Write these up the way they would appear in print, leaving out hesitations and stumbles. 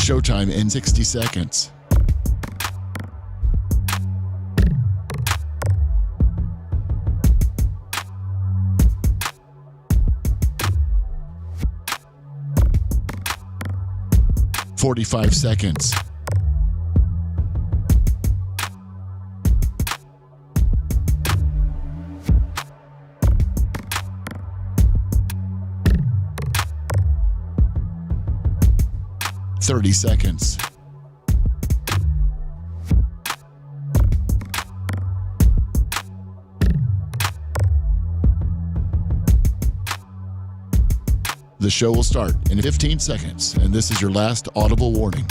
Showtime in 60 seconds. "45 seconds. "30 seconds. The show will start in 15 seconds, and this is your last audible warning.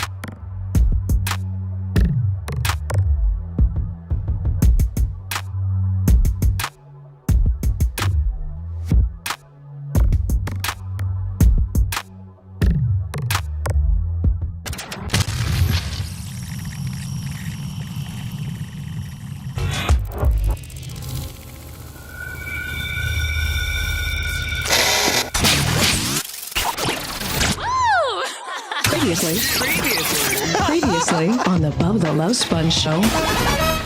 Previously on the Bubba the Love Sponge Show.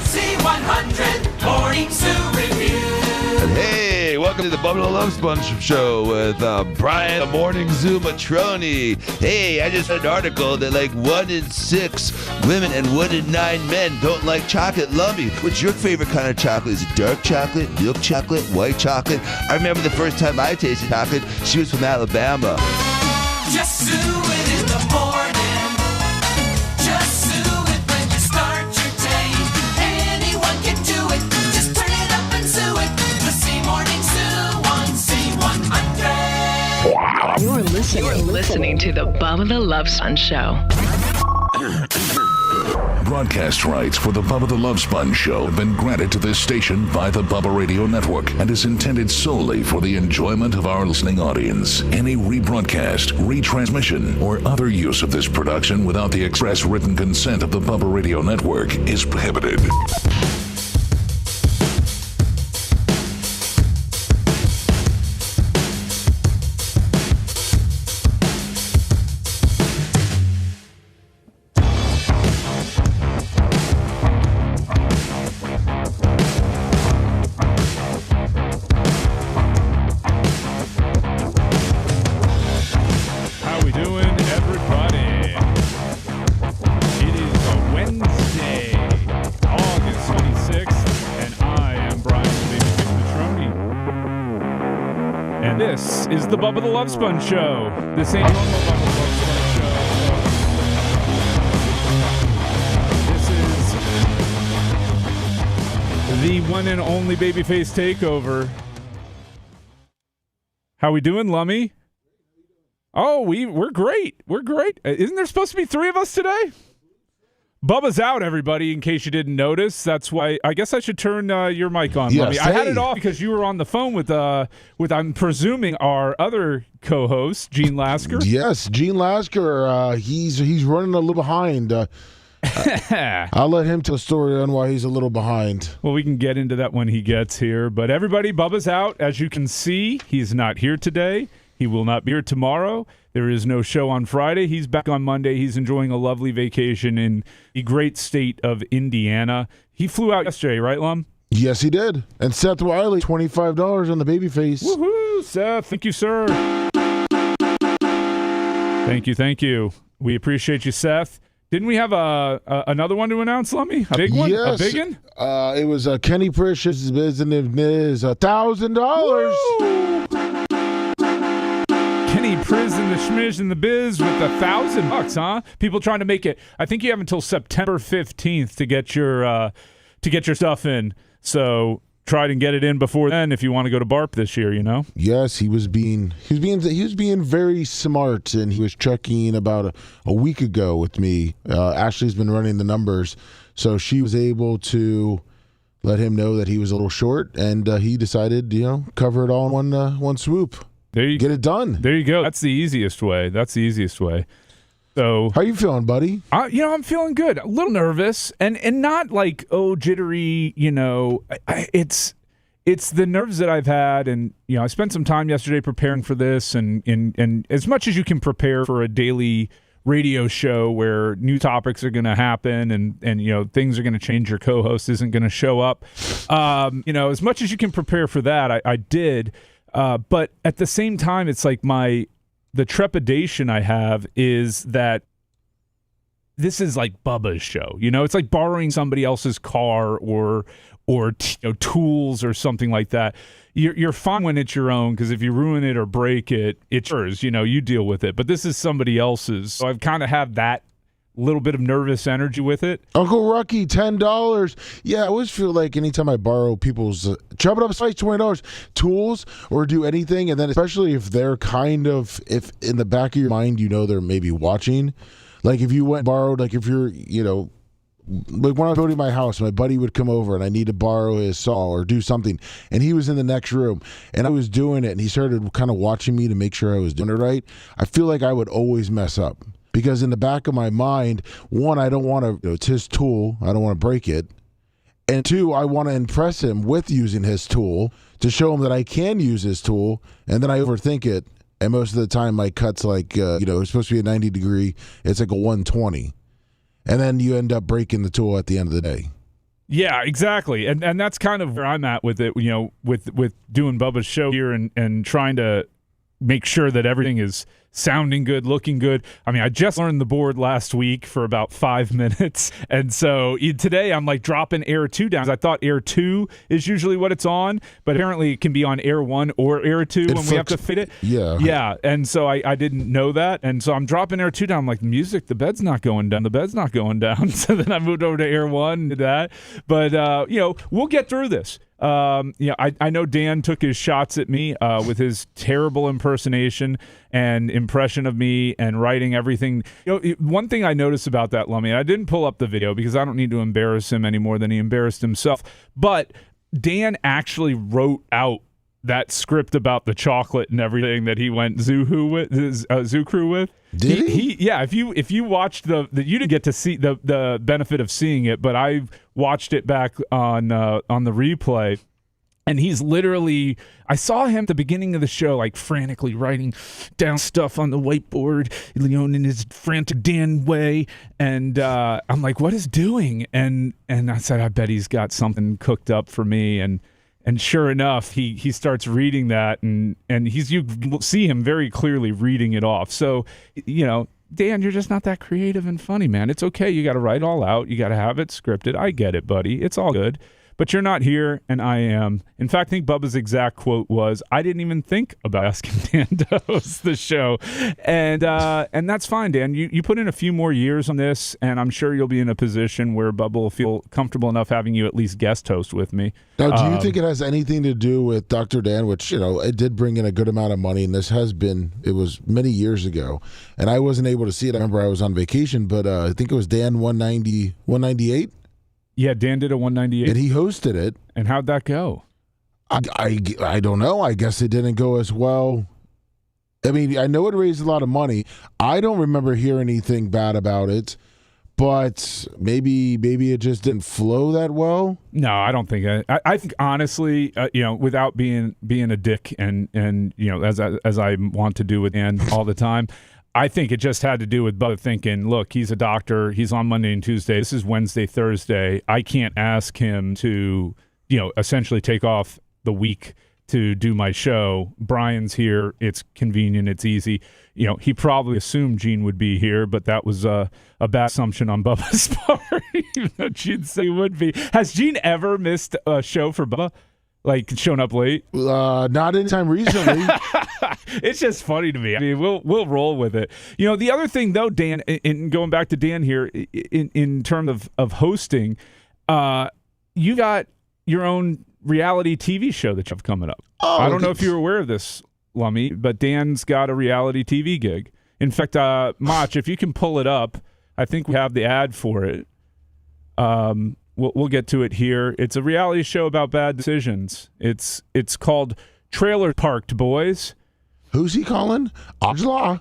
C100 Morning Zoo Review. Hey, welcome to the Bubba the Love Sponge Show with Brian, the Morning Zoo Motroni. Hey, I just read an article that like 1 in 6 women and 1 in 9 men don't like chocolate. Lummy, what's your favorite kind of chocolate? Is it dark chocolate, milk chocolate, white chocolate? I remember the first time I tasted chocolate, she was from Alabama. Just do it in the morning. Just do it when you start your day. Anyone can do it. Just turn it up and do it. The C Morning Zoo on C100. You're listening to the Bubba the Love Sponge Show. Broadcast rights for the Bubba the Love Sponge Show have been granted to this station by the Bubba Radio Network and is intended solely for the enjoyment of our listening audience. Any rebroadcast, retransmission, or other use of this production without the express written consent of the Bubba Radio Network is prohibited. Is the Bubba the Love Sponge Show. This ain't normal Bubba the Love Sponge Show. This is the one and only Babyface Takeover. How we doing, Lummy? Oh, we're great. We're great. Isn't there supposed to be 3 of us today? Bubba's out, everybody, in case you didn't notice. That's why I guess I should turn your mic on, yes, Lummy. I had it off because you were on the phone with I'm presuming, our other co-host, Gene Lasker. Yes, Gene Lasker. He's running a little behind. I'll let him tell the story on why he's a little behind. Well, we can get into that when he gets here. But everybody, Bubba's out. As you can see, he's not here today. He will not be here tomorrow. There is no show on Friday. He's back on Monday. He's enjoying a lovely vacation in the great state of Indiana. He flew out yesterday, right, Lum? Yes, he did. And Seth Wiley, $25 on the Babyface. Woohoo, Seth. Thank you, sir. Thank you. We appreciate you, Seth. Didn't we have another one to announce, Lummy? A big one? Yes. A big one? It was Kenny Precious' business, $1,000. Kenny Priz and the Schmiz and the Biz with $1,000, huh? People trying to make it. I think you have until September 15th to get your stuff in. So try to get it in before then if you want to go to BARP this year, you know? Yes, he was being very smart, and he was checking about a week ago with me. Ashley's been running the numbers, so she was able to let him know that he was a little short, and he decided, cover it all in one swoop. There you get it done. There you go. That's the easiest way. So, how you feeling, buddy? I'm feeling good. A little nervous, and not like jittery. It's the nerves that I've had, and I spent some time yesterday preparing for this, and as much as you can prepare for a daily radio show where new topics are going to happen and you know things are going to change. Your co-host isn't going to show up. You know, as much as you can prepare for that, I did. But at the same time, it's like the trepidation I have is that this is like Bubba's show. You know, it's like borrowing somebody else's car or you know, tools or something like that. You're fine when it's your own, because if you ruin it or break it, it's yours. You know, you deal with it. But this is somebody else's. So I've kind of had that little bit of nervous energy with it. Uncle Rucky, $10. Yeah, I always feel like anytime I borrow people's chop it up sites, $20 tools or do anything, and then especially if they're if in the back of your mind you know they're maybe watching, like if you went and borrowed, like if you're, you know, like when I was building my house, my buddy would come over and I need to borrow his saw or do something, and he was in the next room and I was doing it and he started kind of watching me to make sure I was doing it right. I feel like I would always mess up. Because in the back of my mind, one, I don't want to, you know, it's his tool. I don't want to break it. And two, I want to impress him with using his tool to show him that I can use his tool. And then I overthink it. And most of the time my cut's like, you know, it's supposed to be a 90 degree. It's like a 120. And then you end up breaking the tool at the end of the day. Yeah, exactly. And that's kind of where I'm at with it, you know, with doing Bubba's show here and trying to make sure that everything is sounding good, looking good. I mean, I just learned the board last week for about 5 minutes. And so today I'm like dropping Air 2 down. I thought Air 2 is usually what it's on, but apparently it can be on Air 1 or Air 2 when we have to fit it. Yeah. Yeah. And so I didn't know that. And so I'm dropping Air 2 down. I'm like, music, the bed's not going down. The bed's not going down. So then I moved over to Air 1 to that. But, you know, we'll get through this. Yeah, I know Dan took his shots at me with his terrible impersonation and impression of me and writing everything. You know, one thing I noticed about that, Lummy, and I didn't pull up the video because I don't need to embarrass him any more than he embarrassed himself, but Dan actually wrote out that script about the chocolate and everything that he went zoo crew with. Did he? Yeah. If you watched you didn't get to see the benefit of seeing it, but I watched it back on the replay, and he's literally. I saw him at the beginning of the show, like frantically writing down stuff on the whiteboard, you know, in his frantic Dan way, and I'm like, what is doing? And I said, I bet he's got something cooked up for me, and sure enough, he starts reading that, and you see him very clearly reading it off. So, you know, Dan, you're just not that creative and funny, man. It's okay. You got to write all out. You got to have it scripted. I get it, buddy. It's all good. But you're not here, and I am. In fact, I think Bubba's exact quote was, I didn't even think about asking Dan to host the show. And that's fine, Dan. You put in a few more years on this, and I'm sure you'll be in a position where Bubba will feel comfortable enough having you at least guest host with me. Now, do you think it has anything to do with Dr. Dan, which, you know, it did bring in a good amount of money, and it was many years ago, and I wasn't able to see it. I remember I was on vacation, but I think it was Dan 198? Yeah, Dan did a 198. And he hosted it. And how'd that go? I don't know. I guess it didn't go as well. I mean, I know it raised a lot of money. I don't remember hearing anything bad about it, but maybe it just didn't flow that well. No, I don't think. I think honestly, you know, without being a dick and you know, as I want to do with Dan all the time. I think it just had to do with Bubba thinking, look, he's a doctor. He's on Monday and Tuesday. This is Wednesday, Thursday. I can't ask him to, you know, essentially take off the week to do my show. Brian's here. It's convenient. It's easy. You know, he probably assumed Gene would be here, but that was a bad assumption on Bubba's part, even though Gene said he would be. Has Gene ever missed a show for Bubba? Like, shown up late? Not anytime recently. It's just funny to me. I mean, we'll roll with it. You know, the other thing, though, Dan, in going back to Dan here, in terms of hosting, you got your own reality TV show that you have coming up. Oh, I don't know if you're aware of this, Lummy, but Dan's got a reality TV gig. In fact, Mach, if you can pull it up, I think we have the ad for it. We'll get to it here. It's a reality show about bad decisions. It's called Trailer Parked Boys. Who's he calling? Ajla.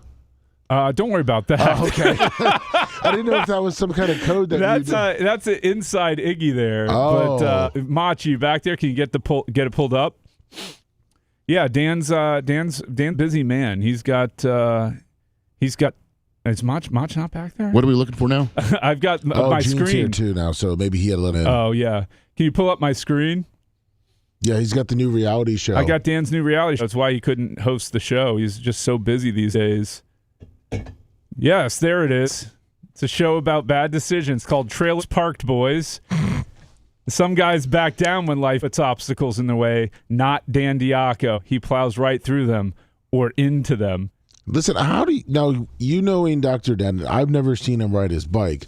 Don't worry about that. Oh, okay. I didn't know if that was some kind of code that that's an inside Iggy there. Oh. But Mach, you back there? Can you get it pulled up? Yeah, Dan's busy man. He's got Is Mach not back there? What are we looking for now? I've got my Gene's screen here too now, so maybe he had to let in. Oh yeah, can you pull up my screen? Yeah, he's got the new reality show. I got Dan's new reality show. That's why he couldn't host the show. He's just so busy these days. Yes, there it is. It's a show about bad decisions called Trailers Parked Boys. Some guys back down when life puts obstacles in their way. Not Dan Diaco. He plows right through them or into them. Listen, how do you now? You knowing Dr. Dan, I've never seen him ride his bike.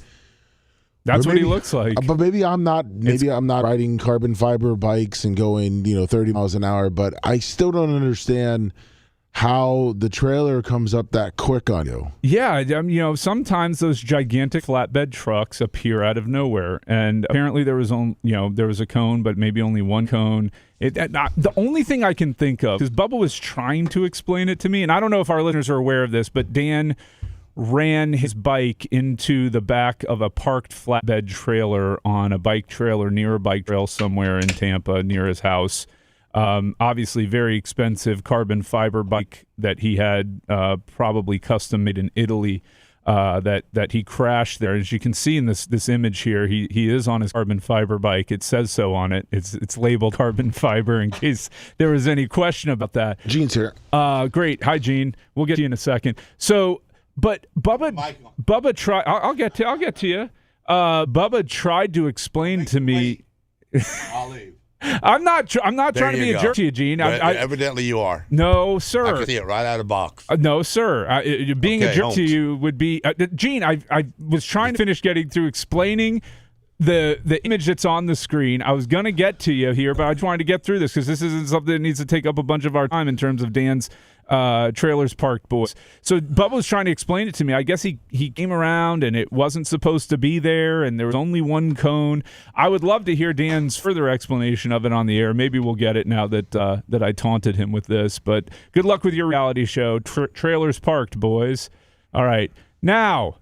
That's what he looks like. But maybe I'm not. Maybe I'm not riding carbon fiber bikes and going 30 miles an hour. But I still don't understand how the trailer comes up that quick on you. Yeah, sometimes those gigantic flatbed trucks appear out of nowhere, and apparently there was a cone, but maybe only one cone. The only thing I can think of, because Bubba was trying to explain it to me, and I don't know if our listeners are aware of this, but Dan ran his bike into the back of a parked flatbed trailer on a bike trailer near a bike trail somewhere in Tampa near his house. Obviously very expensive carbon fiber bike that he had probably custom made in Italy that he crashed there. As you can see in this image here, he is on his carbon fiber bike. It says so on it. It's labeled carbon fiber in case there was any question about that. Gene's here. Great. Hi, Gene. We'll get to you in a second. So, but Bubba tried. I'll get to you. Bubba tried to explain to me. I'll leave. I'm not trying to be a jerk to you, Gene. Evidently you are. No, sir. I can see it right out of the box. No, sir. Being a jerk don't. to you would be... Gene, I was trying to finish getting through explaining the image that's on the screen. I was going to get to you here, but I just wanted to get through this because this isn't something that needs to take up a bunch of our time in terms of Dan's Trailers Parked Boys. So Bubba was trying to explain it to me. I guess he came around and it wasn't supposed to be there and there was only one cone. I would love to hear Dan's further explanation of it on the air. Maybe we'll get it now that I taunted him with this. But good luck with your reality show, Trailers Parked Boys. All right. Now,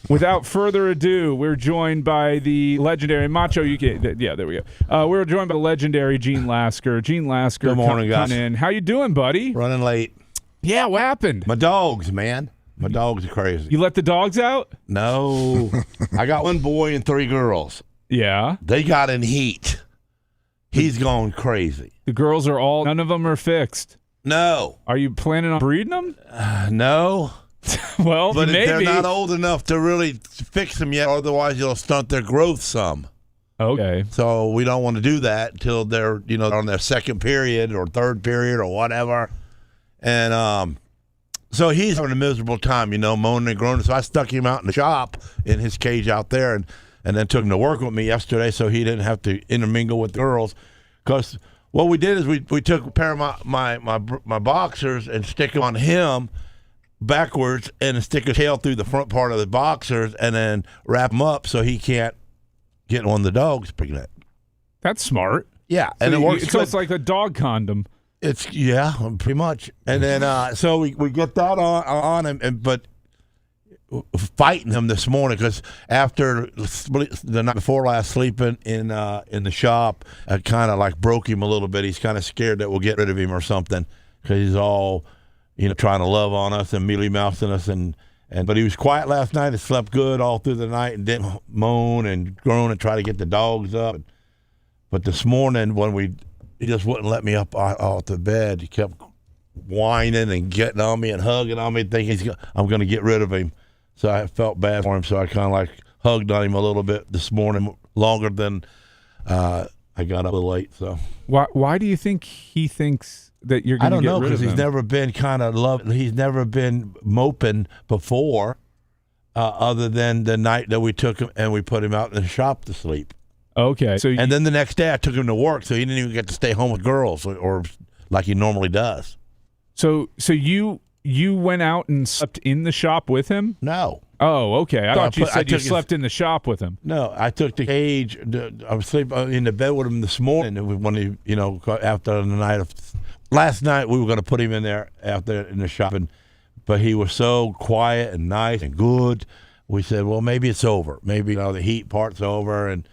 without further ado, we're joined by the legendary Macho. There we go. We're joined by the legendary Gene Lasker. Gene Lasker, Good morning, guys. in. How you doing, buddy? Running late. Yeah, what happened? My dogs, man. My dogs are crazy. You let the dogs out? No. I got one boy and 3 girls. Yeah. They got in heat. He's going crazy. The girls are none of them are fixed. No. Are you planning on breeding them? No. Well, but maybe. they're not old enough to really fix them yet. Otherwise, you'll stunt their growth some. Okay. So we don't want to do that until they're, on their second period or third period or whatever. And so he's having a miserable time, moaning and groaning. So I stuck him out in the shop in his cage out there and then took him to work with me yesterday so he didn't have to intermingle with the girls. Because what we did is we took a pair of my boxers and stick them on him backwards and stick his tail through the front part of the boxers and then wrap him up so he can't get on the dogs picking it. That's smart. Yeah, So and it works. So it's like a dog condom. It's pretty much. And then so we get that on him, but fighting him this morning because after the night before last sleeping in the shop, I kind of like broke him a little bit. He's kind of scared that we'll get rid of him or something because he's all trying to love on us and mealy mouthing us but he was quiet last night and slept good all through the night and didn't moan and groan and try to get the dogs up. But this morning when he just wouldn't let me up off the bed. He kept whining and getting on me and hugging on me, thinking I'm going to get rid of him. So I felt bad for him. So I kind of like hugged on him a little bit this morning, longer than I got up a little late. So why do you think he thinks that you're going to get rid of him? I don't know, because he's never been kind of loved. He's never been moping before, other than the night that we took him and we put him out in the shop to sleep. Okay. And then the next day I took him to work, so he didn't even get to stay home with girls or like he normally does. So you went out and slept in the shop with him? No. Oh, okay. I thought you said you slept in the shop with him. No, I took the cage. I was sleeping in the bed with him this morning when he, after the night of last night, we were going to put him in there out there in the shop, but he was so quiet and nice and good. We said, well, maybe it's over. Maybe the heat part's over, and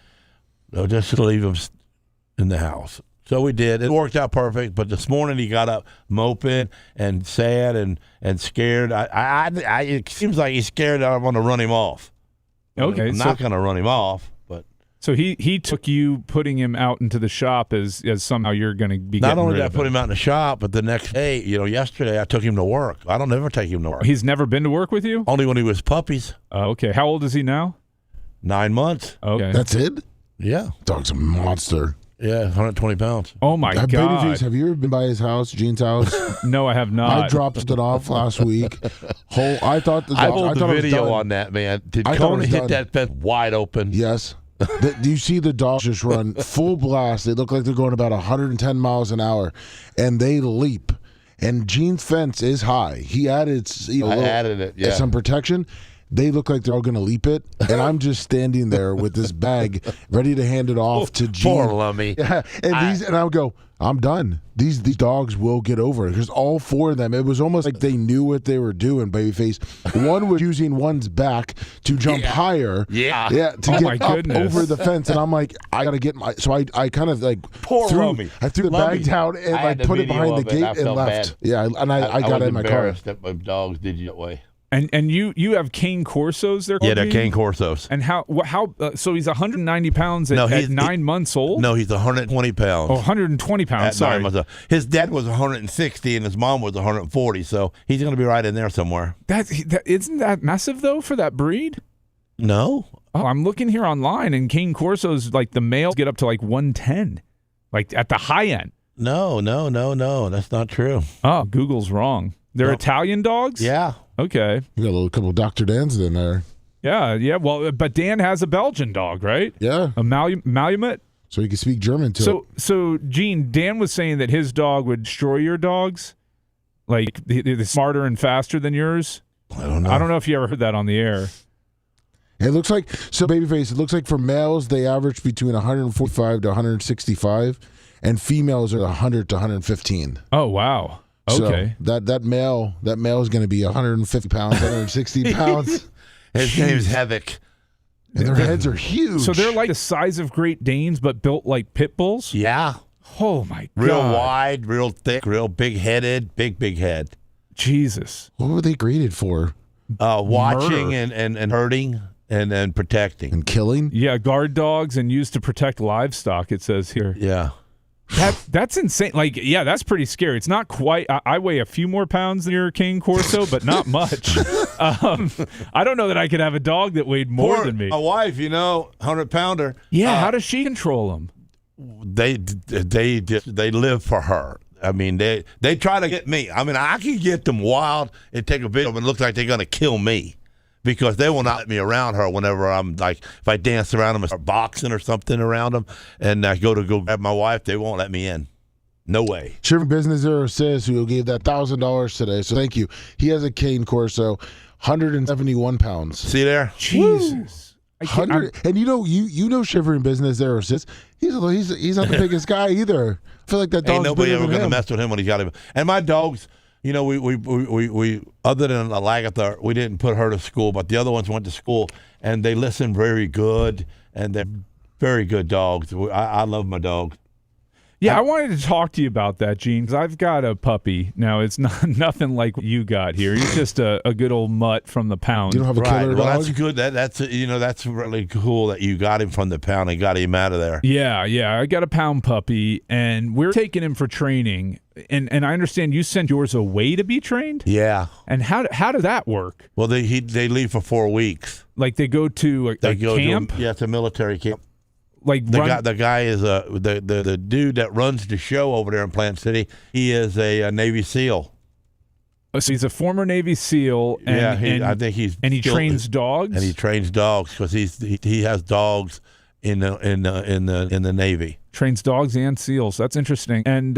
just leave him in the house. So we did. It worked out perfect. But this morning he got up moping and sad and scared. It seems like he's scared that I'm going to run him off. Okay, I'm not going to run him off. But so he took you putting him out into the shop as somehow you're going to be not getting only rid did I of put him. him out in the shop, but the next day, yesterday I took him to work. I don't ever take him to work. He's never been to work with you? Only when he was puppies. Okay. How old is he now? 9 months. Okay. That's it? Yeah. Dog's a monster. Yeah, 120 pounds. Oh, my God. Babyface, have you ever been by his house, Gene's house? No, I have not. I dropped it off last week. I thought the dog, I pulled the thought it was video done. on that, man. Did I thought it Conan was hit done. that fence wide open? Yes. Do you see the dogs just run full blast? They look like they're going about 110 miles an hour, and they leap. And Gene's fence is high. He added, added it, yeah. some protection. They look like they're all going to leap it, and I'm just standing there with this bag, ready to hand it off to Gene. Poor Lummy. Yeah, and I would go, I'm done. These dogs will get over it because all four of them. It was almost like they knew what they were doing. Babyface. One was using one's back to jump higher. Yeah. To Oh, my get up goodness. over the fence, and I'm like, I got to get my. So I kind of like Poor threw. Lummy. I threw the Lummy. bag down and I had the put it video behind the of it, and I gate and felt left. bad. Yeah, and I got was in my car. embarrassed that my dogs did you that way. And you have Cane Corsos there? Yeah, they're Gene? Cane Corsos. And how so he's 190 pounds at 9 months old? No, he's 120 pounds. Oh, 120 pounds. At 9 Sorry. months old. His dad was 160 and his mom was 140, so he's going to be right in there somewhere. Isn't that massive, though, for that breed? No. Oh, I'm looking here online, and Cane Corsos, like the males get up to like 110, like at the high end. No. That's not true. Oh, Google's wrong. They're No. Italian dogs? Yeah. Okay. You got a couple of Dr. Dans in there. Yeah. Well, but Dan has a Belgian dog, right? Yeah, A Malamute? so you can speak German to it. So, Gene, Dan was saying that his dog would destroy your dogs, like they're smarter and faster than yours. I don't know. I don't know if you ever heard that on the air. It looks like Babyface. It looks like for males they average between 145 to 165, and females are 100 to 115. Oh, wow. Okay. So that male is going to be 150 pounds, 160 pounds, His name's Havoc. and their heads are huge. So they're like the size of Great Danes, but built like pit bulls? Yeah. Oh, my God. Real wide, real thick, real big-headed, big head. Jesus. What were they graded for? Watching and hurting and protecting. And killing? Yeah, guard dogs and used to protect livestock, it says here. Yeah. That's insane. Like, yeah, that's pretty scary. It's not quite. I weigh a few more pounds than your Cane Corso, but not much. I don't know that I could have a dog that weighed more than me. My wife, 100-pounder. Yeah, how does she control them? They live for her. I mean, they try to get me. I mean, I can get them wild and take a video and it looks like they're going to kill me because they will not let me around her whenever I'm like, if I dance around them or start boxing or something around them and I go grab my wife, they won't let me in. No way. Shivering Business Zero says who gave that $1,000 today. So thank you. He has a Cane Corso, 171 pounds. See there? Jesus. I can't- 100, and you know Shivering Business Zero says he's not the biggest guy either. I feel like that dog's Ain't nobody bigger ever than going to him. mess with him when he's got him. And my dogs, we other than Lagatha, we didn't put her to school, but the other ones went to school and they listen very good and they're very good dogs. I love my dogs. Yeah, I wanted to talk to you about that, Gene, because I've got a puppy. Now, it's not nothing like what you got here. He's just a good old mutt from the pound. You don't have a killer Well, dog? that's good. That's really cool that you got him from the pound and got him out of there. Yeah. I got a pound puppy, and we're taking him for training. And I understand you sent yours away to be trained? Yeah. And how did that work? Well, they leave for 4 weeks. Like they go to a camp? Yeah, it's a military camp. Like The guy is the dude that runs the show over there in Plant City. He is a Navy SEAL. So he's a former Navy SEAL. And, I think he's and he still- trains dogs. And he trains dogs because he has dogs in the Navy. Trains dogs and SEAls. That's interesting. And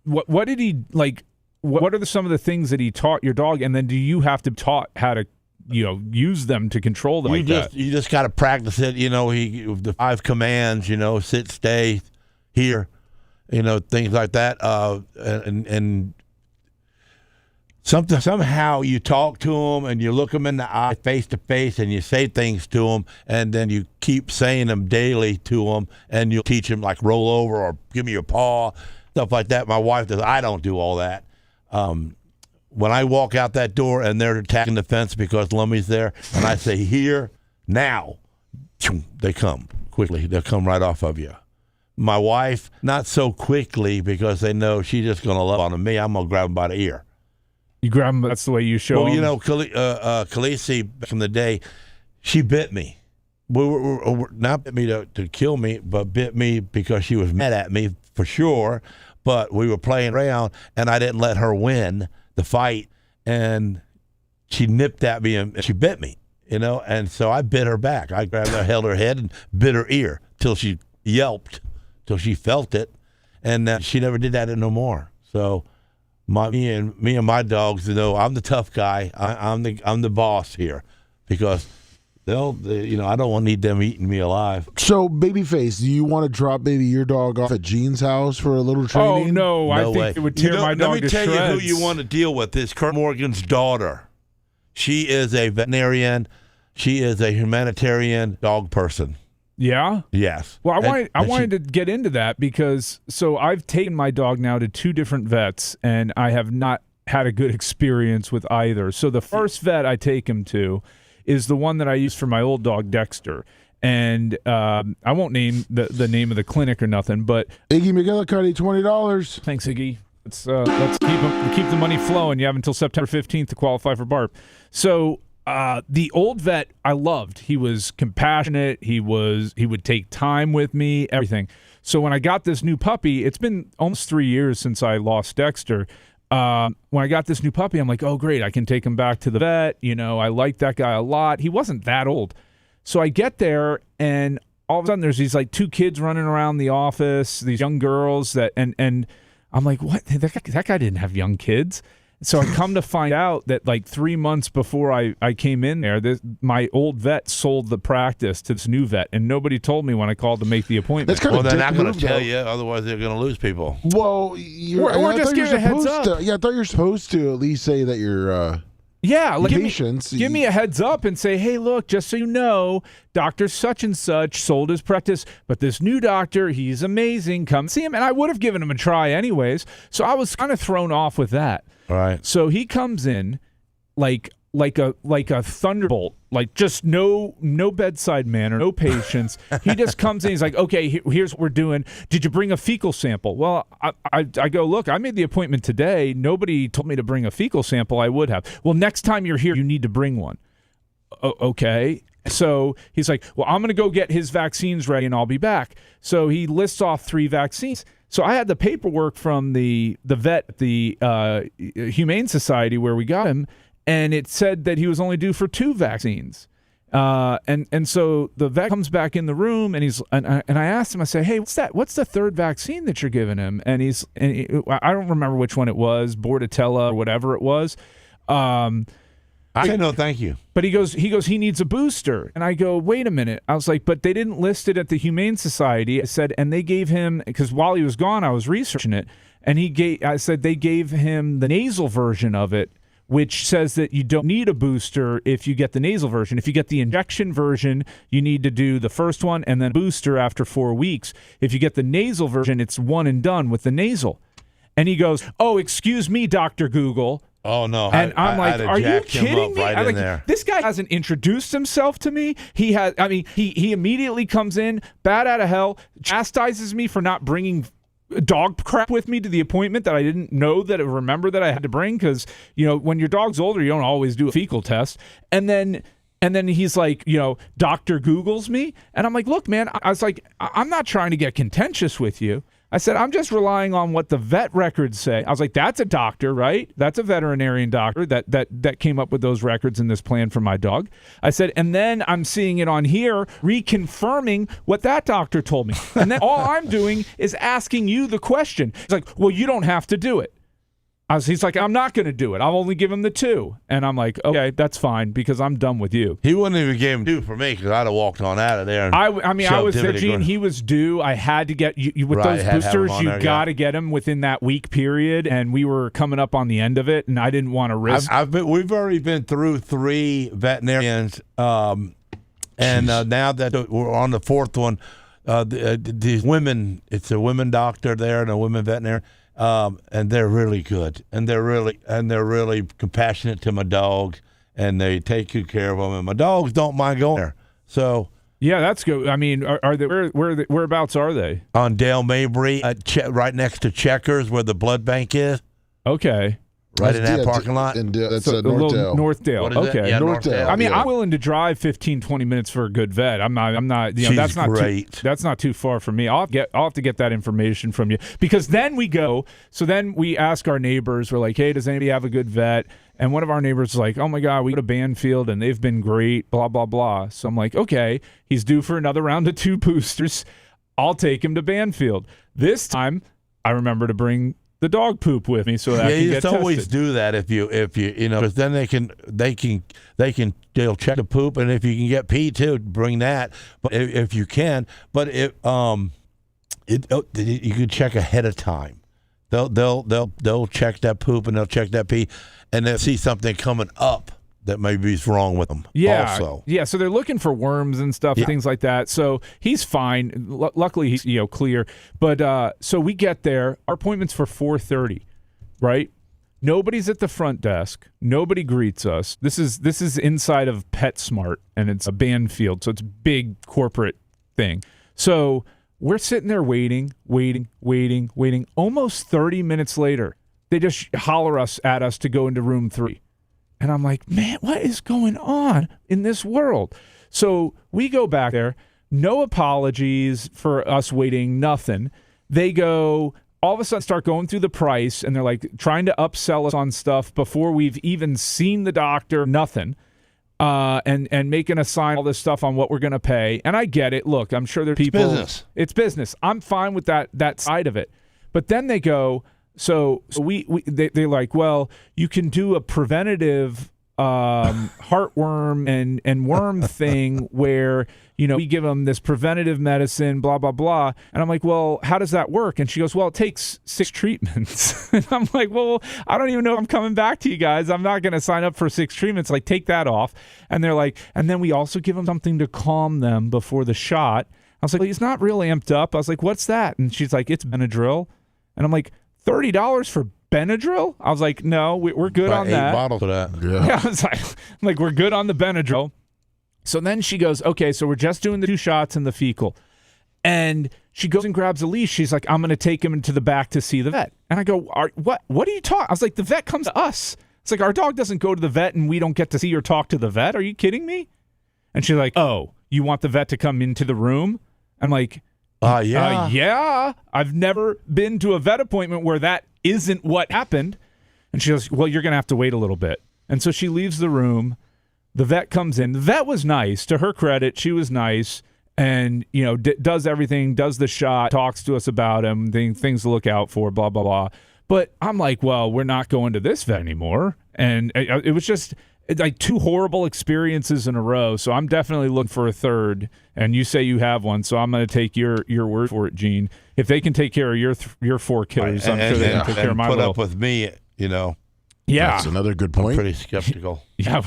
what did he like? What are some of the things that he taught your dog? And then do you have to taught how to use them to control them that? You just got to practice it. The 5 commands. Sit, stay, here. Things like that. And somehow you talk to them and you look them in the eye face to face and you say things to them, and then you keep saying them daily to them, and you teach them like roll over or give me your paw, stuff like that. My wife does. I don't do all that. When I walk out that door and they're attacking the fence because Lummy's there, and I say, here, now, they come quickly. They'll come right off of you. My wife, not so quickly, because they know she's just going to love on me. I'm going to grab them by the ear. You grab them, that's the way you show them? Well, you know, Khaleesi, back in the day, she bit me. Not bit me to kill me, but bit me because she was mad at me, for sure. But we were playing around, and I didn't let her win the fight, and she nipped at me and she bit me, you know, and so I bit her back. I grabbed her, held her head, and bit her ear till she yelped, till she felt it, and she never did that no more. So me and my dogs, you know, I'm the tough guy. I'm the boss here, because I don't need them eating me alive. So, Babyface, do you want to drop maybe your dog off at Gene's house for a little training? Oh, no. I think way. it would tear my dog to shreds. Let me tell you who you want to deal with. Is Kurt Morgan's daughter. She is a veterinarian. She is a humanitarian dog person. Yeah? Yes. Well, I wanted to get into that because I've taken my dog now to 2 different vets, and I have not had a good experience with either. So the first vet I take him to is the one that I used for my old dog, Dexter. And I won't name the name of the clinic or nothing, but Iggy McGillicuddy, $20. Thanks, Iggy. Let's keep the money flowing. You have until September 15th to qualify for BARP. So the old vet I loved. He was compassionate. He would take time with me, everything. So when I got this new puppy, it's been almost 3 years since I lost Dexter. When I got this new puppy, I'm like, oh, great, I can take him back to the vet. You know, I like that guy a lot. He wasn't that old. So I get there, and all of a sudden there's these, like, 2 kids running around the office, these young girls, and I'm like, what? That guy didn't have young kids. So I come to find out that, like, 3 months before I came in there, my old vet sold the practice to this new vet, and nobody told me when I called to make the appointment. That's kind of they're not going to tell you, otherwise they're going to lose people. Well, or just give a heads up. I thought you were supposed to at least say that you're like patients. Give me a heads up and say, hey, look, just so you know, Dr. Such and Such sold his practice, but this new doctor, he's amazing. Come see him. And I would have given him a try anyways. So I was kind of thrown off with that. All right. So he comes in like a thunderbolt, like just no bedside manner, no patience. He just comes in. He's like, okay, here's what we're doing. Did you bring a fecal sample? Well, I go, look, I made the appointment today. Nobody told me to bring a fecal sample. I would have. Well, next time you're here, you need to bring one. Okay. So he's like, well, I'm going to go get his vaccines ready and I'll be back. So he lists off 3 vaccines. So I had the paperwork from the vet, the Humane Society where we got him, and it said that he was only due for 2 vaccines. And so the vet comes back in the room, and I asked him, I said, hey, what's that? What's the 3rd vaccine that you're giving him? And I don't remember which one it was, Bordetella or whatever it was. I said no, thank you. But he goes, he needs a booster. And I go, wait a minute. I was like, but they didn't list it at the Humane Society. I said, and they gave him, because while he was gone, I was researching it, and I said they gave him the nasal version of it, which says that you don't need a booster if you get the nasal version. If you get the injection version, you need to do the first one and then booster after 4 weeks. If you get the nasal version, it's one and done with the nasal. And he goes, oh, excuse me, Dr. Google. Oh, no. And I'm like, are you kidding me? Right in there. This guy hasn't introduced himself to me. He immediately comes in, bat out of hell, chastises me for not bringing dog crap with me to the appointment that I didn't know that I remember that I had to bring, because, you know, when your dog's older, you don't always do a fecal test. And then he's like, you know, Dr. Googles me. And I'm like, look, man, I was like, I'm not trying to get contentious with you. I said, I'm just relying on what the vet records say. I was like, that's a doctor, right? That's a veterinarian doctor that came up with those records in this plan for my dog. I said, and then I'm seeing it on here reconfirming what that doctor told me. And then all I'm doing is asking you the question. It's like, well, you don't have to do it. He's like, I'm not going to do it. I'll only give him the 2. And I'm like, okay, that's fine because I'm done with you. He wouldn't even give him 2 for me because I'd have walked on out of there. And I mean, I was there, Timothy Gene. going- He was due. I had to get you with Right, those had to have him boosters. on You there, got to get him within that week period, and we were coming up on the end of it, and I didn't want to risk. We've already been through 3 veterinarians, and now that we're on the 4th one, these women. It's a women doctor there and a women veterinarian. And they're really good, and they're really compassionate to my dog, and they take good care of them. And my dogs don't mind going there. So yeah, that's good. I mean, are they whereabouts are they? On Dale Mabry, right next to Checkers, where the blood bank is. Okay. Right in that parking lot? That's So, Northdale. Northdale. What is it? Okay. Yeah, Northdale. I mean, Yeah. I'm willing to drive 15, 20 minutes for a good vet. I'm not. She's that's not great. that's not too far from me. I'll have to get that information from you because then we go. So then we ask our neighbors. We're like, hey, does anybody have a good vet? And one of our neighbors is like, oh my God, we go to Banfield and they've been great. Blah blah blah. So I'm like, okay, he's due for another round of 2 boosters. I'll take him to Banfield. This time, I remember to bring the dog poop with me so that I can you get just always tested. do that if you because then they'll check the poop, and if you can get pee too, bring that. But if you can, but you can check ahead of time. They'll check that poop and they'll check that pee, and they'll see something coming up that maybe is wrong with them. Yeah, also. yeah. So they're looking for worms and stuff, things like that. So he's fine. Luckily, he's clear. But so we get there. Our appointment's for 4:30, right? Nobody's at the front desk. Nobody greets us. This is inside of PetSmart, and it's a Banfield, so it's a big corporate thing. So we're sitting there waiting. Almost 30 minutes later, they just holler at us to go into room 3. And I'm like, man, what is going on in this world? So we go back there. No apologies for us waiting, nothing. They go, all of a sudden start going through the price, and they're like trying to upsell us on stuff before we've even seen the doctor, nothing. And making us sign all this stuff on what we're going to pay. And I get it. Look, I'm sure there are people. It's business. I'm fine with that side of it. But then they go, So they're like, well, you can do a preventative heartworm and worm thing where, we give them this preventative medicine, blah, blah, blah. And I'm like, well, how does that work? And she goes, well, it takes 6 treatments. And I'm like, well, I don't even know if I'm coming back to you guys. I'm not going to sign up for 6 treatments. Like, take that off. And they're like, and then we also give them something to calm them before the shot. I was like, well, he's not real amped up. I was like, what's that? And she's like, it's Benadryl. And I'm like, $30 for Benadryl? I was like, no, we're good on that. 8 bottles of that. Yeah, I was like, we're good on the Benadryl. So then she goes, okay, so we're just doing the 2 shots and the fecal. And she goes and grabs a leash. She's like, I'm going to take him into the back to see the vet. And I go, what are you talking? I was like, the vet comes to us. It's like, our dog doesn't go to the vet and we don't get to see or talk to the vet. Are you kidding me? And she's like, oh, you want the vet to come into the room? I'm like, yeah. I've never been to a vet appointment where that isn't what happened. And she goes, well, you're going to have to wait a little bit. And so she leaves the room. The vet comes in. The vet was nice. To her credit, she was nice and, does everything, does the shot, talks to us about him, things to look out for, blah, blah, blah. But I'm like, well, we're not going to this vet anymore. And it was just like 2 horrible experiences in a row. So I'm definitely looking for a third. And you say you have one, so I'm going to take your word for it, Gene. If they can take care of your 4 killers, I'm sure they can take care of my put little. up with me, Yeah, That's another good I'm point. pretty skeptical. Yeah,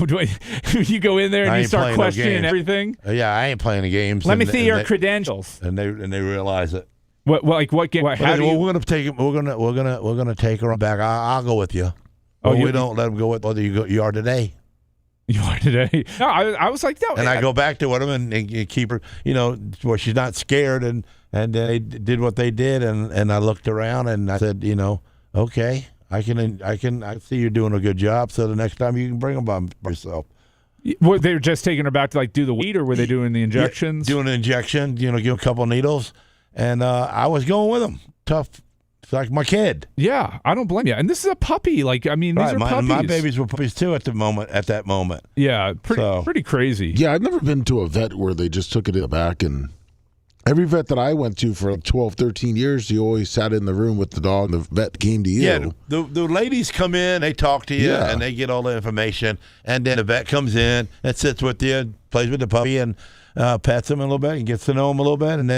you go in there and you start questioning everything. Yeah, I ain't playing the games. Let me see your credentials. And they realize it. What game? We're gonna take him. We're gonna take her back. I'll go with you. Oh, we don't let them go with whether you are today. You are today. No, I was like, no. And I go back to them and keep her. Where she's not scared, and they did what they did, and I looked around and I said, okay. I see you're doing a good job. So the next time you can bring them by yourself. Were they just taking her back to do the weed, or were they doing the injections? Doing an injection, give a couple needles, and I was going with them. Tough, it's like my kid. Yeah, I don't blame you. And this is a puppy. These are puppies. My babies were puppies too at that moment. Yeah, pretty crazy. Yeah, I've never been to a vet where they just took it in the back and Every vet that I went to for like 12, 13 years, you always sat in the room with the dog. And the vet came to you. Yeah, the ladies come in, they talk to you, and they get all the information. And then the vet comes in and sits with you, plays with the puppy, and pets him a little bit and gets to know him a little bit. And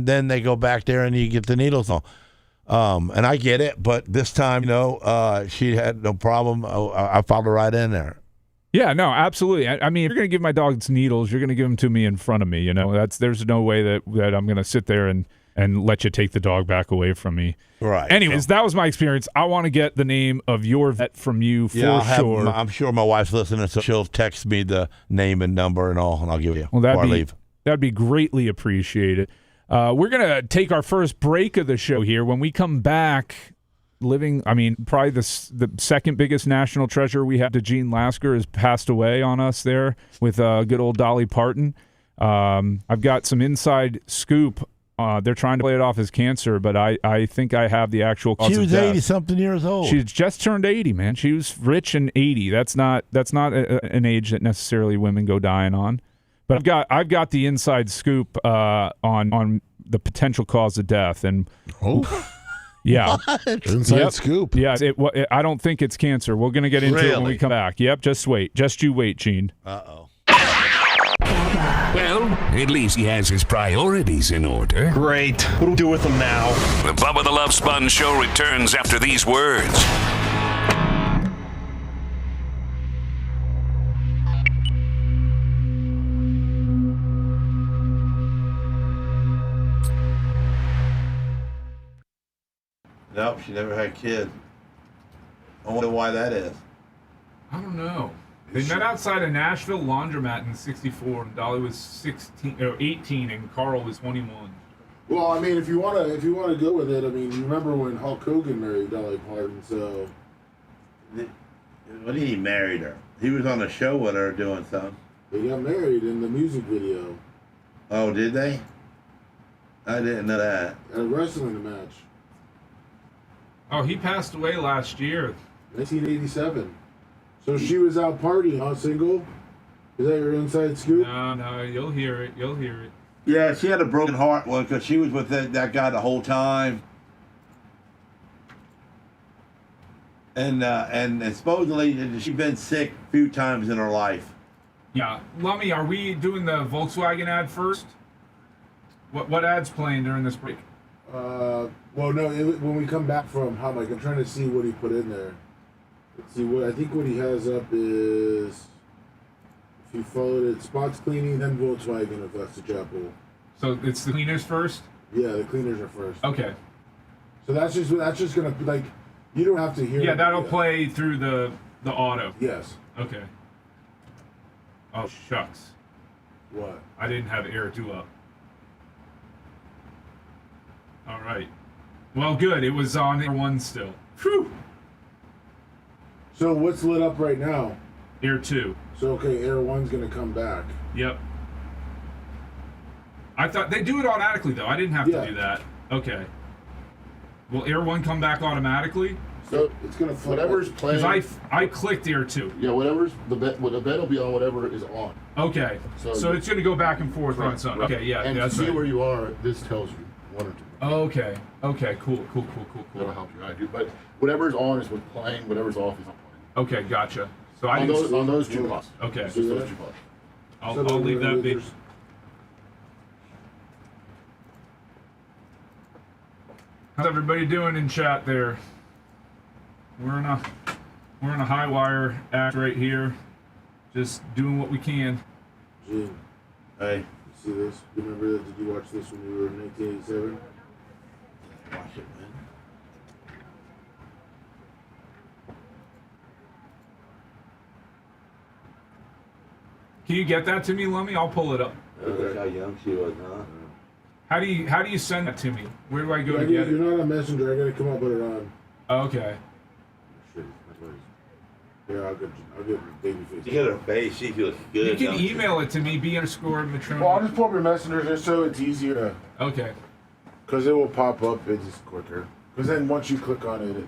then they go back there and you get the needles on. And I get it, but this time, she had no problem. I followed her right in there. Yeah, no, absolutely. I mean, if you're going to give my dogs needles, you're going to give them to me in front of me. There's no way that I'm going to sit there and let you take the dog back away from me. Right. Anyways, that was my experience. I want to get the name of your vet from you for sure. I'm sure my wife's listening, so she'll text me the name and number and all, and I'll give you before I leave. That'd be greatly appreciated. We're going to take our first break of the show here. When we come back, probably the second biggest national treasure we have, Gene Lasker, has passed away on us there with good old Dolly Parton. I've got some inside scoop. They're trying to play it off as cancer, but I think I have the actual cause She was of death. 80-something years old. She just turned 80, man. She was rich and 80. That's not an age that necessarily women go dying on. But I've got the inside scoop on the potential cause of death, and yeah, inside scoop. Yeah, I don't think it's cancer. We're gonna get into it when we come back. Yep, just wait. Just you wait, Gene. Uh-oh. Well, at least he has his priorities in order. Great. What do we do with them now? The Bubba the Love Sponge Show returns after these words. Nope, she never had kids. I wonder why that is. I don't know. They met outside a Nashville laundromat in '64, and Dolly was 18, and Carl was 21. Well, I mean, if you wanna go with it, I mean, you remember when Hulk Hogan married Dolly Parton? So, When he married her, he was on a show with her doing something. they got married in the music video Oh, did they? I didn't know that. at a wrestling match, Oh, he passed away last year. 1987. So she was out partying, huh? Single? Is that your inside scoop? No, you'll hear it. You'll hear it. Yeah, she had a broken heart because she was with that guy the whole time. And supposedly she's been sick a few times in her life. Yeah, Lummy, are we doing the Volkswagen ad first? What ad's playing during this break? Well, no. When we come back from Hot Mike, I'm trying to see what he put in there. Let's see what I think. What he has up is, if you followed it, spots cleaning, then Volkswagen if that's the chapel. So it's the cleaners first? Yeah, the cleaners are first. Okay. So that's just gonna like, you don't have to hear. Yeah, that'll play through the auto. Yes. Okay. Oh shucks, What? I didn't have Air 2 up. All right. Well, good. It was on Air 1 still. Whew. So what's lit up right now? Air 2. So okay, Air 1's gonna come back. Yep. I thought they do it automatically though. I didn't have to do that. Okay. Will Air 1 come back automatically? So it's gonna flip. Whatever's playing. Because I clicked Air 2. Yeah, whatever's the bed will be on whatever is on. Okay. So it's going to go back and forth on something. Okay, yeah, And that's to see right. where you are, this tells you one or two. Okay. Cool. That'll help you. I do, but whatever's on is what's playing. Whatever's off is not playing. Okay, gotcha. So I On didn't. those two bucks. Okay. It's just those 2 bucks. I'll leave that be. How's everybody doing in chat there? We're in a high wire act right here, just doing what we can. Gene, Hey, you see this? You remember that? Did you watch this when you were in 1987? watch it, man. Can you get that to me, Lummy? I'll pull it up. Look how young she was, huh? How do you send that to me? Where do I go to You're get it? not on Messenger. I gotta come up with it on. Okay. Shit, my buddies. Yeah, I'll get Babyface. She got her face. She feels good. You can don't she? email it to me, B_Motroni. Well, I'll just pull up your Messenger just so it's easier to. Okay. Because it will pop up. It's just quicker. Because then once you click on it.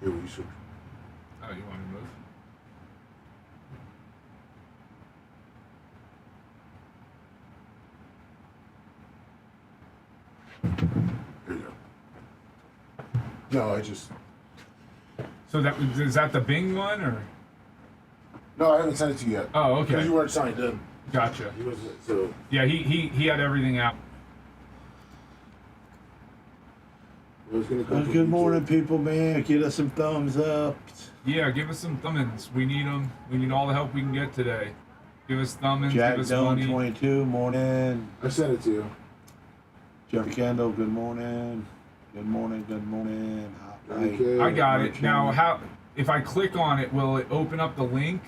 Here, we should. Oh, you want to move? Here you go. No, I just. So is that the Bing one or? No, I haven't sent it to you yet. Oh, okay. Because you weren't signed in. Gotcha. He was so. Yeah, he had everything out. I was gonna go Good morning, people, man. Get us some thumbs up. Yeah, give us some thumbins. We need them. We need all the help we can get today. Give us thumbins. Jack give us Dillon, money. 22, morning. I sent it to you. Jeffrey Kendall, good morning. Good morning, good morning. Okay. I got it. Now, how? If I click on it, will it open up the link?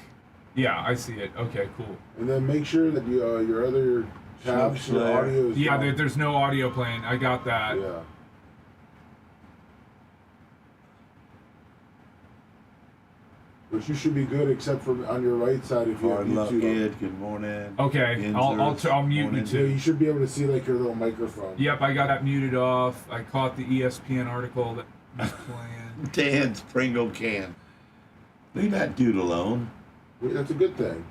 Yeah, I see it. Okay, cool. And then make sure that your other tabs, your audio is Yeah, on. there's no audio playing. I got that. Yeah. But you should be good, except for on your right side if you have Hard luck, YouTube. Ed. Good morning. Okay, I'll mute you Morning. Yeah, too. you should be able to see like your little microphone. Yep, I got that muted off. I caught the ESPN article that was playing. Dan's Pringle can. Leave that dude alone. Wait, that's a good thing.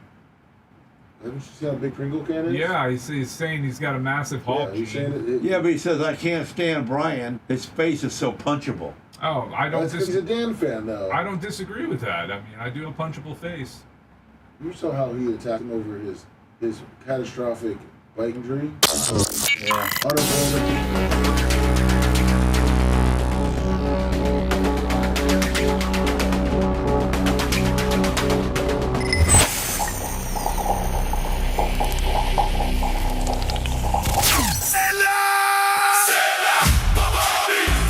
Haven't you seen how big Pringle can is? Yeah, he's saying he's got a massive Yeah, Hulk. he's Gene. saying it. Yeah, but he says, I can't stand Brian. His face is so punchable. Oh, I don't. That's because he's a Dan fan, though. I don't disagree with that. I mean, I do a punchable face. You saw how he attacked him over his catastrophic bike injury. Yeah.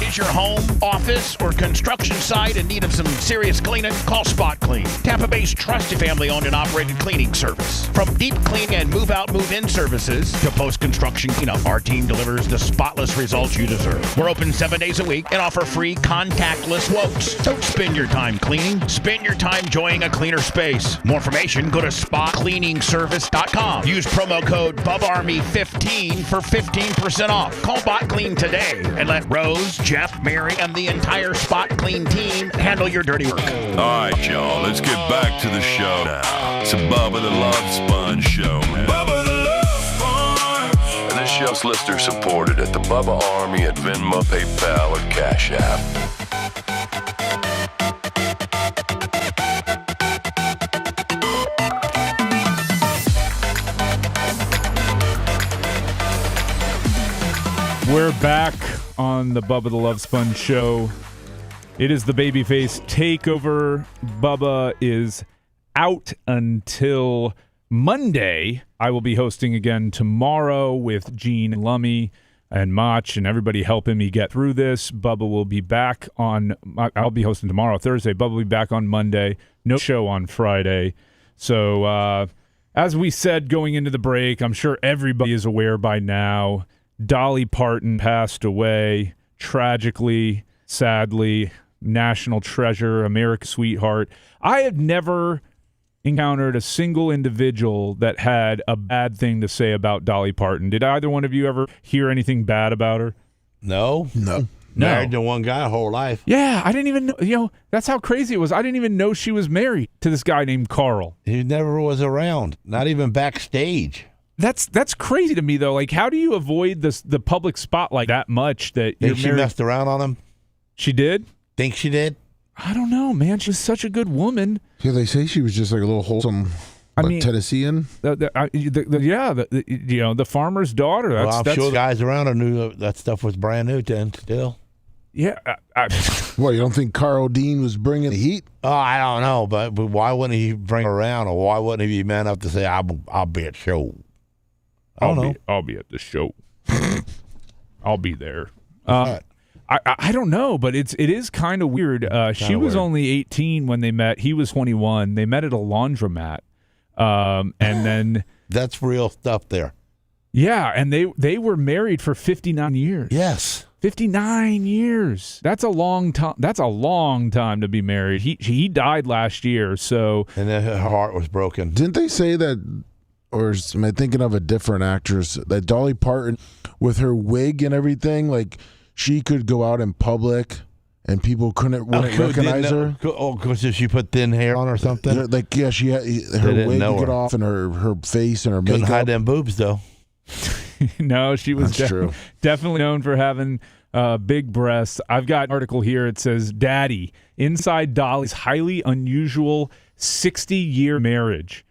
Is your home, office, or construction site in need of some serious cleaning? Call Spot Clean, Tampa Bay's trusted family-owned and operated cleaning service. From deep clean and move-out, move-in services to post-construction cleanup, our team delivers the spotless results you deserve. We're open 7 days a week and offer free contactless wokes. Don't spend your time cleaning. Spend your time enjoying a cleaner space. More information, go to spotcleaningservice.com. Use promo code BubbaArmy15 for 15% off. Call Bot Clean today and let Rose, Jeff, Mary, and the entire Spot Clean team handle your dirty work. All right, y'all, let's get back to the show now. It's a Bubba the Love Sponge show, man. Bubba the Love Sponge! And this show's listener supported at the Bubba Army at Venmo, PayPal, or Cash App. We're back on the Bubba the Love Sponge show. It is the Babyface Takeover. Bubba is out until Monday. I will be hosting again tomorrow with Gene and Lummy and Mach and everybody helping me get through this. Bubba will be back on, I'll be hosting tomorrow, Thursday. Bubba will be back on Monday. No show on Friday. So, as we said going into the break, I'm sure everybody is aware by now, Dolly Parton passed away tragically, sadly. National treasure, America's sweetheart. I have never encountered a single individual that had a bad thing to say about Dolly Parton. Did either one of you ever hear anything bad about her? No. Married to one guy whole life. Yeah, I didn't even know. That's how crazy it was. I didn't even know she was married to this guy named Carl. He never was around, not even backstage. That's crazy to me, though. Like, how do you avoid the public spotlight that much that Think she messed around on him? She did? Think she did? I don't know, man. She was such a good woman. Yeah, they say she was just like a little wholesome Tennessean. The farmer's daughter. I'm sure guys around her knew that stuff was brand new then still. Yeah. What, you don't think Carl Dean was bringing the heat? Oh, I don't know, but why wouldn't he bring her around, or why wouldn't he be man enough to say, I'll be at show? I don't know. I'll be at the show. I'll be there. I don't know, but it is kind of weird. She was only 18 when they met. He was 21. They met at a laundromat, and then that's real stuff there. Yeah, and they were married for 59 years. Yes, 59 years. That's a long time. That's a long time to be married. He died last year, so and then her heart was broken. Didn't they say that? Or am I thinking of a different actress? That Dolly Parton, with her wig and everything, like she could go out in public and people wouldn't recognize her. Oh, because she put thin hair on or something? She had her wig would get off and her face and her makeup. Couldn't hide them boobs, though. No, she was true. Definitely known for having big breasts. I've got an article here. It says, Daddy, inside Dolly's highly unusual 60-year marriage.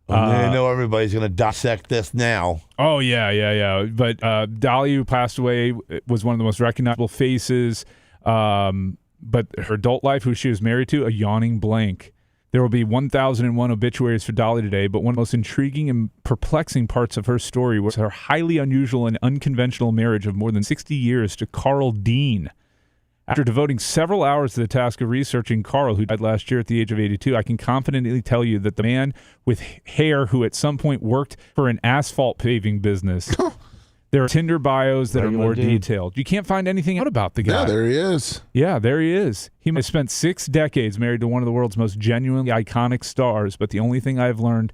I know everybody's going to dissect this now. Oh, yeah. But Dolly, who passed away, was one of the most recognizable faces. But her adult life, who she was married to, a yawning blank. There will be 1,001 obituaries for Dolly today, but one of the most intriguing and perplexing parts of her story was her highly unusual and unconventional marriage of more than 60 years to Carl Dean. After devoting several hours to the task of researching Carl, who died last year at the age of 82, I can confidently tell you that the man with hair who at some point worked for an asphalt paving business. There are Tinder bios that are more detailed. You can't find anything out about the guy. Yeah, there he is. Yeah, there he is. He might have spent 6 decades married to one of the world's most genuinely iconic stars, but the only thing I've learned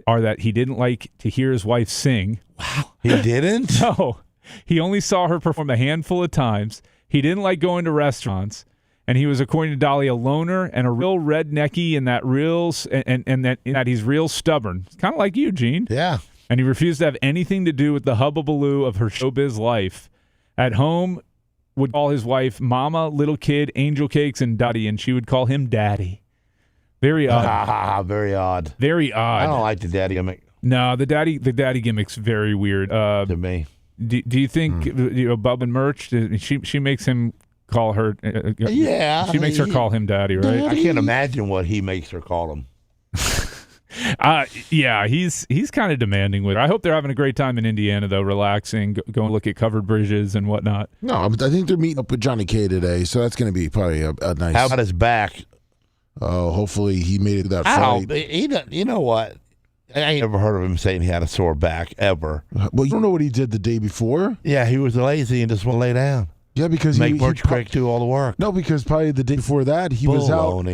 are that he didn't like to hear his wife sing. Wow. He didn't? No. He only saw her perform a handful of times. He didn't like going to restaurants. And he was, according to Dolly, a loner and a real rednecky and that he's real stubborn. It's kind of like you, Gene. Yeah. And he refused to have anything to do with the hubbubaloo of her showbiz life. At home, would call his wife Mama, Little Kid, Angel Cakes, and Duddy, and she would call him Daddy. Very odd. Very odd. Very odd. I don't like the daddy gimmick. No, the daddy gimmick's very weird. To me. Do you think Bubba and Merch? She makes him call her. Yeah. She makes her call him Daddy, right? I can't imagine what he makes her call him. Yeah, he's kind of demanding with her. I hope they're having a great time in Indiana, though, relaxing, going to look at covered bridges and whatnot. No, I think they're meeting up with Johnny K today, so that's going to be probably a nice. How about his back? Oh, hopefully he made it to that fight. You know what? I ain't never heard of him saying he had a sore back, ever. Well, you don't know what he did the day before? Yeah, he was lazy and just want to lay down. Yeah, because Make Birch Creek do all the work. No, because probably the day before that, he was out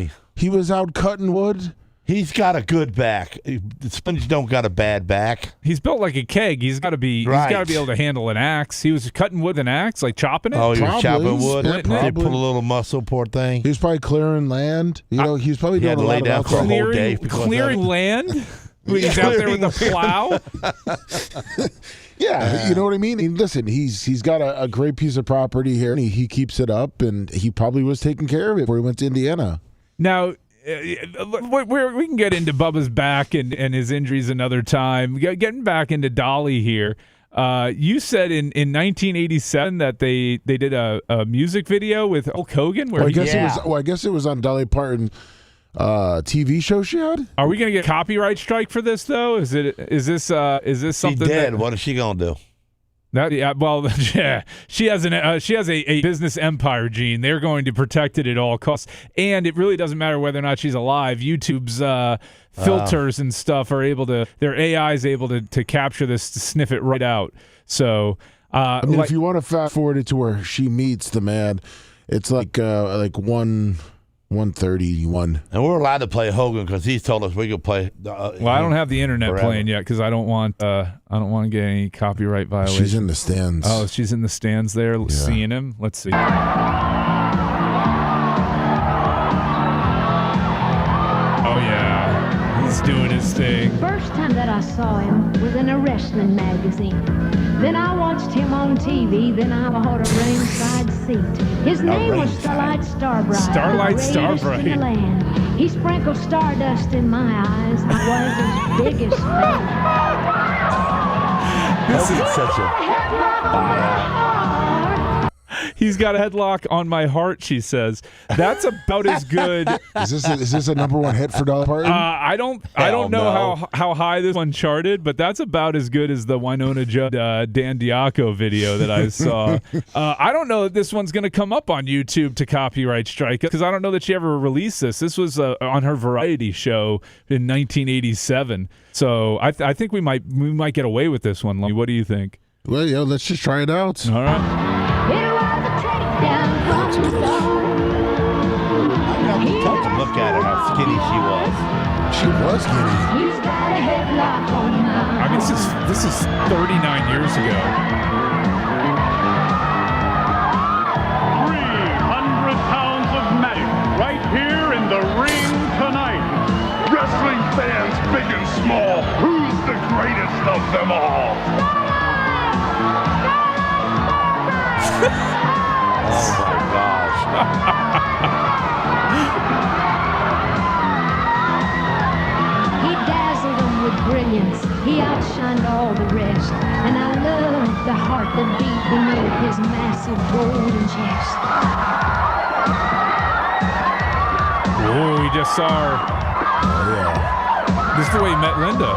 cutting wood. He's got a good back. The Sponge don't got a bad back. He's built like a keg. He's got to be. Right. He's got to be able to handle an axe. He was cutting wood with an axe, like chopping it. Oh, he was chopping wood. Yeah, He pull a little muscle, poor thing. He was probably clearing land. He was probably doing a lot of for a whole day. Clearing land. He's out there with a plow. Yeah, you know what I mean? And listen, he's got a great piece of property here, and he keeps it up, and he probably was taking care of it before he went to Indiana. Now, we can get into Bubba's back and his injuries another time. Getting back into Dolly here, you said in 1987 that they did a music video with Hulk Hogan. Where I guess it was on Dolly Parton. TV show she had. Are we gonna get a copyright strike for this though? Is this something? She did. What is she gonna do? She has a business empire, Gene. They're going to protect it at all costs, and it really doesn't matter whether or not she's alive. YouTube's filters and stuff are able to. Their AI is able to capture this, to sniff it right out. So, I mean, if you want to fast forward it to where she meets the man, it's like 131. And we're allowed to play Hogan because he's told us we could play. Well, I don't have the internet playing yet because I don't want to get any copyright violations. She's in the stands. Oh, she's in the stands there, seeing him. Let's see. Oh yeah, he's doing his thing. First time that I saw him was in a wrestling magazine. Then I watched him on TV. Then I bought a ringside seat. His name was Starlight Starbright. Starlight the greatest Starbright. in the land. He sprinkled stardust in my eyes. I was his biggest fan. This is such a He's got a headlock on my heart, she says. That's about as good. Is this a number one hit for Dolly Parton? I don't know how high this one charted, but that's about as good as the Winona Judd Dan Diaco video that I saw. I don't know that this one's going to come up on YouTube to copyright strike because I don't know that she ever released this. This was on her variety show in 1987. So I think we might get away with this one. What do you think? Well, yeah, let's just try it out. All right. Tough to look at her, how skinny she was. She was skinny. I mean, this is 39 years ago. 300 pounds. of them all. Oh my gosh. He dazzled them with brilliance. He outshined all the rest. And I loved the heart that beat beneath his massive golden chest. Oh, we just saw her. This is the way he met Linda.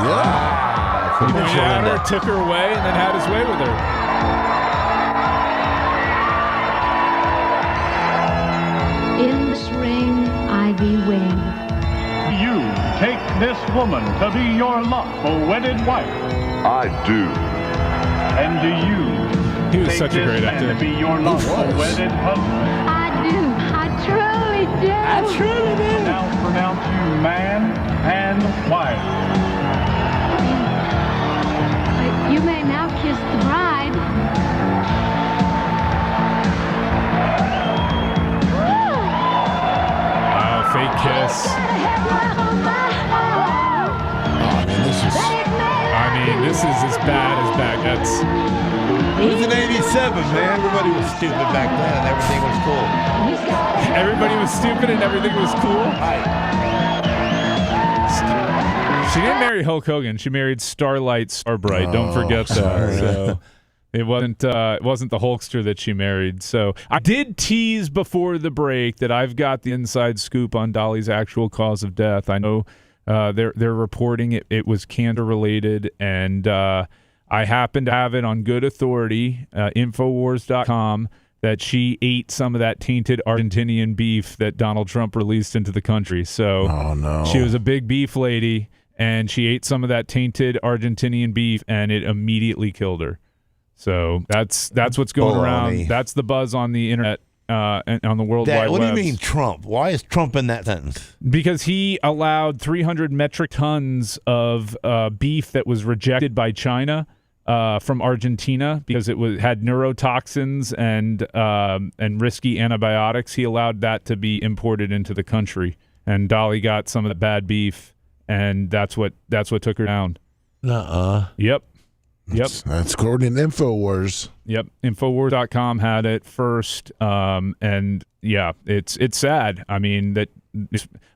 Yeah. He pointed at her, took her away, and then had his way with her. In the spring, ivy wing. You take this woman to be your lawful wedded wife. I do. And do you He was take such a this great man actor. to be your lawful wedded husband? I do. I truly do. Now pronounce you man and wife. You may now kiss the bride. Wow, fake kiss. This is as bad as back. That's. It was in '87, man. Everybody was stupid back then, and everything was cool. Everybody was stupid and everything was cool. She didn't marry Hulk Hogan. She married Starlight Starbright. Don't forget that. So it wasn't the Hulkster that she married. So I did tease before the break that I've got the inside scoop on Dolly's actual cause of death. I know they're reporting it was cancer related, and I happen to have it on good authority, Infowars.com, that she ate some of that tainted Argentinian beef that Donald Trump released into the country. So she was a big beef lady, and she ate some of that tainted Argentinian beef, and it immediately killed her. So that's what's going around. That's the buzz on the internet and on the World Wide Web. What do you mean Trump? Why is Trump in that sentence? Because he allowed 300 metric tons of beef that was rejected by China from Argentina because it had neurotoxins and risky antibiotics. He allowed that to be imported into the country, and Dolly got some of the bad beef, and that's what took her down. Yep. That's according to Infowars. Yep. Infowars.com had it first. And yeah, it's sad. I mean, that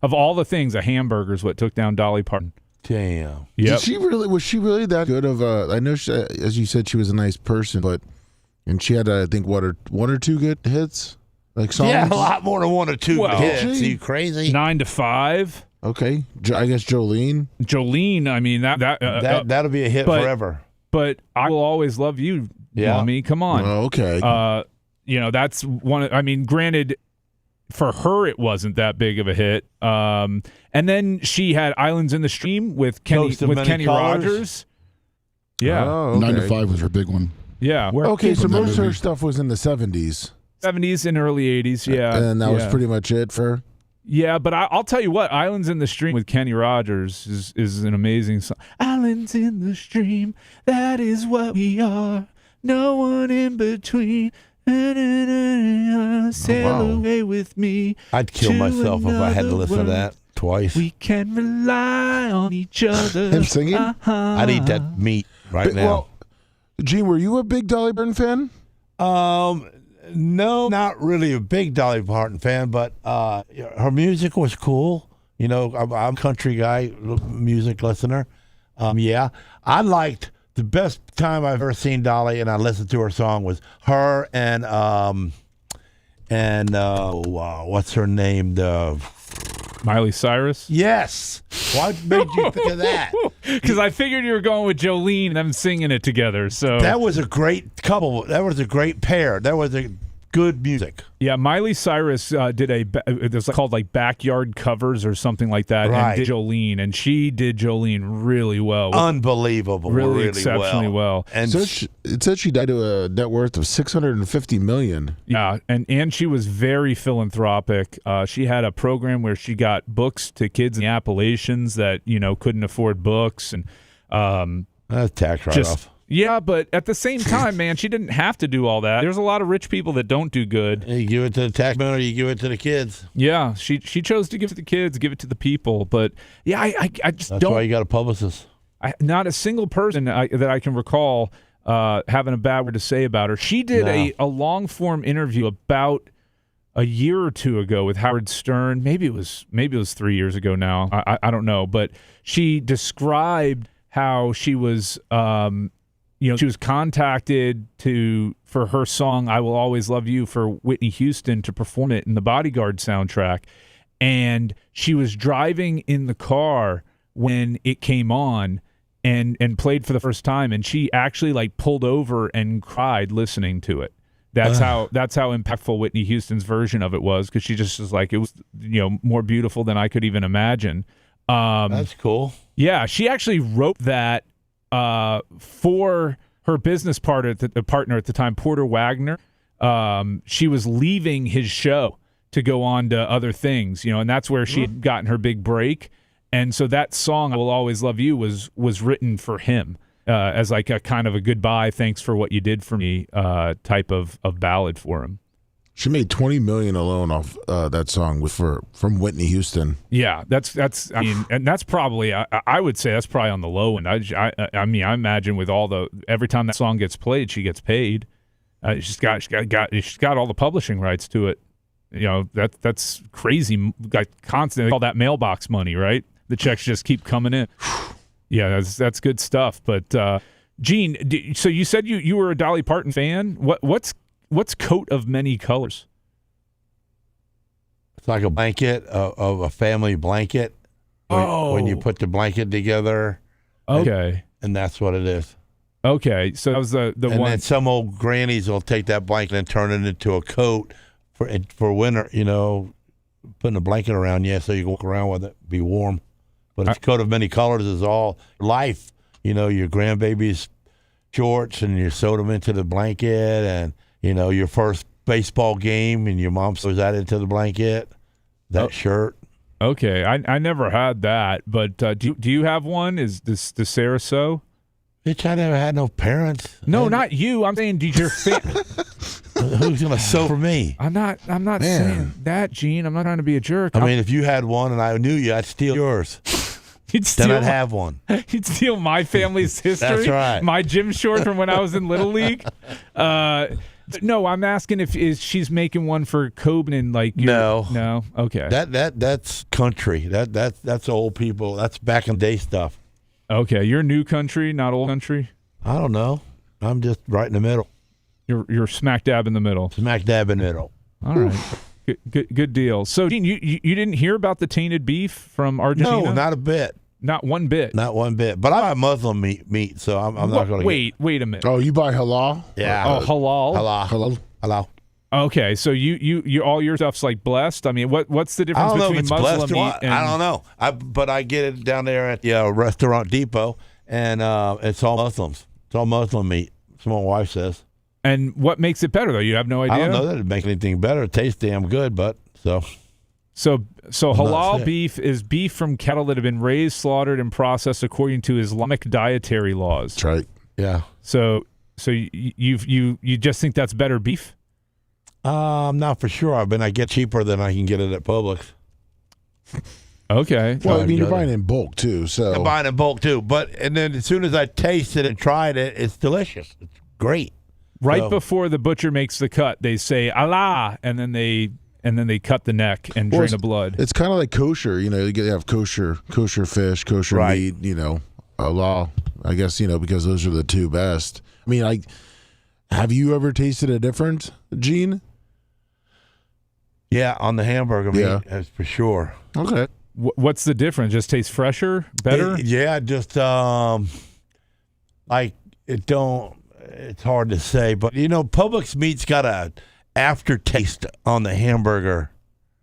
of all the things, a hamburger is what took down Dolly Parton. Damn. Yep. Was she really that good of a? I know, as you said, she was a nice person, and she had, I think, one or two good hits, like songs. Yeah, a lot more than one or two hits. Gee. Are you crazy? 9 to 5. Okay, I guess Jolene. I mean that'll be a hit forever. But I will always love you, Mommy. Come on. Oh, okay. That's one. I mean, granted, for her it wasn't that big of a hit. And then she had Islands in the Stream with Kenny Rogers. Yeah. Oh, okay. 9 to 5 was her big one. Yeah. Okay, so most of her stuff was in the 70s. 70s and early 80s. Yeah. And that was pretty much it for her. Yeah, but I'll tell you what, Islands in the Stream with Kenny Rogers is an amazing song. Islands in the Stream, that is what we are. No one in between. Sail away with me. I'd kill myself if I had to listen to that twice. We can rely on each other. Him singing? I'd eat that meat right now. Well, Gene, were you a big Dolly Parton fan? No, not really a big Dolly Parton fan, but her music was cool. You know, I'm a country guy, music listener. I liked the best time I've ever seen Dolly, and I listened to her song was her and what's her name? Miley Cyrus? Yes. What made you think of that? Because I figured you were going with Jolene and them singing it together. So that was a great couple. That was a great pair. That was a good music. Yeah, Miley Cyrus did it was called like Backyard Covers or something like that, Right. and did Jolene, and she did Jolene really well. Unbelievable. Really exceptionally well. And So it said she died to a net worth of $650 million. Yeah, and she was very philanthropic. She had a program where she got books to kids in the Appalachians that couldn't afford books, and that's tax write-off. Yeah, but at the same time, man, she didn't have to do all that. There's a lot of rich people that don't do good. You give it to the taxman or you give it to the kids. Yeah, she chose to give it to the kids, give it to the people. But yeah, I just That's don't. why you got a publicist. not a single person that I can recall having a bad word to say about her. She did a long-form interview about a year or two ago with Howard Stern. Maybe it was 3 years ago now. I don't know. But she described how she was, she was contacted for her song "I Will Always Love You" for Whitney Houston to perform it in the Bodyguard soundtrack, and she was driving in the car when it came on and played for the first time, and she actually like pulled over and cried listening to it. That's how impactful Whitney Houston's version of it was, because she just was like, it was more beautiful than I could even imagine. That's cool. Yeah, she actually wrote that for her business partner at the time, Porter Wagner. She was leaving his show to go on to other things, and that's where she had gotten her big break. And so that song, "I Will Always Love You," was written for him as like a kind of a goodbye, thanks for what you did for me type of ballad for him. She made $20 million alone off that song from Whitney Houston. Yeah, that's and that's probably I would say that's probably on the low end. I imagine with every time that song gets played, she gets paid. She's got all the publishing rights to it. That's crazy. Like constantly, all that mailbox money, right? The checks just keep coming in. Yeah, that's good stuff. But Gene, so you said you were a Dolly Parton fan. What's Coat of Many Colors? It's like a blanket of a family blanket. When you put the blanket together. Okay. And that's what it is. Okay, so that was the one. And then some old grannies will take that blanket and turn it into a coat for winter. Putting a blanket around you so you can walk around with it, be warm. But it's Coat of Many Colors is all life. Your grandbaby's shorts, and you sewed them into the blanket, and your first baseball game, and your mom sews that into the blanket. That shirt. Okay, I never had that, but do you have one? Does Sarah sew? Bitch, I never had no parents. No, not you. I'm saying, did your Who's gonna sew for me? I'm not saying that, Gene. I'm not trying to be a jerk. I mean, if you had one and I knew you, I'd steal yours. Then I'd have one. You'd steal my family's history. That's right. My gym short from when I was in Little League. No, I'm asking if she's making one for Coben and like. No. Okay. That's country. That's old people. That's back in the day stuff. Okay, you're new country, not old country. I don't know. I'm just right in the middle. You're smack dab in the middle. Smack dab in the middle. All right. Good deal. So, Gene, you didn't hear about the tainted beef from Argentina? No, not a bit. Not one bit. Not one bit. But I buy Muslim meat, so I'm not going to. Wait a minute. Oh, you buy halal? Yeah. Oh, halal. Halal. Okay, so you all your stuff's like blessed. I mean, what's the difference between Muslim meat and I don't know. But I get it down there at the Restaurant Depot, and it's all Muslims. It's all Muslim meat. That's what my wife says. And what makes it better, though? You have no idea? I don't know that it'd make anything better. It tastes damn good, but so halal beef is beef from cattle that have been raised, slaughtered, and processed according to Islamic dietary laws. That's right. Yeah. So you just think that's better beef? I'm not for sure. I get cheaper than I can get it at Publix. Okay. Well, I mean, you're buying in bulk too, so I'm buying in bulk too. And then as soon as I tasted it and tried it, it's delicious. It's great. Right before the butcher makes the cut, they say Allah, and then they cut the neck and drain the blood. It's kind of like kosher, you have kosher fish, kosher meat, Allah. I guess because those are the two best. I mean, have you ever tasted a difference, Gene? Yeah, on the hamburger meat, that's for sure. Okay. What's the difference? Just tastes fresher, better? Just like it don't. It's hard to say, but Publix meat's got a aftertaste on the hamburger.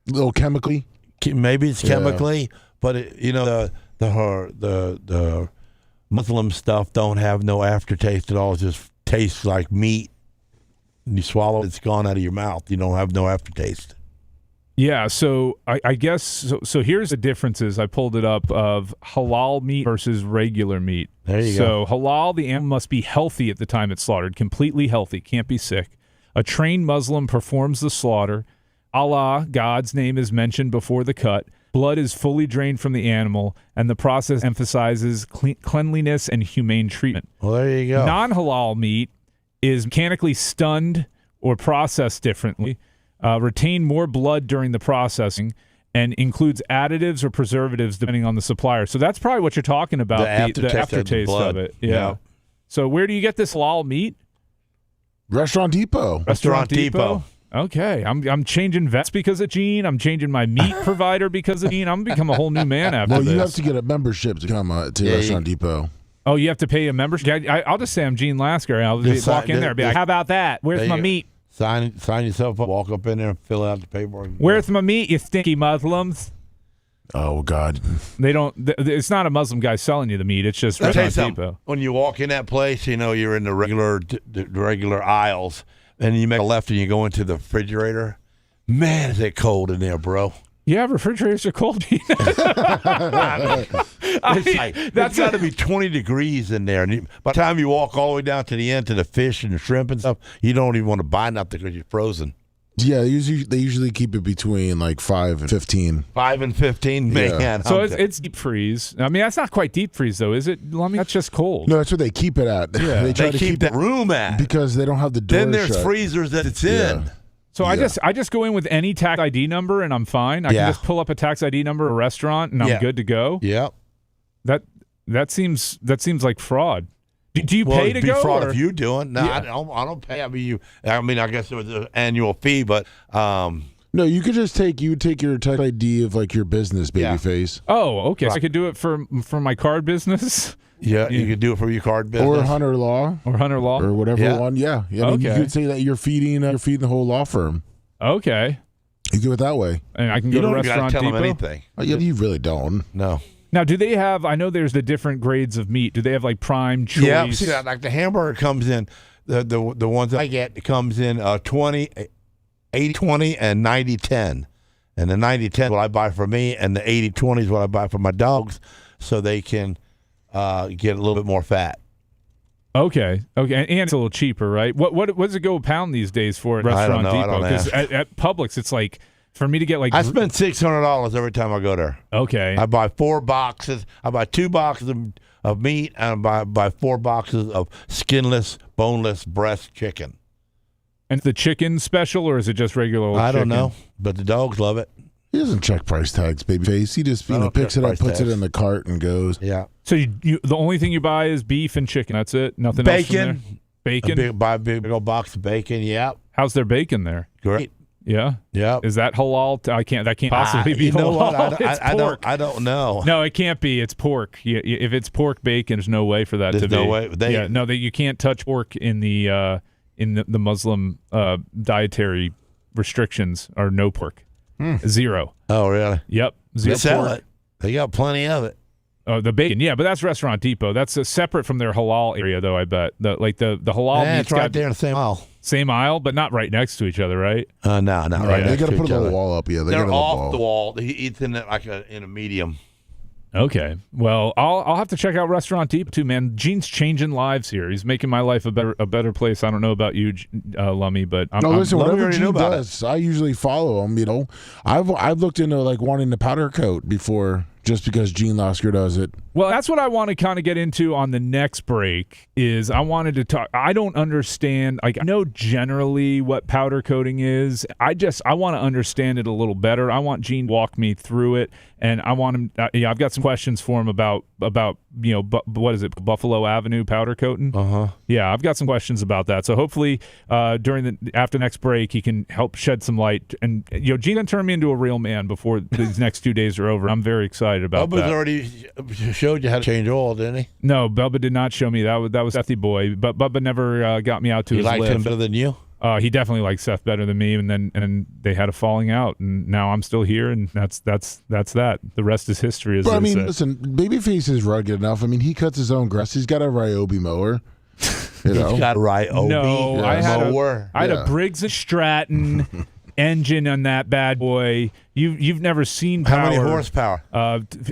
A little chemically. Maybe it's chemically, but the Muslim stuff don't have no aftertaste at all. It just tastes like meat. And you swallow it, it's gone out of your mouth. You don't have no aftertaste. Yeah, so I guess so here's the differences. I pulled it up of halal meat versus regular meat. There you go. So halal, the animal must be healthy at the time it's slaughtered, completely healthy, can't be sick. A trained Muslim performs the slaughter. Allah, God's name, is mentioned before the cut. blood is fully drained from the animal, and the process emphasizes cleanliness and humane treatment. Well, there you go. Non-halal meat is mechanically stunned or processed differently, retain more blood during the processing, and includes additives or preservatives depending on the supplier. So that's probably what you're talking about, the aftertaste of it. Yeah. So where do you get this halal meat? Restaurant Depot. Restaurant Depot. Okay, I'm changing vets because of Gene. I'm changing my meat provider because of Gene. I'm gonna become a whole new man after this. Well, you have to get a membership to come to Restaurant Depot. Oh, you have to pay a membership? I'll just say I'm Gene Lasker. I'll just walk in there and be like, how about that? Where's my meat? Sign yourself up, walk up in there and fill out the paperwork. Where's my meat, you stinky Muslims? Oh, God. They don't. It's not a Muslim guy selling you the meat. It's just Restaurant Depot. When you walk in that place, you're in the regular aisles, and you make a left and you go into the refrigerator. Man, is it cold in there, bro. Yeah, refrigerators are cold. That's got to be 20 degrees in there. And by the time you walk all the way down to the end to the fish and the shrimp and stuff, you don't even want to buy nothing because you're frozen. Yeah, they usually keep it between like 5 and 15. 5 and 15, man. Yeah. So it's deep freeze. I mean, that's not quite deep freeze, though, is it? I mean, that's just cold. No, that's what they keep it at. Yeah. They try to keep that room at. Because they don't have the door Then there's shut. freezers that it's in. So I just go in with any tax ID number and I'm fine. I can just pull up a tax ID number at a restaurant and I'm good to go. Yeah. That seems like fraud. Do you pay to go? Fraud if you do it. No, I don't pay. I mean, I guess it was an annual fee, but no, you could just take your tax ID of like your business, Babyface. Oh, okay. So I could do it for my card business. Yeah, you could do it for your card business. Or Hunter Law. Or whatever one. Yeah. I mean, you could say that you're feeding the whole law firm. Okay. You do it that way. And I can go to Restaurant Depot. You don't tell them anything. Oh, you really don't. No. Now, do they have, I know there's the different grades of meat. Do they have like prime, choice? Yeah, see that, like the hamburger comes in, the ones that I get, it comes in 20, 80-20, and 90-10. And the 90-10 is what I buy for me, and the 80-20 is what I buy for my dogs so they can get a little bit more fat. Okay, and it's a little cheaper, right? What does it go a pound these days for at Restaurant Depot? Because at Publix, it's like, for me to get like... I spend $600 every time I go there. Okay. I buy 4 boxes. I buy 2 boxes of meat, and I buy 4 boxes of skinless, boneless breast chicken. And the chicken special, or is it just regular old chicken? I don't know, but the dogs love it. He doesn't check price tags, Babyface. He just picks it up, puts it in the cart, and goes. Yeah. So you the only thing you buy is beef and chicken. That's it? Nothing else from there? Bacon? Buy a big old box of bacon, yeah. How's their bacon there? Great. Yeah? Yeah. Is that halal? That can't possibly be halal. You know what? It's pork. I don't know. No, it can't be. It's pork. If it's pork bacon, there's no way for that to be. There's no way. You can't touch pork in the Muslim dietary restrictions are no pork. 0. Oh, really? Yep. 0 they sell pork. it. They got plenty of it. Oh, the bacon, yeah, but that's Restaurant Depot. That's separate from their halal area, though. I bet the halal meat's it's right there in the same aisle. Same aisle, but not right next to each other, right? No, not right. They got to put it on the wall up. Yeah, they're off the wall. It's in in a medium. Okay, well, I'll have to check out Restaurant Depot too, man. Gene's changing lives here. He's making my life a better place. I don't know about you, Lummy, but listen, whatever Gene does, I usually follow him. You know, I've looked into like wanting the powder coat before, just because Gene Lasker does it. Well, that's what I want to kind of get into on the next break. Is I wanted to talk. I don't understand. Like, I know generally what powder coating is. I want to understand it a little better. I want Gene to walk me through it, and I want him. I've got some questions for him about what is it, Buffalo Avenue powder coating? Yeah, I've got some questions about that. So hopefully after next break, he can help shed some light. And Gene can turn me into a real man before these next 2 days are over. I'm very excited about that. Bubba's already showed you how to change oil, didn't he? No, Bubba did not show me that. That was Sethy Boy, but Bubba never got me out to his lift. He liked him better than you? He definitely liked Seth better than me, and they had a falling out, and now I'm still here, and that's that. The rest is history. But I mean, listen, Babyface is rugged enough. I mean, he cuts his own grass. He's got a Ryobi mower. He's got a Ryobi mower. I had a Briggs & Stratton engine on that bad boy. You've never seen power. How many horsepower?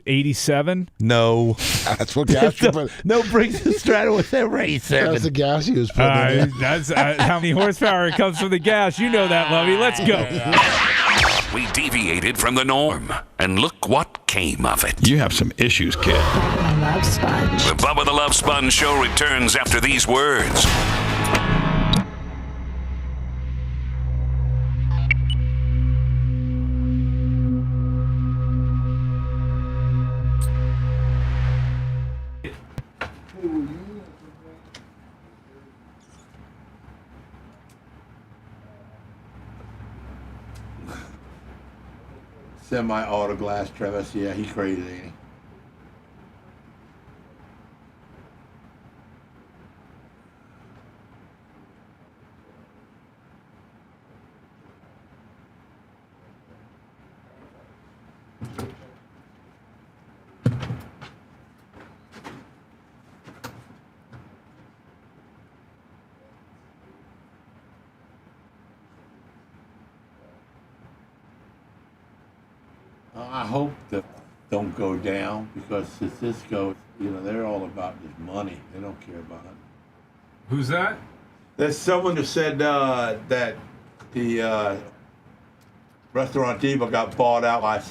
87. No, that's what gas you put. No Briggs & Stratton was ever 87. That's the gas he was putting in. That's how many horsepower it comes from the gas. You know that, Lummy. Let's go. We deviated from the norm, and look what came of it. You have some issues, kid. Bubba the Love Sponge. The Bubba the Love Sponge Show returns after these words. Semi-auto glass, Travis. Yeah, he's crazy, ain't he? I hope that don't go down because Cisco, they're all about this money. They don't care about it. Who's that? There's someone who said that the restaurant diva got bought out by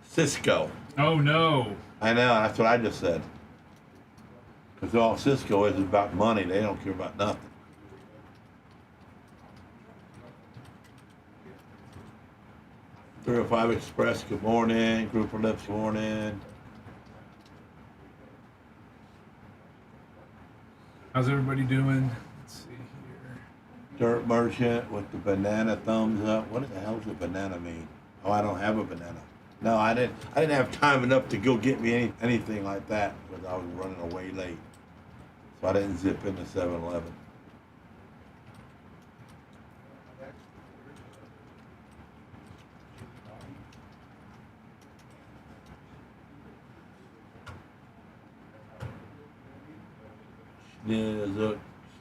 Cisco. Oh, no. I know, that's what I just said. Because all Cisco is about money. They don't care about nothing. .305 Express, good morning. Group of Lips, good morning. How's everybody doing? Let's see here. Dirt Merchant with the banana thumbs up. What the hell does a banana mean? Oh, I don't have a banana. No, I didn't have time enough to go get me anything like that because I was running away late. So I didn't zip into 7-Eleven.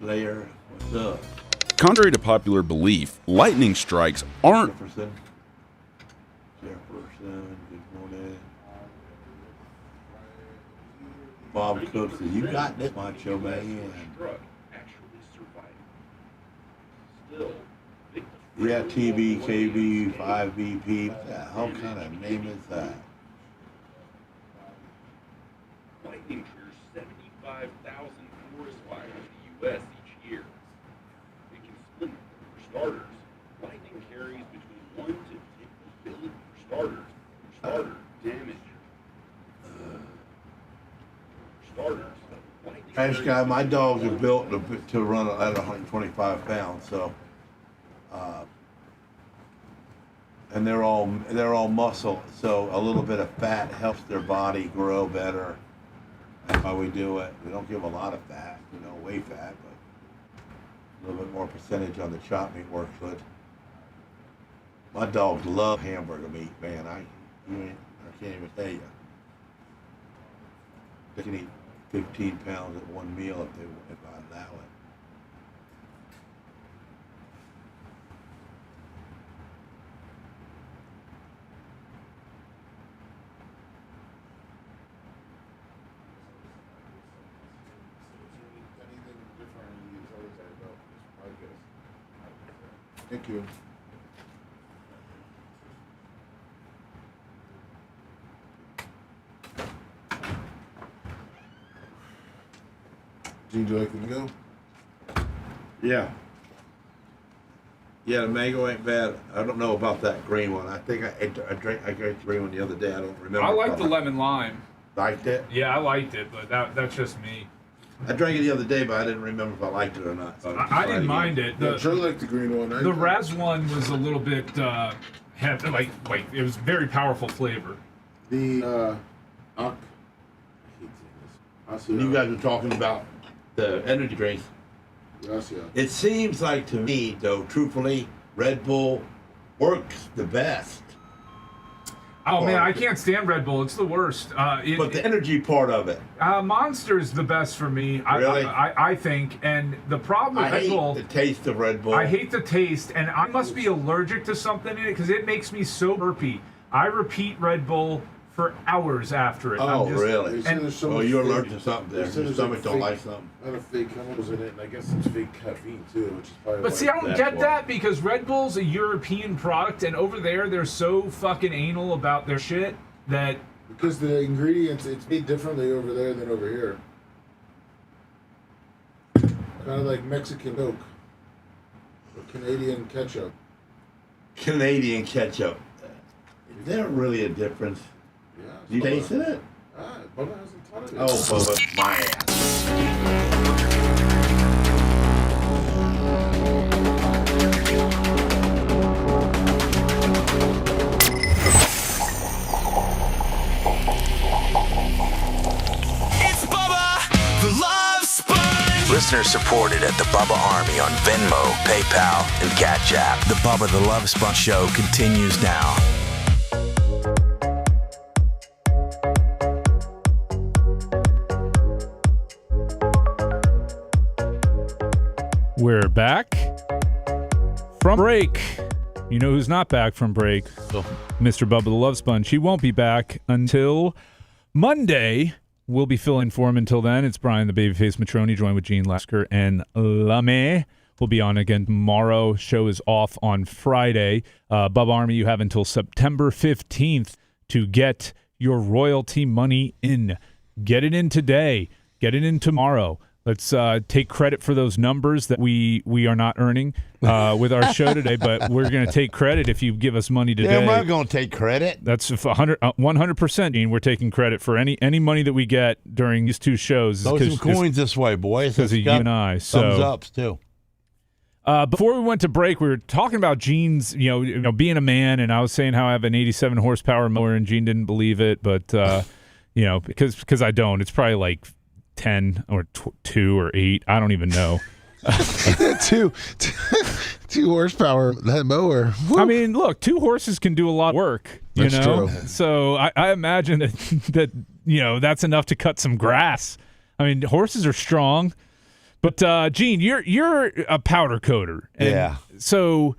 Slayer, what's up? Contrary to popular belief, lightning strikes aren't. Jefferson, good morning. Bob Cook says, you got this, Macho Man. Yeah, TB, KB, 5BP. What the hell kind of name is that? Lightning clears 75,000 forest fires in the U.S. each year. It can split. For starters, lightning carries between 1 to 10 billion for starters. For starters, damage. For starters, lightning. Trash guy, my dogs are built to run at 125 pounds, so. And they're all muscle, so a little bit of fat helps their body grow better. That's why we do it. We don't give a lot of fat, whey fat, but a little bit more percentage on the chopped meat works good. My dogs love hamburger meat, man. I can't even tell you. They can eat 15 pounds at one meal if I allow it. Thank you. Gene, do you like to go? Yeah. Yeah, the mango ain't bad. I don't know about that green one. I think I drank the green one the other day. I don't remember. I like the lemon lime. Liked it? Yeah, I liked it, but that's just me. I drank it the other day, but I didn't remember if I liked it or not. So I didn't mind it. I like the green one. The Raz one was a little bit heavy, like it was very powerful flavor. The you guys were talking about the energy drinks. Yes, yeah. It seems like to me, though, truthfully, Red Bull works the best. Oh man, I can't stand Red Bull. It's the worst. But the energy part of it. Monster's the best for me. Really? I think. And the problem with Red Bull, the taste of Red Bull. I hate the taste, and I must be allergic to something in it because it makes me so burpy. I repeat Red Bull for hours after it. Oh, I'm just, really? And You're allergic to something there. Your stomach don't like something. I have fake chemicals in it, and I guess it's fake caffeine too, which is probably. But see, I don't get that because Red Bull's a European product, and over there they're so fucking anal about their shit that. Because the ingredients, it's made differently over there than over here. Kind of like Mexican Coke or Canadian ketchup. Canadian ketchup. Is there really a difference? Yeah. You tasted it? Bubba has a ton of it. Oh, Bubba, my ass. It's Bubba, the Love Sponge. Listener supported at the Bubba Army on Venmo, PayPal, and Cash App. The Bubba the Love Sponge Show continues now. We're back from break. You know who's not back from break? Mr. Bubba the Love Sponge. He won't be back until Monday. We'll be filling for him until then. It's Brian the Babyface Motroni, joined with Gene Lasker and Lummy. We'll be on again tomorrow. Show is off on Friday. Bubba Army, you have until September 15th to get your royalty money in. Get it in today. Get it in tomorrow. Let's take credit for those numbers that we are not earning with our show today, but we're going to take credit if you give us money today. Yeah, we're not going to take credit. That's 100%, Gene. We're taking credit for any money that we get during these two shows. Throw some coins this way, boys. Because of you and I. So, thumbs ups, too. Before we went to break, we were talking about Gene's, being a man, and I was saying how I have an 87 horsepower mower, and Gene didn't believe it, but because I don't. It's probably like 10 or 2 or 8. I don't even know. two horsepower, that mower. Woo. I mean, look, 2 horses can do a lot of work, That's true. So I imagine that that's enough to cut some grass. I mean, horses are strong. But Gene, you're a powder coater. And yeah. So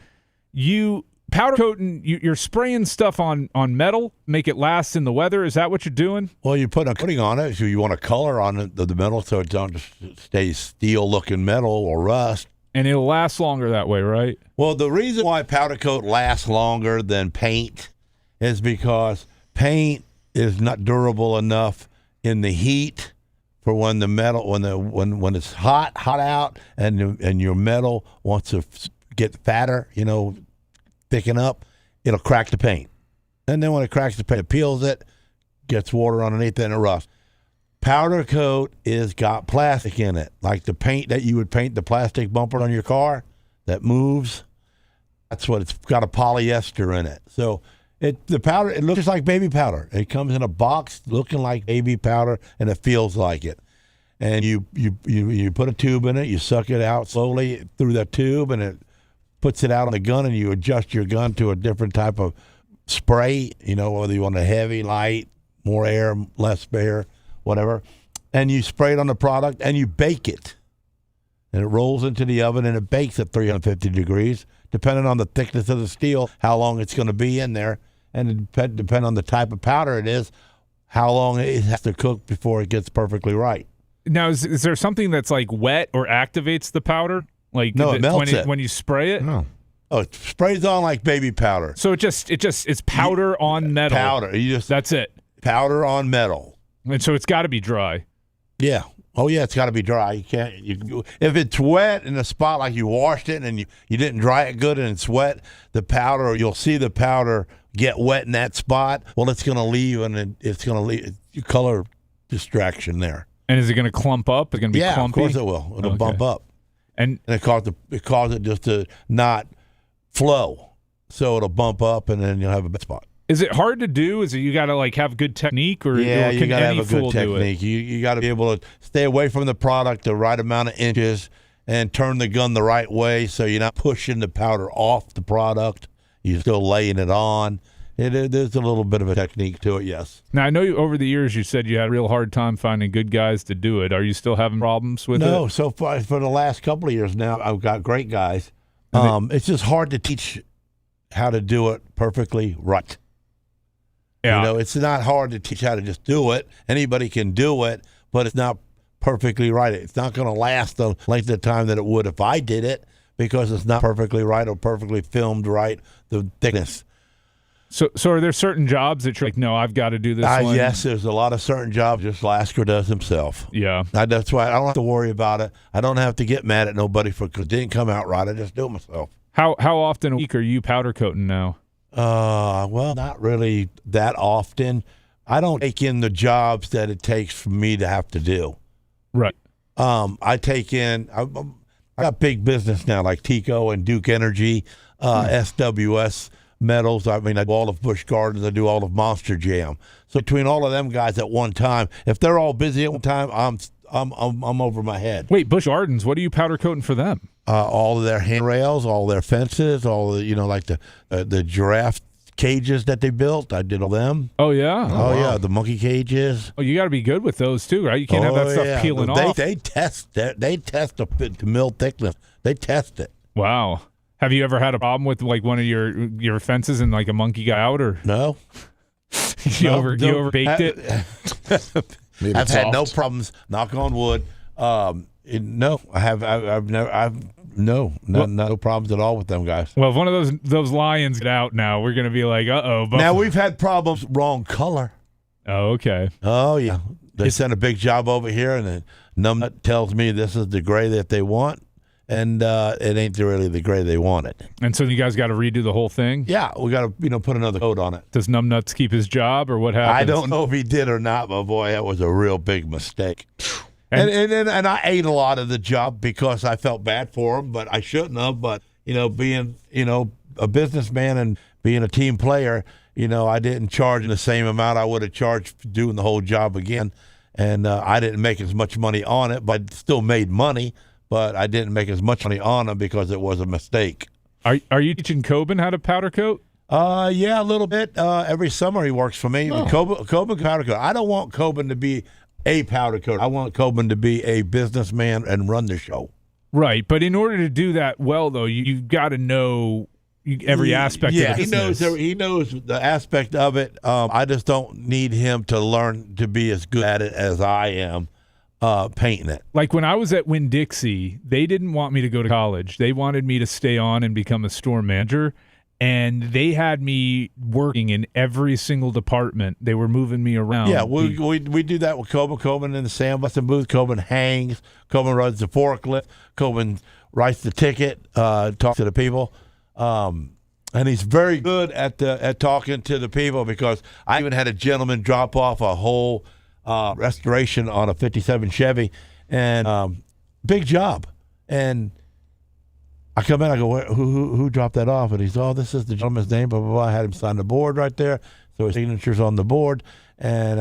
you powder coating, you're spraying stuff on metal, make it last in the weather. Is that what you're doing? Well, you put a coating on it, so you want a color on the metal so it don't just stay steel-looking metal or rust. And it'll last longer that way, right? Well, the reason why powder coat lasts longer than paint is because paint is not durable enough in the heat for when the metal when it's hot out and your metal wants to get fatter, thicken up, it'll crack the paint. And then when it cracks the paint, it peels it, gets water underneath it, and it rusts. Powder coat is got plastic in it, like the paint that you would paint the plastic bumper on your car that moves. That's what it's got, a polyester in it. So the powder, it looks just like baby powder. It comes in a box looking like baby powder, and it feels like it. And you put a tube in it, you suck it out slowly through that tube, and it puts it out on the gun, and you adjust your gun to a different type of spray, whether you want a heavy, light, more air, less air, whatever. And you spray it on the product, and you bake it. And it rolls into the oven, and it bakes at 350 degrees, depending on the thickness of the steel, how long it's going to be in there. And depending on the type of powder it is, how long it has to cook before it gets perfectly right. Now, is there something that's like wet or activates the powder? Like no, it melts when you spray it. No. Oh, it sprays on like baby powder. So it's powder on metal. Powder. That's it. Powder on metal. And so it's got to be dry. Yeah. Oh yeah, it's got to be dry. You can't. If it's wet in a spot, like you washed it and you didn't dry it good and it's wet, the powder, you'll see the powder get wet in that spot. Well, it's going to leave, and it's going to leave color distraction there. And is it going to clump up? Is it going to be clumpy? Yeah, of course it will. It'll bump up. And it causes it just to not flow. So it'll bump up, and then you'll have a bad spot. Is it hard to do? Is it you got to like have good technique, or yeah, or you can got to any have a good fool do it? technique. You got to be able to stay away from the product the right amount of inches and turn the gun the right way, so you're not pushing the powder off the product. You're still laying it on. There's a little bit of a technique to it, yes. Now, I know over the years you said you had a real hard time finding good guys to do it. Are you still having problems with it? No, so far for the last couple of years now, I've got great guys. It's just hard to teach how to do it perfectly right. Yeah. You know, it's not hard to teach how to just do it. Anybody can do it, but it's not perfectly right. It's not going to last the length of time that it would if I did it because it's not perfectly right or perfectly filmed right, the thickness. So are there certain jobs that you're like, no, I've got to do this one? Yes, there's a lot of certain jobs just Lasker does himself. Yeah. That's why I don't have to worry about it. I don't have to get mad at nobody because it didn't come out right. I just do it myself. How often a week are you powder coating now? Well, not really that often. I don't take in the jobs that it takes for me to have to do. Right. I take in, I got big business now like Tico and Duke Energy, SWS Metals. I mean, I do all of Busch Gardens. I do all of Monster Jam. So between all of them guys at one time, if they're all busy at one time, I'm over my head. Wait, Busch Gardens, what are you powder coating for them? All of their handrails, all their fences, all the, like the giraffe cages that they built. I did all them. Oh yeah. Oh yeah, the monkey cages. Oh, you got to be good with those too, right? You can't have that stuff peeling off. They test the mill thickness. They test it. Wow. Have you ever had a problem with like one of your fences and like a monkey got out or no? you overbaked it. I've had no problems. Knock on wood. No, no problems at all with them guys. Well, if one of those lions get out now, we're gonna be like, uh-oh. Now we've had problems. Wrong color. Oh, okay. Oh yeah. They sent a big job over here, and the numbnut tells me this is the gray that they want, and it ain't really the gray they wanted. And so you guys got to redo the whole thing? Yeah, we got to put another coat on it. Does Numbnuts keep his job, or what happens? I don't know if he did or not, but boy, that was a real big mistake. And I ate a lot of the job because I felt bad for him, but I shouldn't have. But being a businessman and being a team player, I didn't charge the same amount I would have charged doing the whole job again. And I didn't make as much money on it, but still made money. But I didn't make as much money on it because it was a mistake. Are you teaching Coben how to powder coat? Yeah, a little bit. Every summer he works for me. Coben powder coat. I don't want Coben to be a powder coat. I want Coben to be a businessman and run the show. Right, but in order to do that well, though, you've got to know every aspect of the business. He knows the aspect of it. I just don't need him to learn to be as good at it as I am painting it. Like when I was at Winn-Dixie, they didn't want me to go to college. They wanted me to stay on and become a store manager. And they had me working in every single department. They were moving me around. Yeah, we do that with Coben. Coben in the sandblasting booth. Coben hangs. Coben runs the forklift. Coben writes the ticket, talks to the people. And he's very good at talking to the people because I even had a gentleman drop off a whole restoration on a 57 Chevy. And big job. And I come in, I go, who dropped that off? And he said, this is the gentleman's name, blah, blah, blah. I had him sign the board right there. So his signature's on the board. And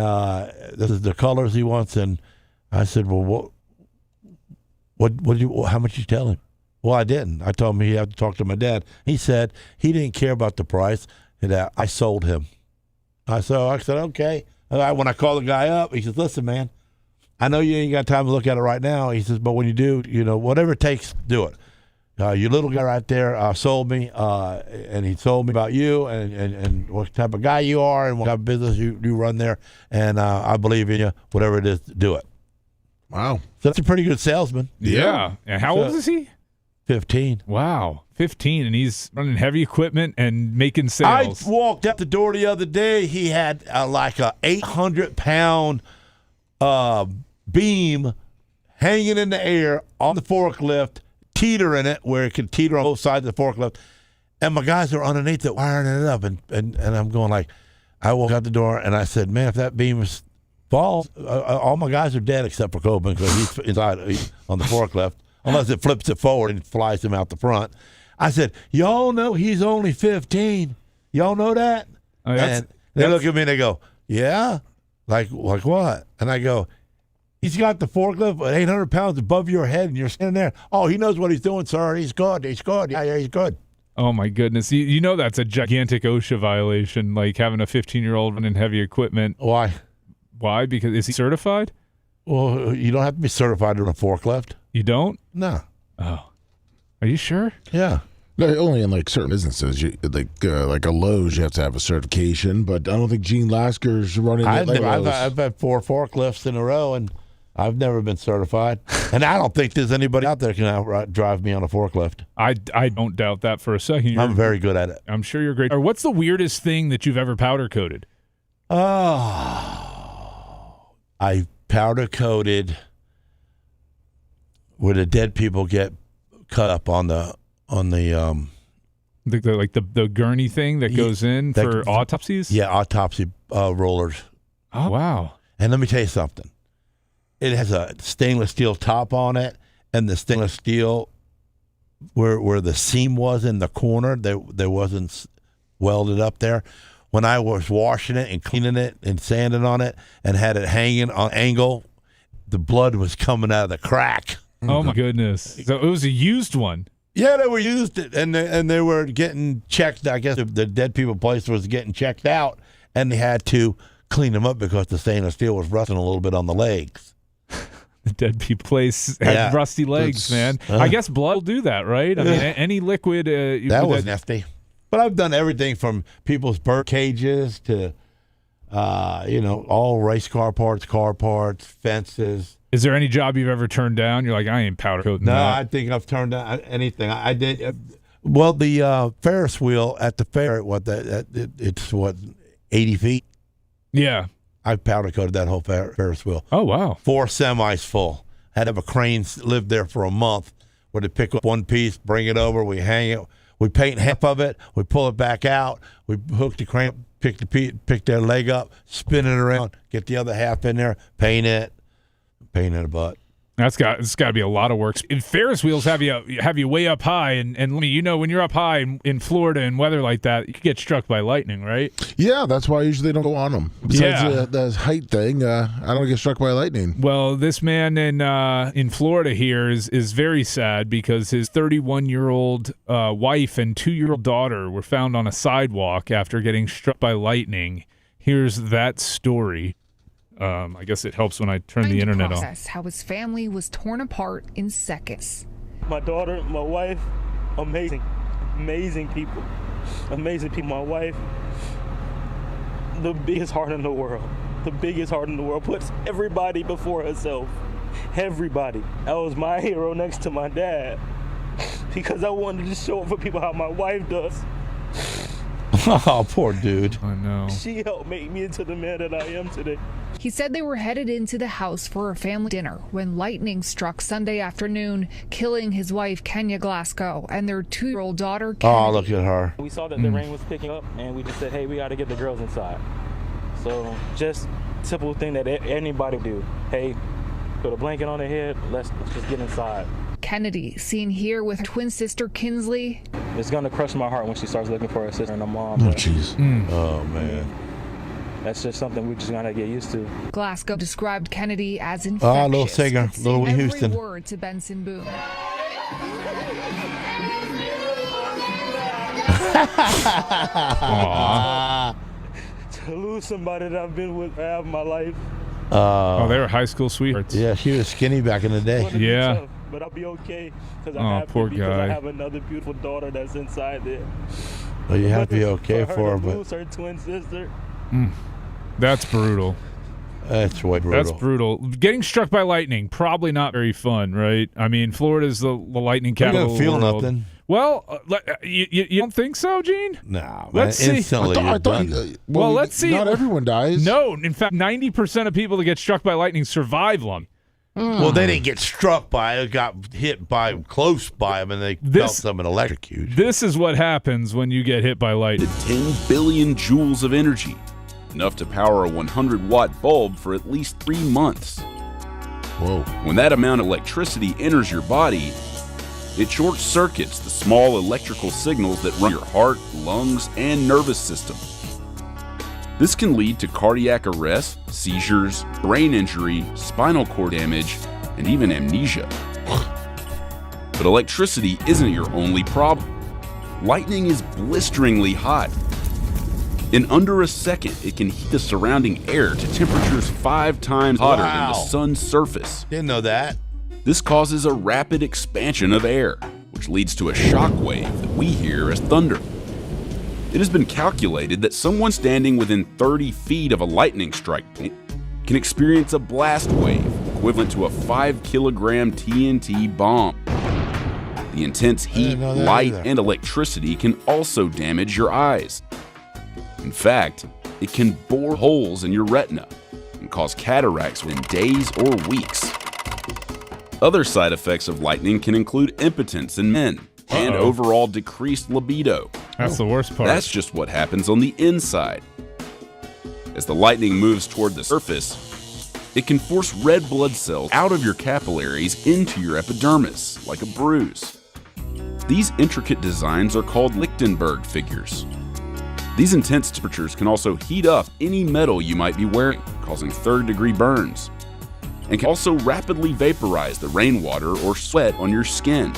this is the colors he wants. And I said, well, how much did you tell him? Well, I didn't. I told him he had to talk to my dad. He said he didn't care about the price. And I sold him. I said, okay. When I called the guy up, he says, listen, man, I know you ain't got time to look at it right now. He says, but when you do, whatever it takes, do it. Your little guy right there sold me, and he told me about you and what type of guy you are and what type of business you run there. And I believe in you. Whatever it is, do it. Wow. So that's a pretty good salesman. Yeah. And how old is he? 15. Wow. 15, and he's running heavy equipment and making sales. I walked out the door the other day. He had like a 800-pound beam hanging in the air on the forklift, teetering it where it could teeter on both sides of the forklift, and my guys are underneath it wiring it up, and I'm going like, I walked out the door and I said, man, if that beam falls, all my guys are dead except for Coben because he's inside on the forklift, unless it flips it forward and flies him out the front. I said, y'all know he's only 15. Y'all know that? Oh, and they look at me and they go, yeah? Like what? And I go, he's got the forklift at 800 pounds above your head, and you're standing there. Oh, he knows what he's doing, sir. He's good. He's good. Yeah, he's good. Oh, my goodness. You know that's a gigantic OSHA violation, like having a 15-year-old running heavy equipment. Why? Why? Because is he certified? Well, you don't have to be certified on a forklift. You don't? No. Oh. Are you sure? Yeah. No, only in like certain businesses, like a Lowe's, you have to have a certification. But I don't think Gene Lasker's running it like Lowe's. I've had 4 forklifts in a row, and I've never been certified. And I don't think there's anybody out there can drive me on a forklift. I don't doubt that for a second. I'm very good at it. I'm sure you're great. Or what's the weirdest thing that you've ever powder coated? Oh, I powder coated where the dead people get cut up on the gurney thing that goes in for autopsies? Yeah, autopsy rollers. Oh, wow. And let me tell you something. It has a stainless steel top on it, and the stainless steel where the seam was in the corner, there wasn't welded up there. When I was washing it and cleaning it and sanding on it and had it hanging on angle, the blood was coming out of the crack. Oh, my goodness. So it was a used one. Yeah, they were used, and they were getting checked. I guess the dead people place was getting checked out, and they had to clean them up because the stainless steel was rusting a little bit on the legs. The dead people place had rusty legs, man. I guess blood will do that, right? I mean, any liquid. That was nasty. But I've done everything from people's bird cages to, all race car parts, fences. Is there any job you've ever turned down? You're like, I ain't powder coating No, that. I think I've turned down anything. I did. Well, the Ferris wheel at the fair, it's 80 feet? Yeah. I powder coated that whole Ferris wheel. Oh, wow. 4 semis full. Had to have a crane live there for a month where they pick up one piece, bring it over, we hang it, we paint half of it, we pull it back out, we hook the crane, pick their leg up, spin it around, get the other half in there, paint it a butt. It's got to be a lot of work. And Ferris wheels have you way up high, and when you're up high in Florida and weather like that, you could get struck by lightning, right? Yeah, that's why I usually don't go on them. Besides the height thing, I don't get struck by lightning. Well, this man in Florida here is very sad because his 31-year-old wife and 2-year-old daughter were found on a sidewalk after getting struck by lightning. Here's that story. I guess it helps when I turn the internet on. How his family was torn apart in seconds. My daughter, my wife, amazing people. My wife, the biggest heart in the world. Puts everybody before herself. Everybody. That was my hero next to my dad. Because I wanted to show for people how my wife does. Oh, poor dude. I know. She helped make me into the man that I am today. He said they were headed into the house for a family dinner when lightning struck Sunday afternoon, killing his wife, Kenya Glasgow, and their 2-year-old daughter, Kennedy. Oh, look at her. We saw that the rain was picking up, and we just said, hey, we got to get the girls inside. So just simple thing that anybody would do. Hey, put a blanket on their head, let's just get inside. Kennedy, seen here with her twin sister, Kinsley. It's going to crush my heart when she starts looking for her sister and her mom. Oh, jeez. Oh, man. That's just something we're just going to get used to. Glasgow described Kennedy as infectious. Oh, little singer, little Whitney Houston. Every word to Benson Boone. To lose somebody that I've been with for half my life. Oh, they were high school sweethearts. Yeah, she was skinny back in the day. Yeah. Tough, but I'll be okay because I have another beautiful daughter that's inside there. Well, you have to be okay for her, to but lose her twin sister. That's brutal. That's way brutal. That's brutal. Getting struck by lightning, probably not very fun, right? I mean, Florida's the lightning capital of the feel world. nothing. Well, you don't think so, Gene? No, let's see. Instantly I thought well, let's see. Not everyone dies. No, in fact, 90% of people that get struck by lightning survive, Lummy. Well, they didn't get struck by it, got hit by close by them, and they felt something electrocute. This is what happens when you get hit by lightning. 10 billion joules of energy, enough to power a 100-watt bulb for at least 3 months. Whoa. When that amount of electricity enters your body, it short-circuits the small electrical signals that run your heart, lungs, and nervous system. This can lead to cardiac arrest, seizures, brain injury, spinal cord damage, and even amnesia. But electricity isn't your only problem. Lightning is blisteringly hot. In under a second, it can heat the surrounding air to temperatures 5 times hotter than the sun's surface. Didn't know that. This causes a rapid expansion of air, which leads to a shock wave that we hear as thunder. It has been calculated that someone standing within 30 feet of a lightning strike point can experience a blast wave equivalent to a 5-kilogram TNT bomb. The intense heat, light, and electricity can also damage your eyes. In fact, it can bore holes in your retina and cause cataracts within days or weeks. Other side effects of lightning can include impotence in men and overall decreased libido. That's the worst part. That's just what happens on the inside. As the lightning moves toward the surface, it can force red blood cells out of your capillaries into your epidermis, like a bruise. These intricate designs are called Lichtenberg figures. These intense temperatures can also heat up any metal you might be wearing, causing third-degree burns, and can also rapidly vaporize the rainwater or sweat on your skin.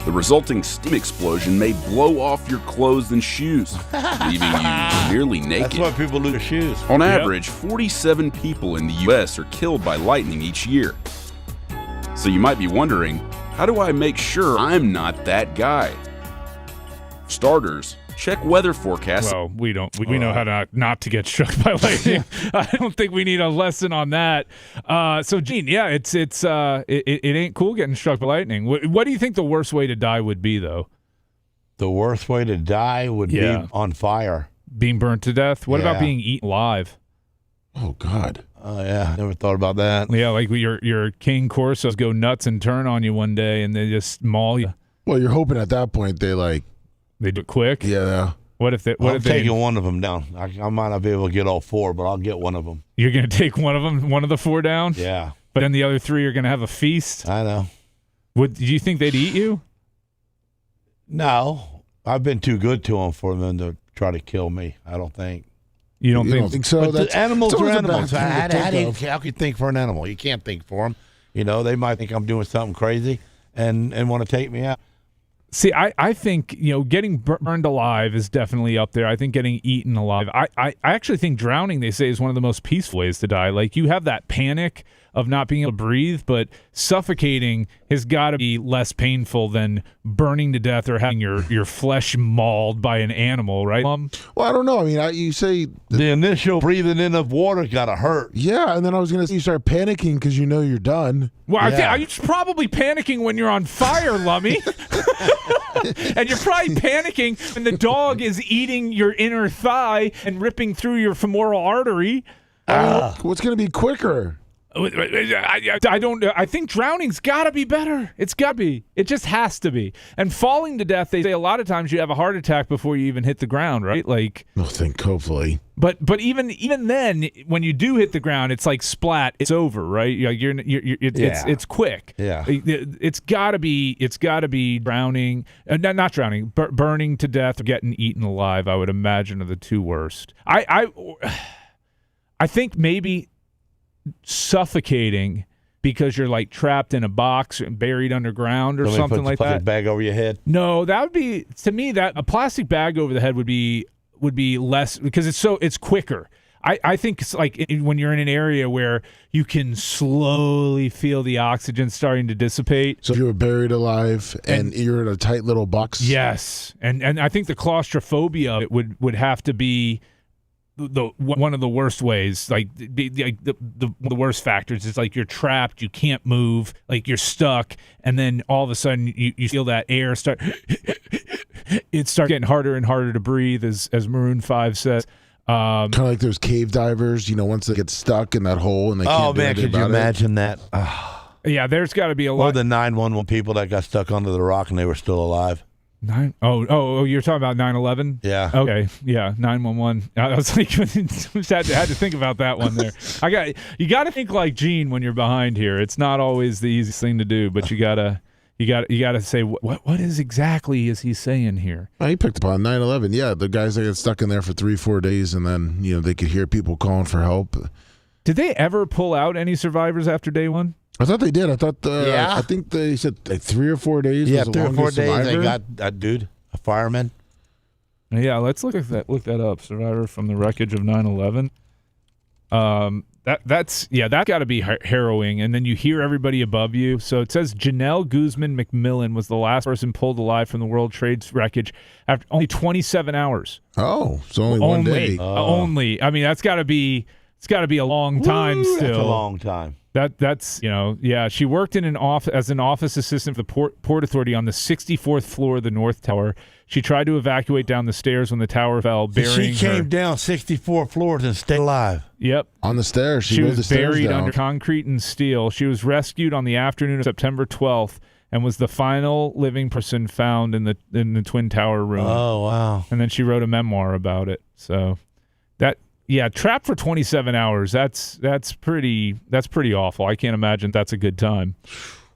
The resulting steam explosion may blow off your clothes and shoes, leaving you nearly naked. That's why people lose their shoes. On average, 47 people in the U.S. are killed by lightning each year. So you might be wondering, how do I make sure I'm not that guy? For starters, check weather forecasts. Well, we know how not to get struck by lightning. I don't think we need a lesson on that. So, Gene, yeah, it ain't cool getting struck by lightning. What do you think the worst way to die would be, though? The worst way to die would be on fire. Being burnt to death? What about being eaten alive? Oh, God. Oh, yeah. Never thought about that. Yeah, like your Cane Corsos go nuts and turn on you one day, and they just maul you. Well, you're hoping at that point they do it quick. Yeah. What if I'm taking one of them down. I might not be able to get all four, but I'll get one of them. You're going to take one of the four down? Yeah. But then the other three are going to have a feast? I know. Do you think they'd eat you? No. I've been too good to them for them to try to kill me, I don't think. You don't think so? But the animals are animals. How How can you think for an animal? You can't think for them. You know, they might think I'm doing something crazy and want to take me out. See, I think, getting burned alive is definitely up there. I think getting eaten alive. I actually think drowning, they say, is one of the most peaceful ways to die. Like, you have that panic of not being able to breathe, but suffocating has got to be less painful than burning to death or having your flesh mauled by an animal, right? Well, I don't know. I mean, you say the initial breathing in of water got to hurt. Yeah, and then I was going to say you start panicking because you know you're done. Well, I think you're probably panicking when you're on fire, Lummy. And you're probably panicking when the dog is eating your inner thigh and ripping through your femoral artery. What's going to be quicker? I think drowning's got to be better. It's got to be. It just has to be. And falling to death, they say a lot of times you have a heart attack before you even hit the ground, right? Like, hopefully. But even then, when you do hit the ground, it's like splat. It's over, right? It's quick. Yeah. It's got to be drowning, not drowning, burning to death or getting eaten alive. I would imagine are the two worst. I think maybe suffocating because you're like trapped in a box and buried underground or something like that. Plastic bag over your head. No, that would be, to me, that a plastic bag over the head would be less because it's quicker. I think it's like when you're in an area where you can slowly feel the oxygen starting to dissipate. So if you were buried alive and you're in a tight little box. Yes, and I think the claustrophobia of it would have to be one of the worst ways, like the worst factors is like you're trapped, you can't move, like you're stuck, and then all of a sudden you feel that air start getting harder and harder to breathe, as Maroon 5 says. Kind of like those cave divers, once they get stuck in that hole and they can't do anything could you about imagine that? Yeah, there's got to be a lot. Or the 911 people that got stuck under the rock and they were still alive. Oh, you're talking about 9/11? Yeah. Okay. Yeah, 911. I was like, had to think about that one there. You got to think like Gene when you're behind here. It's not always the easiest thing to do, but you gotta say what exactly is he saying here? He picked up on 9/11. Yeah, the guys that get stuck in there for 3-4 days, and then they could hear people calling for help. Did they ever pull out any survivors after day one? I thought they did. I think they said like 3 or 4 days. Yeah, was the 3 or 4 days. survivor. They got that dude, a fireman. Yeah, let's look that up. Survivor from the wreckage of 9/11. That's got to be harrowing. And then you hear everybody above you. So it says Janelle Guzman McMillan was the last person pulled alive from the World Trade's wreckage after only 27 hours. Oh, so only one day. Only. I mean, it's got to be a long time still. That's a long time. That's she worked in as an office assistant for the Port Authority on the 64th floor of the North Tower. She tried to evacuate down the stairs when the tower fell, burying She came down 64 floors and stayed alive. Yep. On the stairs. She was buried under concrete and steel. She was rescued on the afternoon of September 12th and was the final living person found in the Twin Tower room. Oh, wow. And then she wrote a memoir about it. So trapped for 27 hours. That's pretty awful. I can't imagine that's a good time.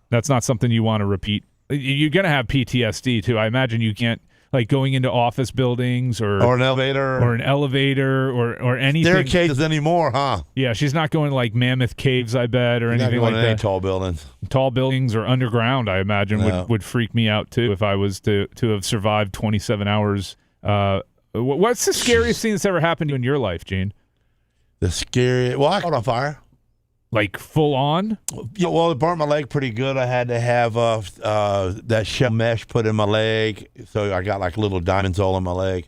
That's not something you want to repeat. You're going to have PTSD too. I imagine you can't, like, going into office buildings or an elevator or anything. Staircases anymore, huh? Yeah, she's not going to like Mammoth Caves, I bet, or anything like that. Any tall buildings. Tall buildings or underground, I imagine, would freak me out too if I was to have survived 27 hours. What's the scariest thing that's ever happened to you in your life, Gene? Well, I caught on fire. Like full on? Yeah, well, it burnt my leg pretty good. I had to have that shell mesh put in my leg, so I got like little diamonds all in my leg.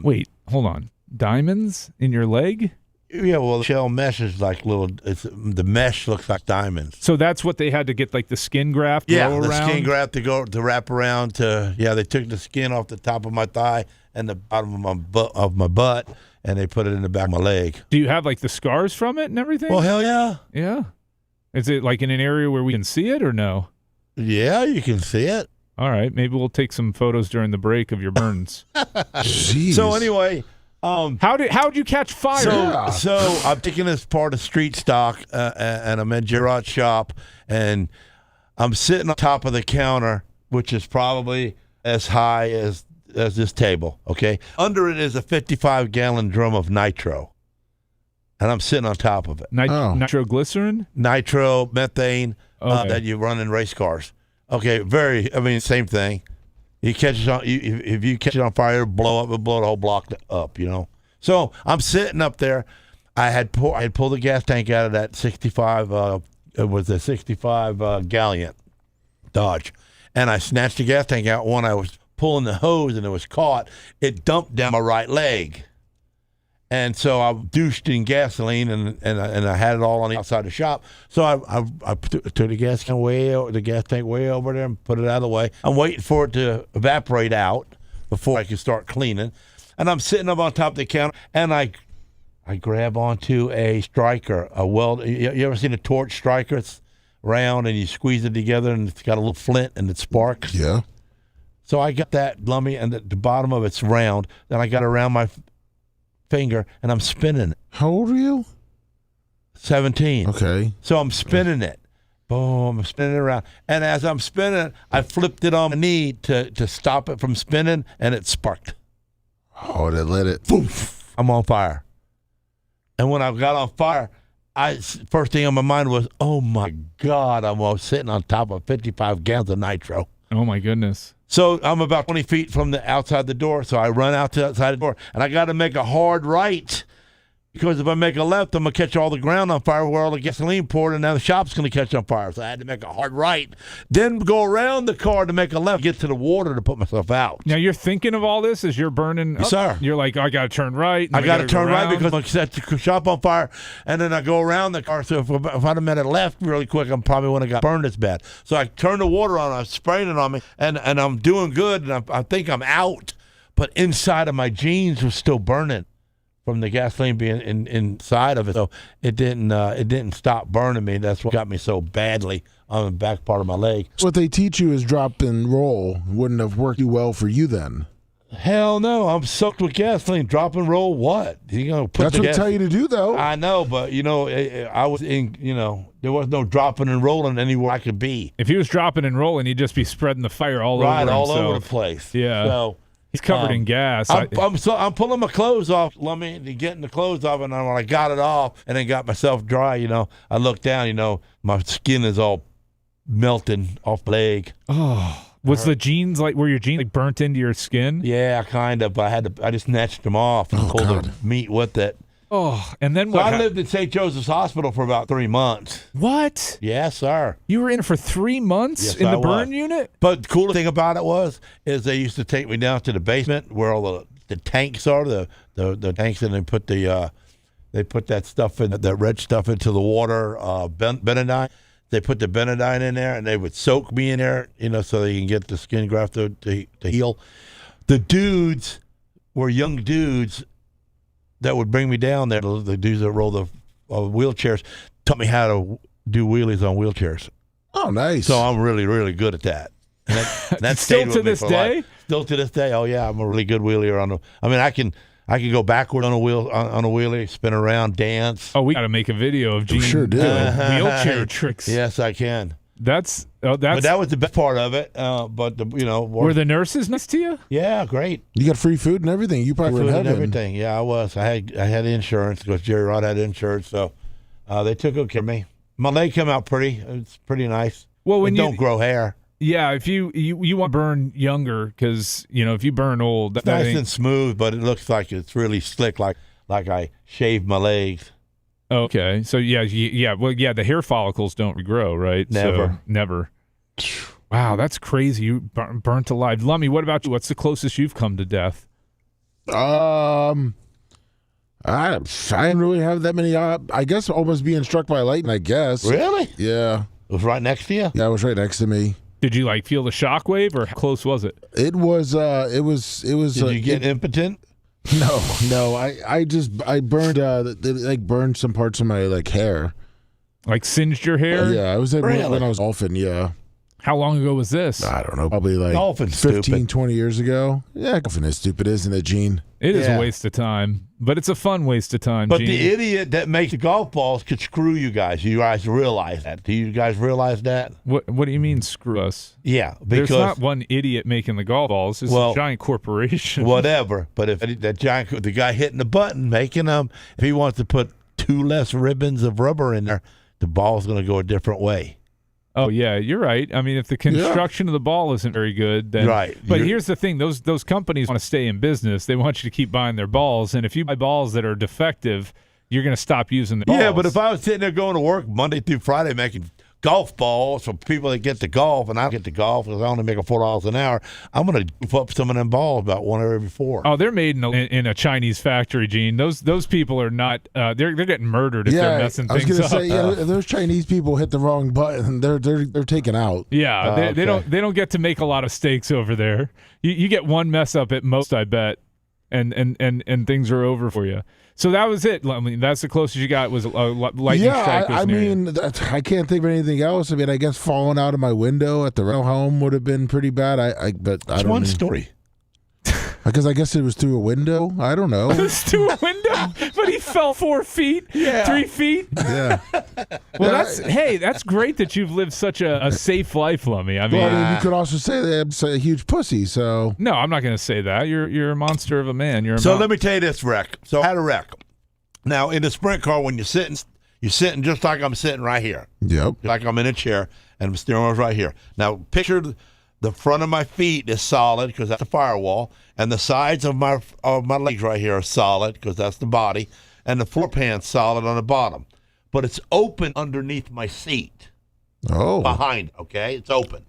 Wait, hold on. Diamonds in your leg? Yeah, well, the shell mesh is like the mesh looks like diamonds. So that's what they had to get, like the skin graft Yeah, roll the around? skin graft to wrap around they took the skin off the top of my thigh and the bottom of my butt, and they put it in the back of my leg. Do you have like the scars from it and everything? Well, hell yeah. Yeah. Is it like in an area where we can see it or no? Yeah, you can see it. All right. Maybe we'll take some photos during the break of your burns. Jeez. So anyway, how'd you catch fire? So I'm taking this part of street stock, and I'm in Gerard's shop, and I'm sitting on top of the counter, which is probably as high as this table, okay? Under it is a 55-gallon drum of nitro, and I'm sitting on top of it. Nitroglycerin? Nitro, methane, Okay. that you run in race cars. Okay, same thing. You catch it on, if you catch it on fire, it'll blow up, it'll blow the whole block up, you know? So I'm sitting up there. I had pulled the gas tank out of that 65, it was a 65 Galliant Dodge, and I snatched the gas tank out when I was pulling the hose and it was caught. It dumped down my right leg, and so I douched in gasoline and I had it all on the outside of the shop. So I took the gas tank way over there and put it out of the way. I'm waiting for it to evaporate out before I can start cleaning, and I'm sitting up on top of the counter, and I grab onto a striker, a weld. You ever seen a torch striker? It's round and you squeeze it together and it's got a little flint and it sparks. Yeah. So I got that Lummy, and the bottom of it's round. Then I got it around my finger, and I'm spinning it. How old are you? 17. Okay. So I'm spinning it. Boom, I'm spinning it around. And as I'm spinning it, I flipped it on my knee to stop it from spinning, and it sparked. Oh, they let it. Poof, I'm on fire. And when I got on fire, first thing on my mind was, oh, my God, I'm sitting on top of 55 gallons of nitro. Oh, my goodness. So I'm about 20 feet from the outside the door, so I run out to the outside the door, and I got to make a hard right, because if I make a left, I'm going to catch all the ground on fire where all the gasoline poured, and now the shop's going to catch on fire. So I had to make a hard right, then go around the car to make a left, get to the water to put myself out. Now you're thinking of all this as you're burning? Yes, sir. You're like, I got to turn right. I got to turn right because I set the shop on fire, and then I go around the car. So if I'd have made it left really quick, I probably wouldn't have got burned as bad. So I turned the water on, I was spraying it on me, and I'm doing good, and I think I'm out, but inside of my jeans was still burning from the gasoline being inside of it. So it didn't stop burning me. That's what got me so badly on the back part of my leg. What they teach you is drop and roll. Wouldn't have worked you well for you then. Hell no, I'm soaked with gasoline. Drop and roll what? You gonna put That's what they tell you to do, though. I know, but I was there was no dropping and rolling anywhere I could be. If he was dropping and rolling, he'd just be spreading the fire all over himself. All over the place. Yeah. So he's covered in gas. I'm pulling my clothes off, Lummy, and getting the clothes off, and when I got it off and then got myself dry, I looked down, my skin is all melting off the leg. Oh. Was the jeans were your jeans burnt into your skin? Yeah, kind of. I just snatched them off and pulled the meat with it. Oh, and then So what? I lived at St. Joseph's Hospital for about 3 months. What? Yes, sir. You were in for 3 months Yes, in I the burn was. unit? But the coolest thing about it is they used to take me down to the basement where all the tanks are, the tanks, and they put that stuff in, that red stuff into the water, Benadine. They put the Benadine in there, and they would soak me in there, so they can get the skin graft to heal. The dudes were young dudes that would bring me down there. The dudes that roll the wheelchairs taught me how to do wheelies on wheelchairs. Oh, nice. So I'm really, really good at that. And that Still stayed with to me this for day? life. Still to this day. Oh yeah, I'm a really good wheelier on the. I mean, I can go backward on a wheelie, spin around, dance. Oh, we got to make a video of Gene sure do. doing wheelchair tricks. Yes, I can. But that was the best part of it. But were the nurses nice to you? Yeah, great. You got free food and everything. You probably were in Food and heaven. everything. Yeah, I was. I had insurance because Jerry Rod had insurance, so they took good care of me. My leg came out pretty. It's pretty nice. Well, when It you don't grow hair. Yeah, if you want to burn younger, because if you burn old, It's nice and smooth, but it looks like it's really slick, like I shaved my legs. Okay, so the hair follicles don't regrow, right? Never. So, never. Wow, that's crazy. You burnt alive. Lummy, what about you? What's the closest you've come to death? I didn't really have that many. I guess almost being struck by lightning. I guess. Really? Yeah. It was right next to you? Yeah, it was right next to me. Did you feel the shockwave, or how close was it? It was. It was. Did you get impotent? No. I burned. They burned some parts of my hair. Like singed your hair? Yeah, I was when Really? I was golfing. Yeah. How long ago was this? I don't know. Probably Golfing's 15, stupid. 20 years ago. Yeah, golfing is stupid, isn't it, Gene? It is Yeah. a waste of time, but it's a fun waste of time, But Gene. the idiot that makes the golf balls could screw you guys. You guys realize that? Do you guys realize that? What do you mean, screw us? Yeah, There's because not one idiot making the golf balls. It's a giant corporation. whatever. But if the guy hitting the button, making them, if he wants to put 2 less ribbons of rubber in there, the ball's going to go a different way. Oh yeah, you're right. I mean, if the construction of the ball isn't very good, then Right. But here's the thing: those companies want to stay in business. They want you to keep buying their balls, and if you buy balls that are defective, you're going to stop using the balls. Yeah, but if I was sitting there going to work Monday through Friday making golf balls for people that get to golf, and I get to golf because I only make $4 an hour, I'm going to goof up some of them balls about 1 every 4. Oh, they're made in a Chinese factory, Gene. Those people are not. They're getting murdered if they're messing I was things gonna up. say, if those Chinese people hit the wrong button, they're taken out. Yeah, they okay. don't get to make a lot of mistakes over there. You get one mess up at most, I bet, and things are over for you. So that was it. I mean, that's the closest you got was a lightning strike. I mean, I can't think of anything else. I mean, I guess falling out of my window at the rental home would have been pretty bad. But I It's don't one know. story. Because I guess it was through a window. I don't know. It was through a window, but he fell 4 feet, 3 feet. Yeah. Well, that's great that you've lived such a safe life, Lummy. I mean, you could also say that I'm a huge pussy. So no, I'm not going to say that. You're a monster of a man. So let me tell you this wreck. So I had a wreck. Now, in the sprint car, when you're sitting just like I'm sitting right here. Yep. Like I'm in a chair, and the steering wheel's right here. Now, picture the front of my feet is solid because that's the firewall, and the sides of my legs right here are solid because that's the body, and the floor pan's solid on the bottom. But it's open underneath my seat. Oh. Behind, okay? It's open.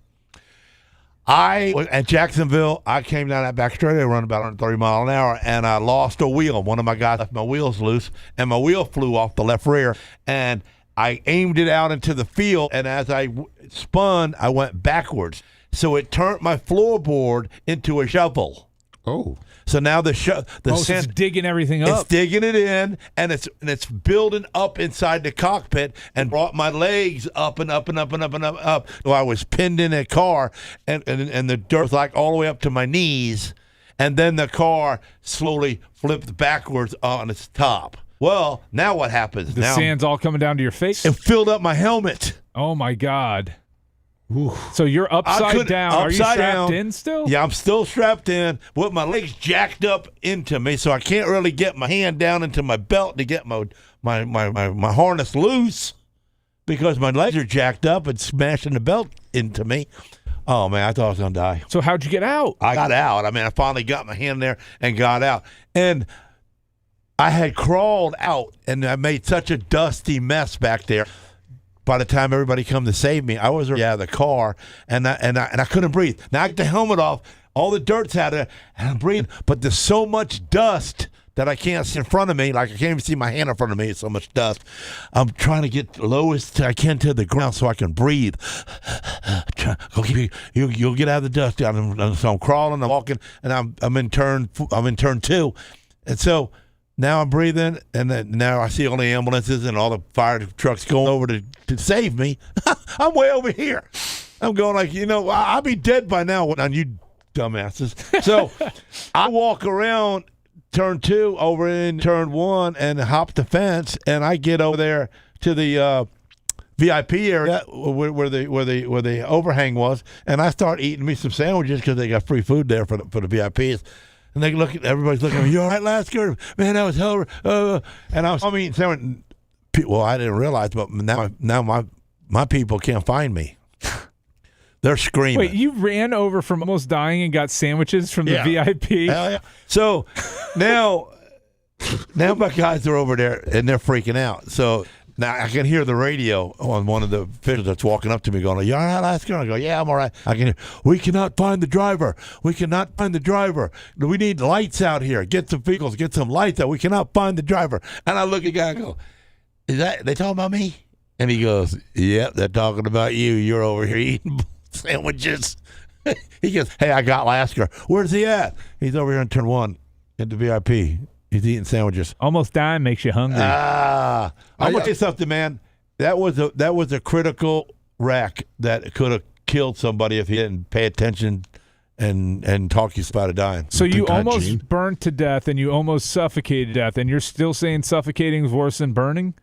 At Jacksonville, I came down that back straight, running about 130 miles an hour, and I lost a wheel. One of my guys left my wheels loose, and my wheel flew off the left rear, and I aimed it out into the field, and as I spun, I went backwards. So it turned my floorboard into a shovel. Oh. So now the so sand, it's digging everything up. It's digging it in, and it's building up inside the cockpit, and brought my legs up and up and up and up and up. So I was pinned in a car, and the dirt was like all the way up to my knees, and then the car slowly flipped backwards on its top. Well, now what happens? The sand's all coming down to your face. It filled up my helmet. Oh my God. So you're upside down. Are you strapped in still? Yeah, I'm still strapped in with my legs jacked up into me, so I can't really get my hand down into my belt to get my harness loose because my legs are jacked up and smashing the belt into me. Oh, man, I thought I was going to die. So how'd you get out? I got out. I mean, I finally got my hand there and got out. And I had crawled out, and I made such a dusty mess back there. By the time everybody come to save me, I was already out of the car, and I couldn't breathe. Now I get the helmet off, all the dirt's out of it, and I'm breathing, but there's so much dust that I can't see in front of me. Like, I can't even see my hand in front of me. It's so much dust. I'm trying to get the lowest I can to the ground so I can breathe. You'll get out of the dust. So I'm crawling, I'm walking, and I'm in turn 2, and so. Now I'm breathing, and then now I see all the ambulances and all the fire trucks going over to save me. I'm way over here. I'm going like, I'll be dead by now on you dumbasses. So I walk around turn 2 over in turn 1 and hop the fence, and I get over there to the VIP area where the overhang was, and I start eating me some sandwiches because they got free food there for the VIPs. And they look at everybody's looking at me. You all right, Lasker? Man, that was hell. And I'm eating sandwich. Well, I didn't realize, but now my people can't find me. They're screaming. Wait, you ran over from almost dying and got sandwiches from the VIP? Hell yeah. So now my guys are over there and they're freaking out. So now I can hear the radio on one of the officials that's walking up to me going, "Are you all right, Lasker?" I go, "Yeah, I'm all right." I can hear, "We cannot find the driver. We cannot find the driver. We need lights out here. Get some vehicles. Get some lights out. We cannot find the driver." And I look at the guy and go, "Is that they talking about me?" And he goes, "Yep, they're talking about you. You're over here eating sandwiches." He goes, "Hey, I got Lasker. Where's he at?" He's over here in turn 1 at the VIP. He's eating sandwiches. Almost dying makes you hungry. I'm gonna tell you something, man. That was a critical wreck that could have killed somebody if he didn't pay attention and talk you about dying. So you almost burned to death, and you almost suffocated to death, and you're still saying suffocating is worse than burning?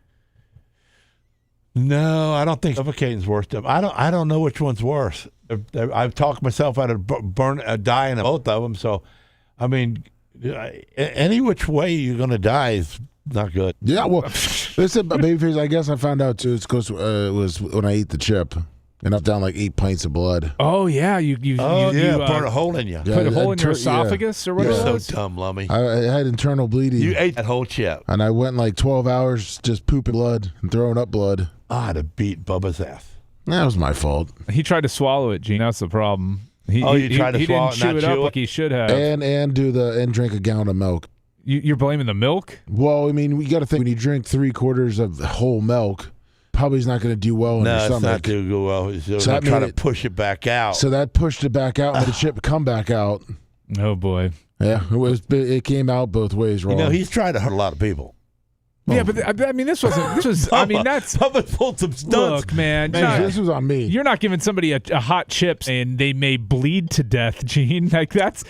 No, I don't think suffocating is worse. I don't know which one's worse. I've talked myself out of dying of both of them. So, I mean. Any which way you're going to die is not good. Yeah, well, listen, Babyface, I guess I found out, too, it's because it was when I ate the chip, and I was down like 8 pints of blood. Oh, yeah. You burn a hole in you. Put a hole in your esophagus or whatever. You're so dumb, Lummy. I had internal bleeding. You ate that whole chip. And I went like 12 hours just pooping blood and throwing up blood. I'd have beat Bubba's ass. That was my fault. He tried to swallow it, Gene. That's the problem. He tried to swallow it? He didn't chew it up like he should have. And drink a gallon of milk. You're blaming the milk? Well, I mean, we got to think when you drink 3/4 of whole milk, probably is not going to do well in your stomach. No, it's not going to go well. So I'm trying to push it back out. So that pushed it back out, and the chip come back out. Oh boy. Yeah, it came out both ways wrong. He's tried to hurt a lot of people. Yeah, but I mean, this was. I mean, that's. Bubba pulled some stunts. Look, man, this was on me. You're not giving somebody a hot chip and they may bleed to death, Gene. Like that's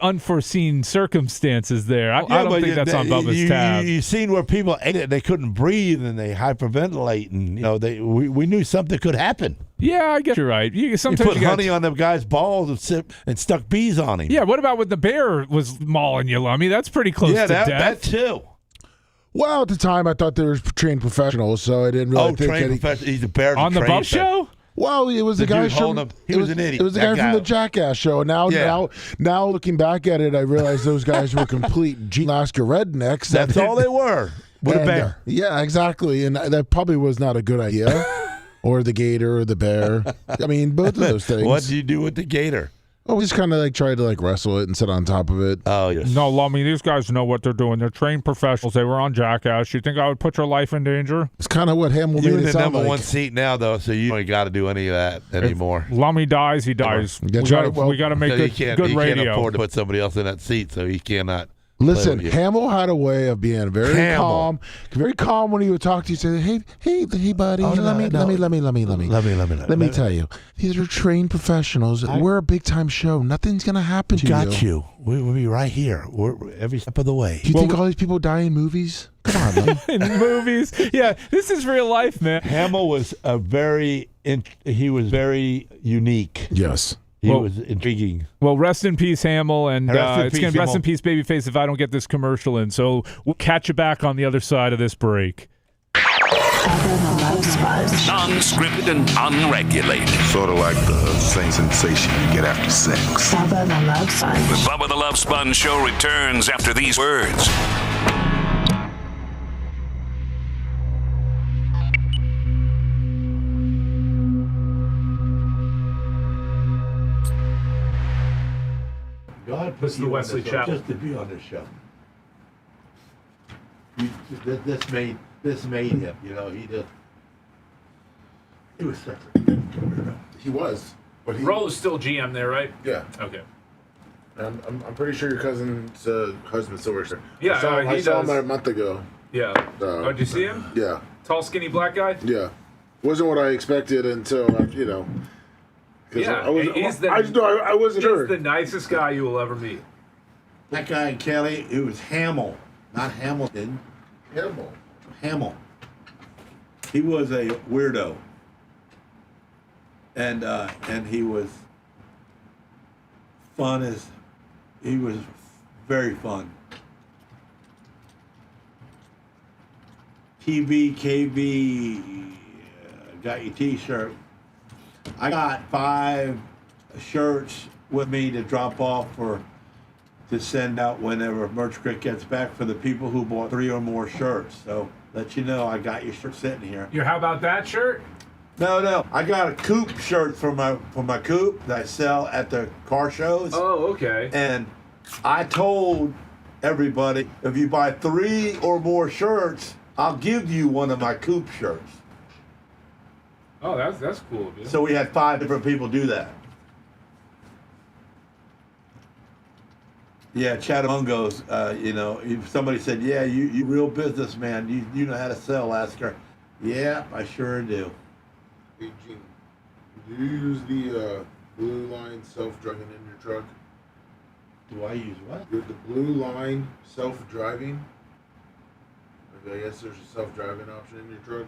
unforeseen circumstances there. I don't think that's on Bubba's tab. You seen where people ate it, they couldn't breathe and they hyperventilate, and we knew something could happen. Yeah, I guess you're right. Sometimes you put honey on them guy's balls and stuck bees on him. Yeah, what about when the bear was mauling you, Lummy? That's pretty close to death. That too. Well, at the time, I thought they were trained professionals, so I didn't really think trained professional. He's a bear on the Bub Show. Well, it was the guy from. He was an idiot. It was the guy from the Jackass show. And now looking back at it, I realize those guys were complete Gene Lasker rednecks. That's all they were. With a bear. Yeah, exactly. And that probably was not a good idea. Or the gator or the bear. I mean, both of those things. What do you do with the gator? Oh, we just kind of tried to wrestle it and sit on top of it. Oh, yes. No, Lummy, these guys know what they're doing. They're trained professionals. They were on Jackass. You think I would put your life in danger? It's kind of what Hamill made it sound like. You're in the number 1 seat now, though, so you ain't got to do any of that anymore. If Lummy dies, he dies. We got to make good radio. He can't afford to put somebody else in that seat, so he cannot. Listen, Hamill had a way of being very calm when he would talk to you. Say, hey, buddy, let me tell you, these are trained professionals. We're a big time show. Nothing's gonna happen to you. Got you. We'll be right here. We're every step of the way. Do you think all these people die in movies? Come on, man. In movies, yeah. This is real life, man. Hamill was very unique. Yes. He was intriguing. Well, rest in peace, Hamill, and it's going to be rest in peace, Babyface, if I don't get this commercial in. So we'll catch you back on the other side of this break. Non-scripted and unregulated. Sort of like the same sensation you get after sex. Bubba the Love Sponge. The Bubba the Love Sponge Show returns after these words. This is the Wesley Chapel. Just to be on this show. This made him. You know, he was separate. He was. But Rollo's still GM there, right? Yeah. Okay. I'm pretty sure your cousin's husband still works there. Yeah, I saw him a month ago. Yeah. Oh, did you see him? Yeah. Tall, skinny, black guy? Yeah. Wasn't what I expected until, you know. Yeah, I wasn't sure. He's the nicest guy you will ever meet. That guy, Kelly, it was Hamill, not Hamilton. Hamill. He was a weirdo. And he was he was very fun. TV, KB, got your t-shirt. I got 5 shirts with me to drop off to send out whenever Merch Creek gets back for the people who bought 3 or more shirts. So let you know I got your shirt sitting here. How about that shirt? No. I got a Coop shirt for my Coop that I sell at the car shows. Oh, okay. And I told everybody, if you buy 3 or more shirts, I'll give you one of my Coop shirts. Oh, that's cool of you. So we had 5 different people do that. Yeah, Chattamungos, if somebody said, yeah, you real businessman, you know how to sell, Lasker. Yeah, I sure do. Hey, Gene, do you use the Blue Line self-driving in your truck? Do I use what? The Blue Line self-driving? I guess there's a self-driving option in your truck?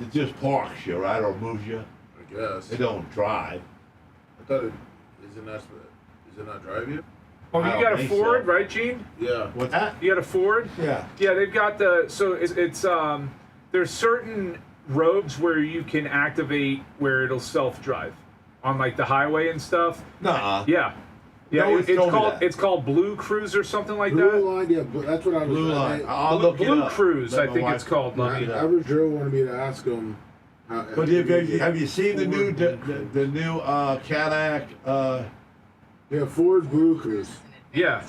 It just parks you, right, or moves you. I guess. It don't drive. I thought does it not drive you? Oh, you got a Ford, right, Gene? Yeah. What's that? You got a Ford? Yeah. Yeah, they've got it's there's certain roads where you can activate where it'll self-drive on like the highway and stuff. Nuh-uh. Yeah. No, it's called Blue Cruise or something like Blue that. Line, yeah, that's what I was. Blue Line. I'll Blue, look it Blue up. Cruise, I think it's called. Average Joe wanted me to ask him. But have you seen the new Cadillac? Yeah, Ford Blue Cruise. Yeah.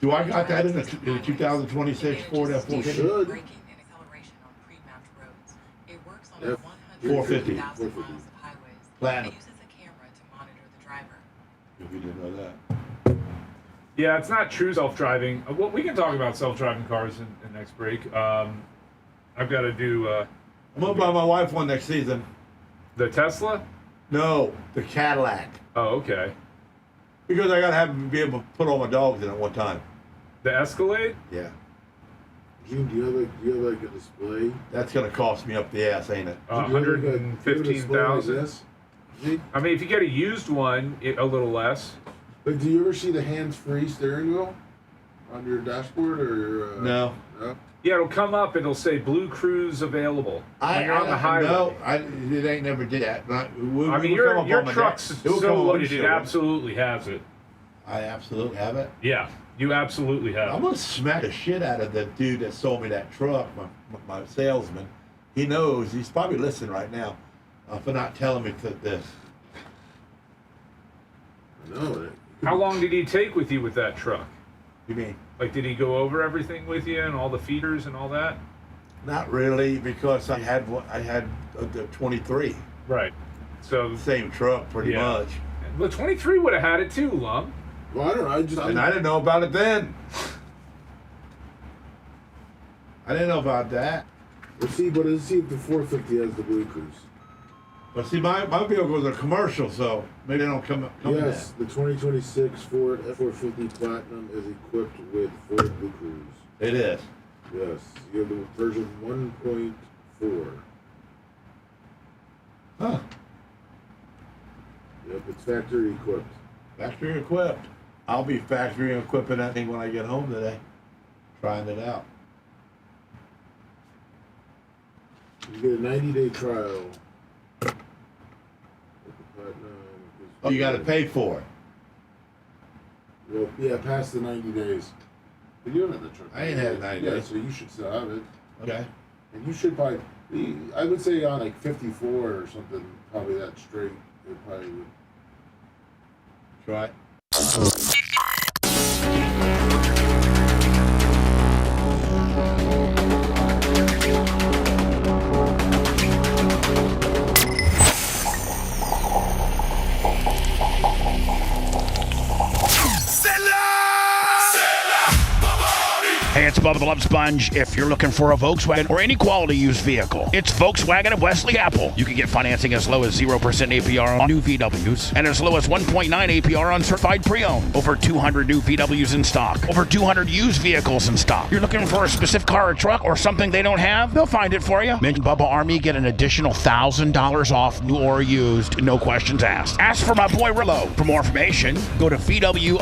Do I got that in the 2026 Ford F-450? Should. Yeah, 450. Platinum. If you didn't know that. Yeah, it's not true self-driving. Well, we can talk about self-driving cars in next break. I've got to do. I'm gonna buy my wife one next season. The Tesla? No, the Cadillac. Oh, okay. Because I gotta be able to put all my dogs in at one time. The Escalade? Yeah. Gene, do you have like a display? That's gonna cost me up the ass, ain't it? 115,000. I mean, if you get a used one, a little less. But do you ever see the hands-free steering wheel on your dashboard or? No. Yeah, it'll come up. It'll say Blue Cruise available. When you're on the highway. No, it ain't never did that. Your truck's so loaded. It absolutely has it. I absolutely have it. Yeah, you absolutely have. I'm gonna smack the shit out of the dude that sold me that truck, my salesman. He knows. He's probably listening right now for not telling me this. No. How long did he take with you with that truck? You mean? Like, did he go over everything with you and all the feeders and all that? Not really, because I had the 23. Right. So same truck, pretty much. Well, 23 would have had it too, Lum. Well, I don't know. I didn't know about it then. I didn't know about that. Let's see if the 450 has the Blue Cruise. But see, my vehicles are commercial, so maybe they don't come Yes, the 2026 Ford F450 Platinum is equipped with Ford Blue Cruise. It is. Yes, you have the version 1.4. Huh. Yep, it's factory equipped. Factory equipped. I'll be factory equipping that thing when I get home today. Trying it out. You get a 90-day trial. Oh, you got to pay for it. Well, yeah, past the 90 days. But you don't have the truck. I ain't had 90 days. So you should still have it. Okay. And you should buy, I would say on like 54 or something, probably that straight, it probably would. Try it. Bubba the Love Sponge if you're looking for a Volkswagen or any quality used vehicle. It's Volkswagen of Wesley Apple. You can get financing as low as 0% APR on new VWs and as low as 1.9 APR on certified pre-owned. Over 200 new VWs in stock. Over 200 used vehicles in stock. You're looking for a specific car or truck or something they don't have? They'll find it for you. Mention Bubba Army, get an additional $1,000 off new or used, no questions asked. Ask for my boy Rillo. For more information, go to VWofWC.com.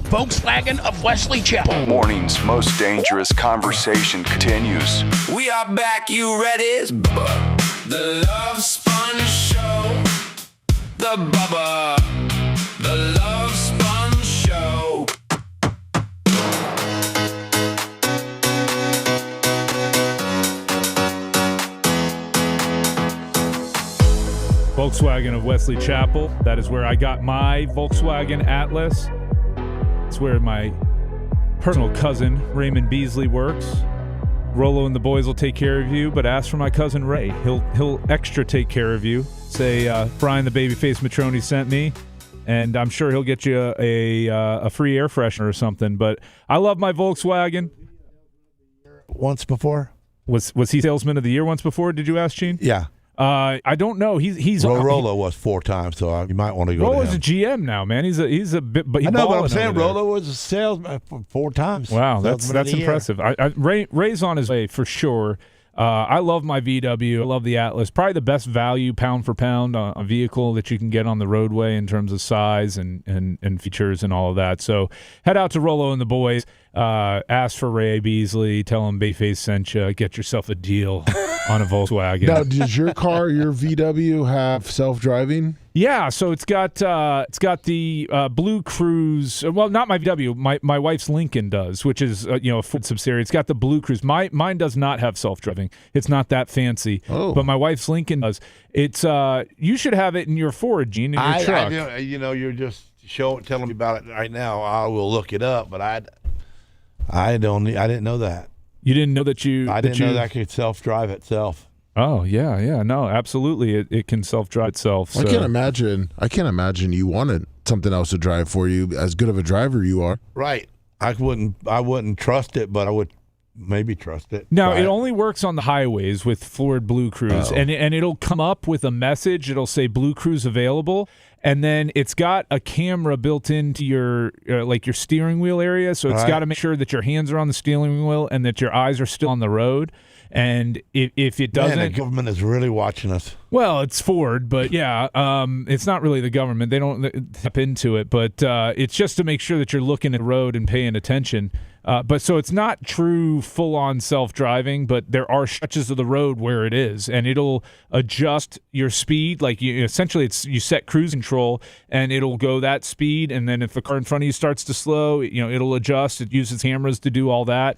Volkswagen of Wesley Chapel. Morning's most dangerous conversation continues. We are back, you ready? It's Bubba the Love Sponge Show. The Bubba the Love Sponge Show. Volkswagen of Wesley Chapel. That is where I got my Volkswagen Atlas. It's where my personal cousin Raymond Beasley works. Rolo and the boys will take care of you, but ask for my cousin Ray. He'll extra take care of you. Say Brian the Babyface Motroni sent me, and I'm sure he'll get you a free air freshener or something. But I love my Volkswagen. Once before? Was he Salesman of the Year once before? Did you ask, Gene? Yeah. I don't know. He's Rolo was 4 times, so you might want to go. Rolo's a GM now, man. He's a bit, but I know, but I'm saying Rolo was a salesman 4 times. Wow, that's impressive. Ray's on his way for sure. I love my VW. I love the Atlas. Probably the best value pound for pound a vehicle that you can get on the roadway in terms of size and features and all of that. So head out to Rolo and the boys. Ask for Ray Beasley. Tell him Bayface sent you. Get yourself a deal on a Volkswagen. Now, does your car, your VW, have self-driving? Yeah, so it's got the Blue Cruise. Well, not my VW. My wife's Lincoln does, which is a Ford subsidiary. It's got the Blue Cruise. Mine does not have self-driving. It's not that fancy. Oh. But my wife's Lincoln does. It's you should have it in your Ford, Gene, in your truck. You're just telling me about it right now. I will look it up, but I didn't know that. You didn't know that you? I didn't know that could self-drive itself. Oh yeah, no, absolutely, it can self-drive itself. So. I can't imagine you wanted something else to drive for you. As good of a driver you are, right? I wouldn't trust it, but I would maybe trust it. No, it only works on the highways with Ford Blue Cruise, and it'll come up with a message. It'll say Blue Cruise available, and then it's got a camera built into your your steering wheel area, so it's got to make sure that your hands are on the steering wheel and that your eyes are still on the road. And if it doesn't, the government is really watching us. Well, it's Ford, but yeah, it's not really the government. They don't tap into it, but it's just to make sure that you're looking at the road and paying attention. But so it's not true full-on self-driving, but there are stretches of the road where it is, and it'll adjust your speed. Like essentially, you set cruise control, and it'll go that speed. And then if the car in front of you starts to slow, it'll adjust. It uses cameras to do all that.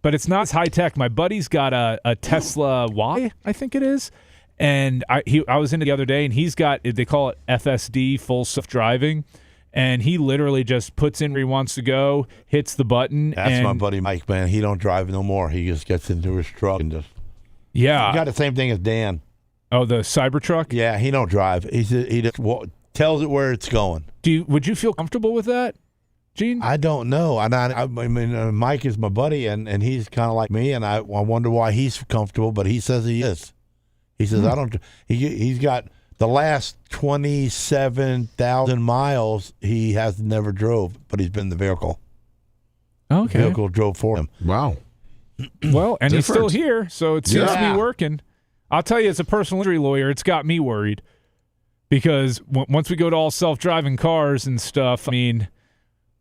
But it's not as high-tech. My buddy's got a Tesla Y, I think it is. And I was in it the other day, and he's got, they call it FSD, full self-driving. And he literally just puts in where he wants to go, hits the button. That's my buddy Mike, man. He don't drive no more. He just gets into his truck and just. Yeah. He got the same thing as Dan. Oh, the Cybertruck? Yeah, he don't drive. He just tells it where it's going. Would you feel comfortable with that, Gene? I don't know. I mean, Mike is my buddy, and he's kind of like me, and I wonder why he's comfortable, but he says he is. He says, I don't. He's got the last 27,000 miles he has never drove, but he's been in the vehicle. Okay. The vehicle drove for him. Wow. Well, and he's still here, so it seems to be working. I'll tell you, as a personal injury lawyer, it's got me worried because once we go to all self-driving cars and stuff, I mean,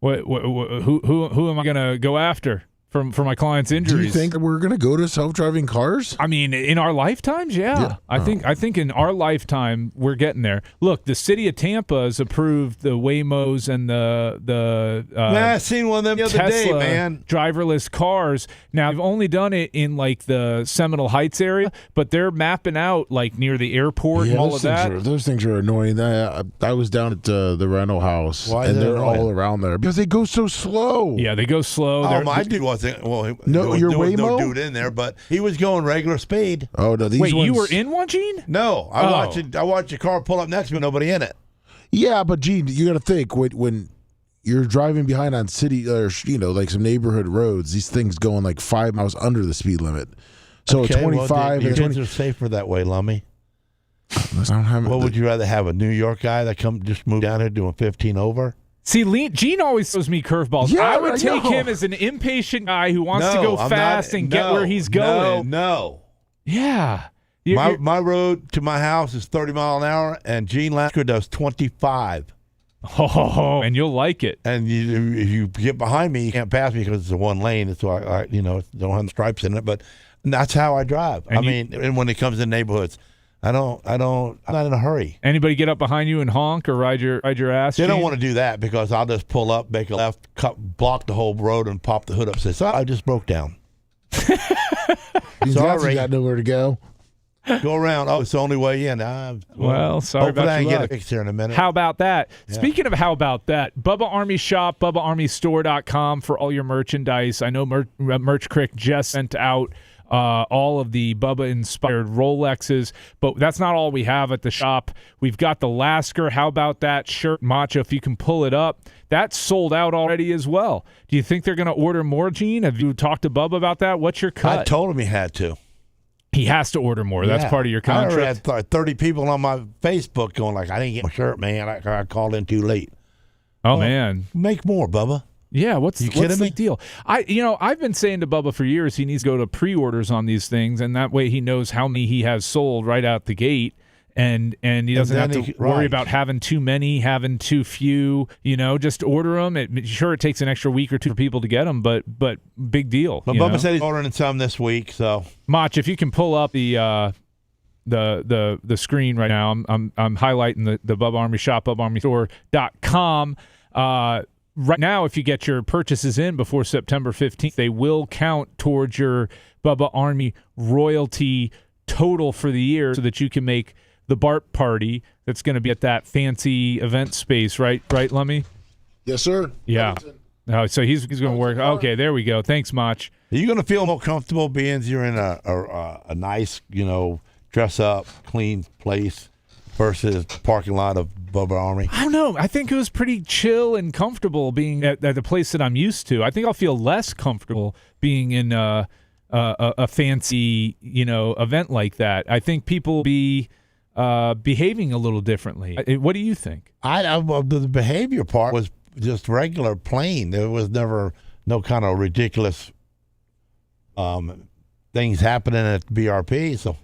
who am I going to go after for my client's injuries? Do you think we're going to go to self-driving cars? I mean, in our lifetimes, yeah. I think in our lifetime we're getting there. Look, the city of Tampa has approved the Waymos and the I seen one of them the other day, man. Driverless cars. Now, I've only done it in like the Seminole Heights area, but they're mapping out like near the airport and all of that. Those things are annoying. I was down at the rental house, and they're all around there because they go so slow. Yeah, they go slow. Oh, my dude wasn't. Well, your there was Waymo? no dude in there, but he was going regular speed. Oh no! Wait, you were in one, Gene? No, I watched a car pull up next to me, nobody in it. Yeah, but Gene, you got to think when you're driving behind on city or like some neighborhood roads. These things going like 5 miles under the speed limit. So okay, a 25. Your kids are safer that way, Lummy. What would you rather have, a New York guy that just moved down here doing 15 over? See, Gene always throws me curveballs. Yeah, I would take him as an impatient guy who wants to go fast and get where he's going. No. Yeah. My road to my house is 30 miles an hour, and Gene Lasker does 25. Oh, and you'll like it. And if you get behind me, you can't pass me because it's a one lane. It's why I don't have the stripes in it, but that's how I drive. And when it comes to neighborhoods, I'm not in a hurry. Anybody get up behind you and honk or ride your ass? They don't Gene? want to do that because I'll just pull up, make a left, block the whole road, and pop the hood up. And say, "So I just broke down." Sorry, got nowhere to go. Go around. Oh, it's the only way in. Well, sorry about I your can luck. get it fixed here in a minute. How about that? Yeah. Speaking of how about that, Bubba Army Shop, BubbaArmyStore.com for all your merchandise. I know Merch Crick just sent out all of the Bubba-inspired Rolexes, but that's not all we have at the shop. We've got the Lasker, how about that shirt, Macho, if you can pull it up. That's sold out already as well. Do you think they're going to order more, Gene? Have you talked to Bubba about that? What's your cut? I told him he had to. He has to order more. That's part of your contract. I had 30 people on my Facebook going like, I didn't get my shirt, man. I called in too late. Oh, man. Make more, Bubba. Yeah, what's the me? deal? I've been saying to Bubba for years he needs to go to pre-orders on these things, and that way he knows how many he has sold right out the gate, and he doesn't have to worry about having too many, having too few. Just order them. Sure, it takes an extra week or two for people to get them, but big deal. But Bubba said he's ordering some this week, so Mach, if you can pull up the screen right now, I'm highlighting the Bubba Army Shop, BubbaArmyStore.com. Right now, if you get your purchases in before September 15th, they will count towards your Bubba Army royalty total for the year so that you can make the BART party that's going to be at that fancy event space, right, Lummy? Yes, sir. Yeah. Oh, so he's going to work. Okay, there we go. Thanks, Mach. Are you going to feel more comfortable being you're in a nice, dress up, clean place versus parking lot of Bubba Army? I don't know. I think it was pretty chill and comfortable being at the place that I'm used to. I think I'll feel less comfortable being in a fancy, event like that. I think people will be behaving a little differently. What do you think? The behavior part was just regular, plain. There was never no kind of ridiculous things happening at BRP. So.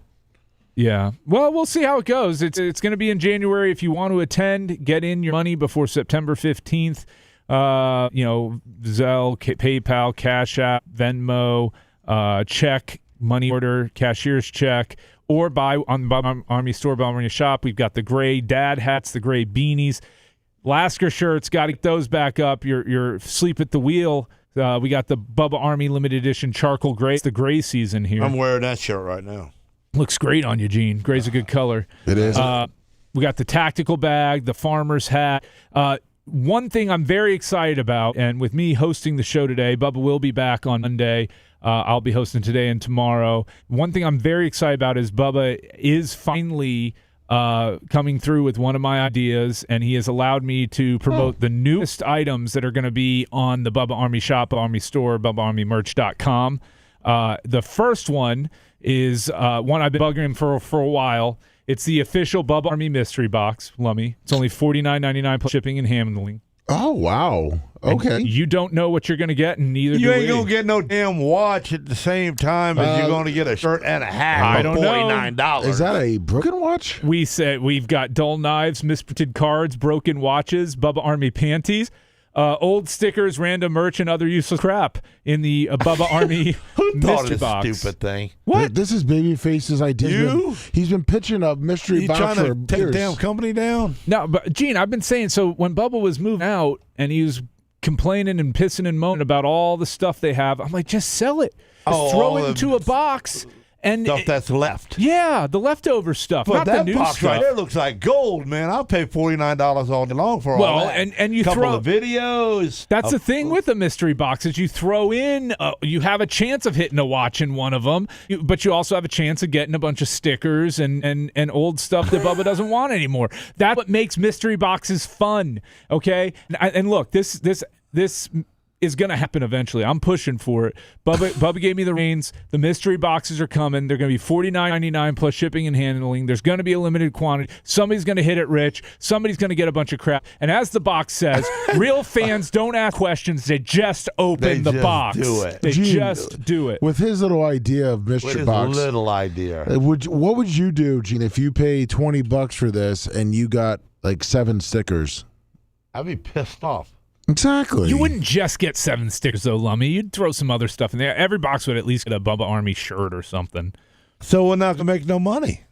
Yeah. Well, we'll see how it goes. It's going to be in January. If you want to attend, get in your money before September 15th. Zelle, PayPal, Cash App, Venmo, check, money order, cashier's check, or buy on the Bubba Army Store, Bubba Army Shop. We've got the gray dad hats, the gray beanies, Lasker shirts. Got to get those back up. Your sleep at the wheel. We got the Bubba Army limited edition charcoal gray. It's the gray season here. I'm wearing that shirt right now. Looks great on you, Gene. Gray's a good color. It is. We got the tactical bag, the farmer's hat. One thing I'm very excited about, and with me hosting the show today, Bubba will be back on Monday. I'll be hosting today and tomorrow. One thing I'm very excited about is Bubba is finally coming through with one of my ideas, and he has allowed me to promote the newest items that are going to be on the Bubba Army Shop, Bubba Army Store, BubbaArmyMerch.com. The first one is one I've been bugging him for a while. It's the official Bubba Army mystery box, Lummy. It's only $49.99 plus shipping and handling. Oh, wow. Okay. And you don't know what you're going to get, and neither do we. You ain't going to get no damn watch at the same time as you're going to get a shirt and a hat for $49. Is that a broken watch? We said we've got dull knives, misprinted cards, broken watches, Bubba Army panties, old stickers, random merch, and other useless crap in the Bubba Army mystery box. Stupid thing. What? This is Babyface's idea. He's been pitching a mystery box trying for to take years. damn company down? No, but Gene, I've been saying, so when Bubba was moving out and he was complaining and pissing and moaning about all the stuff they have, I'm like, just sell it. Just throw it into a box And stuff that's left. Yeah, the leftover stuff, But not that the new box stuff. right there looks like gold, man. I'll pay $49 all day long for all that. And you couple throw of videos. That's the thing with the mystery boxes. You throw in, you have a chance of hitting a watch in one of them, but you also have a chance of getting a bunch of stickers and old stuff that Bubba doesn't want anymore. That's what makes mystery boxes fun. Okay, and look, this is going to happen eventually. I'm pushing for it. Bubba gave me the reins. The mystery boxes are coming. They're going to be $49.99 plus shipping and handling. There's going to be a limited quantity. Somebody's going to hit it rich. Somebody's going to get a bunch of crap. And as the box says, real fans don't ask questions. They just open the box. Do it. They Gene, just do it. With his little idea of mystery box, little idea. What would you do, Gene, if you pay $20 for this and you got like 7 stickers? I'd be pissed off. Exactly. You wouldn't just get 7 stickers, though, Lummy. You'd throw some other stuff in there. Every box would at least get a Bubba Army shirt or something. So we're not going to make no money.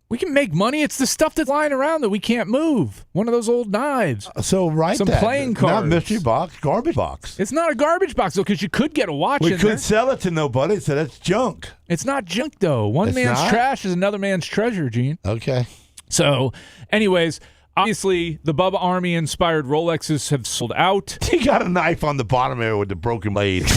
We can make money. It's the stuff that's lying around that we can't move. One of those old knives. So some playing cards. Not mystery box, garbage box. It's not a garbage box, though, because you could get a watch We in could there. sell it to nobody, so that's junk. It's not junk, though. One It's man's not? trash is another man's treasure, Gene. Okay. So, anyways, obviously, the Bubba Army-inspired Rolexes have sold out. He got a knife on the bottom there with the broken blade.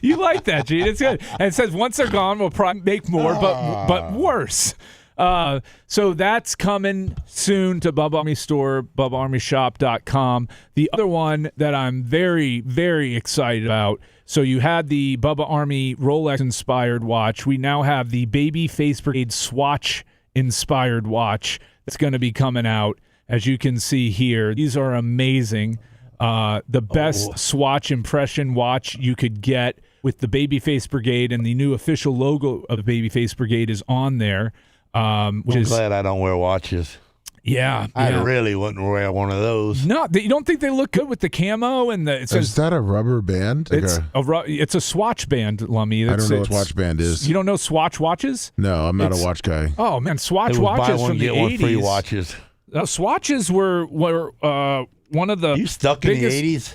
You like that, Gene. It's good. And it says once they're gone, we'll probably make more, but worse. So that's coming soon to Bubba Army store, BubbaArmyShop.com. The other one that I'm very, very excited about, so you had the Bubba Army Rolex-inspired watch. We now have the Babyface Brigade Swatch-inspired watch that's going to be coming out. As you can see here, these are amazing. The best swatch impression watch you could get with the Babyface Brigade, and the new official logo of the Babyface Brigade is on there. I'm glad I don't wear watches. Yeah, I really wouldn't wear one of those. No, you don't think they look good with the camo and the? It says, Is that a rubber band? Like it's a Swatch band, Lummy. I don't know what Swatch band is. You don't know Swatch watches? No, I'm not a watch guy. Oh man, Swatch It was buy watches one, from the get 80s. one free watches. Swatches were one of the. You stuck in the 80s?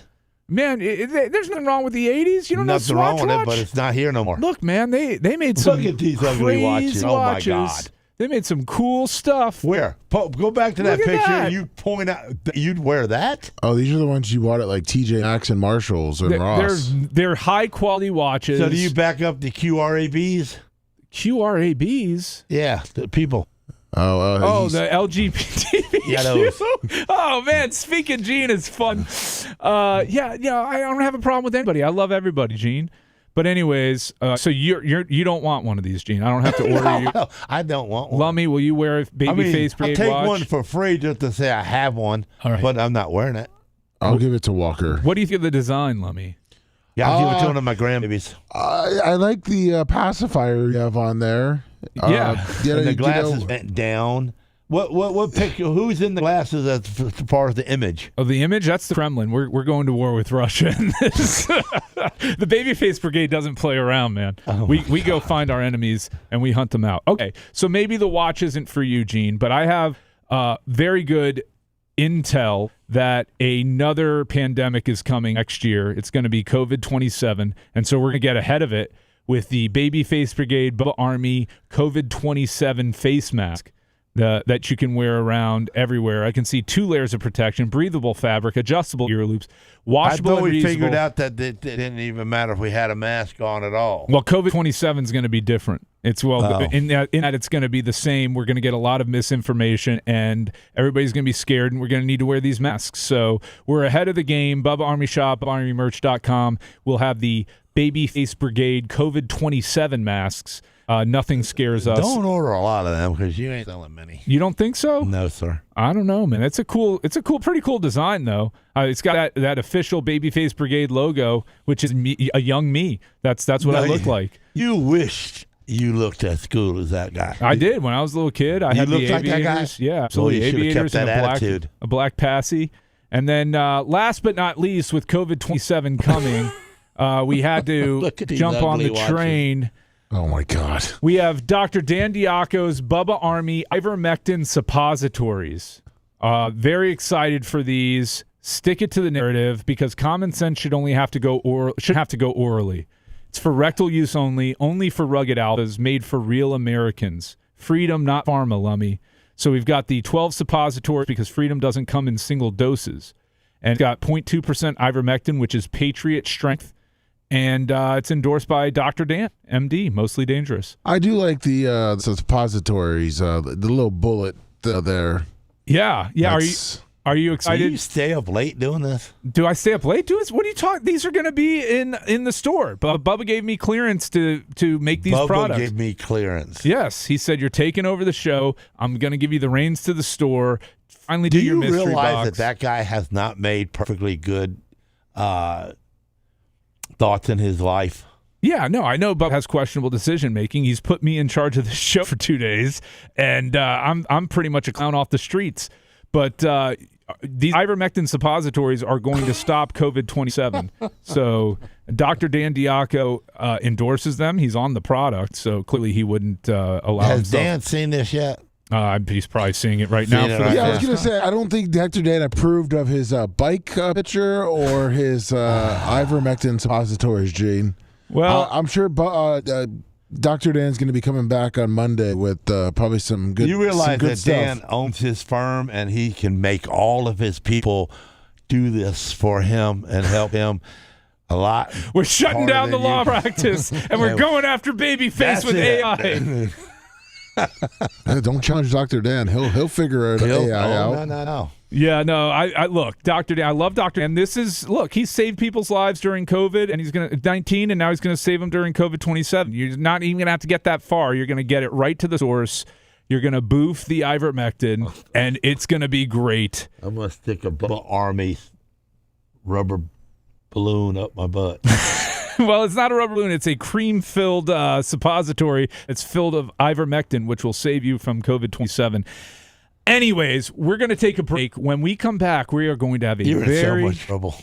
Man, there's nothing wrong with the 80s. You don't know Nothing Swatch wrong with watch? it, but it's not here no more. Look, man, they made some Look at these ugly crazy watches. Oh, my watches. God. They made some cool stuff. Where? Go back to that Look at picture. that. You point out you'd wear that? Oh, these are the ones you bought at like TJ Maxx and Marshalls and Ross. They're high quality watches. So do you back up the QRABs? QRABs? Yeah, the people. Oh, the LGBT. Yeah, those. Oh man, speaking Gene is fun. I don't have a problem with anybody. I love everybody, Gene. But anyways, so you don't want one of these, Gene. I don't have to order you. No, I don't want one. Lummy, will you wear a Babyface Brigade I'll take watch? one for free just to say I have one, but I'm not wearing it. I'll give it to Walker. What do you think of the design, Lummy? Yeah, I'll give it to one of my grandbabies. I like the pacifier you have on there. Yeah. And the glasses went down. What picture? Who's in the glasses as far as the image? Oh, the image? That's the Kremlin. We're going to war with Russia in this. The Babyface Brigade doesn't play around, man. We go find our enemies and we hunt them out. Okay, so maybe the watch isn't for you, Gene, but I have very good intel that another pandemic is coming next year. It's going to be COVID-27, and so we're going to get ahead of it with the Babyface Brigade Bubba Army COVID-27 face mask that you can wear around everywhere. I can see 2 layers of protection, breathable fabric, adjustable ear loops, washable I thought and we reusable. figured out that it didn't even matter if we had a mask on at all. Well, COVID-27 is going to be different. It's in that it's going to be the same. We're going to get a lot of misinformation, and everybody's going to be scared, and we're going to need to wear these masks. So we're ahead of the game. Bubba Army Shop, BubbaArmyMerch.com. We'll have the Babyface Brigade COVID-27 masks. Nothing scares us. Don't order a lot of them because you ain't selling many. You don't think so? No, sir. I don't know, man. It's a pretty cool design, though. It's got that official Babyface Brigade logo, which is me, a young me. That's what I look like. You wished you looked as cool as that guy. I did when I was a little kid. I had the looked like that guy? aviators. Yeah, absolutely. Well, you should have Aviators kept that and attitude. a black passy. And then last but not least, with COVID-27 coming, we had to jump on the train. Oh, my God. We have Dr. Dan Diaco's Bubba Army Ivermectin suppositories. Very excited for these. Stick it to the narrative because common sense should have to go orally. It's for rectal use only for rugged alphas, made for real Americans. Freedom, not pharma, Lummy. So we've got the 12 suppositories because Freedom doesn't come in single doses. And it's got 0.2% ivermectin, which is Patriot strength. And it's endorsed by Dr. Dan, MD, mostly dangerous. I do like the suppositories, the little bullet there. Yeah. Are you excited? Do you stay up late doing this? Do I stay up late? What are you talking? These are going to be in the store. Bubba gave me clearance to make these products. Bubba gave me clearance. Yes, he said you're taking over the show. I'm going to give you the reins to the store. Finally, do your mystery box. Do you realize that guy has not made perfectly good thoughts in his life? Yeah, no, I know Bubba has questionable decision making. He's put me in charge of the show for 2 days, and I'm pretty much a clown off the streets. But these ivermectin suppositories are going to stop COVID-27. So Dr. Dan Diaco endorses them. He's on the product, so clearly he wouldn't allow Has himself. Dan seen this yet? He's probably seeing it right now. I was going to say, I don't think Dr. Dan approved of his bike picture or his ivermectin suppositories, Gene. Well, I'm sure Dr. Dan's going to be coming back on Monday with probably some good. You realize that stuff. Dan owns his firm and he can make all of his people do this for him and help him a lot. We're shutting down the law practice and we're going after Babyface with AI. Don't challenge Dr. Dan. He'll figure AI out. No. Yeah, no, I look, Dr. Dan, I love Dr. Dan. This is, look, he saved people's lives during COVID, and he's going to, 19, and now he's going to save them during COVID-27. You're not even going to have to get that far. You're going to get it right to the source. You're going to boof the ivermectin, and it's going to be great. I'm going to stick a Bubba Army rubber balloon up my butt. Well, it's not a rubber balloon. It's a cream-filled suppository. It's filled of ivermectin, which will save you from COVID-27. Anyways, we're going to take a break. When we come back, we are going to have a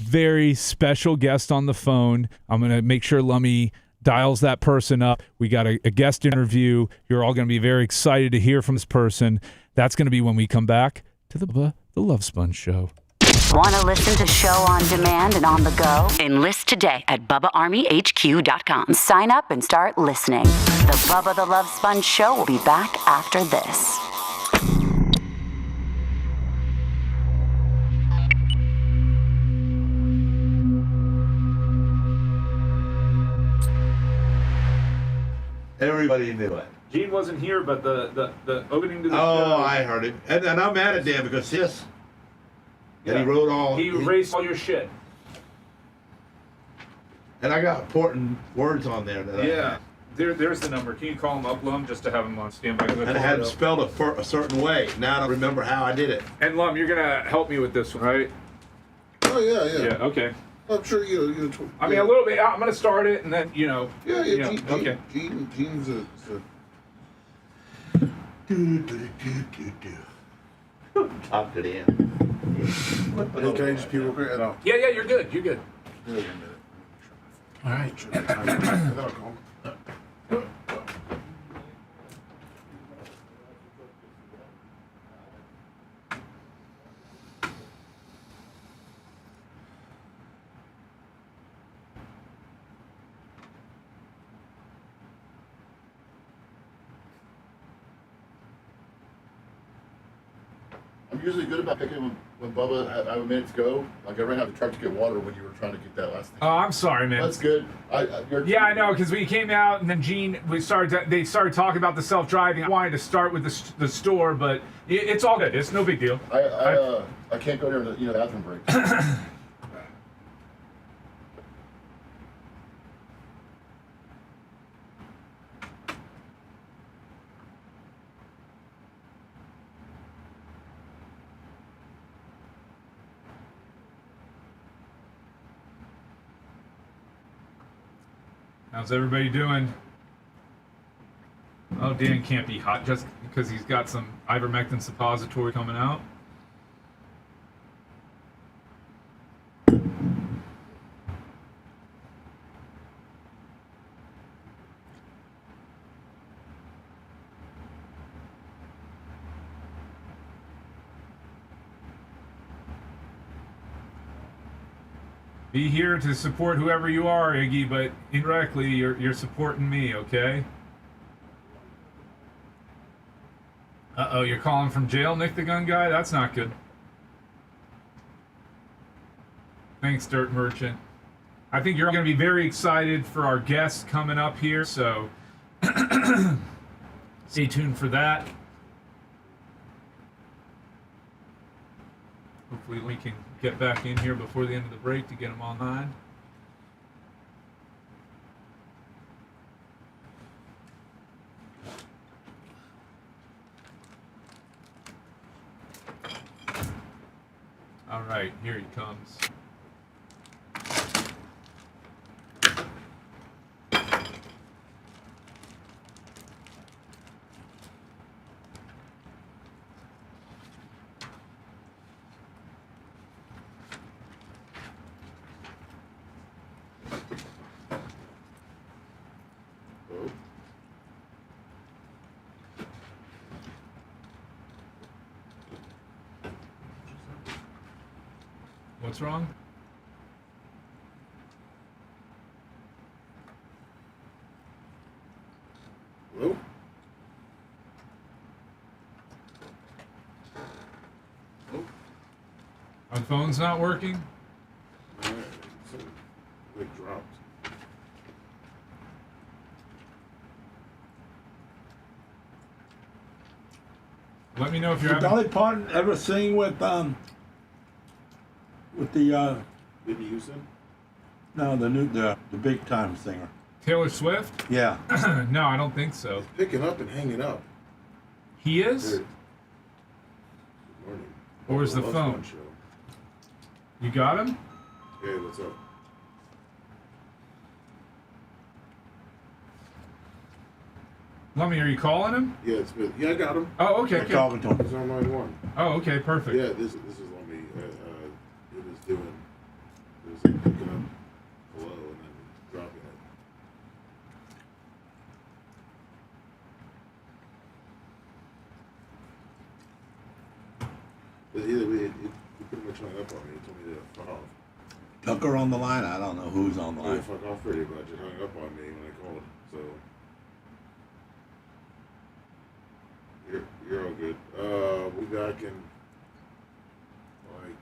very special guest on the phone. I'm going to make sure Lummy dials that person up. We got a guest interview. You're all going to be very excited to hear from this person. That's going to be when we come back to the Love Sponge Show. Want to listen to show on demand and on the go? Enlist today at BubbaArmyHQ.com. Sign up and start listening. The Bubba the Love Sponge Show will be back after this. Everybody knew it. Gene wasn't here, but the opening to the show. Oh, I heard it. And I'm mad at Dan because this. And he wrote all. He erased all your shit. And I got important words on there. There's the number. Can you call him up, Lum, just to have him on standby? And I had it spelled a certain way. Now I don't remember how I did it. And Lum, you're gonna help me with this one, right? Oh yeah. Yeah. Okay. I'm sure you. I mean, a little bit. I'm gonna start it, and then Yeah. okay. Gene's a. Talk to Dan. Can I just pee real quick? Yeah, you're good. You're good. All right. I'm usually good about picking when Bubba I have minutes go. Like I ran out of the truck to get water when you were trying to get that last thing. Oh, I'm sorry, man. That's good. I know, because we came out and then Gene, they started talking about the self-driving. I wanted to start with the store, but it's all good. It's no big deal. I can't go there in the bathroom break. How's everybody doing? Oh, Dan can't be hot just because he's got some ivermectin suppository coming out. Be here to support whoever you are, Iggy, but indirectly you're supporting me, okay? Uh-oh, you're calling from jail, Nick the Gun Guy? That's not good. Thanks, Dirt Merchant. I think you're going to be very excited for our guest coming up here, so stay tuned for that. Hopefully we can get back in here before the end of the break to get him online. All right, here he comes. What's wrong? Hello? Oh. Our phone's not working? It dropped. Let me know if you're Did having... Dolly Parton ever sing with the Whitney Houston? No, the big time singer. Taylor Swift? Yeah. No, I don't think so. Picking up and hanging up. He is? Good morning. Or is the Love phone? Fun Show. You got him? Hey, what's up? Lummy, are you calling him? Yeah, it's good. Yeah, I got him. Oh, okay. He's on He's on line one. Oh, okay, perfect. Yeah, this is Lummy. It was like picking up hello and then dropping it. But either way, it pretty much hung up on me. It told me to fuck off. Tucker on the line. I don't know who's on the Yeah, line. fuck off pretty much. It hung up on me when I called. So you're all good. We'll be back in like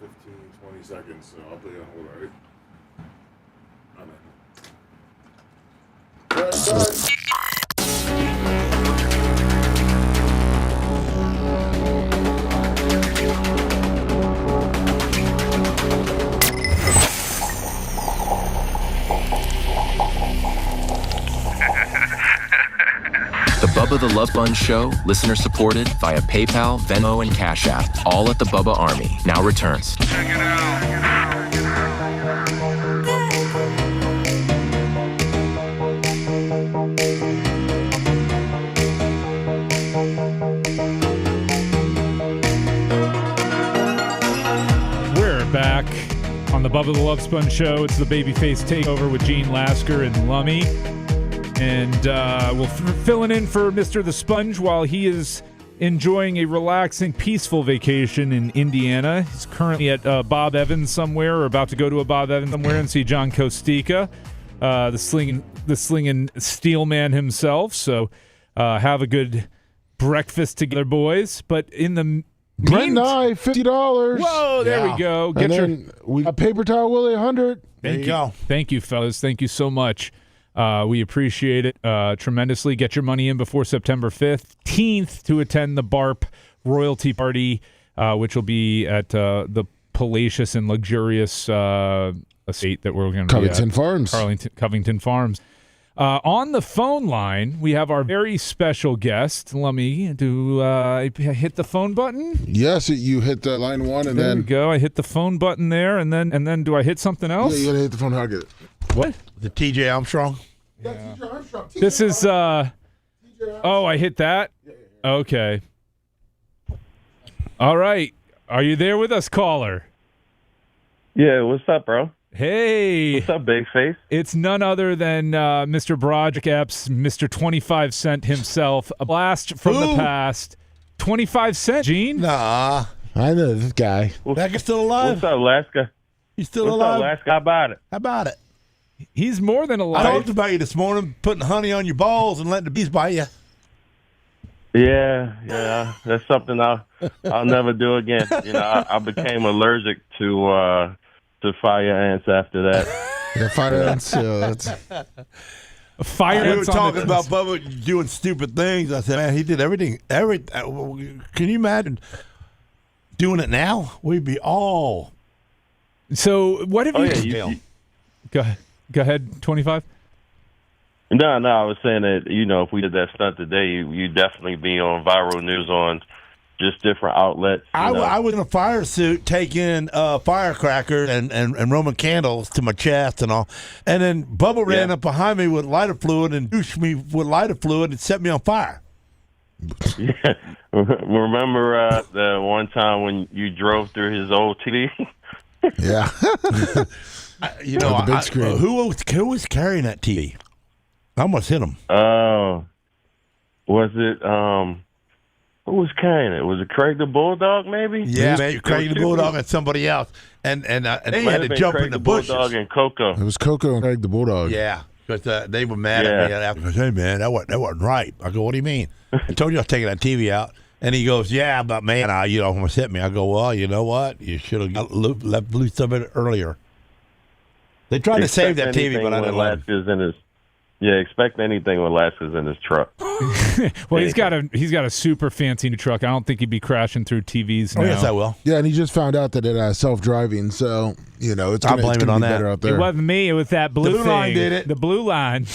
15, 20 seconds. So I'll put you on hold, all right? I'm in. All right, bye. The Bubba the Love Sponge Show, listener supported via PayPal, Venmo, and Cash App, all at the Bubba Army, now returns. Check it out. We're back on the Bubba the Love Sponge Show. It's the Babyface Takeover with Gene Lasker and Lummy. And we're filling in for Mr. the Sponge while he is enjoying a relaxing, peaceful vacation in Indiana. He's currently at Bob Evans somewhere, or about to go to a Bob Evans somewhere and see John Costica, the slinging steel man himself. So have a good breakfast together, boys. But in the Brent and I, $50. Whoa, there we go. And then we got Paper Towel Willie, 100. There you go. Thank you, fellas. Thank you so much. We appreciate it tremendously. Get your money in before September 15th to attend the BARP royalty party, which will be at the palatious and luxurious estate that we're going to be at. Covington Farms. On the phone line, we have our very special guest. Let me hit the phone button. Yes, you hit the line one, and there then we go. I hit the phone button there, and then do I hit something else? Yeah, you gotta hit the phone. How get it? What? The TJ Armstrong. Yeah, TJ Armstrong. This is oh, I hit that? Okay. All right. Are you there with us, caller? Yeah, what's up, bro? Hey. What's up, big face? It's none other than Mr. Broderick, Epps, Mr. 25 Cent himself. A blast from the past. 25 Cent, Gene? Nah. I know this guy. That guy's still alive? What's up, Lasker? He's still What's alive. up, Lasker? How about it? How about it? He's more than alive. I talked about you this morning, putting honey on your balls and letting the bees bite you. Yeah, that's something I'll never do again. You know, I became allergic to fire ants after that. Yeah, fire ants. That's Fire We were ants on talking the- about Bubba doing stupid things. I said, man, he did everything. Can you imagine doing it now? We'd be all. So what have Oh, you? yeah, you- Go ahead. 25. No, I was saying that, you know, if we did that stunt today, you'd definitely be on viral news on just different outlets. I know. was in a fire suit taking firecrackers and Roman candles to my chest and all. And then Bubba ran up behind me with lighter fluid and douched me with lighter fluid and set me on fire. Yeah. Remember the one time when you drove through his old TV? Yeah. You know, the big screen. Who was carrying that TV? I almost hit him. Was it, who was carrying it? Was it Craig the Bulldog, maybe? Yeah, man, Craig the Bulldog and somebody else. And they had to jump Craig in the the bushes. Bulldog and Coco. It was Coco and Craig the Bulldog. Yeah, because they were mad at me. After, hey, man, that wasn't right. I go, what do you mean? I told you I was taking that TV out. And he goes, yeah, but man, you almost hit me. I go, well, you know what? You should have let loose of it earlier. They tried to save that TV, but I didn't let him. Expect anything when Lasker's in his truck. Well, he's got a super fancy new truck. I don't think he'd be crashing through TVs now. Oh, yes, I will. Yeah, and he just found out that it has self-driving, so, you know, it's going to be better out there. It wasn't me. It was that blue The blue thing. line did it. The blue line.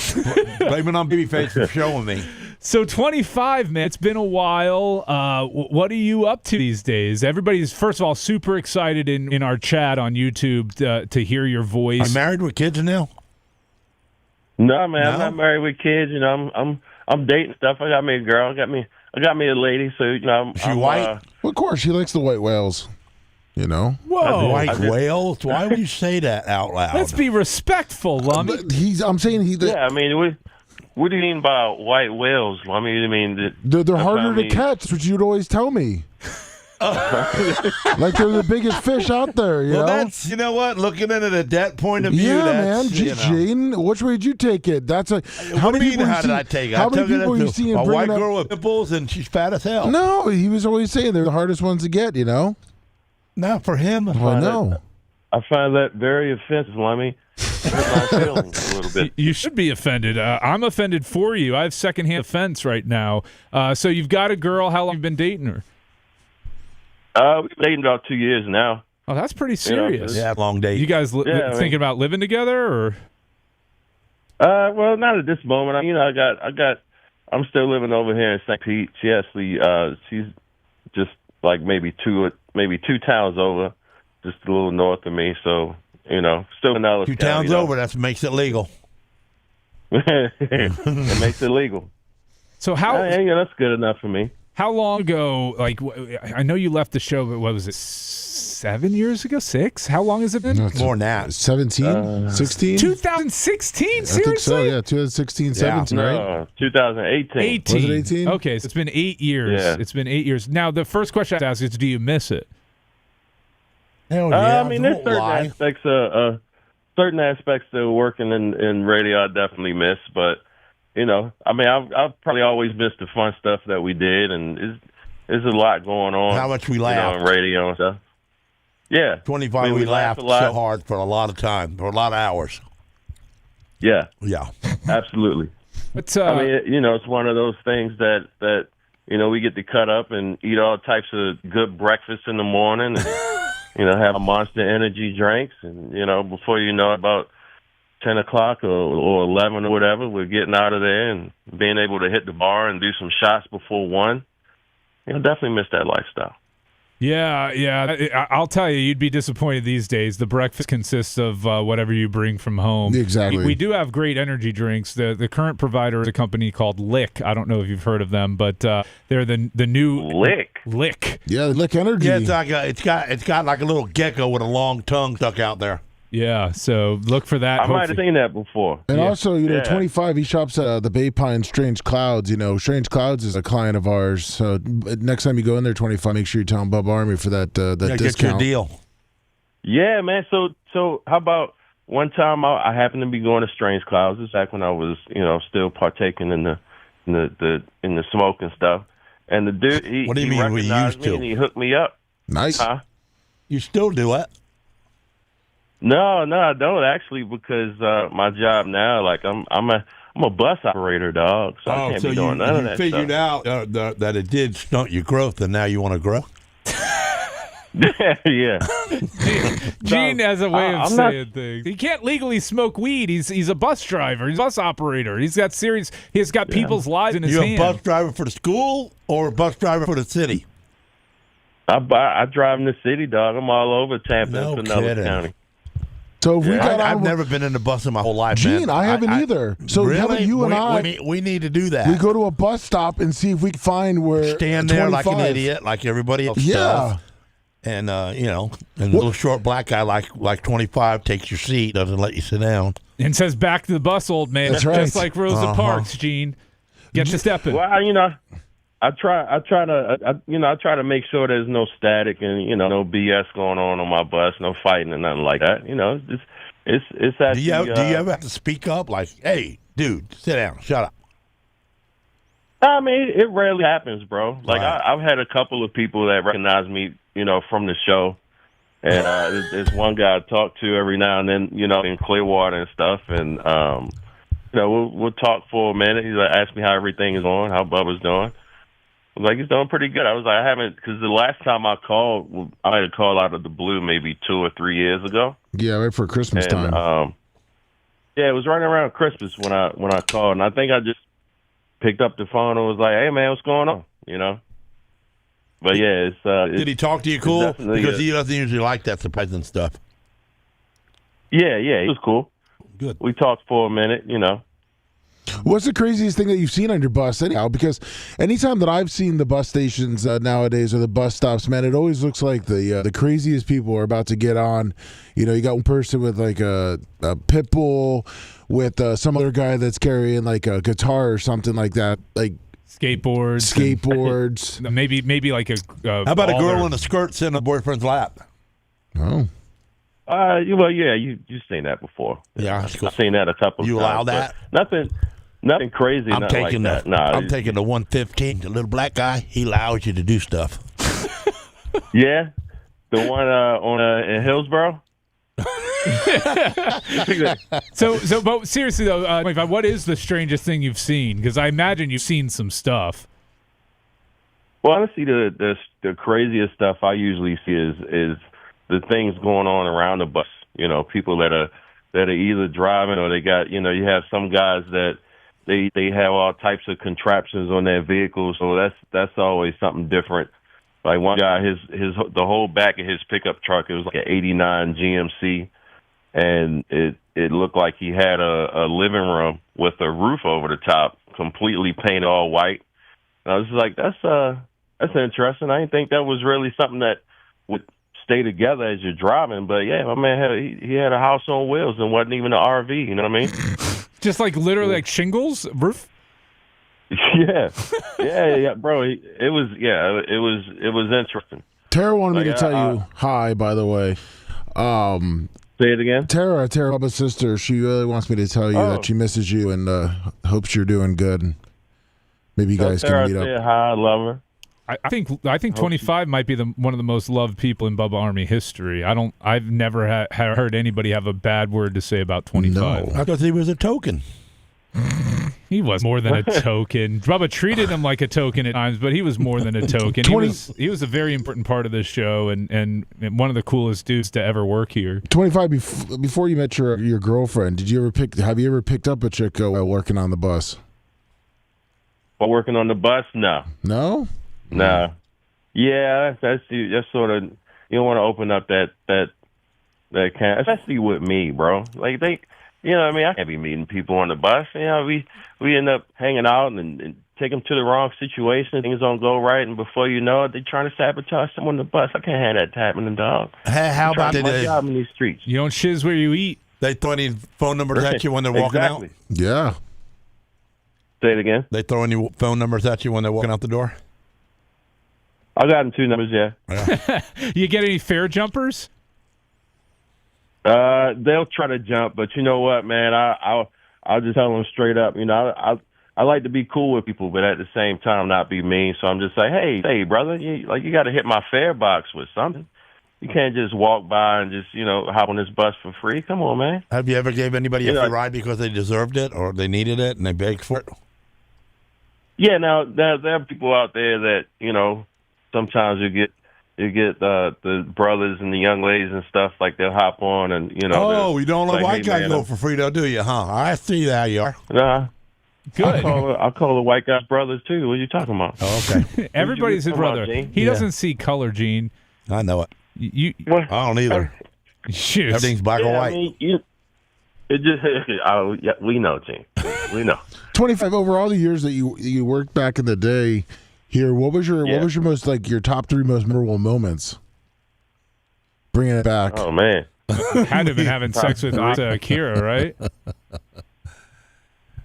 Blame it on Babyface for showing me. So 25, man, it's been a while. What are you up to these days? Everybody's, first of all, super excited in our chat on YouTube to hear your voice. Are you married with kids now? No, man, I'm not married with kids. You know, I'm dating stuff. I got me a girl. I got me a lady. So you know, I'm white? Well, of course, she likes the white whales. You know. Whoa, white whales! Why would you say that out loud? Let's be respectful, Lummy. I'm saying Yeah, I mean, what do you mean by white whales? I mean, they're harder to catch. That's what you'd always tell me. Like they're the biggest fish out there, you know? That's, you know what? Looking at it at that point of view, yeah, that's, man. you know. Gene, which way did you take it? That's a. How many people did I take it? How many people you see a white bringing girl with pimples and she's fat as hell? No, he was always saying they're the hardest ones to get, you know? Not for him. Well, no. I find that very offensive, Lummy. It hurt my feelings a little bit. You should be offended. I'm offended for you. I have secondhand offense right now. So you've got a girl. How long have you been dating her? We've been dating about 2 years now. Oh, that's pretty serious. Yeah, long date. You guys thinking about living together, or? Well, not at this moment. I'm still living over here in St. Pete. She actually, she's just like maybe two towns over, just a little north of me. So, you know, still in Ellis 2 County, towns though. over, that makes it legal. It makes it legal. So how? Yeah, that's good enough for me. How long ago? Like, I know you left the show, but what was it? 7 years ago? 6? How long has it been? More than that. 17? 16? 2016? Seriously? I think so, yeah. 2016, 17, right? No, 2018. 18. Was it 18? Okay, so it's been 8 years. Yeah. It's been 8 years. Now, the first question I have to ask is, do you miss it? Hell yeah. I mean, there's certain aspects of working in radio I definitely miss, but you know, I mean, I've probably always missed the fun stuff that we did, and there's a lot going on. How much we laughed. on radio and stuff. Yeah. 25, I mean, we laughed laughed a lot. so hard for a lot of time, for a lot of hours. Yeah. Yeah. Absolutely. But, I mean, you know, it's one of those things that you know, we get to cut up and eat all types of good breakfast in the morning and, you know, have Monster Energy drinks. And, you know, before you know, about 10 o'clock or 11 or whatever, we're getting out of there and being able to hit the bar and do some shots before 1. You know, definitely miss that lifestyle. Yeah. I'll tell you, you'd be disappointed these days. The breakfast consists of whatever you bring from home. Exactly. We do have great energy drinks. The current provider is a company called Lick. I don't know if you've heard of them, but they're the new Lick. Lick. Yeah, Lick Energy. Yeah, it's got like a little gecko with a long tongue stuck out there. Yeah, so look for that. I might have seen that before. And also, you know, Yeah. 25, he shops at the Bay Pine Strange Clouds. You know, Strange Clouds is a client of ours. So next time you go in there, 25, make sure you tell him Bubba Army for that Yeah, discount. get your deal. Yeah, man. So So how about one time I happened to be going to Strange Clouds. This back when I was, still partaking in the smoke and stuff. And the dude, What do you mean we used to? And he hooked me up. Nice. Huh? You still do it? No, I don't actually, because my job now, like I'm a bus operator, dog. So I can't be doing none of that figured stuff. out that it did stunt your growth, and now you want to grow? Yeah. Gene has a way of I'm saying not- things. He can't legally smoke weed. He's a bus driver. He's a bus operator. He's got people's lives in his You a hand. bus driver for the school or a bus driver for the city? I drive in the city, dog. I'm all over Tampa No and Pinellas kidding. County. So if we got I've on, never been in a bus in my whole life, Gene, man. I haven't either. So really? how about you and I? We need to do that. We go to a bus stop and see if we can find where Stand there like an 25. idiot, like everybody else Yeah. does. And and the little short black guy like 25 takes your seat, doesn't let you sit down. And says, "Back to the bus, old man." That's right. Just like Rosa Uh-huh. Parks, Gene. Get to stepping. Well, I try to make sure there's no static and no BS going on my bus, no fighting and nothing like that. It's actually. Do you ever have to speak up, like, "Hey, dude, sit down, shut up"? I mean, it rarely happens, bro. Like Right. I've had a couple of people that recognize me, from the show, and there's one guy I talk to every now and then, in Clearwater and stuff, and we'll talk for a minute. He's like, ask me how everything is going, how Bubba's doing. I was like, he's doing pretty good. I was like, I haven't, because the last time I called, I had a call out of the blue maybe 2 or 3 years ago. Yeah, right for Christmas And, time. yeah, it was right around Christmas when I called, and I think I just picked up the phone and was like, "Hey, man, what's going on?" But yeah, it's. Did he talk to you cool? definitely Because he doesn't usually like that surprising stuff. Yeah, it was cool. Good. We talked for a minute, What's the craziest thing that you've seen on your bus anyhow? Because anytime that I've seen the bus stations nowadays or the bus stops, man, it always looks like the craziest people are about to get on. You got one person with like a pit bull with some other guy that's carrying like a guitar or something like that, like skateboards. maybe like a. How about a girl in a skirt sitting on a boyfriend's lap? Oh. Well, yeah, you've seen that before. Yeah, that's cool. I've seen that a couple of You times. allow that? but Nothing crazy. I'm nothing taking like that. Nah, I'm taking the 115. The little black guy, he allows you to do stuff. Yeah, the one in Hillsborough. But seriously though, what is the strangest thing you've seen? Because I imagine you've seen some stuff. Well, honestly, the craziest stuff I usually see is the things going on around the bus. People that are either driving or they got you have some guys that they have all types of contraptions on their vehicles. So that's always something different. Like one guy, the whole back of his pickup truck, it was like an '89 GMC, and it looked like he had a living room with a roof over the top, completely painted all white. And I was just like, that's interesting. I didn't think that was really something that would stay together as you're driving. But yeah, my man he had a house on wheels and wasn't even an RV. You know what I mean? Just like literally like shingles roof. Yeah, bro. It was interesting. Tara wanted me to tell you hi, by the way. Say it again. Tara, Bubba's sister, she really wants me to tell you that she misses you and hopes you're doing good. And maybe you guys Tara, can meet up. say hi, I love her. I think 25 might be one of the most loved people in Bubba Army history. I've never heard anybody have a bad word to say about 25. I thought he was a token. He was more than a token. Bubba treated him like a token at times, but he was more than a token. He was a very important part of this show and one of the coolest dudes to ever work here. 25, before you met your girlfriend, have you ever picked up a chick working on the bus? While working on the bus? No. No? Nah. Yeah, that's sort of, you don't want to open up that kind, especially with me, bro. Like I can't be meeting people on the bus. We end up hanging out and take them to the wrong situation. Things don't go right, and before you know it, they're trying to sabotage someone on the bus. I can't have that happening, dog. How about my job in these streets? You don't shiz where you eat. They throw any phone numbers at you when they're walking out? Yeah. Say it again. They throw any phone numbers at you when they're walking out the door? I got them 2 numbers, yeah. You get any fare jumpers? They'll try to jump, but you know what, man? I'll just tell them straight up. You know, I like to be cool with people, but at the same time not be mean. So I'm just like, hey, brother, you got to hit my fare box with something. You can't just walk by and just, hop on this bus for free. Come on, man. Have you ever gave anybody a free ride because they deserved it or they needed it and they begged for it? Yeah, now there are people out there that, sometimes you get the brothers and the young ladies and stuff, like they'll hop on and, Oh, you don't let like, white guys man, go for free, though, do you, huh? I see that you are. Nah. Good. I'll call the white guys brothers, too. What are you talking about? Oh, okay. Everybody's his brother. He doesn't see color, Gene. I know it. I don't either. Shoot. Everything's black or white. I mean, it just, we know, Gene. We know. 25 over all the years that you worked back in the day here. What was your most your top 3 most memorable moments? Bringing it back. Oh man, had to have been having sex with Akira, right?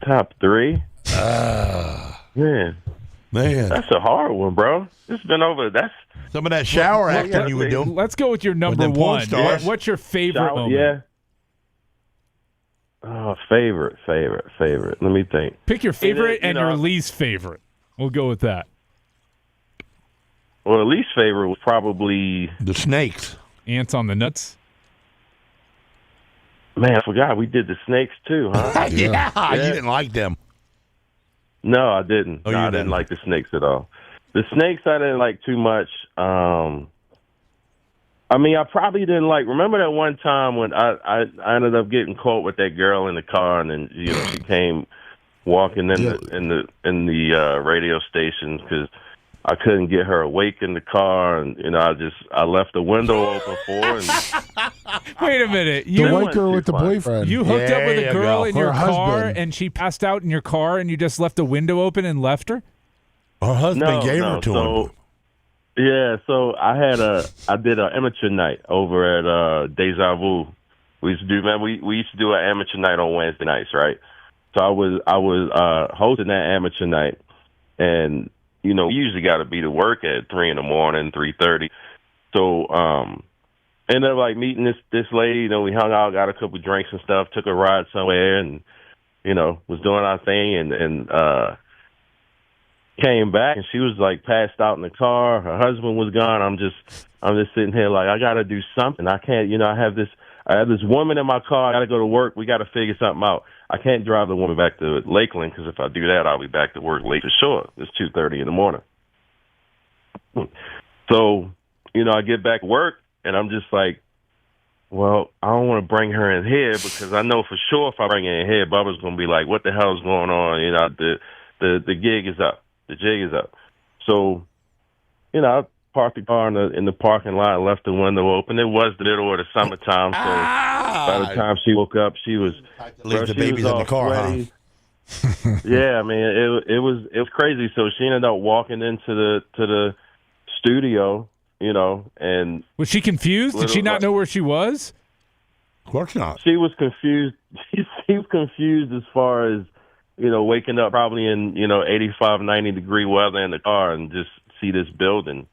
Top 3. Man, that's a hard one, bro. It's been over. That's some of that shower acting you were doing. Let's go with your number one. What's your favorite moment? Yeah. Oh, favorite. Let me think. Pick your favorite and your least favorite. We'll go with that. Well, the least favorite was probably the snakes. Ants on the nuts. Man, I forgot we did the snakes too, huh? yeah, you didn't like them. No, I didn't. Oh, no, I didn't like the snakes at all. The snakes I didn't like too much. I mean, I probably didn't like. Remember that one time when I ended up getting caught with that girl in the car, and then she came walking in the radio station because I couldn't get her awake in the car, and I left the window open for her. And wait a minute, the white girl with the boyfriend. You hooked up with a girl in your car, husband. and she passed out in your car, and you just left the window open and left her. Her husband gave her to him. Yeah, so I did an amateur night over at Deja Vu. We used to do, man. We used to do an amateur night on Wednesday nights, right? So I was hosting that amateur night, and we usually got to be to work at 3 a.m, 3:30. So ended up meeting this lady. We hung out, got a couple drinks and stuff, took a ride somewhere, and was doing our thing, and came back, and she was passed out in the car. Her husband was gone. I'm just sitting here I got to do something. I can't, I have this woman in my car. I got to go to work. We got to figure something out. I can't drive the woman back to Lakeland because if I do that, I'll be back to work late for sure. It's 2:30 in the morning. So, I get back to work, and I'm just well, I don't want to bring her in here because I know for sure if I bring her in here, Bubba's going to be like, what the hell is going on? The gig is up. The jig is up. So, I parked the car in the parking lot and left the window open. It was the middle of the summertime, so by the time she woke up, she was leave the babies in the car, sweaty. Huh? Yeah, I mean, it was crazy. So she ended up walking into the studio, and was she confused? Did she not know where she was? Of course not. She was confused. She was confused as far as waking up probably in 85, 90 degree weather in the car and just see this building.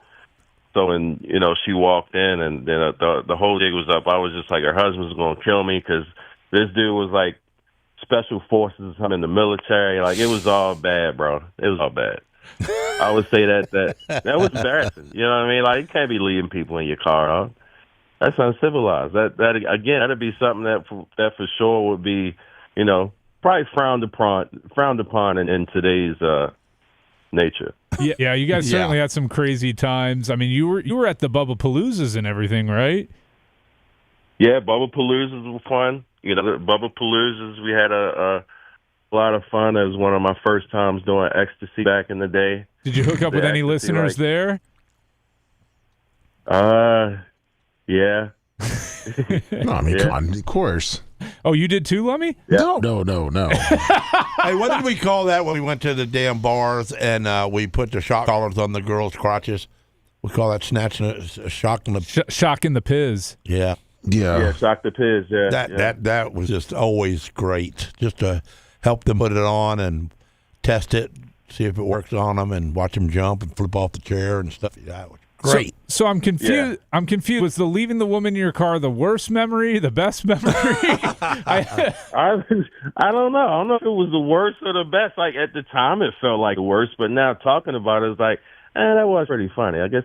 So when she walked in, and then the whole jig was up. I was just like, her husband's going to kill me because this dude was special forces. I'm in the military. It was all bad, bro. It was all bad. I would say that was embarrassing. You know what I mean? You can't be leaving people in your car, huh? That's uncivilized. That again, that'd be something that for sure would be, probably frowned upon in today's nature. Yeah, you guys certainly had some crazy times. I mean, you were at the Bubba Paloozas and everything, right? Yeah, Bubba Paloozas were fun. The Bubba Paloozas, we had a lot of fun. It was one of my first times doing ecstasy back in the day. Did you hook up with any listeners there? Yeah. No, I mean, come on, of course. Oh, you did too, Lummy? Yeah. No. Hey, what did we call that when we went to the damn bars and we put the shock collars on the girls' crotches? We call that snatching shocking the shocking the piz. Yeah. Yeah, shock the piz. Yeah. That was just always great, just to help them put it on and test it, see if it works on them, and watch them jump and flip off the chair and stuff. That was Great. So I'm confused. Yeah. I'm confused. Was the leaving the woman in your car the worst memory, the best memory? I don't know. I don't know if it was the worst or the best. Like at the time, it felt like the worst, but now talking about it, it's like, that was pretty funny. I guess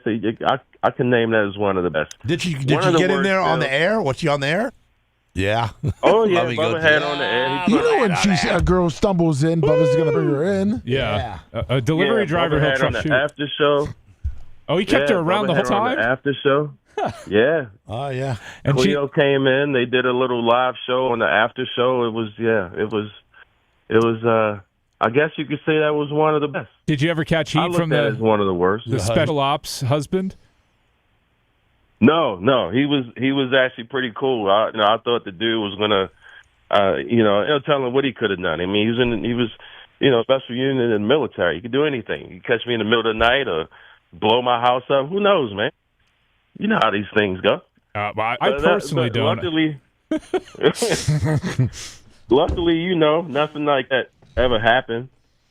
I can name that as one of the best. Did you get in there on the air? Was she on the air? Yeah. Oh yeah, Bubba had on the air. You know when a girl stumbles in, Bubba's going to bring her in. Yeah. A delivery driver Bubba he'll had on trust the you. after show. Oh, he kept her around Bubba the whole had her on time? the after show. Yeah. Oh yeah. And Cleo came in. They did a little live show on the after show. It was. I guess you could say that was one of the best. Did you ever catch I heat looked from at it as one of the worst. the special ops husband? No, he was actually pretty cool. I thought the dude was gonna, tell him what he could have done. I mean, he was special unit in the military. He could do anything. He could catch me in the middle of the night or blow my house up. Who knows, man? You know how these things go. I personally don't. Luckily, nothing like that ever happened.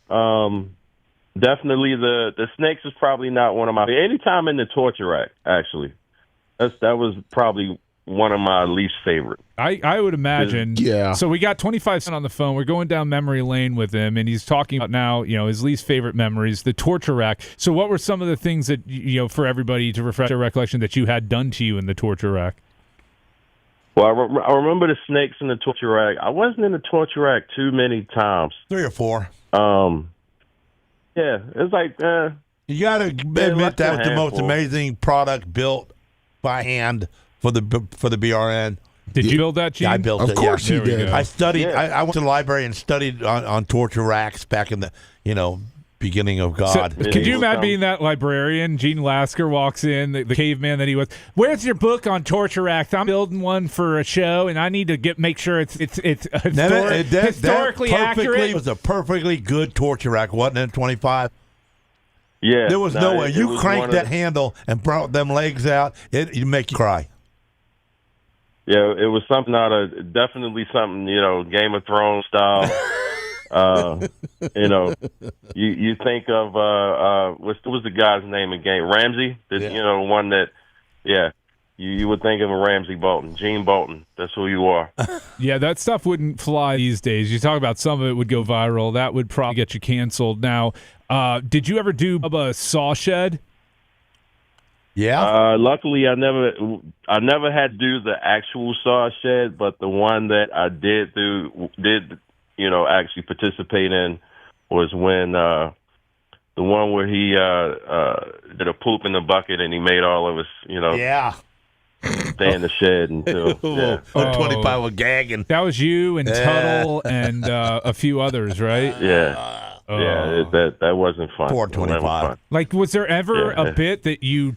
Definitely the snakes is probably not one of my. Anytime in the torture rack, actually, that was probably one of my least favorite. I would imagine. Yeah. So we got 25 Cent on the phone. We're going down memory lane with him, and he's talking about now, his least favorite memories, the torture rack. So what were some of the things that, for everybody to refresh their recollection that you had done to you in the torture rack? Well, I remember the snakes in the torture rack. I wasn't in the torture rack too many times. 3 or 4. Yeah, it's like you got to admit that was the most amazing product built by hand for the BRN. Did you build that, Gene? Yeah, I built it. Of course you did. I studied. Yeah. I went to the library and studied on torture racks back in the beginning of God. So, could you imagine being that librarian? Gene Lasker walks in, the caveman that he was. Where's your book on torture racks? I'm building one for a show, and I need to make sure it's historically accurate. It was a perfectly good torture rack, wasn't it? 25. Yeah, There was no way. You cranked that handle and brought them legs out, it'd make you cry. Yeah, it was something definitely something, Game of Thrones style. You think of what was the guy's name in Game? Ramsey, one that, you would think of a Ramsey Bolton, Gene Bolton. That's who you are. Yeah, that stuff wouldn't fly these days. You talk about some of it would go viral. That would probably get you canceled. Now, did you ever do a saw shed? Yeah. Luckily, I never had to do the actual saw shed, but the one that I did actually participate in was when the one where he did a poop in the bucket and he made all of us, stay in the shed until 25 was gagging. That was you and Tuttle and a few others, right? Yeah. Yeah, that wasn't fun. 425. Like, was there ever a bit that you're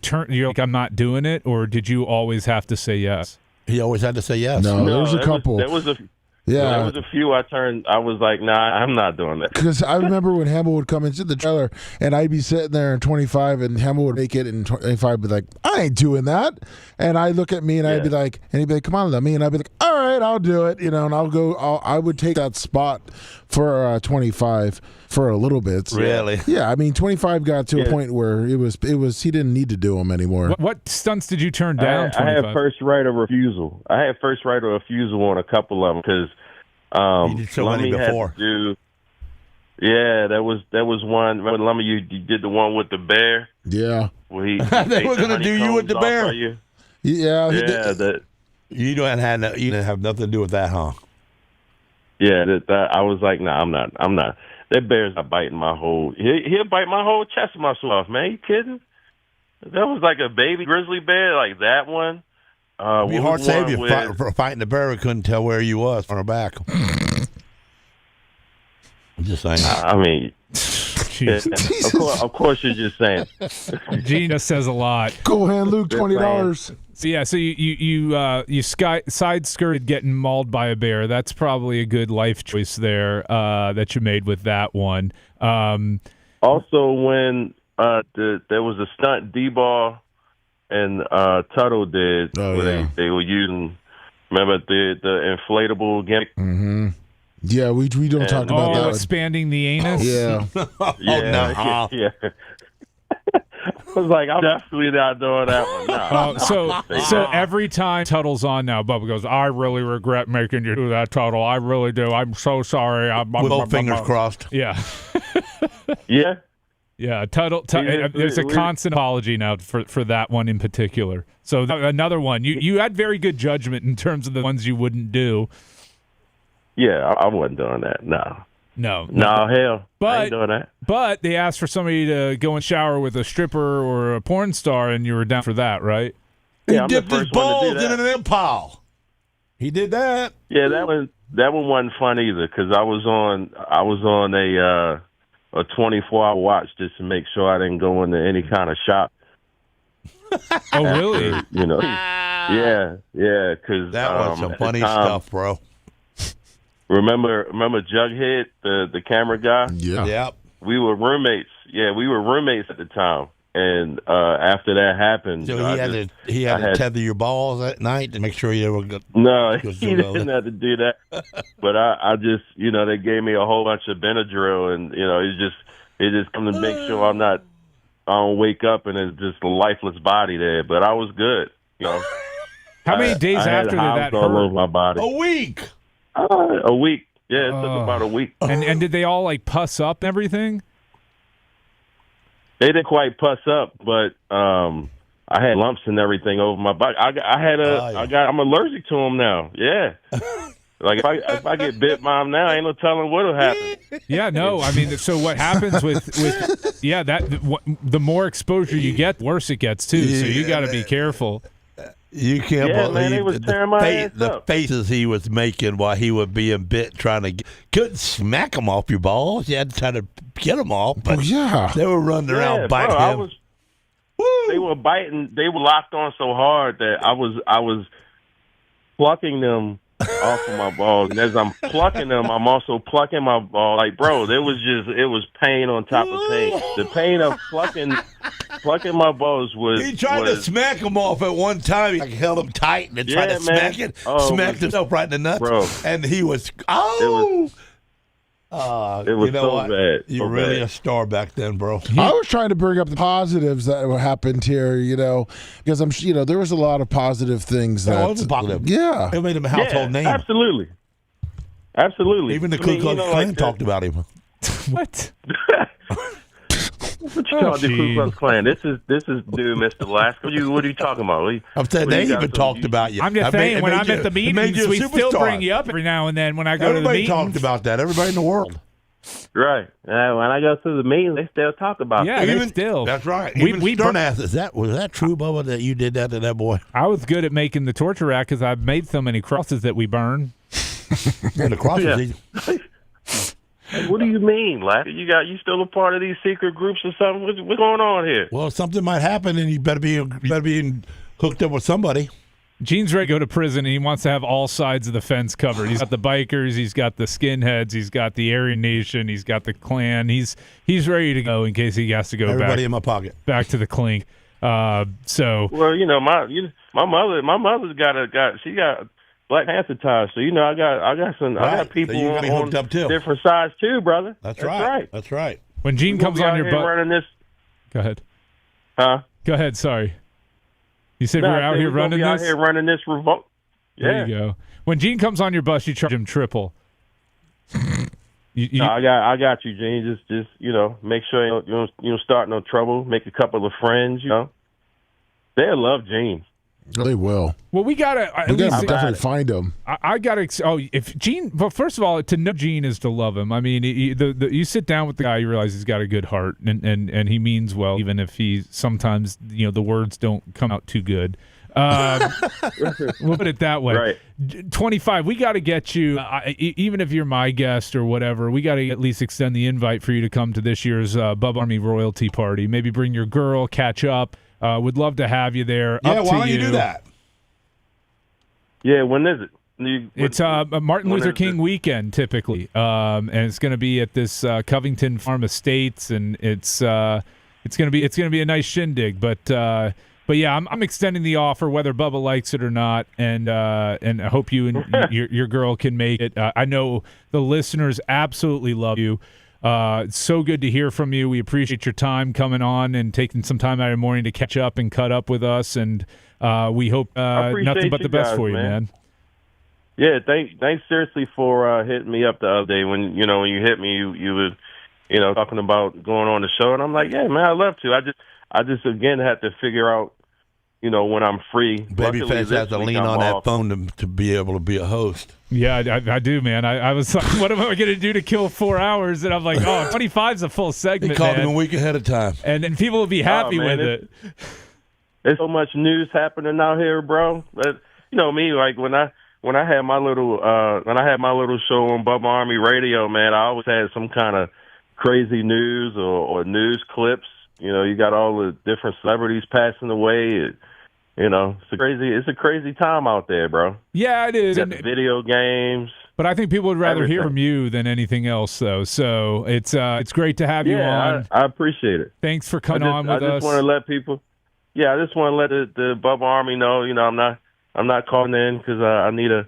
like, I'm not doing it, or did you always have to say yes? He always had to say yes. No, there was a couple. There was a few I was like, nah, I'm not doing that. Because I remember when Hamill would come into the trailer, and I'd be sitting there in 25, and Hamill would make it in 25, be like, I ain't doing that. And I'd look at me, and I'd be like, and he'd be like, come on, let me. And I'd be like, all right, I'll do it. And I would take that spot for 25 for a little bit. Really? Yeah, I mean, 25 got to a point where it was he didn't need to do them anymore. What stunts did you turn down? I had first right of refusal. on a couple of them because you did so many before. That was one. Remember, Lummy, you did the one with the bear. Yeah. Where he they were going to do you with the bear. Yeah. You didn't have nothing to do with that, huh? Yeah, I was like, nah, I'm not. That bear's not biting my whole. He'll bite my whole chest muscle off, man. You kidding? That was like a baby grizzly bear, like that one. It'd be hard to save you for fighting the bear. We couldn't tell where you was on her back. I'm just saying. I mean, of course you're just saying. Gene says a lot. Go ahead, Luke, $20. So yeah, so you side skirted getting mauled by a bear. That's probably a good life choice there that you made with that one. Also, when there was a stunt D-ball and Tuttle did, where they were using. Remember the inflatable gimmick? Mm-hmm. Yeah, we don't talk about that. Expanding the anus. Yeah. Yeah. was like, I'm definitely not doing that one. No, So every time Tuttle's on now, Bubba goes, I really regret making you do that, Tuttle. I really do. I'm so sorry. Both fingers crossed. Yeah. Yeah. Yeah, Tuttle. There's a constant apology now for that one in particular. So another one. You had very good judgment in terms of the ones you wouldn't do. Yeah, I wasn't doing that. No. No, hell. I ain't doing that. But they asked for somebody to go and shower with a stripper or a porn star, and you were down for that, right? Yeah, he dipped his balls in an impale. He did that. Yeah, that one wasn't fun either because I was on a 24-hour watch just to make sure I didn't go into any kind of shop. Oh, really? You know, yeah, because that was some funny stuff, bro. Remember Jughead, the camera guy? Yeah. Yep. We were roommates. Yeah, we were roommates at the time. And after that happened, so he had to tether your balls at night to make sure you were good. No, he didn't have to do that. But I just, they gave me a whole bunch of Benadryl, and it just come to make sure I don't wake up and it's just a lifeless body there. But I was good. How many days after that all hurt? over my body? A week. A week. Yeah, it took about a week. And did they all like pus up and everything? They didn't quite pus up, but I had lumps and everything over my body. I'm allergic to them now. Yeah. Like if I get bit by them now, ain't no telling what'll happen. Yeah, no. I mean, so what happens with the more exposure you get, the worse it gets too. So you got to be careful. You can't Yeah, believe man, they was tearing my ass the up. faces he was making while he was being bit, trying to couldn't smack them off your balls. You had to try to get them off, but they were running around biting him. They were biting. They were locked on so hard that I was plucking them off of my balls, and as I'm plucking them, I'm also plucking my ball. Like, bro, it was pain on top of pain. The pain of plucking my balls was. He tried to smack them off at one time. He held them tight and then tried to smack it. Smacked himself right in the nuts, bro. And he was it was so bad. You were really a star back then, bro. I was trying to bring up the positives that happened here, because I'm, there was a lot of positive things that. was positive. Yeah, it made him a household name. Absolutely. Even the Ku Klux Klan talked about him. What? What you talking to Ku Klux Klan? This is dude, Mr. Lasker. What are you talking about? I'm saying they even talked about you. I'm just saying when I'm at the meetings, we still bring you up every now and then when I go to the meetings. Everybody talked about that. Everybody in the world. Right. When I go to the meetings, they still talk about it. Yeah, they still. That's right. We Stern asked, was that true, Bubba, that you did that to that boy? I was good at making the torture rack because I've made so many crosses that we burn. And the crosses. What do you mean, Lasker? You still a part of these secret groups or something? What's going on here? Well, something might happen, and you better be hooked up with somebody. Gene's ready to go to prison, and he wants to have all sides of the fence covered. He's got the bikers, he's got the skinheads, he's got the Aryan Nation, he's got the Klan. He's ready to go in case he has to go Everybody in my pocket. Back to the clink. So well, my mother's got Black Panther ties, so I got people so on hooked up too. Different sides too, brother. That's right. That's right. When Gene comes on your butt, running this. Go ahead. Huh? Go ahead. Sorry. You said we're out here running this. Out here running this revolt. Yeah. There you go. When Gene comes on your bus, you charge him triple. No, I got you, Gene. Just make sure you don't start no trouble. Make a couple of friends. They'll love Gene. They will. Well, we gotta definitely find him. I gotta. If Gene, well, first of all, to know Gene is to love him. I mean, you sit down with the guy, you realize he's got a good heart, and he means well, even if he sometimes the words don't come out too good. We'll put it that way. Right. 25. We got to get you, even if you're my guest or whatever. We got to at least extend the invite for you to come to this year's Bubba Army royalty party. Maybe bring your girl, catch up. Would love to have you there. Yeah, why don't you do that? Yeah, when is it? It's Martin Luther King weekend typically, and it's going to be at this Covington Farm Estates, and it's going to be a nice shindig. But yeah, I'm extending the offer whether Bubba likes it or not, and I hope you and your girl can make it. I know the listeners absolutely love you. It's so good to hear from you. We appreciate your time coming on and taking some time out of your morning to catch up and cut up with us. And we hope nothing but the best for you, man. Yeah, thanks seriously for hitting me up the other day. When you hit me, you were talking about going on the show, and I'm like, yeah, man, I'd love to. I just again had to figure out, when I'm free. Babyface has to lean on that phone to be able to be a host. Yeah, I do, man. I was like, what am I going to do to kill 4 hours? And I'm like, 25's a full segment, They called him a week ahead of time. And people will be happy with it. There's so much news happening out here, bro. But me, like when I had my little show on Bubba Army Radio, man, I always had some kind of crazy news or news clips. You got all the different celebrities passing away. It's a crazy time out there, bro. Yeah, it is. You got the video games. But I think people would rather hear everything. from you than anything else, though. So it's great to have you on. I appreciate it. Thanks for coming on with us. I just want to let people. Yeah, I just want to let the Bubba Army know. I'm not calling in because I need a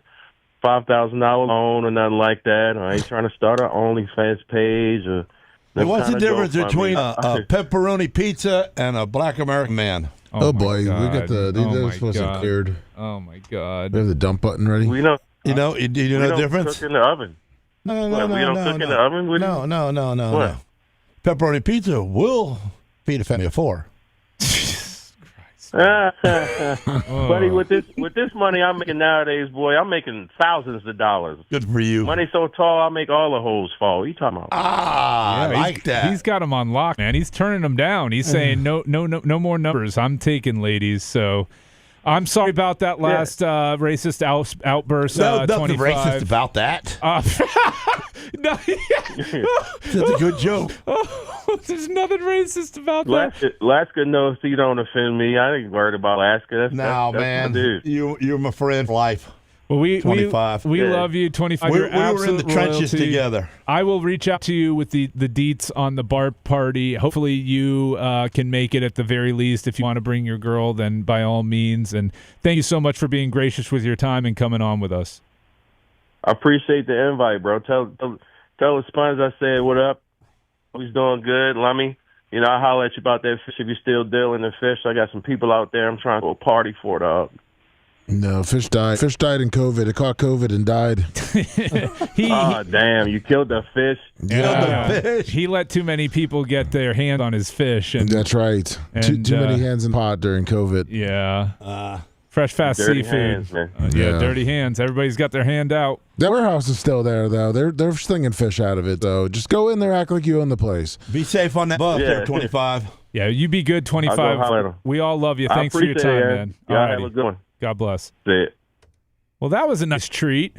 $5,000 loan or nothing like that. I ain't trying to start an OnlyFans page or. What's the difference between a pepperoni pizza and a Black American man? Oh boy, God. we got they're supposed to have cleared. Oh my God. We have the dump button ready. We know. Do you know the difference? Cook in the oven. No. We don't cook in the oven. No. Pepperoni pizza will feed a family of 4. Buddy, with this money I'm making nowadays, boy, I'm making thousands of dollars. Good for you. Money so tall, I make all the hoes fall. What are you talking about? I like that. He's got them on lock, man. He's turning them down. He's saying no more numbers. I'm taking ladies. So I'm sorry about that last racist outburst. No, nothing 25. racist about that. No, That's a good joke. There's nothing racist about that. Lasker knows you don't offend me. I ain't worried about Lasker. That's man, my dude. You're my friend for life. Well, we 25. We love you. 25. We were in the trenches together. I will reach out to you with the deets on the bar party. Hopefully, you can make it at the very least. If you want to bring your girl, then by all means. And thank you so much for being gracious with your time and coming on with us. I appreciate the invite, bro. Tell the Sponge I said what up. He's doing good, Lummy. I'll holler at you about that fish if you're still dealing in fish. I got some people out there I'm trying to go party for, dog. No, fish died. Fish died in COVID. It caught COVID and died. Damn! You killed the fish. He let too many people get their hand on his fish, and that's right. And, too many hands in pot during COVID. Yeah. Fresh, fast dirty seafood. Hands, man. Dirty hands. Everybody's got their hand out. That warehouse is still there, though. They're slinging fish out of it, though. Just go in there, act like you own the place. Be safe on that bus there, 25. Yeah, you be good, 25. We all love you. Thanks for your time, man. Y'all have a good one. God bless. See it. Well, that was a nice treat.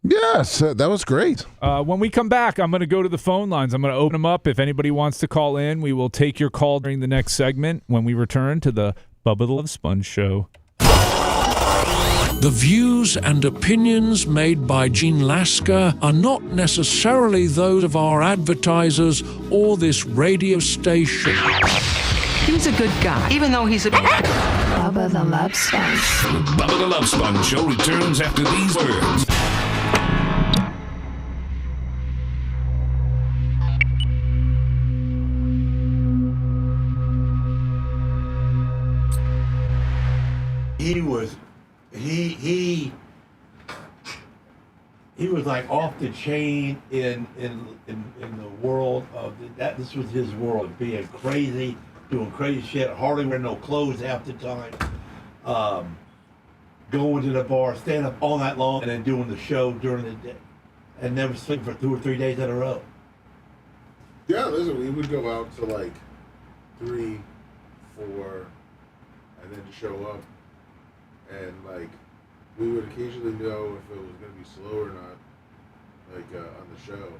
Yes, that was great. When we come back, I'm going to go to the phone lines. I'm going to open them up. If anybody wants to call in, we will take your call during the next segment when we return to the Bubba the Love Sponge Show. The views and opinions made by Gene Lasker are not necessarily those of our advertisers or this radio station. He's a good guy, even though he's a... Bubba the Love Sponge. Bubba the Love Sponge Show returns after these words. He was like off the chain in the world of that. This was his world of being crazy, doing crazy shit, hardly wearing no clothes half the time, going to the bar, staying up all night long, and then doing the show during the day, and never sleep for 2 or 3 days in a row. Yeah, listen, we would go out to like 3, 4, and then show up, and like we would occasionally know if it was going to be slow or not, like on the show.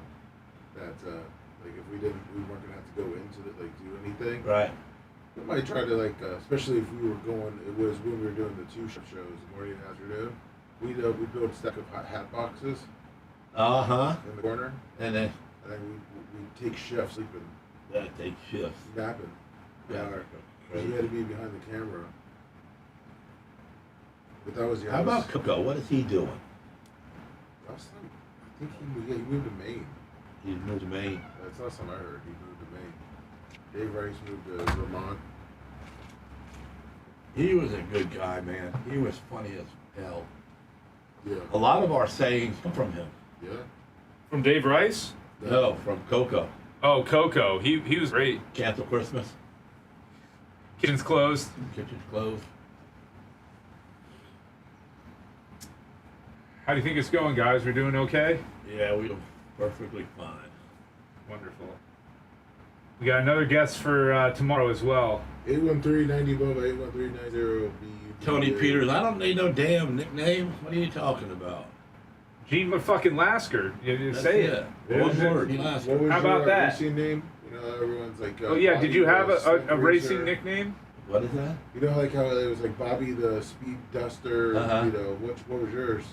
That like if we weren't going to have to go into it, like do anything. Right. We might try to like, especially if we were going. It was when we were doing the 2 shows, morning and afternoon. We'd build a stack of hat boxes. In the corner, and then we take shifts sleeping. Yeah, take shifts. Napping. Yeah. He had to be behind the camera. But that was the How about Coco? What is he doing? I think he moved to Maine. He moved to Maine. That's not something I heard. He moved to Maine. Dave Rice moved to Vermont. He was a good guy, man. He was funny as hell. Yeah. A lot of our sayings come from him. Yeah. From Dave Rice? No, from Coco. Oh, Coco. He was great. Cancel Christmas. Kitchen's closed. Kitchen's closed. How do you think it's going, guys? We're doing okay? Yeah, we're perfectly fine. Wonderful. We got another guest for tomorrow as well. 813-90 Bubba, 813-90 Tony Peters. I don't need no damn nickname. What are you talking about? Gene fucking Lasker. You That's say it. it. One word. What was How about your that? racing name? You know, everyone's like. Oh yeah, did you have Bobby the a racing Racer. nickname? What is that? You know, like how it was like Bobby the Speed Duster. Uh-huh. You know, what was yours?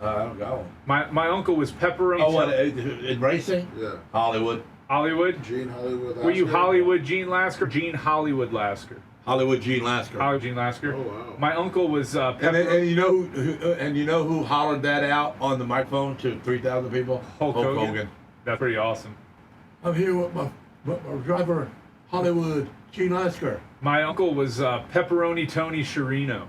I don't got one. My uncle was Pepperoni. Oh, what, in racing? Yeah. Hollywood. Hollywood? Gene Hollywood Lasker. Were you Hollywood Gene Lasker? Gene Hollywood Lasker. Hollywood Gene Lasker. Hollywood Gene Lasker. Oh wow. My uncle was And you know who hollered that out on the microphone to 3,000 people? Hulk Hogan. That's pretty awesome. I'm here with my driver, Hollywood Gene Lasker. My uncle was Pepperoni Tony Sciarrino.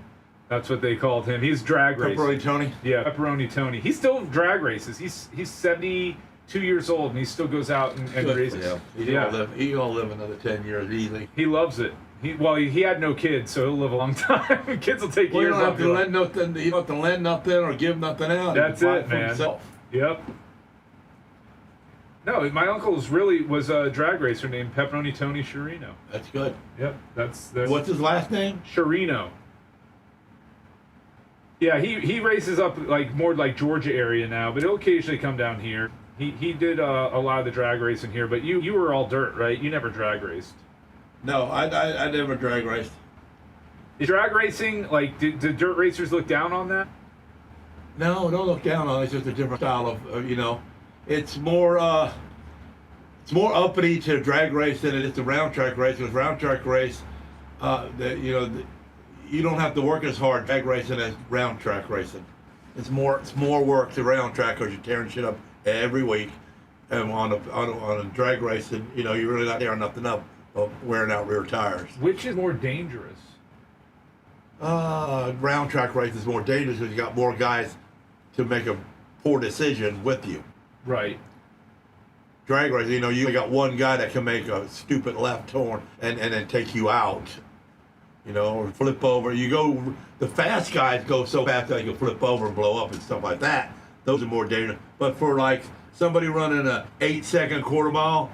That's what they called him. He's drag racing. Pepperoni Tony? Yeah, Pepperoni Tony. He still drag races. He's 72 years old and he still goes out and races. Yeah. He'll live another 10 years easily. He loves it. He had no kids, so he'll live a long time. Kids will take Well, years you don't have off to your lend nothing. You don't have to lend nothing or give nothing out. That's He can it, fight for man. himself. Yep. No, my uncle's was a drag racer named Pepperoni Tony Sciarrino. That's good. Yep, that's What's his last name? Sciarrino. Yeah, he races up like more like Georgia area now, but he'll occasionally come down here. He did a lot of the drag racing here, but you were all dirt, right? You never drag raced. No, I never drag raced. Is drag racing like did dirt racers look down on that? No, don't look down on it. It's just a different style of it's more uppity to drag race than it is to round track race. Because round track race, you don't have to work as hard drag racing as round track racing. It's more work to round track because you're tearing shit up every week, and on a drag racing, you're really not tearing nothing up, but wearing out rear tires. Which is more dangerous? Round track race is more dangerous because you got more guys to make a poor decision with you. Right. Drag race, you only got one guy that can make a stupid left turn and then take you out. Or flip over. The fast guys go so fast that they can flip over and blow up and stuff like that. Those are more dangerous. But for like somebody running a 8-second quarter mile,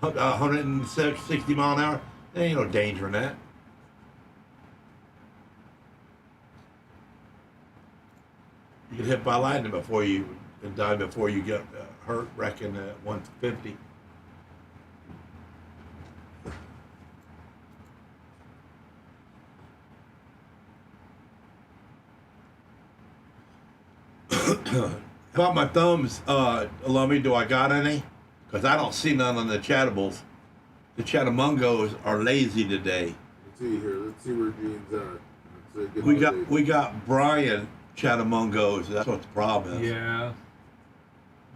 160 mile an hour, there ain't no danger in that. You get hit by lightning before you die before you get hurt wrecking at 150. How about my thumbs, Lummy? Do I got any? Because I don't see none on the chattables. The chattamungos are lazy today. Let's see here. Let's see where Gene's at. We got Brian chattamungos. That's what the problem is. Yeah.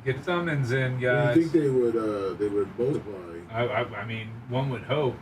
Get thumbins in, Do guys. you think they would multiply? I mean, one would hope.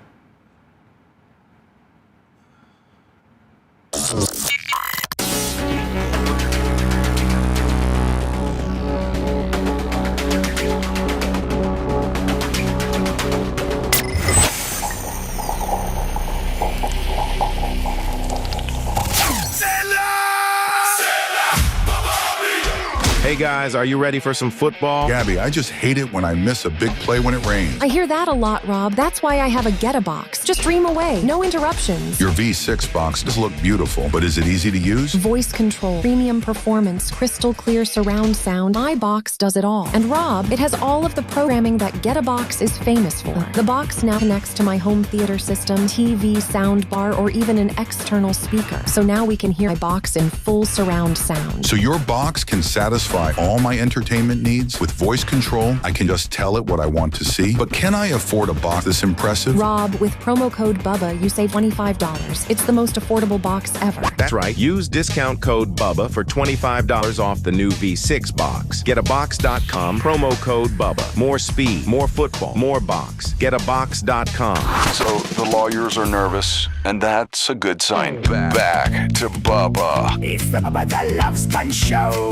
Hey guys, are you ready for some football? Gabby, I just hate it when I miss a big play when it rains. I hear that a lot, Rob. That's why I have a Get-A-Box. Just dream away. No interruptions. Your V6 box does look beautiful, but is it easy to use? Voice control, premium performance, crystal clear surround sound. My box does it all. And Rob, it has all of the programming that Get-A-Box is famous for. The box now connects to my home theater system, TV, sound bar, or even an external speaker. So now we can hear my box in full surround sound. So your box can satisfy satisfy all my entertainment needs? With voice control, I can just tell it what I want to see. But can I afford a box this impressive? Rob, with promo code BUBBA, you save $25. It's the most affordable box ever. That's right. Use discount code BUBBA for $25 off the new V6 box. GetAbox.com, promo code BUBBA. More speed, more football, more box. GetAbox.com. So the lawyers are nervous, and that's a good sign. Back to Bubba. It's the Bubba the Love Sponge Show.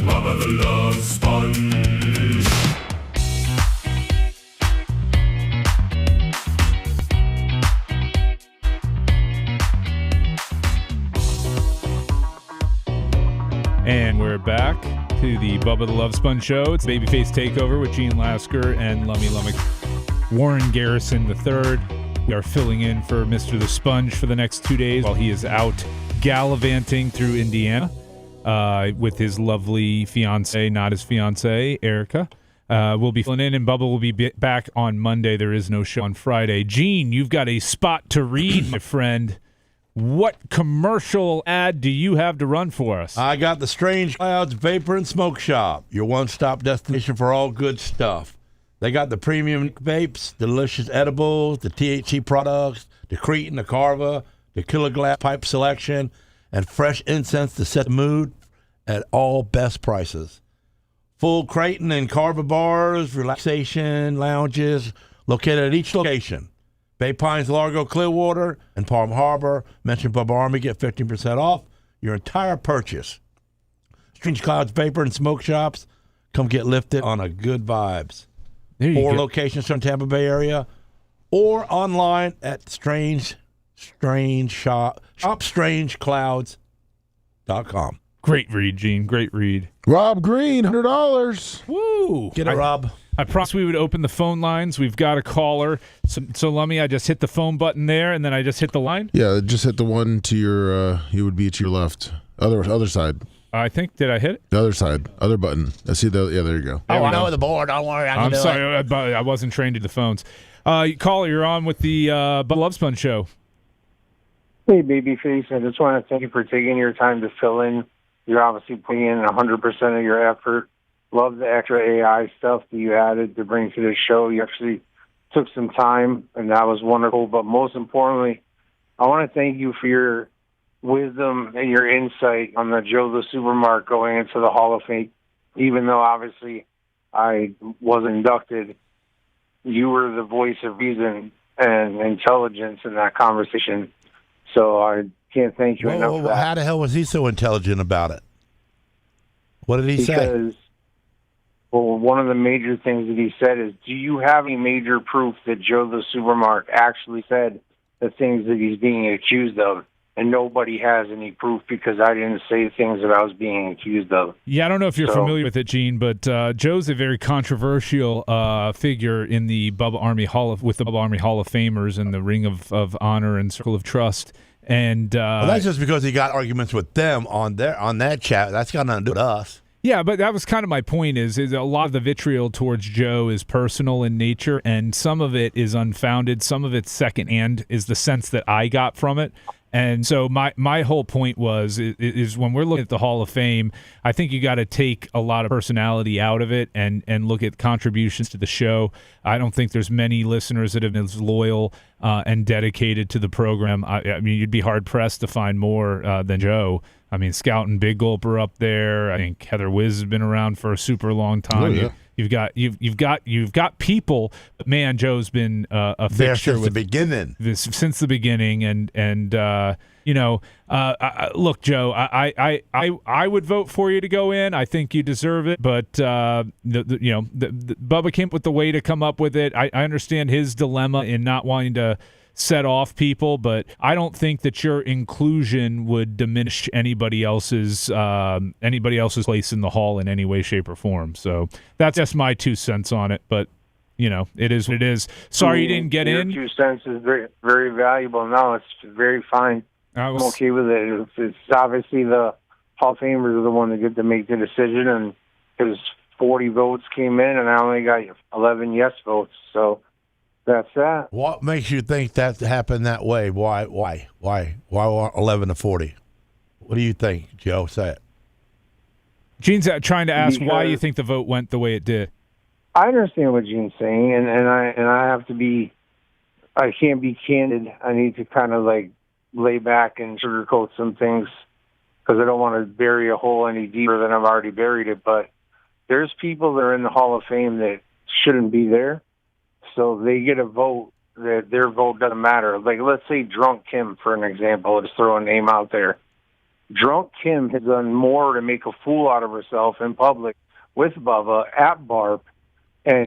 Bubba the Love Sponge. And we're back to the Bubba the Love Sponge Show. It's Babyface Takeover with Gene Lasker and Lummy Lummox. Warren Garrison III. We are filling in for Mr. the Sponge for the next 2 days while he is out gallivanting through Indiana with his lovely fiancée, not his fiancée, Erica. We'll be filling in, and Bubba will be back on Monday. There is no show on Friday. Gene, you've got a spot to read, my friend. What commercial ad do you have to run for us? I got the Strange Clouds Vapor and Smoke Shop, your one-stop destination for all good stuff. They got the premium vapes, delicious edibles, the THC products, the Cretin, the Carva, the Killer Glass pipe selection, and fresh incense to set the mood at all best prices. Full Cretin and Carva bars, relaxation lounges located at each location. Bay Pines, Largo, Clearwater, and Palm Harbor. Mention Bubba Army, get 15% off your entire purchase. Strange Clouds Vapor and Smoke Shops. Come get lifted on a good vibes. 4 locations from Tampa Bay area, or shopstrangeclouds.com. Great read, Gene. Great read. Rob Green, $100. Woo! Get it, Rob. I promised we would open the phone lines. We've got a caller. So Lummy, I just hit the phone button there, and then I just hit the line? Yeah, just hit the one to your, you would be to your left. Other side. I think, did I hit it? The other side. Other button. I see the, yeah, there you go. I know the board. Don't worry. I'm sorry. I wasn't trained to the phones. Caller, you're on with the Bubba Love Sponge Show. Hey, Babyface. I just want to thank you for taking your time to fill in. You're obviously putting in 100% of your effort. Love the extra AI stuff that you added to bring to the show. You actually took some time, and that was wonderful. But most importantly, I want to thank you for your wisdom and your insight on the Joe the Supermark going into the Hall of Fame. Even though, obviously, I wasn't inducted, you were the voice of reason and intelligence in that conversation. So I can't thank you enough for that. How the hell was he so intelligent about it? What did he say? Well, one of the major things that he said is, do you have any major proof that Joe the Supermark actually said the things that he's being accused of? And nobody has any proof because I didn't say things that I was being accused of. Yeah, I don't know if you're familiar with it, Gene, but Joe's a very controversial figure in the Bubba Army with the Bubba Army Hall of Famers and the Ring of Honor and Circle of Trust. And well, that's just because he got arguments with them on that chat. That's got nothing to do with us. Yeah, but that was kind of my point is a lot of the vitriol towards Joe is personal in nature, and some of it is unfounded. Some of it's secondhand is the sense that I got from it. And so my whole point is when we're looking at the Hall of Fame, I think you got to take a lot of personality out of it and look at contributions to the show. I don't think there's many listeners that have been as loyal and dedicated to the program. I mean, you'd be hard-pressed to find more than Joe. I mean, Scout and Big Gulp are up there. I think Heather Wiz has been around for a super long time. Oh, yeah. You've got people, but man, Joe's been a there fixture since the beginning. Since the beginning, and look, Joe, I would vote for you to go in. I think you deserve it, but Bubba came up with the way to come up with it. I understand his dilemma in not wanting to set off people, but I don't think that your inclusion would diminish anybody else's place in the hall in any way, shape, or form. So that's just my 2 cents on it. But it is what it is. Sorry you didn't get in. Your 2 cents is very, very valuable. No, it's very fine. I'm okay with it. It's obviously the Hall of Famers are the one that get to make the decision, and because 40 votes came in, and I only got 11 yes votes, so. That's that. What makes you think that happened that way? Why 11 to 40? What do you think, Joe? Say it. Gene's trying to ask why you think the vote went the way it did. I understand what Gene's saying, and I have to be. I can't be candid. I need to kind of like lay back and sugarcoat some things because I don't want to bury a hole any deeper than I've already buried it. But there's people that are in the Hall of Fame that shouldn't be there, so they get a vote that their vote doesn't matter. Like, let's say Drunk Kim, for an example. Let's throw a name out there. Drunk Kim has done more to make a fool out of herself in public with Bubba at Barb. And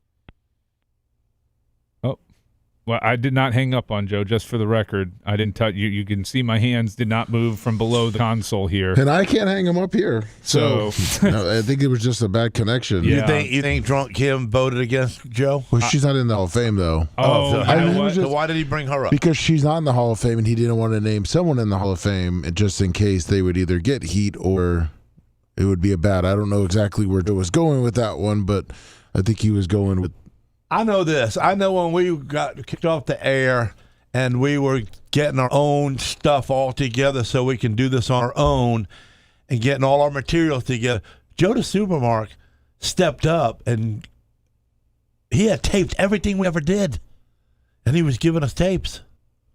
well, I did not hang up on Joe, just for the record. I didn't touch you. You can see my hands did not move from below the console here. And I can't hang him up here. So no, I think it was just a bad connection. Yeah. You think Drunk Kim voted against Joe? Well, she's not in the Hall of Fame, though. So why did he bring her up? Because she's not in the Hall of Fame, and he didn't want to name someone in the Hall of Fame just in case they would either get heat or it would be a bad. I don't know exactly where Joe was going with that one, but I think he was going with. I know this. I know when we got kicked off the air and we were getting our own stuff all together so we can do this on our own and getting all our materials together, Joe the Supermark stepped up and he had taped everything we ever did. And he was giving us tapes.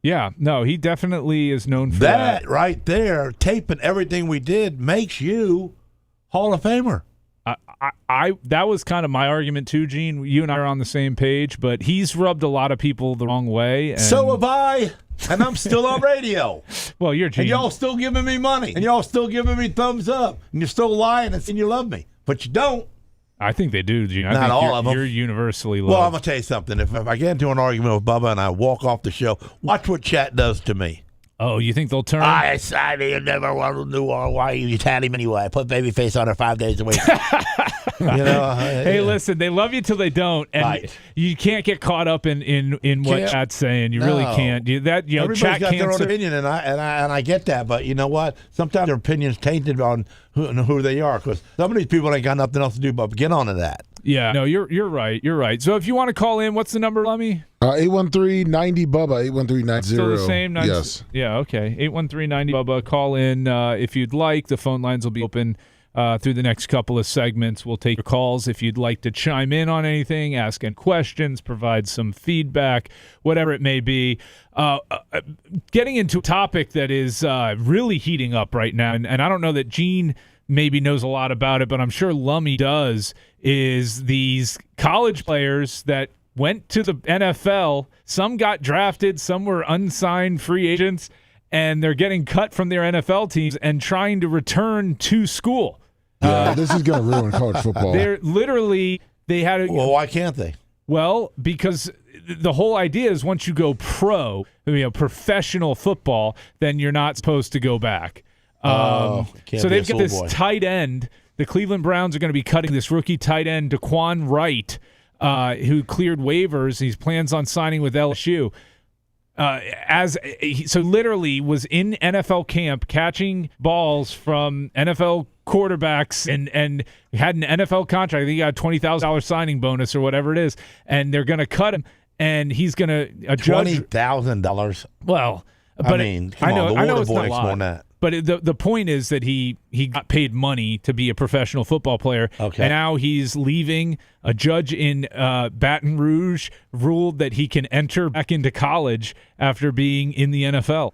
Yeah, no, he definitely is known for that. That right there, taping everything we did, makes you Hall of Famer. I that was kind of my argument too, Gene. You and I are on the same page, but he's rubbed a lot of people the wrong way. And so have I, and I'm still on radio. Well, you're Gene. And y'all still giving me money, and y'all still giving me thumbs up, and you're still lying and saying you love me, but you don't. I think they do, Gene. I Not think all of them. You're universally loved. Well, I'm going to tell you something. If I get into an argument with Bubba and I walk off the show, watch what chat does to me. Oh, you think they'll turn? I never knew why you had him anyway. I put Babyface on her 5 days a week. Hey, listen, they love you till they don't, and Right. you can't get caught up in what Can't. chat's saying. You really No. can't. Everybody's Chat got their own cancer. opinion, and I get that. But you know what? Sometimes their opinion's tainted on who they are, because some of these people ain't got nothing else to do but get on to that. Yeah, no, you're right. You're right. So if you want to call in, what's the number, Lummy? 813-90-BUBBA, 813-90. Still the same? Yes. Yeah, okay. 813-90-BUBBA. Call in if you'd like. The phone lines will be open through the next couple of segments. We'll take your calls if you'd like to chime in on anything, ask any questions, provide some feedback, whatever it may be. Getting into a topic that is really heating up right now, and I don't know that Gene maybe knows a lot about it, but I'm sure Lummy does, is these college players that went to the NFL. Some got drafted, some were unsigned free agents, and they're getting cut from their NFL teams and trying to return to school. Yeah, this is going to ruin college football. They're literally, they had a, Well, why can't they? well, because the whole idea is once you go professional football, then you're not supposed to go back. Can't So be they've a got this schoolboy. tight end. The Cleveland Browns are going to be cutting this rookie tight end, Daquan Wright, who cleared waivers. He plans on signing with LSU. So literally was in NFL camp catching balls from NFL quarterbacks and had an NFL contract. I think he got a $20,000 signing bonus or whatever it is, and they're going to cut him. And he's going to $20,000. Well, I but mean, I know the water it's boy not a makes lot. more than that. But the point is that he got paid money to be a professional football player, Okay. and now he's leaving. A judge in Baton Rouge ruled that he can enter back into college after being in the NFL.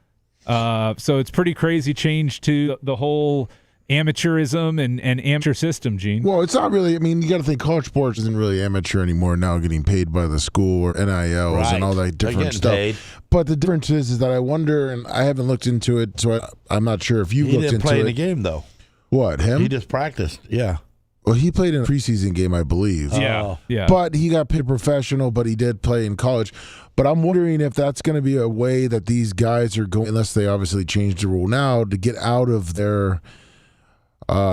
So it's pretty crazy change to the whole amateurism and amateur system, Gene. Well, it's not really. I mean, you got to think college sports isn't really amateur anymore now, getting paid by the school or NILs Right. and all that They're different getting stuff. paid. But the difference is that I wonder, and I haven't looked into it, so I'm not sure if you He looked didn't into play it. in the game, though. What, him? He just practiced. Yeah. Well, he played in a preseason game, I believe. Yeah. But he got paid professional, but he did play in college. But I'm wondering if that's going to be a way that these guys are going, unless they obviously changed the rule now, to get out of their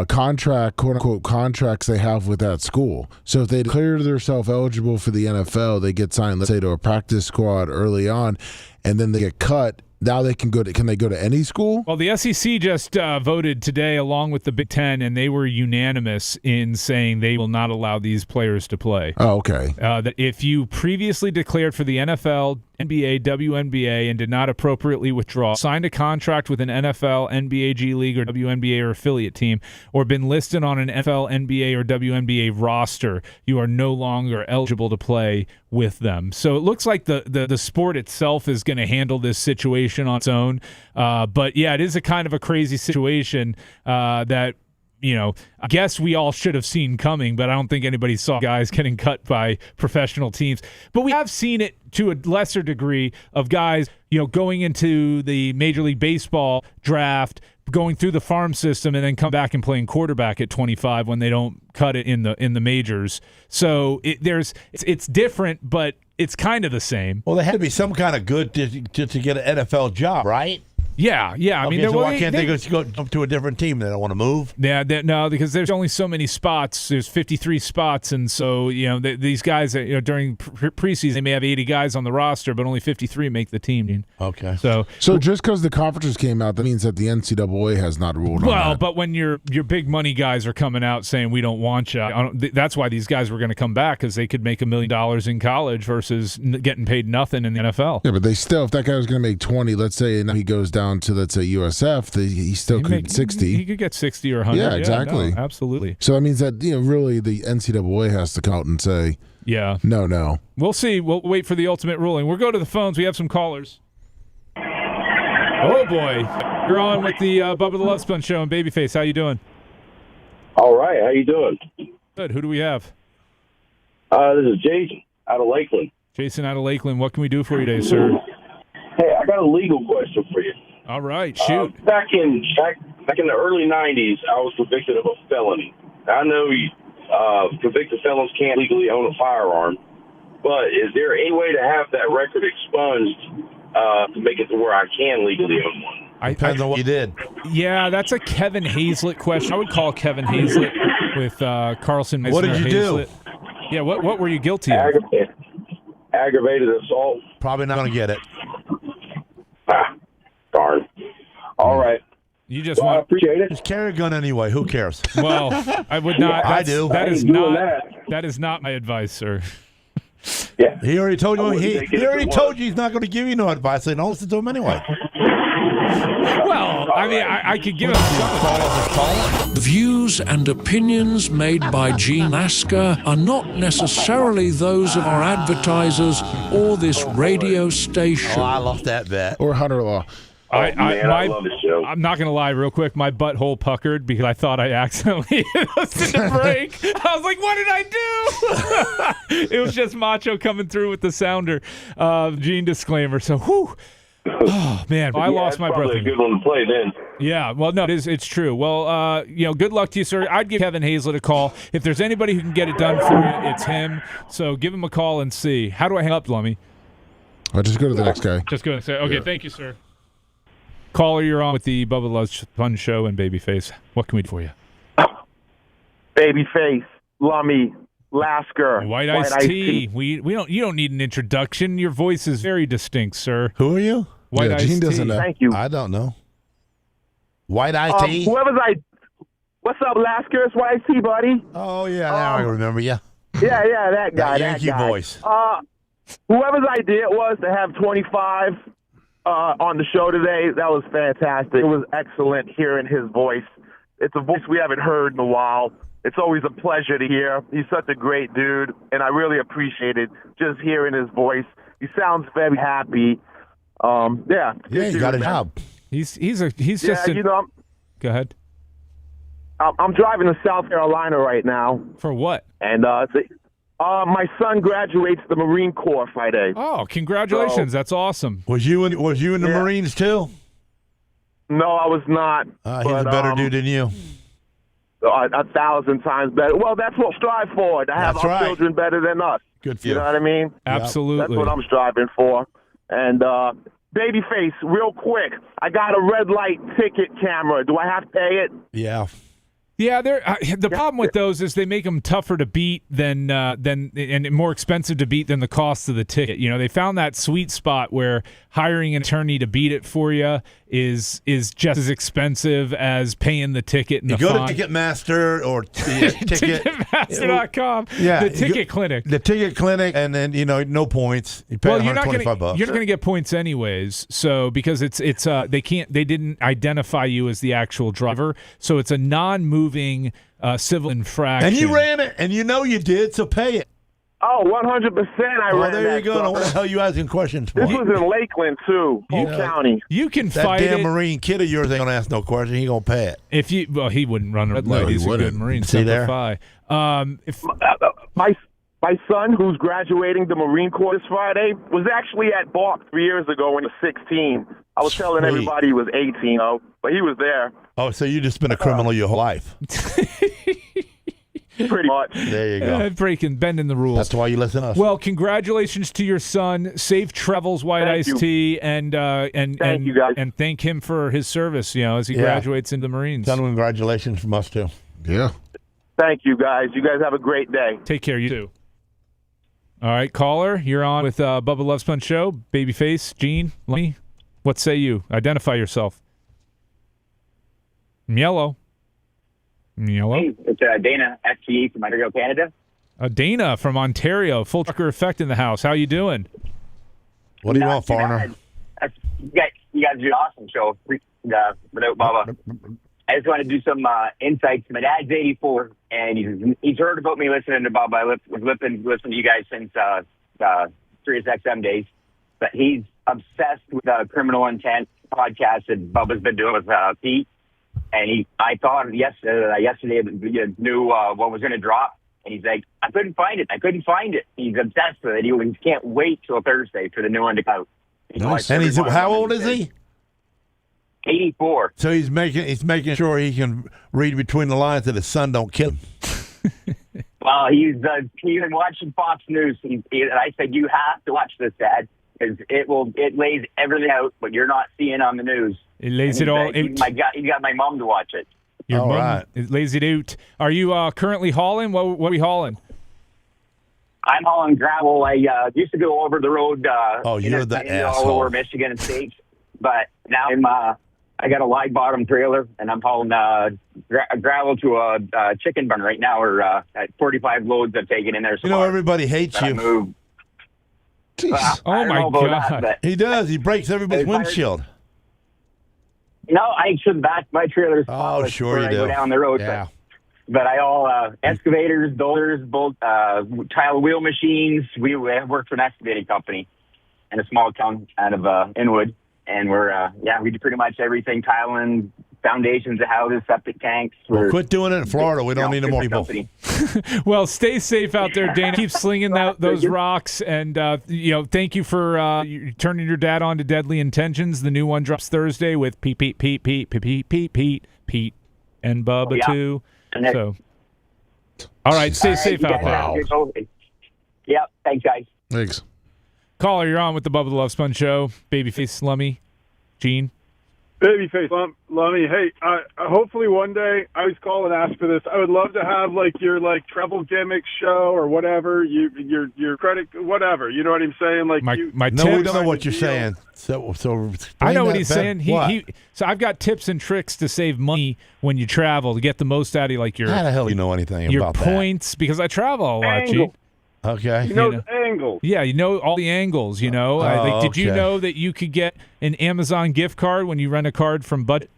contract, quote unquote, contracts they have with that school. So if they declare themselves eligible for the NFL, they get signed, let's say, to a practice squad early on, and then they get cut. Now they can they go to any school? Well, the SEC just voted today along with the Big Ten, and they were unanimous in saying they will not allow these players to play. Oh, okay. That if you previously declared for the NFL NBA, WNBA, and did not appropriately withdraw, signed a contract with an NFL, NBA, G League, or WNBA or affiliate team, or been listed on an NFL, NBA, or WNBA roster, you are no longer eligible to play with them. So it looks like the sport itself is going to handle this situation on its own. But yeah, it is a kind of a crazy situation that, I guess we all should have seen coming, but I don't think anybody saw guys getting cut by professional teams. But we have seen it to a lesser degree of guys, going into the Major League Baseball draft, going through the farm system, and then come back and playing quarterback at 25 when they don't cut it in the majors. So it's different, but it's kind of the same. Well, there had to be some kind of good to get an NFL job, right? Yeah. I mean, so why can't they go to a different team? They don't want to move? Yeah, no, because there's only so many spots. There's 53 spots, and so these guys, during preseason, they may have 80 guys on the roster, but only 53 make the team. Okay. So just because the conferences came out, that means that the NCAA has not ruled on that. Well, but when your big money guys are coming out saying we don't want you, that's why these guys were going to come back, because they could make $1 million in college versus getting paid nothing in the NFL. Yeah, but they still, if that guy was going to make 20, let's say, and he goes down to, let's say, USF, he still could get 60. He could get 60 or 100. Yeah, exactly. No, absolutely. So that means that, really the NCAA has to come out and say, yeah, no. We'll see. We'll wait for the ultimate ruling. We'll go to the phones. We have some callers. Oh, boy. You're on with the Bubba the Love Sponge Show and Babyface. How you doing? All right. How you doing? Good. Who do we have? This is Jason out of Lakeland. Jason out of Lakeland. What can we do for you today, sir? Hey, I got a legal question for you. All right, shoot. Back in the early 90s, I was convicted of a felony. I know convicted felons can't legally own a firearm, but is there any way to have that record expunged to make it to where I can legally own one? Depends on what you did. Yeah, that's a Kevin Hazlett question. I would call Kevin Hazlett with Carlson. What did you do? Yeah, what were you guilty of? Aggravated assault. Probably not going to get it. Darn. All right. You just I appreciate it. Just carry a gun anyway. Who cares? Well, I would not. I do. That is not my advice, sir. Yeah. He already told you. He already told you he's not going to give you no advice. So don't listen to him anyway. Well, I mean, I could give him The views and opinions made by Gene Lasker are not necessarily those of our advertisers or this radio station. Oh, I lost that bet. Or Hunter Law. I love the show. I'm not going to lie real quick. My butthole puckered because I thought I accidentally listened to break. I was like, what did I do? It was just Macho coming through with the sounder. Gene disclaimer. So, whew. Oh, man. I lost my breath. Probably a good one to play then. Yeah, well, no, it's true. Well, good luck to you, sir. I'd give Kevin Hazlett a call. If there's anybody who can get it done for you, it's him. So give him a call and see. How do I hang up, Lummy? I'll just go to the next guy. Just go and say, okay, Thank you, sir. Caller, you're on with the Bubba Love Sponge Show and Babyface. What can we do for you? Babyface, Lummy, Lasker, White Iced Tea. You don't need an introduction. Your voice is very distinct, sir. Who are you? White Iced Gene doesn't Tea. know. Thank you. I don't know. White Iced Tea? What's up, Lasker? It's White Iced Tea, buddy. Oh, yeah, now I remember you. Yeah, that guy. That Yankee voice. Whoever's idea it was to have 25 on the show today, that was fantastic. It was excellent hearing his voice. It's a voice we haven't heard in a while. It's always a pleasure to hear. He's such a great dude, and I really appreciated just hearing his voice. He sounds very happy. Yeah, he got a job. He's just. Go ahead. I'm driving to South Carolina right now. For what? And my son graduates the Marine Corps Friday. Oh, congratulations! That's awesome. Was you in the Marines too? No, I was not. He's a better dude than you. 1,000 times better. Well, that's what we strive for, to have our children better than us. Good for you. You know what I mean? Absolutely. That's what I'm striving for. And Babyface, real quick, I got a red light ticket camera. Do I have to pay it? Yeah. Yeah, the problem with those is they make them tougher to beat than and more expensive to beat than the cost of the ticket. You know, they found that sweet spot where hiring an attorney to beat it for you is just as expensive as paying the ticket. And You the go fine. to Ticketmaster or ticket Ticketmaster.com. The ticket clinic. The ticket clinic, and then no points. You pay You're not $125. going to get points anyways. So because they didn't identify you as the actual driver, so it's a non-moving civil infraction. And you ran it, and you did, so pay it. Oh, 100% I ran there that you go. Now, what the hell are you asking questions for? This was in Lakeland, too, Polk County. You can that fight damn it. Marine kid of yours ain't going to ask no question. He going to pay it. He wouldn't run a red light. He's a good Marine. See there? My son, who's graduating the Marine Corps this Friday, was actually at BARC 3 years ago when he was 16. I was telling Sweet. everybody he was 18, but he was there. Oh, so you just been a criminal your whole life. Pretty much. There you go. Bending the rules. That's why you listen to us. Well, congratulations to your son. Safe travels, White Thank Iced you. Tea, and Thank you, guys. and thank him for his service. As he graduates into the Marines. Tell him congratulations from us too. Yeah. Thank you, guys. You guys have a great day. Take care. You too. All right, caller, you're on with Bubba Love Sponge Show. Babyface, Gene, Lummy. What say you? Identify yourself. Yellow. Hey, it's Dana, FTE from Ontario, Canada. Dana from Ontario. Full trucker effect in the house. How you doing? What do you want, foreigner? You guys do an awesome show without Bubba. I just want to do some insights. My dad's 84, and he's heard about me listening to Bubba. I was listening to you guys since Sirius XM days. But he's obsessed with the Criminal Intent podcast that Bubba's been doing with Pete. And I thought yesterday you knew what was going to drop. And he's like, I couldn't find it. He's obsessed with it. He can't wait till Thursday for the new one to come out. Nice. And how old is he? 84. So he's making sure he can read between the lines that his son don't kill him. Well, he's been watching Fox News. And I said, you have to watch this, Dad, because it lays everything out, but you're not seeing on the news. It lays it all out. You got my mom to watch it. Your mom, it lays it out. Are you currently hauling? What are we hauling? I'm hauling gravel. I used to go over the road. You're the asshole. All over Michigan and states, but now I got a live bottom trailer, and I'm hauling gravel to a chicken barn right now. Or at 45 loads I've taken in there. So everybody hates you. Oh my God! He does. He breaks everybody's windshield. No, I should back my trailers. Oh, sure you do. I go down the road. Yeah. But I all excavators, dolers, both tile wheel machines. We work for an excavating company in a small town out of Inwood, and we do pretty much everything: tiling, foundations of houses, septic tanks. Quit doing it in Florida. We don't need no more people. Well, stay safe out there, Dana. Keep slinging those rocks, and thank you for turning your dad on to Deadly Intentions. The new one drops Thursday with Pete, and Bubba too. So, all right, stay safe out there. Yep, thanks, guys. Thanks. Caller, you're on with the Bubba the Love Sponge Show. Babyface, Lummy, Gene. Babyface, Lummy. Hey, hopefully one day, I was calling and asked for this. I would love to have your treble gimmick show or whatever, your credit, whatever. You know what I'm saying? We don't know what you're saying. So I know what he's saying. So I've got tips and tricks to save money when you travel to get the most out of your. How the hell you know anything your about points? Because I travel a lot, Gene. Okay. You know the angles. Yeah, you know all the angles, Did you know that you could get an Amazon gift card when you rent a card from Budget?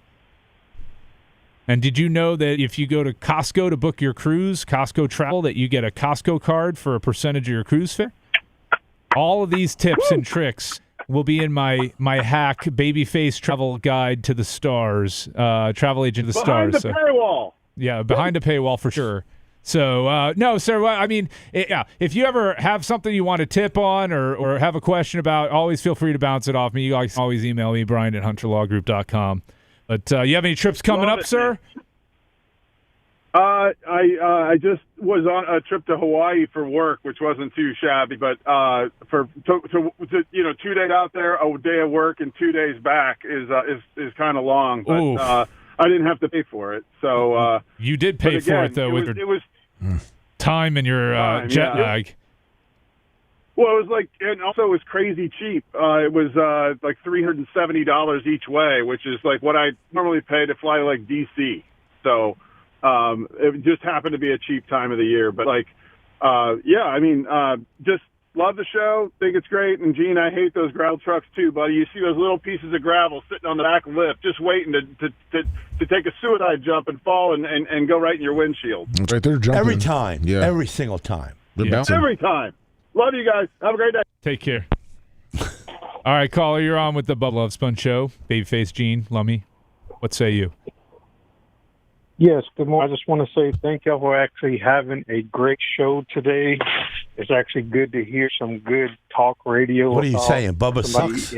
And did you know that if you go to Costco to book your cruise, Costco Travel, that you get a Costco card for a percentage of your cruise fare? All of these tips and tricks will be in my hack Babyface travel guide to the stars, travel agent to the stars. Behind the paywall. Yeah, behind a paywall for sure. So, no, sir, I mean, if you ever have something you want to tip on or have a question about, always feel free to bounce it off me. You guys always email me, brian@hunterlawgroup.com. But you have any trips coming up, sir? I just was on a trip to Hawaii for work, which wasn't too shabby, but for 2 days out there, a day of work, and 2 days back is kind of long. But I didn't have to pay for it. So you did pay for it though, with your time and your jet lag. Well, it was like, and also it was crazy cheap. It was like $370 each way, which is like what I normally pay to fly like DC. So it just happened to be a cheap time of the year. But like, yeah, I mean, just love the show. Think it's great. And Gene, I hate those gravel trucks too, buddy. You see those little pieces of gravel sitting on the back lift, just waiting to take a suicide jump and fall and go right in your windshield. That's right, they're jumping every time. Yeah, every single time. They're bouncing. Every time. Love you guys. Have a great day. Take care. All right, caller, you're on with the Bubba Love Sponge Show. Babyface, Gene, Lummy. What say you? Yes, good morning. I just want to say thank y'all for actually having a great show today. It's actually good to hear some good talk radio. What are you saying? Bubba sucks?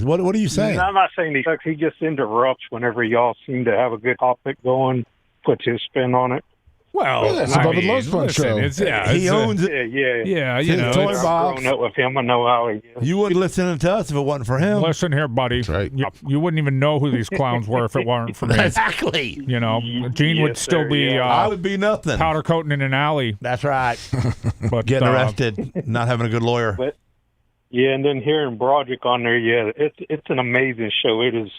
What are you saying? No, I'm not saying he sucks. He just interrupts whenever y'all seem to have a good topic going, puts his spin on it. Well, it's a Bubba Love Sponge show. He owns it. Yeah, you know. Toy I've box. grown up with him. I know how he is. You wouldn't be listening to us if it wasn't for him. Listen here, buddy. Right. You wouldn't even know who these clowns were if it weren't for me. Exactly. You know, Gene would still be I would be nothing. powder coating in an alley. That's right. But, Getting arrested, not having a good lawyer. But yeah, and then hearing Broderick on there, yeah, it's an amazing show. It is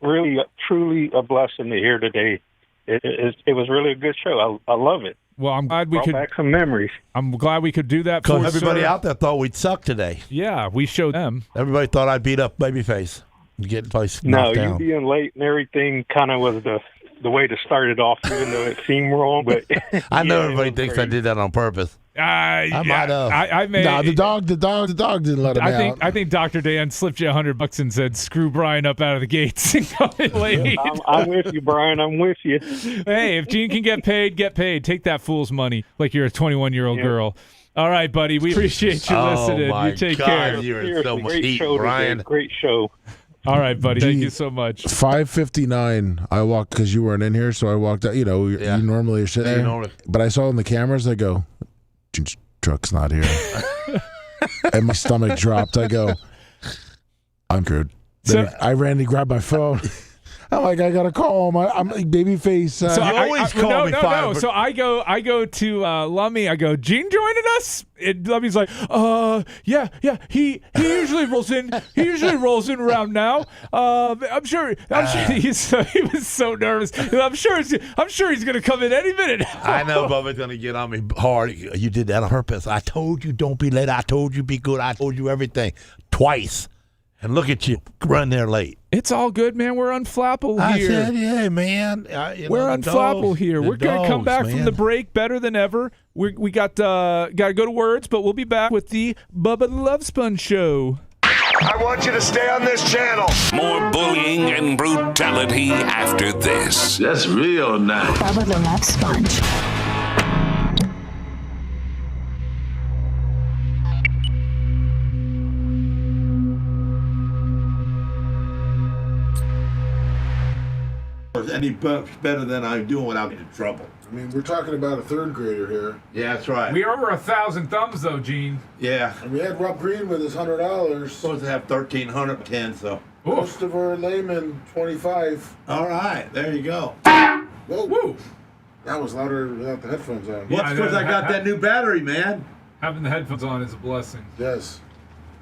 really, truly a blessing to hear today. It was really a good show. I love it. Well, I'm glad we Brought could. back some memories. I'm glad we could do that for Because everybody sir. out there thought we'd suck today. Yeah, we showed them. Everybody thought I'd beat up Babyface and get the place No, knocked down. you being late and everything kind of was the way to start it off, even though it seemed wrong. But I know yeah, everybody thinks I did that on purpose. I might have. I may. Nah, the dog didn't let him out. I think Dr. Dan slipped you $100 and said, "Screw Brian up out of the gates and come in late." I'm with you, Brian. I'm with you. Hey, if Gene can get paid, get paid. Take that fool's money like you're a 21-year-old girl. All right, buddy. We appreciate you listening. My You take God, care. You're in so much Great heat, show Brian. today. Great show. All right, buddy. Thank you so much. 5:59. I walked because you weren't in here, so I walked out. You know, you normally are sitting there, normally. but I saw on the cameras. I go, Gene's truck's not here, and my stomach dropped. I go, I'm screwed. Then I ran to grab my phone. I'm like, I gotta call him. I'm like, Babyface. So You always call me five. So I go to Lummy. I go, Gene joining us. And Lummy's like, yeah. He usually rolls in. He usually rolls in around now. I'm sure. He was so nervous. I'm sure he's gonna come in any minute. I know Bubba's gonna get on me hard. You did that on purpose. I told you don't be late. I told you be good. I told you everything twice. And look at you, run there late. It's all good, man. We're unflappable here. I said, yeah, man. We're unflappable here. We're going to come back from the break better than ever. We got to go to words, but we'll be back with the Bubba the Love Sponge Show. I want you to stay on this channel. More bullying and brutality after this. That's real nice. Bubba the Love Sponge. Any better than I'm doing without getting in trouble. I mean, we're talking about a third grader here. Yeah, that's right. We are over 1,000 thumbs, though, Gene. Yeah. And we had Rob Green with his $100. Supposed to have 1,310, so. Most of our laymen, 25. All right, there you go. Whoa. Woo. That was louder without the headphones on. Well, it's because I got that new battery, man. Having the headphones on is a blessing. Yes.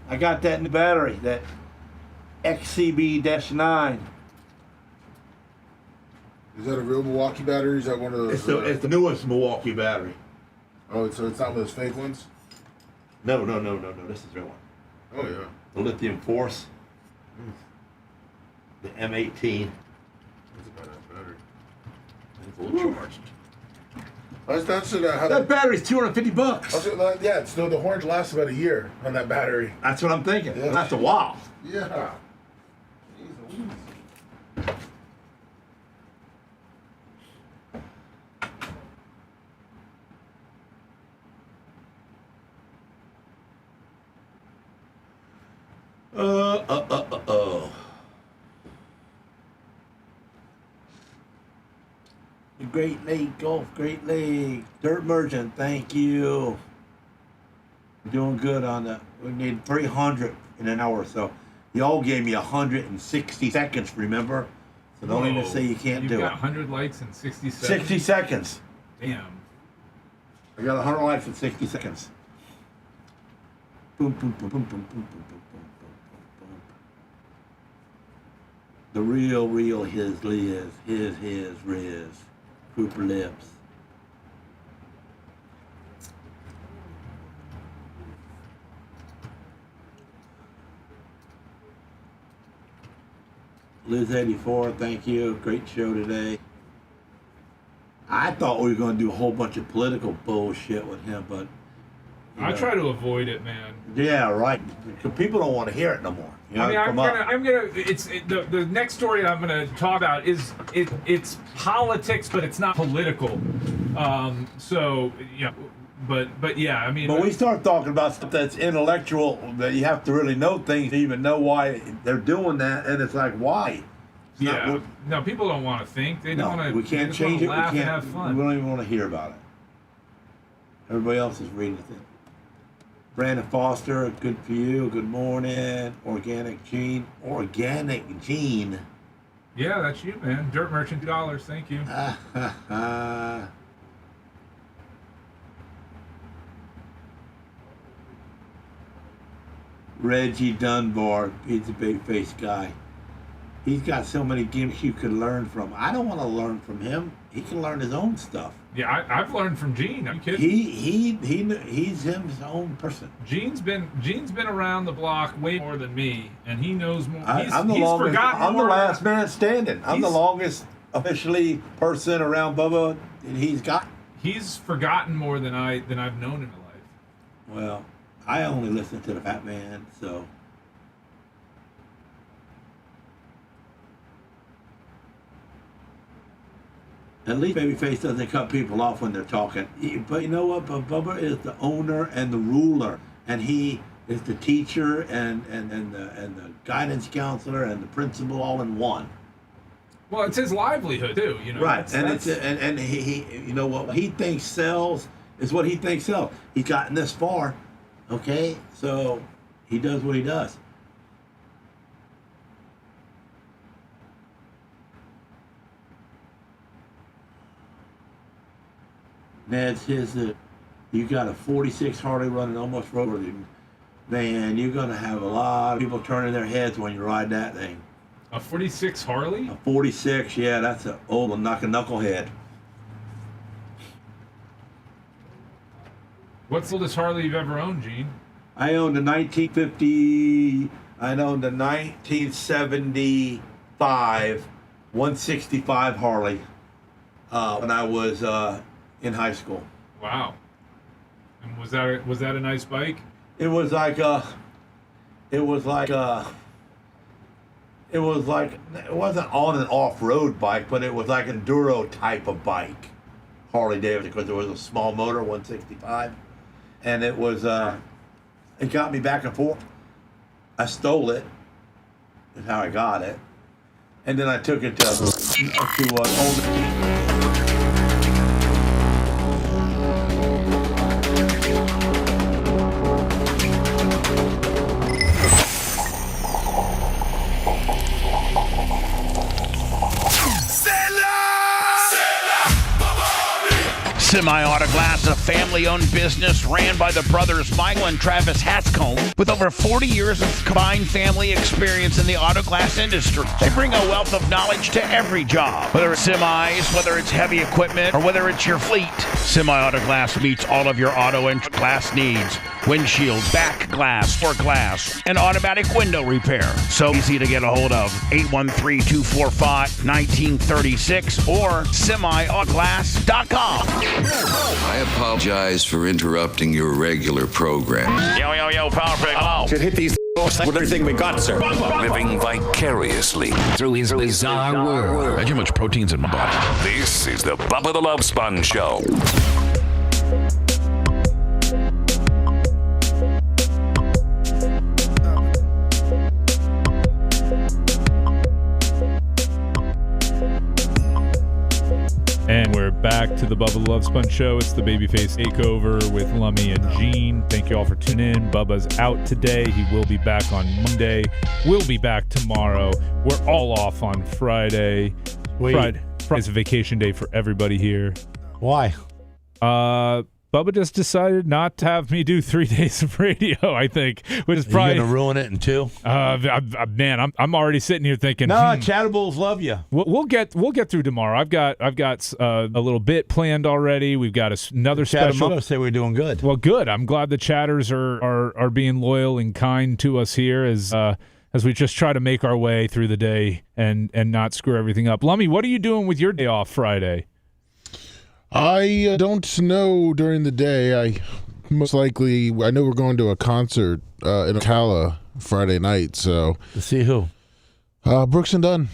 I got that new battery, that XCB-9. Is that a real Milwaukee battery? Is that one of those? It's the newest Milwaukee battery. Oh, so it's not one of those fake ones? No. This is the real one. Oh, yeah. The lithium force. The M18. That's a badass battery. It's a little charged. That battery's $250. Yeah, so the orange lasts about a year on that battery. That's what I'm thinking. Yeah. That's a while. Yeah. The Great Lake Golf, Great Lake. Dirt Merchant, thank you. We're doing good on that. We need 300 in an hour or so. Y'all gave me 160 seconds, remember? So don't even say you can't do You've it. got 100 likes in 60 seconds. 60 seconds. Damn. I got 100 likes in 60 seconds. Boom, boom, boom, boom, boom, boom, boom, boom, boom, boom. The real his Liz, his Riz, Cooper Lips. Liz 84, thank you. Great show today. I thought we were going to do a whole bunch of political bullshit with him, but I try to avoid it, man. yeah, right. Because people don't want to hear it no more. You know, I mean, the next story I'm gonna talk about is it's politics, but it's not political. So yeah, but yeah, I mean. But we start talking about stuff that's intellectual, that you have to really know things to even know why they're doing that, and it's like, why? It's not Yeah. what- No, people don't want to think. They don't want to. we can't change it. We Laugh can't. and have fun. We don't even want to hear about it. Everybody else is reading it. Brandon Foster, good for you. Good morning. Organic Gene. Yeah, that's you, man. Dirt Merchant $2. Thank you. Reggie Dunbar, he's a big face guy. He's got so many gimmicks you could learn from. I don't want to learn from him. He can learn his own stuff. Yeah, I've learned from Gene. Are you kidding? He's his own person. Gene's been around the block way more than me, and he knows more. I'm the last man standing. I'm the longest officially person around Bubba, and he's forgotten more than I've known in my life. Well, I only listen to the Fat Man, so. At least Babyface doesn't cut people off when they're talking. But you know what? But Bubba is the owner and the ruler, and he is the teacher and the guidance counselor and the principal all in one. Well, it's his livelihood too, you know. Right, and he you know what he thinks sells is what he thinks sells. He's gotten this far, okay? So he does what he does. Ned's you got a 46 Harley running almost roadworthy. Man, you're gonna have a lot of people turning their heads when you ride that thing. A 46 Harley? A 46, yeah, that's an old knucklehead. What's the oldest Harley you've ever owned, Gene? I owned a 1975 165 Harley when I was in high school. Wow. And was that a nice bike? It wasn't on an off-road bike, but it was like an enduro type of bike, Harley Davidson, because there was a small motor, 165, and it was it got me back and forth. I stole it, is how I got it, and then I took it to Semi-Auto Glass, a family-owned business ran by the brothers Michael and Travis Haskell, with over 40 years of combined family experience in the auto glass industry. They bring a wealth of knowledge to every job, whether it's semis, whether it's heavy equipment, or whether it's your fleet. Semi-Auto Glass meets all of your auto and glass needs. Windshield, back glass, for glass, and automatic window repair. So easy to get a hold of. 813-245-1936 or semiautoglass.com. I apologize for interrupting your regular program. Yo, Power Pick. Hello. Should hit these with everything we got, sir. Living vicariously through his bizarre world. Imagine how much protein's in my body. This is the Bubba the Love Sponge Show. And we're back to the Bubba the Love Sponge Show. It's the Babyface Takeover with Lummy and Gene. Thank you all for tuning in. Bubba's out today. He will be back on Monday. We'll be back tomorrow. We're all off on Friday. Friday's a vacation day for everybody here. Why? Bubba just decided not to have me do 3 days of radio, I think, which is probably going to ruin it in 2. Man, I'm already sitting here thinking. No, Chattables love you. We'll get through tomorrow. I've got a little bit planned already. We've got another special. Chattables say we're doing good. Well, good. I'm glad the chatters are being loyal and kind to us here as we just try to make our way through the day and not screw everything up. Lummy, what are you doing with your day off Friday? I don't know during the day. I know we're going to a concert in Ocala Friday night. So to see who? Brooks and Dunn.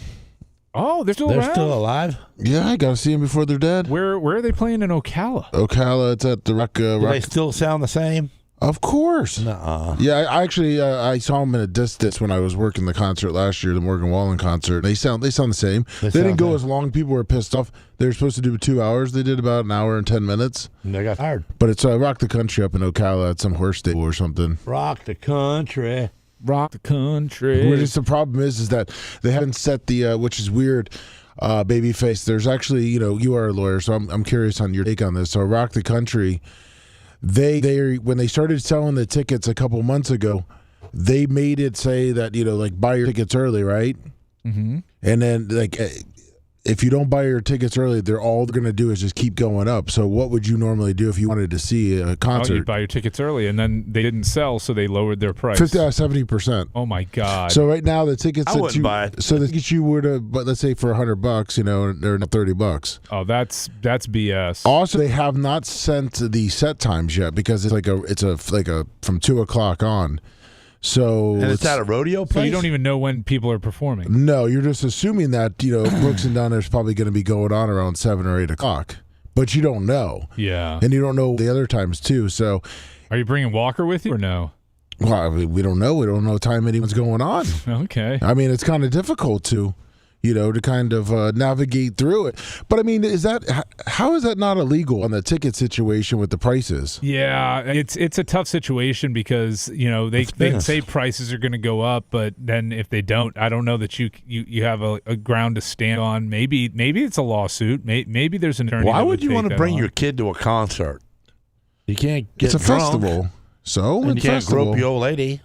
Oh, they're still alive? Yeah, I got to see them before they're dead. Where are they playing in Ocala? Ocala, it's at the Rock. Do they still sound the same? Of course. Nuh-uh. Yeah, I actually I saw them in a distance when I was working the concert last year, the Morgan Wallen concert. They sound the same. They didn't go as long. People were pissed off. They were supposed to do 2 hours. They did about an hour and 10 minutes. And they got tired. But it's Rock the Country up in Ocala at some horse stable or something. Rock the country. Rock the country. Which is the problem is that they haven't set the which is weird. Babyface. There's actually, you are a lawyer, so I'm curious on your take on this. So Rock the Country. They when they started selling the tickets a couple months ago, they made it say that buy your tickets early, right? Mm-hmm. And then if you don't buy your tickets early, they're going to do is just keep going up. So what would you normally do if you wanted to see a concert? Oh, you'd buy your tickets early, and then they didn't sell, so they lowered their price. 70%. Oh my God! So right now the tickets I wouldn't buy it. So the tickets you would have, but let's say for $100, they're $30. Oh, that's BS. Also, they have not sent the set times yet because it's from 2 o'clock on. So and it's at a rodeo place? So you don't even know when people are performing. No, you're just assuming that Brooks and Dunn is probably going to be going on around 7 or 8 o'clock, but you don't know. Yeah, and you don't know the other times too. So, are you bringing Walker with you or no? Well, we don't know. We don't know what time anyone's going on. Okay. I mean, it's kind of difficult to kind of navigate through it. But I mean, how is that not illegal on the ticket situation with the prices? Yeah, it's a tough situation because they can say prices are going to go up, but then if they don't, I don't know that you have a ground to stand on. Maybe it's a lawsuit. Maybe there's an attorney. Why would you want to bring your kid to a concert? You can't get It's a drunk, festival, so and you can't grope your old lady.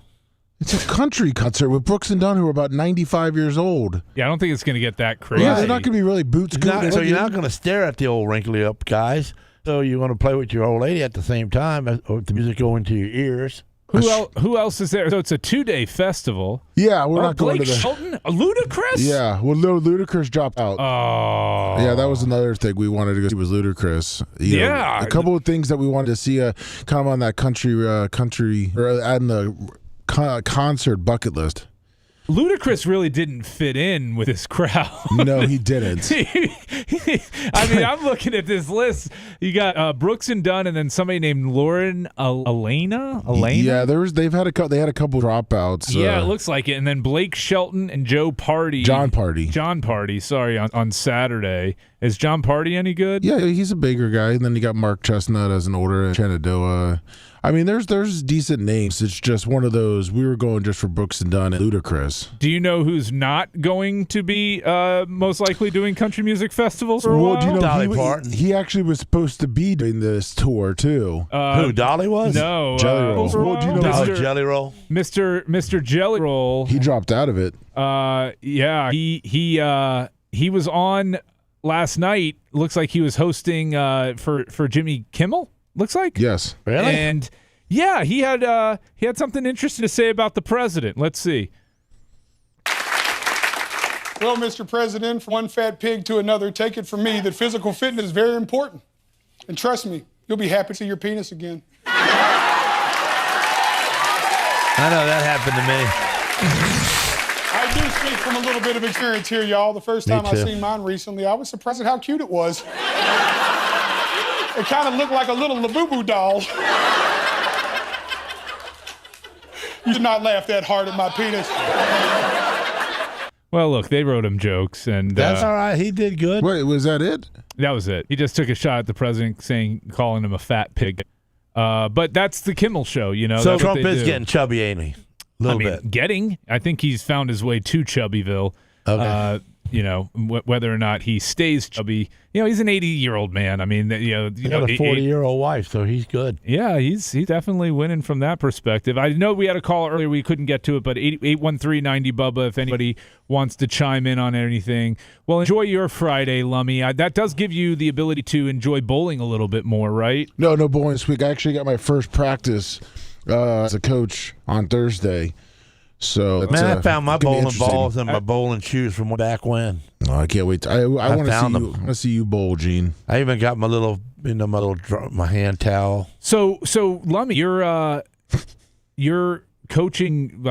It's a country concert with Brooks and Dunn, who are about 95 years old. Yeah, I don't think it's going to get that crazy. Yeah, they're not going to be really boots. So you're not going to stare at the old wrinkly up guys. So you're going to play with your old lady at the same time, with the music going to your ears. Who else is there? So it's a 2-day festival. Yeah, we're not going to Blake Shelton? Ludacris? Yeah, well, Ludacris dropped out. Oh. Yeah, that was another thing we wanted to go see was Ludacris. Yeah. A couple of things that we wanted to see kind of on that country or adding the concert bucket list. Ludacris really didn't fit in with this crowd. No, he didn't. I mean, I'm looking at this list. You got Brooks and Dunn, and then somebody named Lauren Elena. Yeah, they had a couple dropouts. Yeah, it looks like it. And then Blake Shelton and John Party. Sorry, on Saturday. Is John Party any good? Yeah, he's a bigger guy. And then you got Mark Chestnut as an older Shenandoah. I mean, there's decent names. It's just one of those. We were going just for Brooks and Dunn and Ludacris. Do you know who's not going to be most likely doing country music festivals for a while? Do you know Dolly Parton. He actually was supposed to be doing this tour too. Who, Dolly was? No, Jelly Roll. Do you know Dolly Jelly Roll? Mr. Jelly Roll. He dropped out of it. Yeah, he was on last night. Looks like he was hosting for Jimmy Kimmel. Looks like. Yes. Really? And yeah, he had something interesting to say about the president. Let's see. Well, Mr. President, from one fat pig to another, take it from me that physical fitness is very important. And trust me, you'll be happy to see your penis again. I know that happened to me. I do speak from a little bit of experience here, y'all. The first time I seen mine recently, I was surprised at how cute it was. It kind of looked like a little Labubu doll. You did not laugh that hard at my penis. Well, look, they wrote him jokes, and That's all right. He did good. Wait, was that it? that was it. He just took a shot at the president, calling him a fat pig. But that's the Kimmel show, you know. So that's what Trump they is do. getting chubby, ain't he? A little bit. I think he's found his way to Chubbyville. Okay. You know, whether or not he stays chubby. You know, he's an 80-year-old man. I mean, He got a 40-year-old wife, so he's good. Yeah, he's definitely winning from that perspective. I know we had a call earlier. We couldn't get to it, but 813-90-BUBBA if anybody wants to chime in on anything. Well, enjoy your Friday, Lummy. That does give you the ability to enjoy bowling a little bit more, right? No bowling this week. I actually got my first practice as a coach on Thursday. So Man, I found my gonna be bowling interesting. balls and my bowling shoes from back when. Oh, I can't wait. I want to see found you. them. I want to see you bowl, Gene. I even got my little, my hand towel. So Lummy, you're coaching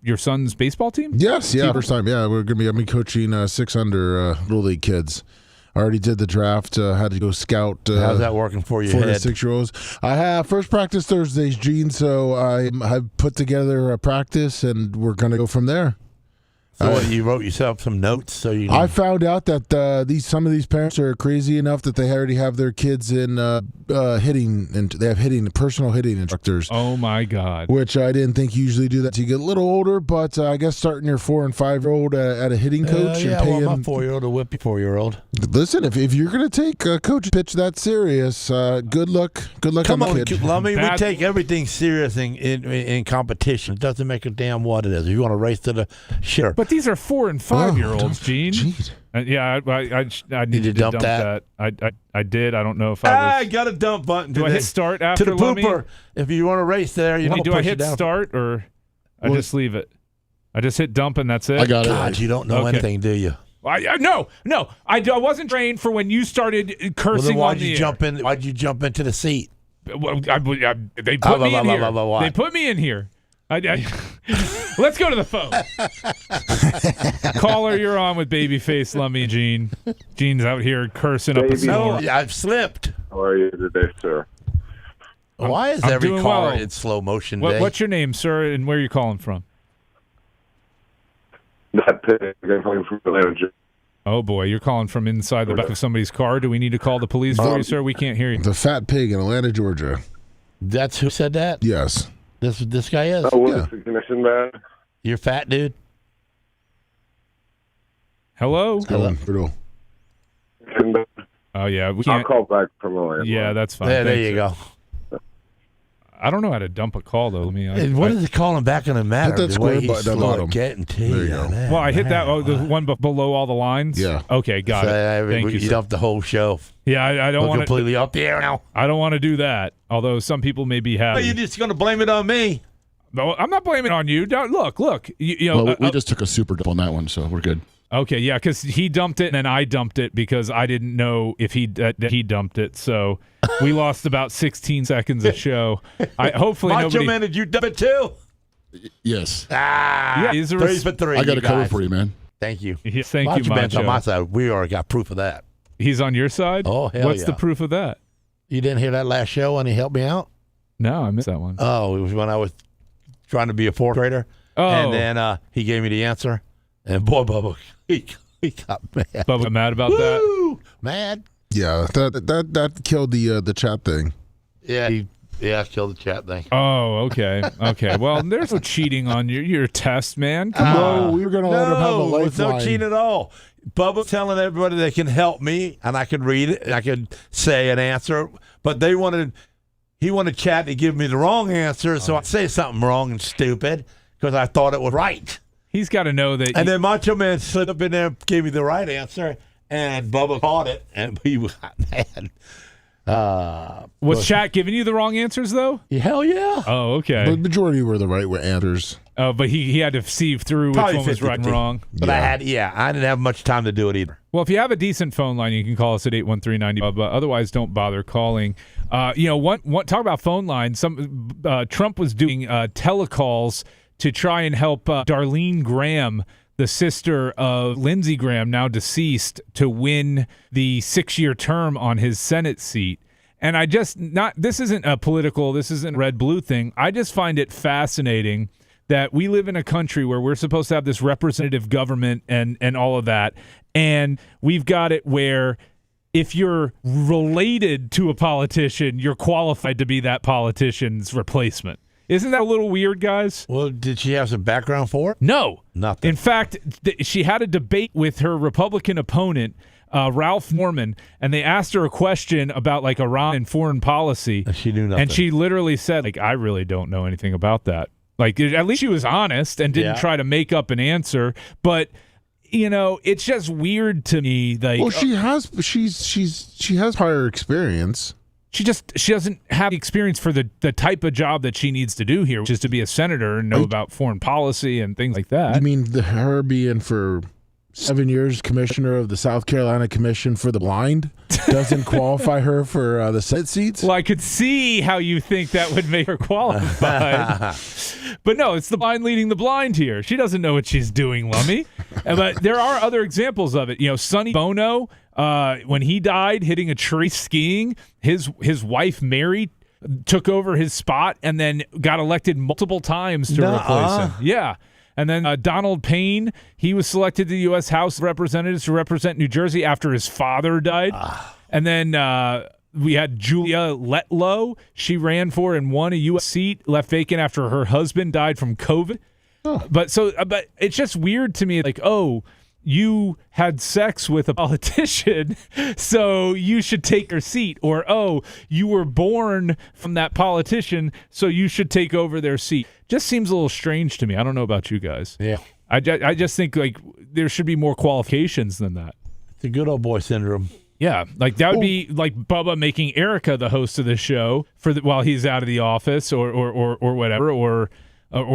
your son's baseball team? Yes, yeah, first time. Yeah, I'm gonna be coaching 6 under little league kids. I already did the draft. Had to go scout. How's that working for you? 4 to 6-year-olds. I have first practice Thursdays, Gene. So I have put together a practice, and we're gonna go from there. So what, you wrote yourself some notes so you. I found out that some of these parents are crazy enough that they already have their kids in hitting, and they have personal hitting instructors. Oh my God! Which I didn't think you usually do that till you get a little older, but I guess starting your 4 and 5-year-old at a hitting coach and pay my him. 4-year-old will whip your 4-year-old. Listen, if you're going to take a coach pitch that serious, good luck. Good luck, Come on on, the kid. Lummy, we take everything serious in competition. It doesn't make a damn what it is. If you want to race to the sure. But these are 4 and 5-year-olds, Gene. Yeah, I needed to dump that. I did. I don't know if I was. I got a dump button. Do I hit start after to the Lummy? pooper? If you want to race there, you want to do I push it hit down. start or I just leave it? I just hit dump and that's it. I got it. God, you don't know anything, do you? No. I wasn't trained for when you started cursing why'd on you the jump in? Why'd you jump into the seat? Well, they put me in here. They put me in here. Let's go to the phone. Caller, you're on with Babyface, Lummy, and Gene. Gene's out here cursing up a storm. No, I've slipped. How are you today, sir? Why is I'm every doing caller well. in slow motion day? What's your name, sir, and where are you calling from? That pig. I'm calling from Atlanta. Oh, boy, you're calling from inside the back of somebody's car. Do we need to call the police for you, sir? We can't hear you. The fat pig in Atlanta, Georgia. That's who said that? Yes. This guy is? Oh, what's the connection, man? You're fat, dude? Hello? Hello. Oh, yeah. We I'll can't. call back from Atlanta. Yeah, that's fine. There Thanks, you sir. go. I don't know how to dump a call, though. What is it calling back in a matter? Hit that The square way he's button at the slow bottom. getting to There you you. go. Man, Well, I hit that. Oh, the one below all the lines? Yeah. Okay, got it. Thank you, You sir. dumped the whole show. Yeah, I don't We're want to. completely up the air now. I don't want to do that. Although some people may be happy. You're just going to blame it on me. No, I'm not blaming it on you. Look. You know. Well, we just took a super dump on that one, so we're good. Okay, yeah, because he dumped it and then I dumped it because I didn't know if that he dumped it. So we lost about 16 seconds of show. Hopefully Macho nobody. Man, did you dump it too? Yes. Yeah, he's a 3 for 3. I got you a cover guys. for you, man. Thank you. Yes, thank you, Man's on Macho. my side. We already got proof of that. He's on your side? Oh, hell What's yeah. the proof of that? You didn't hear that last show when he helped me out? No, I missed that one. Oh, it was when I was trying to be a fourth grader. Oh. And then he gave me the answer. And boy, Bubba, he got mad. Bubba got mad about that? Woo! Mad? Yeah, that killed the chat thing. Yeah, killed the chat thing. Oh, okay. Okay. Well, there's no cheating on your test, man. Come on. No, we were going to let him have a No, there's lifeline. no cheating at all. Bubba's telling everybody they can help me, and I could read it, and I could say an answer, but he wanted chat to give me the wrong answer, so I'd say something wrong and stupid because I thought it was right. He's got to know that. And then Macho Man slipped up in there and gave me the right answer, and Bubba caught it, and he got mad. Was chat giving you the wrong answers, though? Hell yeah. Oh, okay. The majority were the right answers. Oh, but he had to sieve through Probably which one was right and 50-50. wrong. But I didn't have much time to do it either. Well, if you have a decent phone line, you can call us at 813-90. Otherwise, don't bother calling. Talk about phone lines. Trump was doing telecalls to try and help Darlene Graham, the sister of Lindsey Graham, now deceased, to win the 6-year term on his Senate seat. And this isn't a political, this isn't a red-blue thing. I just find it fascinating that we live in a country where we're supposed to have this representative government and all of that, and we've got it where if you're related to a politician, you're qualified to be that politician's replacement. Isn't that a little weird, guys? Well, did she have some background for it? No. Nothing. In fact, she had a debate with her Republican opponent, Ralph Norman, and they asked her a question about like Iran and foreign policy. And she knew nothing. And she literally said, like, I really don't know anything about that. Like, at least she was honest and didn't try to make up an answer. But, you know, it's just weird to me. Like, well, she has prior experience. She doesn't have experience for the type of job that she needs to do here, which is to be a senator and know about foreign policy and things like that. You mean her being for 7 years commissioner of the South Carolina Commission for the Blind doesn't qualify her for the Senate seats? Well, I could see how you think that would make her qualified. But no, it's the blind leading the blind here. She doesn't know what she's doing, Lummy. But there are other examples of it. You know, Sonny Bono, when he died hitting a tree skiing, his wife Mary took over his spot and then got elected multiple times to replace him. Yeah. And then Donald Payne, he was selected to the U.S. House of Representatives to represent New Jersey after his father died. And then we had Julia Letlow. She ran for and won a U.S. seat, left vacant after her husband died from COVID. But it's just weird to me, like, oh, you had sex with a politician, so you should take her seat. Or, oh, you were born from that politician, so you should take over their seat. Just seems a little strange to me. I don't know about you guys. Yeah. I just think, like, there should be more qualifications than that. It's a good old boy syndrome. Yeah, like that would be like Bubba making Erica the host of the show while he's out of the office or whatever, or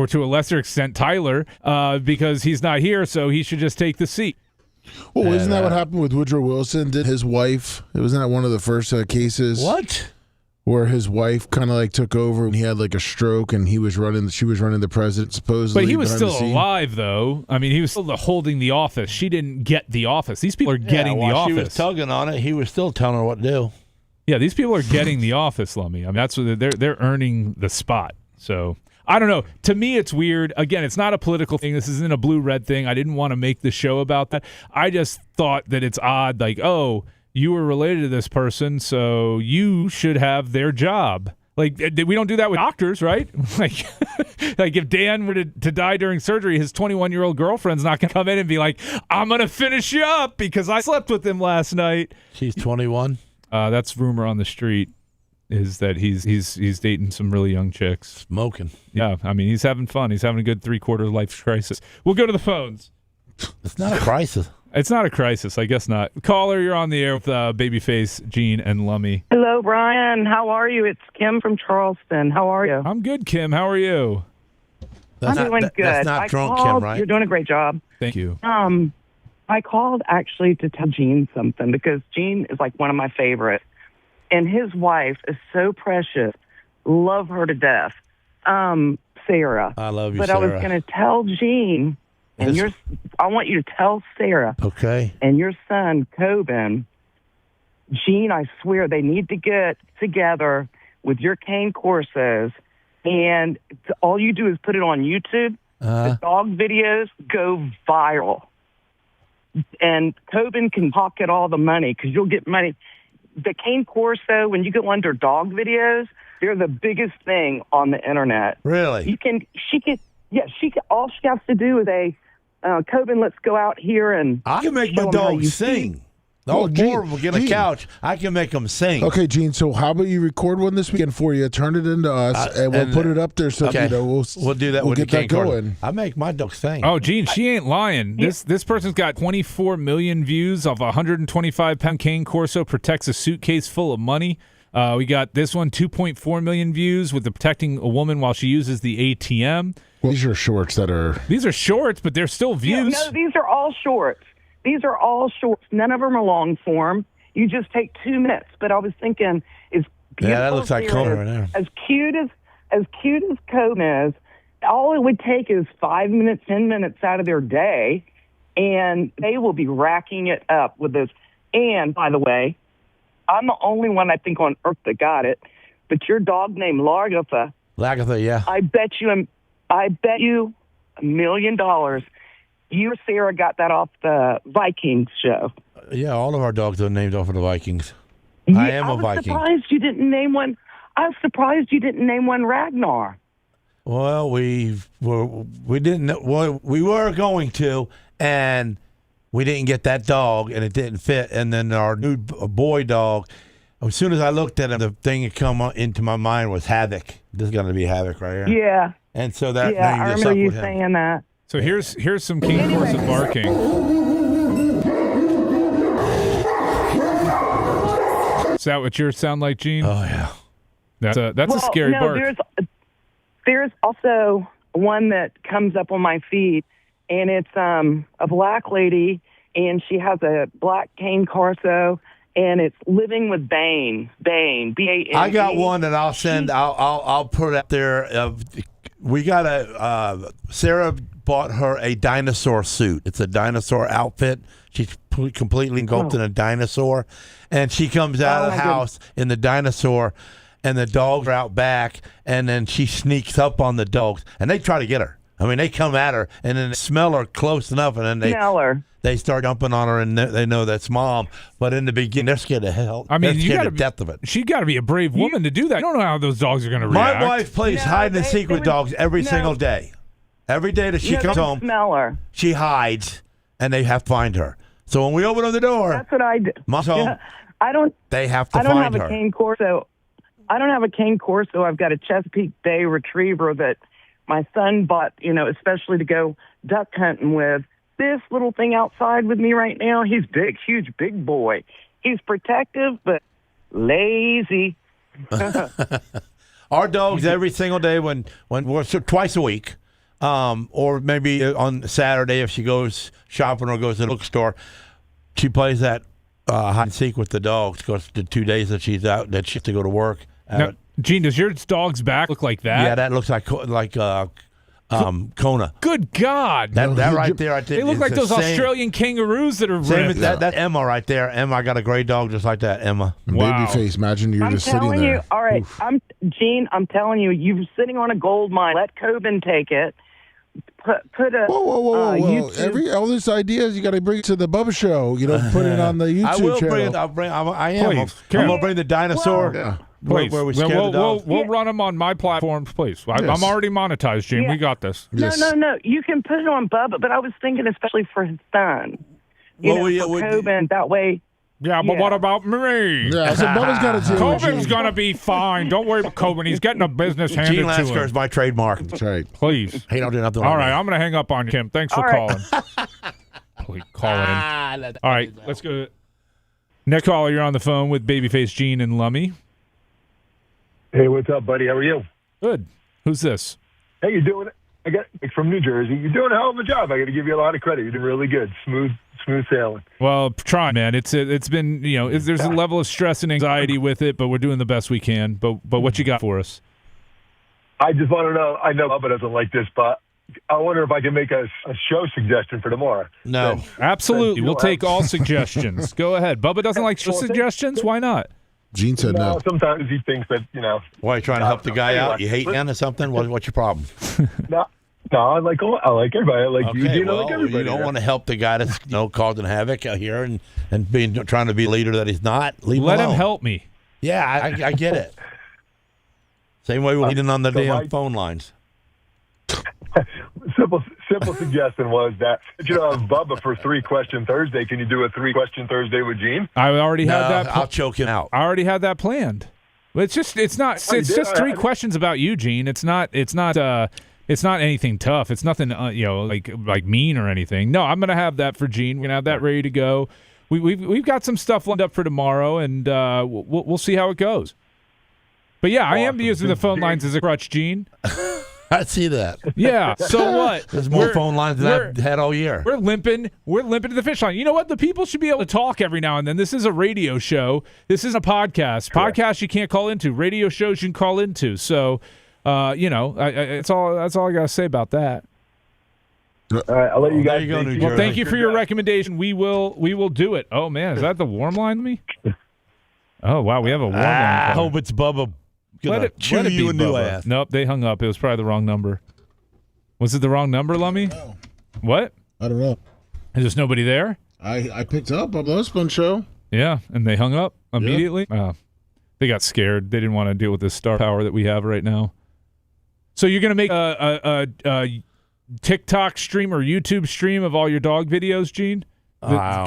to a lesser extent Tyler, because he's not here, so he should just take the seat. Well, isn't that what happened with Woodrow Wilson? Did his wife? Wasn't that one of the first cases? What? Where his wife kind of like took over and he had like a stroke and she was running the president supposedly. But he was still alive, though. I mean, he was still holding the office. She didn't get the office. These people are getting the office. She was tugging on it. He was still telling her what to do. Yeah, these people are getting the office, Lummy. I mean, that's what they're earning the spot. So I don't know. To me, it's weird. Again, it's not a political thing. This isn't a blue-red thing. I didn't want to make the show about that. I just thought that it's odd, like, oh, you were related to this person, so you should have their job. Like, we don't do that with doctors, right? like if Dan were to die during surgery, his 21-year-old girlfriend's not going to come in and be like, I'm going to finish you up because I slept with him last night. She's 21? That's rumor on the street, is that he's dating some really young chicks. Smoking. Yeah, I mean, he's having fun. He's having a good three-quarter life crisis. We'll go to the phones. It's not a crisis. It's not a crisis. I guess not. Caller, you're on the air with Babyface, Gene, and Lummy. Hello, Brian. How are you? It's Kim from Charleston. How are you? I'm good, Kim. How are you? I'm doing good. That's not drunk, Kim, right? You're doing a great job. Thank you. I called actually to tell Gene something because Gene is like one of my favorites. And his wife is so precious. Love her to death. Sarah. I love you, but Sarah. I was going to tell Gene, and I want you to tell Sarah. Okay. And your son, Coben, Gene, I swear they need to get together with your Cane Corsos, and all you do is put it on YouTube. The dog videos go viral. And Coben can pocket all the money because you'll get money. The Cane Corso, when you go under dog videos, they're the biggest thing on the internet. Really? All she has to do is Coben, let's go out here and I can make my dogs sing. More of them will get a couch. I can make them sing. Okay, Gene, so how about you record one this weekend for you, turn it into us, and we'll put it up there so we'll do that. We'll get that going. I make my dogs sing. Oh, Gene, she ain't lying. This person's got 24 million views of a 125-pound Cane Corso protects a suitcase full of money. We got this one, 2.4 million views with the protecting a woman while she uses the ATM. Well, these are shorts These are shorts, but they're still views. No, these are all shorts. These are all shorts. None of them are long form. You just take 2 minutes. But I was thinking, that looks like Conan right there. As cute as Conan is, all it would take is 5 minutes, 10 minutes out of their day, and they will be racking it up with this. And by the way, I'm the only one I think on earth that got it. But your dog named Lagatha. Lagatha, yeah. I bet you I bet you $1 million. You or Sarah got that off the Vikings show. Yeah, all of our dogs are named off of the Vikings. Yeah, I am a was Viking. Surprised you didn't name one. I was surprised you didn't name one Ragnar. Well, we didn't. Well, we were going to, and we didn't get that dog, and it didn't fit. And then our new boy dog. As soon as I looked at him, the thing that come into my mind was Havoc. This is going to be Havoc right here. Yeah. And so that Yeah, name I just remember stuck you with him. saying that. So here's some Cane Corso barking. Is that what yours sound like, Gene? Oh yeah. That's a scary bark. There's also one that comes up on my feed, and it's a black lady, and she has a black Cane Corso, and it's living with Bane, B-A-N-E. I got one that I'll send. I'll put it up there. We got Sarah bought her a dinosaur suit. It's a dinosaur outfit. She's completely engulfed in a dinosaur, and she comes out of the house in the dinosaur, and the dogs are out back, and then she sneaks up on the dogs, and they try to get her. I mean, they come at her, and then they smell her close enough, and then they start jumping on her, and they know that's Mom. But in the beginning, they're scared to hell. I mean, they're scared to death of it. She got to be a brave woman to do that. You don't know how those dogs are going to react. My wife plays hide and seek with dogs every single day. Every day that she comes home, smell her. She hides, and they have to find her. So when we open up the door, That's what I do. Mom's home. Yeah, I don't. They have to I don't find have her. a Cane Corso. I don't have a Cane Corso. I've got a Chesapeake Bay Retriever that my son bought, especially to go duck hunting with. This little thing outside with me right now, he's big, huge, big boy. He's protective, but lazy. Our dogs every single day when twice a week, or maybe on Saturday if she goes shopping or goes to the bookstore, she plays that hide and seek with the dogs because the 2 days that she's out, that she has to go to work. Now, Gene, does your dog's back look like that? Yeah, that looks like Kona. Good God. That right there, I think. They look like those Australian kangaroos that are Same ripped. as that Emma right there. Emma, I got a gray dog just like that, Emma. Wow. Babyface, imagine you're I'm just sitting telling there. you, all right, Gene, I'm telling you, you're sitting on a gold mine. Let Coben take it. Put a Whoa. YouTube. All these ideas you got to bring to the Bubba Show. Put it on the YouTube I will channel. bring it. I am. Please, I'm going to bring the dinosaur. Please. Where we scare the dogs. We'll run them on my platforms, please. Yes. I'm already monetized, Gene. Yeah. We got this. Yes. No. You can put it on Bubba, but I was thinking especially for his son. For Coben, that way. Yeah, but what about me? Yeah, so Bubba's got to do it. Coben's going to be fine. Don't worry about Coben. He's getting a business handed Gene to Lasker him. is my trademark. That's right. Please. He don't do nothing. All right, I'm going to hang up on Kim. Thanks for calling. Please, calling him. All right, let's go. Next caller, you're on the phone with Babyface Gene and Lummy. Hey, what's up, buddy? How are you? Good. Who's this? Hey, you're doing it. I got from New Jersey. You're doing a hell of a job. I got to give you a lot of credit. You're doing really good. Smooth sailing. Well, trying, man. It's been there's a level of stress and anxiety with it, but we're doing the best we can. But what you got for us? I just want to know. I know Bubba doesn't like this, but I wonder if I can make a show suggestion for tomorrow. No, absolutely. We'll take all suggestions. Go ahead. Bubba doesn't like suggestions. Why not? Gene said no. Sometimes he thinks that Why, you trying to help the guy out? You hating on or something? What's your problem? No, I like everybody. I like you, Gene. I like everybody. You don't want to help the guy that's causing havoc out here and trying to be a leader that he's not. Let him help me. Yeah, I get it. Same way we're leading on the damn phone lines. Simple suggestion was that if you don't have Bubba for 3-question Thursday, can you do a 3-question Thursday with Gene? I already had that. I'll choke him out. I already had that planned. But it's not 3 questions about you, Gene. It's not anything tough. It's nothing like mean or anything. No, I'm gonna have that for Gene. We're gonna have that ready to go. We've got some stuff lined up for tomorrow, and we'll see how it goes. But yeah, I am using the phone lines as a crutch, Gene. I see that. Yeah. So what? There's more phone lines than I've had all year. We're limping to the finish line. You know what? The people should be able to talk every now and then. This is a radio show. This is a podcast. Correct. Podcast you can't call into. Radio shows you can call into. So, that's all I got to say about that. All right, I'll let you guys go. Well, thank you for your recommendation. We will do it. Oh man, is that the warm line to me? Oh wow, we have a warm line. I hope it's Bubba. Let it chew be you a new Bubba. ass. Nope, they hung up. It was probably the wrong number. Was it the wrong number, Lummy? No. What? I don't know. Is there nobody there? I picked up on the Love Sponge show. Yeah, and they hung up immediately? They got scared. They didn't want to deal with this star power that we have right now. So you're going to make a TikTok stream or YouTube stream of all your dog videos, Gene?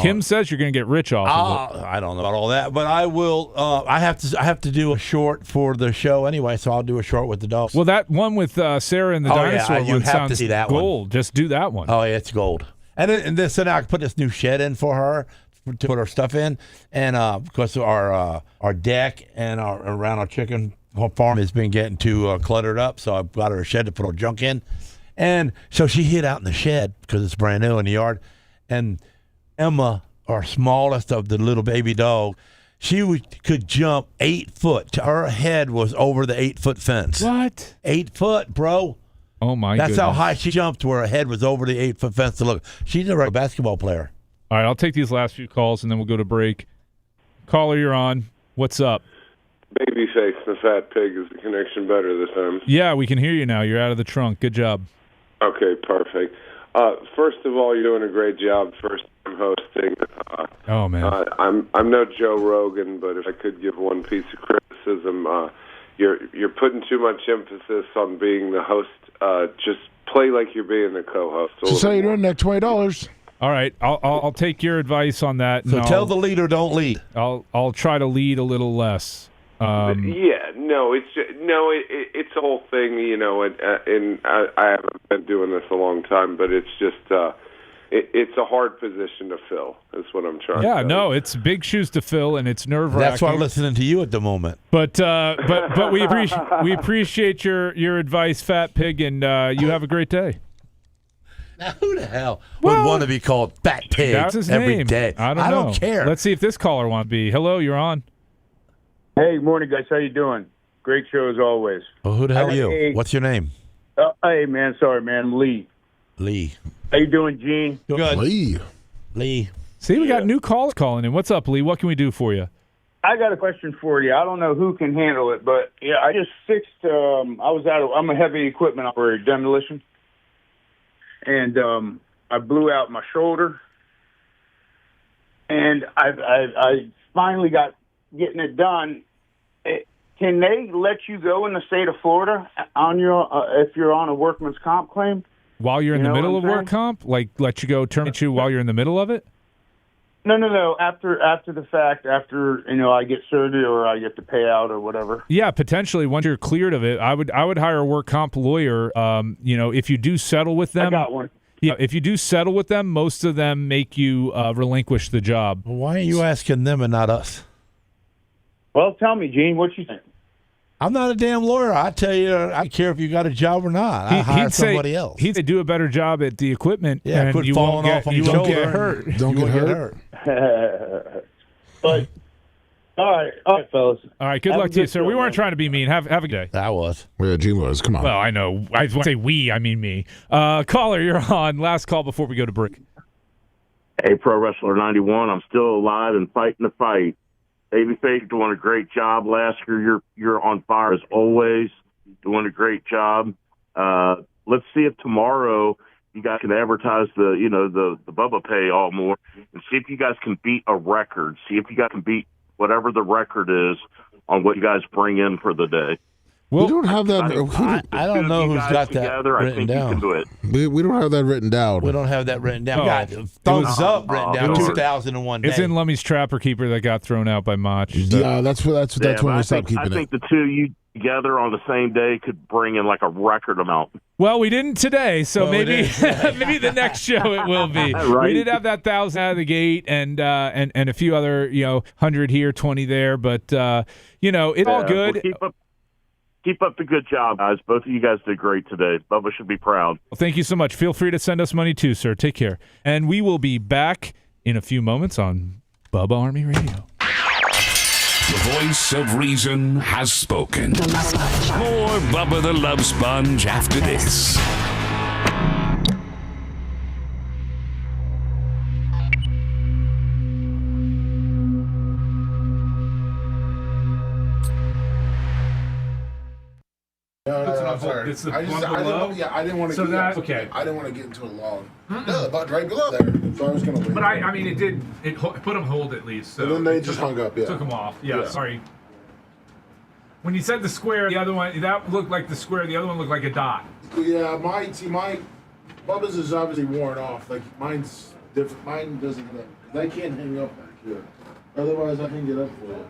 Kim says you're going to get rich off of it. I don't know about all that, but I will. I have to do a short for the show anyway, so I'll do a short with the dogs. Well, that one with Sarah and the dinosaur you one have sounds to see that gold. one. Just do that one. Oh, yeah, it's gold. And so now I can put this new shed in for her to put her stuff in, and because our deck and around our chicken farm has been getting too cluttered up, so I've got her a shed to put her junk in, and so she hid out in the shed because it's brand new in the yard, and Emma, our smallest of the little baby dog, could jump 8 foot. Her head was over the 8-foot fence. What? 8 foot, bro. Oh, my That's goodness. how high she jumped, where her head was over the 8-foot fence. To look, she's a basketball player. All right, I'll take these last few calls, and then we'll go to break. Caller, you're on. What's up? Babyface, the fat pig. Is the connection better this time? Yeah, we can hear you now. You're out of the trunk. Good job. Okay, perfect. First of all, you're doing a great job. First time hosting. Oh man, I'm no Joe Rogan, but if I could give one piece of criticism, you're putting too much emphasis on being the host. Just play like you're being the co-host. So say you're doing that $20. All right, I'll take your advice on that. So tell the leader don't lead. I'll try to lead a little less. It's a whole thing, you know. And I haven't been doing this a long time, but it's just it's a hard position to fill. Is what I'm trying. Yeah, to no, it's big shoes to fill, and it's nerve-wracking. That's why I'm listening to you at the moment. But we appreciate your advice, Fat Pig, and you have a great day. Now, who the hell would want to be called Fat Pig That's his every name. day? I don't care. Let's see if this caller wants to be. Hello, you're on. Hey, morning, guys. How you doing? Great show as always. Well, who the hell are you? What's your name? Hey, man. Sorry, man. Lee. How you doing, Gene? Good. Lee. See, we got new callers calling in. What's up, Lee? What can we do for you? I got a question for you. I don't know who can handle it, but yeah, I just fixed. I'm a heavy equipment operator, demolition, and I blew out my shoulder, and I finally got getting it done. Can they let you go in the state of Florida on your if you're on a workman's comp claim? While you're in the middle of work comp? Like, let you go terminate you while you're in the middle of it? No. After the fact, after I get surgery or I get the payout or whatever. Yeah, potentially. Once you're cleared of it, I would hire a work comp lawyer. If you do settle with them, I got one. Yeah, if you do settle with them, most of them make you relinquish the job. Well, why are you asking them and not us? Well, tell me, Gene, what you think? I'm not a damn lawyer. I tell you, I care if you got a job or not. I hire somebody else. He'd say do a better job at the equipment. Yeah, and quit you falling won't off on you your won't shoulder. get hurt. Don't get hurt. But all right, fellas. All right, good luck to you, sir. We weren't trying to be mean. Have a good day. That was. Yeah, Gene was. Come on. Well, I know. I want to say we. I mean me. Caller, you're on. Last call before we go to break. Hey, Pro Wrestler 91. I'm still alive and fighting the fight. Babyface doing a great job. Lasker, you're on fire as always. Doing a great job. Let's see if tomorrow you guys can advertise the Bubba Pay all more and see if you guys can beat a record. See if you guys can beat whatever the record is on what you guys bring in for the day. We don't have that. I don't know who's got that together, I written think you down. can do it. We don't have that written down. We don't have that written down. We got it thumbs up written down. 2001 day. It's in Lummy's Trapper Keeper that got thrown out by Mach. So. Yeah, that's when we stopped keeping I think it. the two of you together on the same day could bring in like a record amount. Well, we didn't today, so Well, we maybe didn't. maybe the next show it will be. Right. We did have that 1,000 out of the gate, and a few other 100 here, 20 there, but it's all good. Well, keep up the good job, guys. Both of you guys did great today. Bubba should be proud. Well, thank you so much. Feel free to send us money too, sir. Take care, and we will be back in a few moments on Bubba Army Radio. The voice of reason has spoken. More Bubba the Love Sponge after this. No. bumper. sorry. It's the I bumper didn't low. I didn't want to. So that's okay. I didn't want to get into a log. No, the butt's right below there. So I was gonna wait. But I mean, it did. It put them hold at least. So and then they it just took- hung up. Yeah. Took them off. Yeah. Sorry. When you said the square, the other one that looked like the square. The other one looked like a dot. Yeah, my Bubba's is obviously worn off. Like mine's different. Mine doesn't. I can't hang up back here. Otherwise, I can get up for you.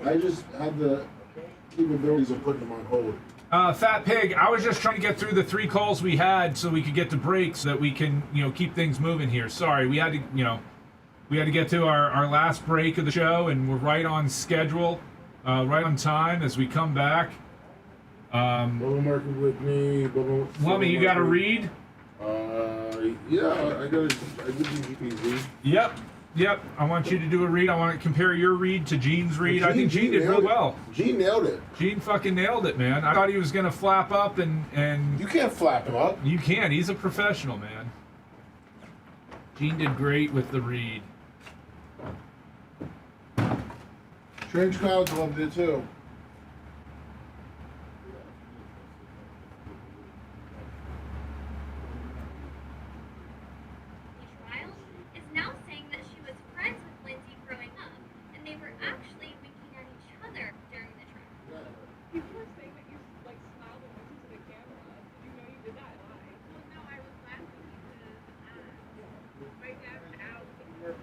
I just had the capabilities of putting them on hold. Fat Pig, I was just trying to get through the 3 calls we had so we could get to breaks so that we can, keep things moving here. Sorry, we had to get to our last break of the show, and we're right on schedule, right on time as we come back. Bubba marking with me. Lummy, you got a read? Yeah, I did the EPZ. Yep. I want you to do a read. I want to compare your read to Gene's read. I think Gene did real well. Gene nailed it. Gene fucking nailed it, man. I thought he was gonna flap up and you can't flap him up. You can. He's a professional, man. Gene did great with the read. Strange Clouds loved it too. Now saying that she was friends with Lindsay growing up, and they were actually winking at each other during the trip. People were saying that you smiled and listened to the camera. Did you know you did that? Why? Well, no, I was laughing because my dad went out and we were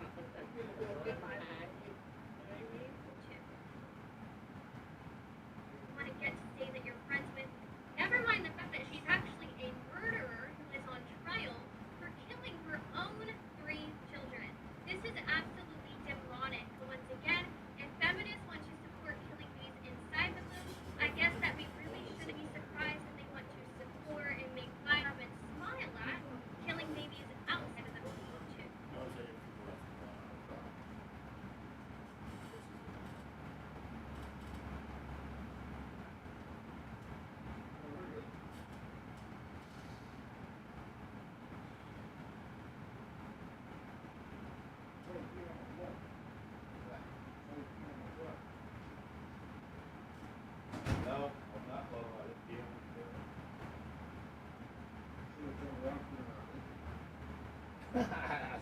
goodbye. You know what I mean? You want to get to say that you're friends with? Never mind the fact that she's actually a murderer who is on trial for killing her own 3 children. This is absolutely demonic. Once again, if feminists want to support killing babies inside the womb, I guess that we really shouldn't be surprised that they want to support and make fun of and smile at killing babies outside of the womb too. I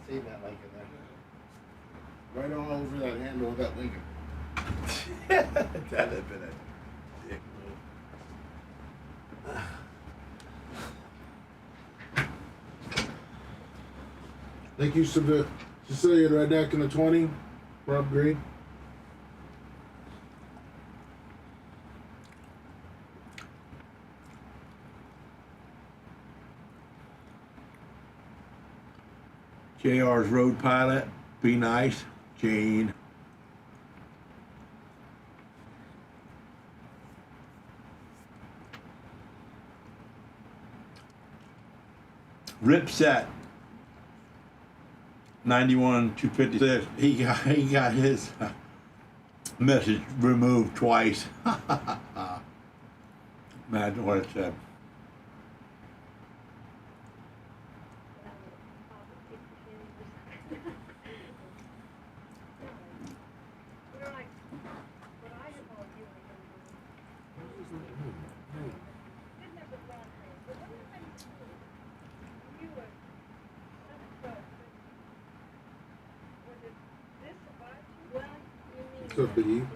see that like in there. Right all over that handle of that Lincoln. That'd have been a dick move. Thank you, Cecilia Redneck in the 20. Rob Green. JR's Road Pilot, be nice, Gene. Ripset, 91-256. He got his message removed twice. Imagine what it said. What's up, Biggie?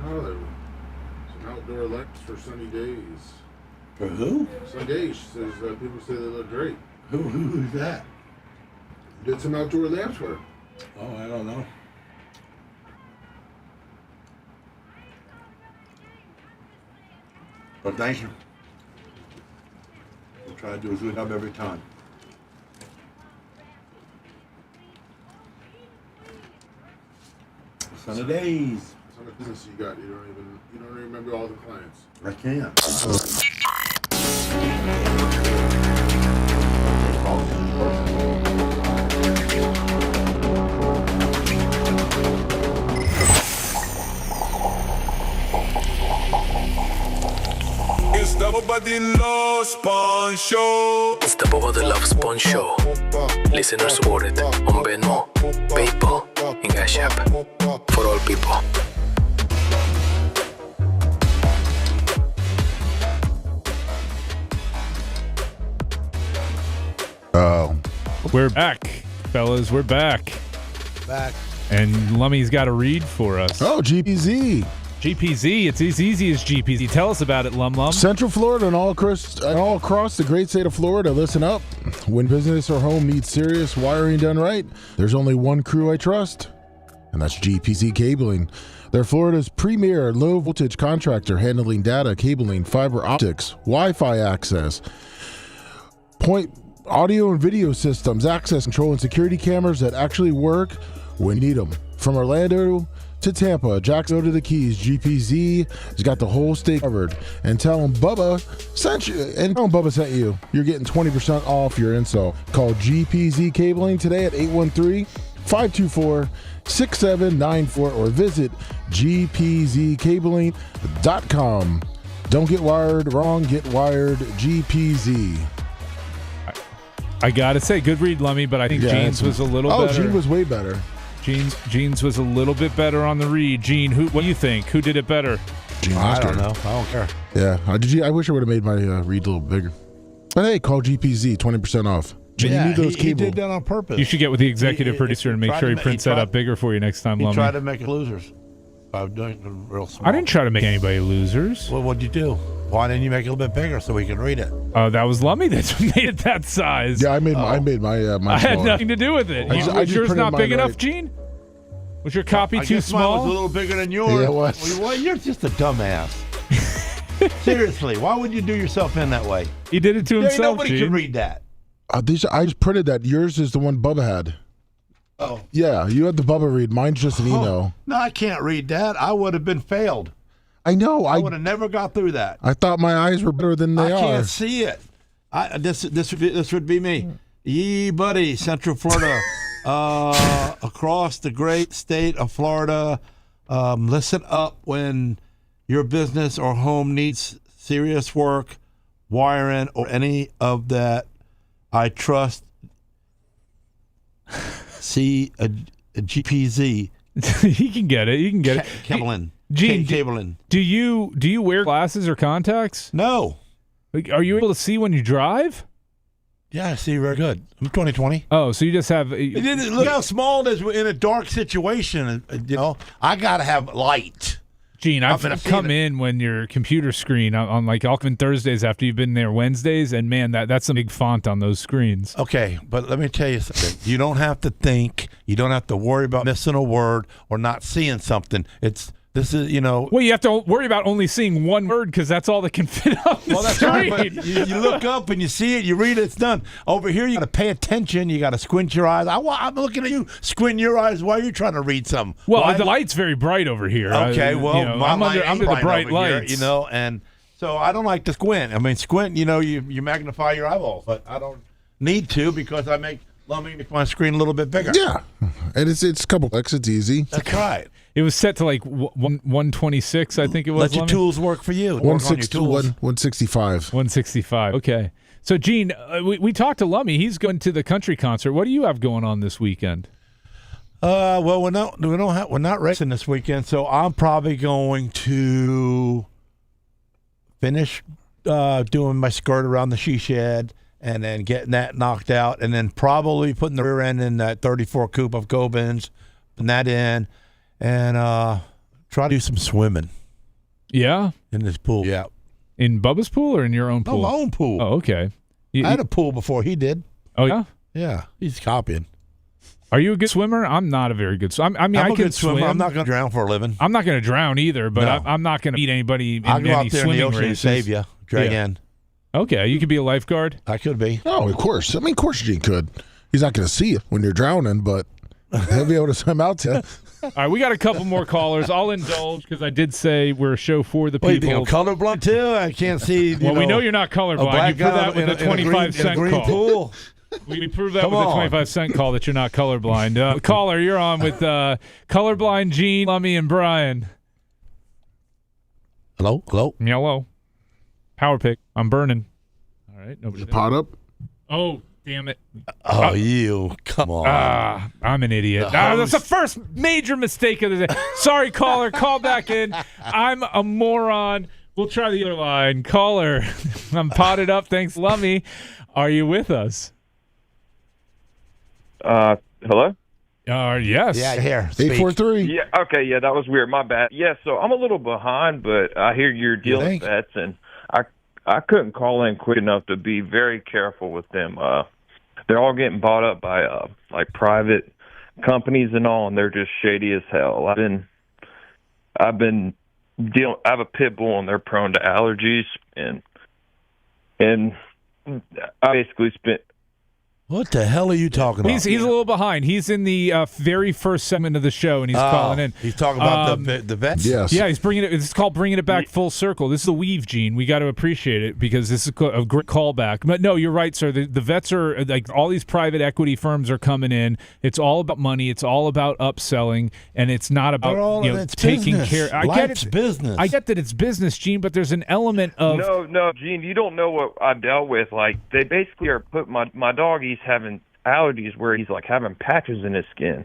Oh, there some outdoor lights for sunny days. For who? Sunny days. She says people say they look great. Who's that? Did some outdoor lamps for her. Oh, I don't know. But thank you. We'll try to do a good job every time. Sunny days. What kind of business you got? You don't even remember all the clients. I can't. the Love Sponge Show. It's the Bubba the Love Sponge Show. Listeners ordered on Venmo, PayPal, and Cash App for all people. Oh. We're back, fellas. We're back. Back. And Lummy's got a read for us. Oh, GPZ. GPZ. It's as easy as GPZ. Tell us about it, Lum. Central Florida and all across the great state of Florida, listen up. When business or home needs serious wiring done right, there's only one crew I trust, and that's GPZ Cabling. They're Florida's premier low-voltage contractor handling data, cabling, fiber optics, Wi-Fi access, audio and video systems, access control, and security cameras that actually work when you need them. From Orlando to Tampa, Jacksonville to the Keys, GPZ has got the whole state covered. And tell them Bubba sent you. And tell them Bubba sent you. You're getting 20% off your install. Call GPZ Cabling today at 813-524-6794 or visit gpzcabling.com. Don't get wired wrong, get wired GPZ. I gotta say, good read, Lummy, but I think Gene's was a little better. Oh, Gene was way better. Gene's was a little bit better on the read. Gene, what do you think? Who did it better? Gene I Lasker. don't know. I don't care. Yeah. I wish I would have made my read a little bigger. But hey, call GPZ, 20% off. Gene, you need those he cable. did that on purpose. You should get with the executive producer and make sure he prints that up bigger for you next time, Lummy. He tried to make it losers by doing it real small. I didn't try to make anybody losers. Well, what'd you do? Why didn't you make it a little bit bigger so we can read it? That was Lummy that made it that size. Yeah, I made my I had smaller. nothing to do with it. I just yours printed not mine big enough, right. Gene? Was your copy I too guess small? Mine was a little bigger than yours. Yeah, it was. Well, you're just a dumbass. Seriously, why would you do yourself in that way? He did it to himself, Nobody Gene. can read that. I just printed that. Yours is the one Bubba had. Oh. Yeah, you had the Bubba read. Mine's just an email. No, I can't read that. I would have been failed. I know. I would have never got through that. I thought my eyes were better than they I are. can't see it. This would be me. Yee, buddy, Central Florida, across the great state of Florida. Listen up when your business or home needs serious work, wiring, or any of that. I trust. See a GPZ. He can get it. You can get it. Cabling. Gene, cabling. do you wear glasses or contacts? No. Are you able to see when you drive? Yeah, I see very good. I'm 20/20. Oh, so you just have. Look how small it is in a dark situation. You know, I gotta have light. Gene, I've come in when your computer screen on like Alckman Thursdays after you've been there Wednesdays, and man, that's a big font on those screens. Okay, but let me tell you something. You don't have to think. You don't have to worry about missing a word or not seeing something. This is, you know. Well, you have to worry about only seeing one word because that's all that can fit on the Well, that's screen. right. But you look up and you see it, you read it, it's done. Over here, you got to pay attention. You got to squint your eyes. I'm looking at you. Squint your eyes while you're trying to read something. Well, the light's very bright over here. Okay, I'm under the bright over lights. Here, you know, and so I don't like to squint. I mean, squint, you know, you magnify your eyeballs, but I don't need to because let me make my screen a little bit bigger. Yeah, and it's a couple clicks. It's easy. That's right. It was set to like 126, I think it was. Let your tools work for you. 165. 165. Okay. So, Gene, we talked to Lummy. He's going to the country concert. What do you have going on this weekend? Well, we're not racing this weekend, so I'm probably going to finish doing my skirt around the she shed and then getting that knocked out, and then probably putting the rear end in that 34 coupe of Gobins, putting that in. And try to do some swimming. Yeah? In this pool. Yeah. In Bubba's pool or in your own pool? No, my own pool. Oh, okay. I had a pool before he did. Oh, yeah? Yeah. He's copying. Are you a good swimmer? I'm not a very good swimmer. I I'm a can good swimmer. swim. I'm not going to drown for a living. I'm not going to drown either, but No. I'm not going to beat anybody in I'll go any out there in swimming the ocean races. and save you. Drag in. Okay, you could be a lifeguard? I could be. Oh, of course. I mean, of course Gene could. He's not going to see you when you're drowning, but he'll be able to swim out to you. All right, we got a couple more callers. I'll indulge because I did say we're a show for the What, people. you think I'm colorblind too? I can't see. We know you're not a colorblind. black You proved guy that with in the a 25-cent green call. pool. We proved that Come with the on. 25-cent call that you're not colorblind. Caller, you're on with colorblind Gene, Lummy, and Brian. Hello? Hello. Power pick. I'm burning. All right. Nobody. Pot up? Oh, damn it. Oh, you. Come on. I'm an idiot. That's the first major mistake of the day. Sorry, caller. Call back in. I'm a moron. We'll try the other line. Caller, I'm potted up. Thanks, Lummy. Are you with us? Hello? Yes. Yeah, here. 843. Yeah, okay, yeah, that was weird. My bad. Yeah, so I'm a little behind, but I hear you're dealing with vets, and I couldn't call in quick enough to be very careful with them. They're all getting bought up by like private companies and all, and they're just shady as hell. I have a pit bull, and they're prone to allergies, and I basically spent. What the hell are you talking about? He's a little behind. He's in the very first segment of the show, and he's calling in. He's talking about the vets? Yes. Yeah, he's bringing it. It's called bringing it back full circle. This is a weave, Gene. We got to appreciate it because this is a great callback. But no, you're right, sir. The vets are like all these private equity firms are coming in. It's all about money. It's all about upselling, and it's not about taking business. care. I get it's business. I get that it's business, Gene, but there's an element of No, Gene, you don't know what I dealt with. Like they basically are putting my dog. He's having allergies where he's like having patches in his skin,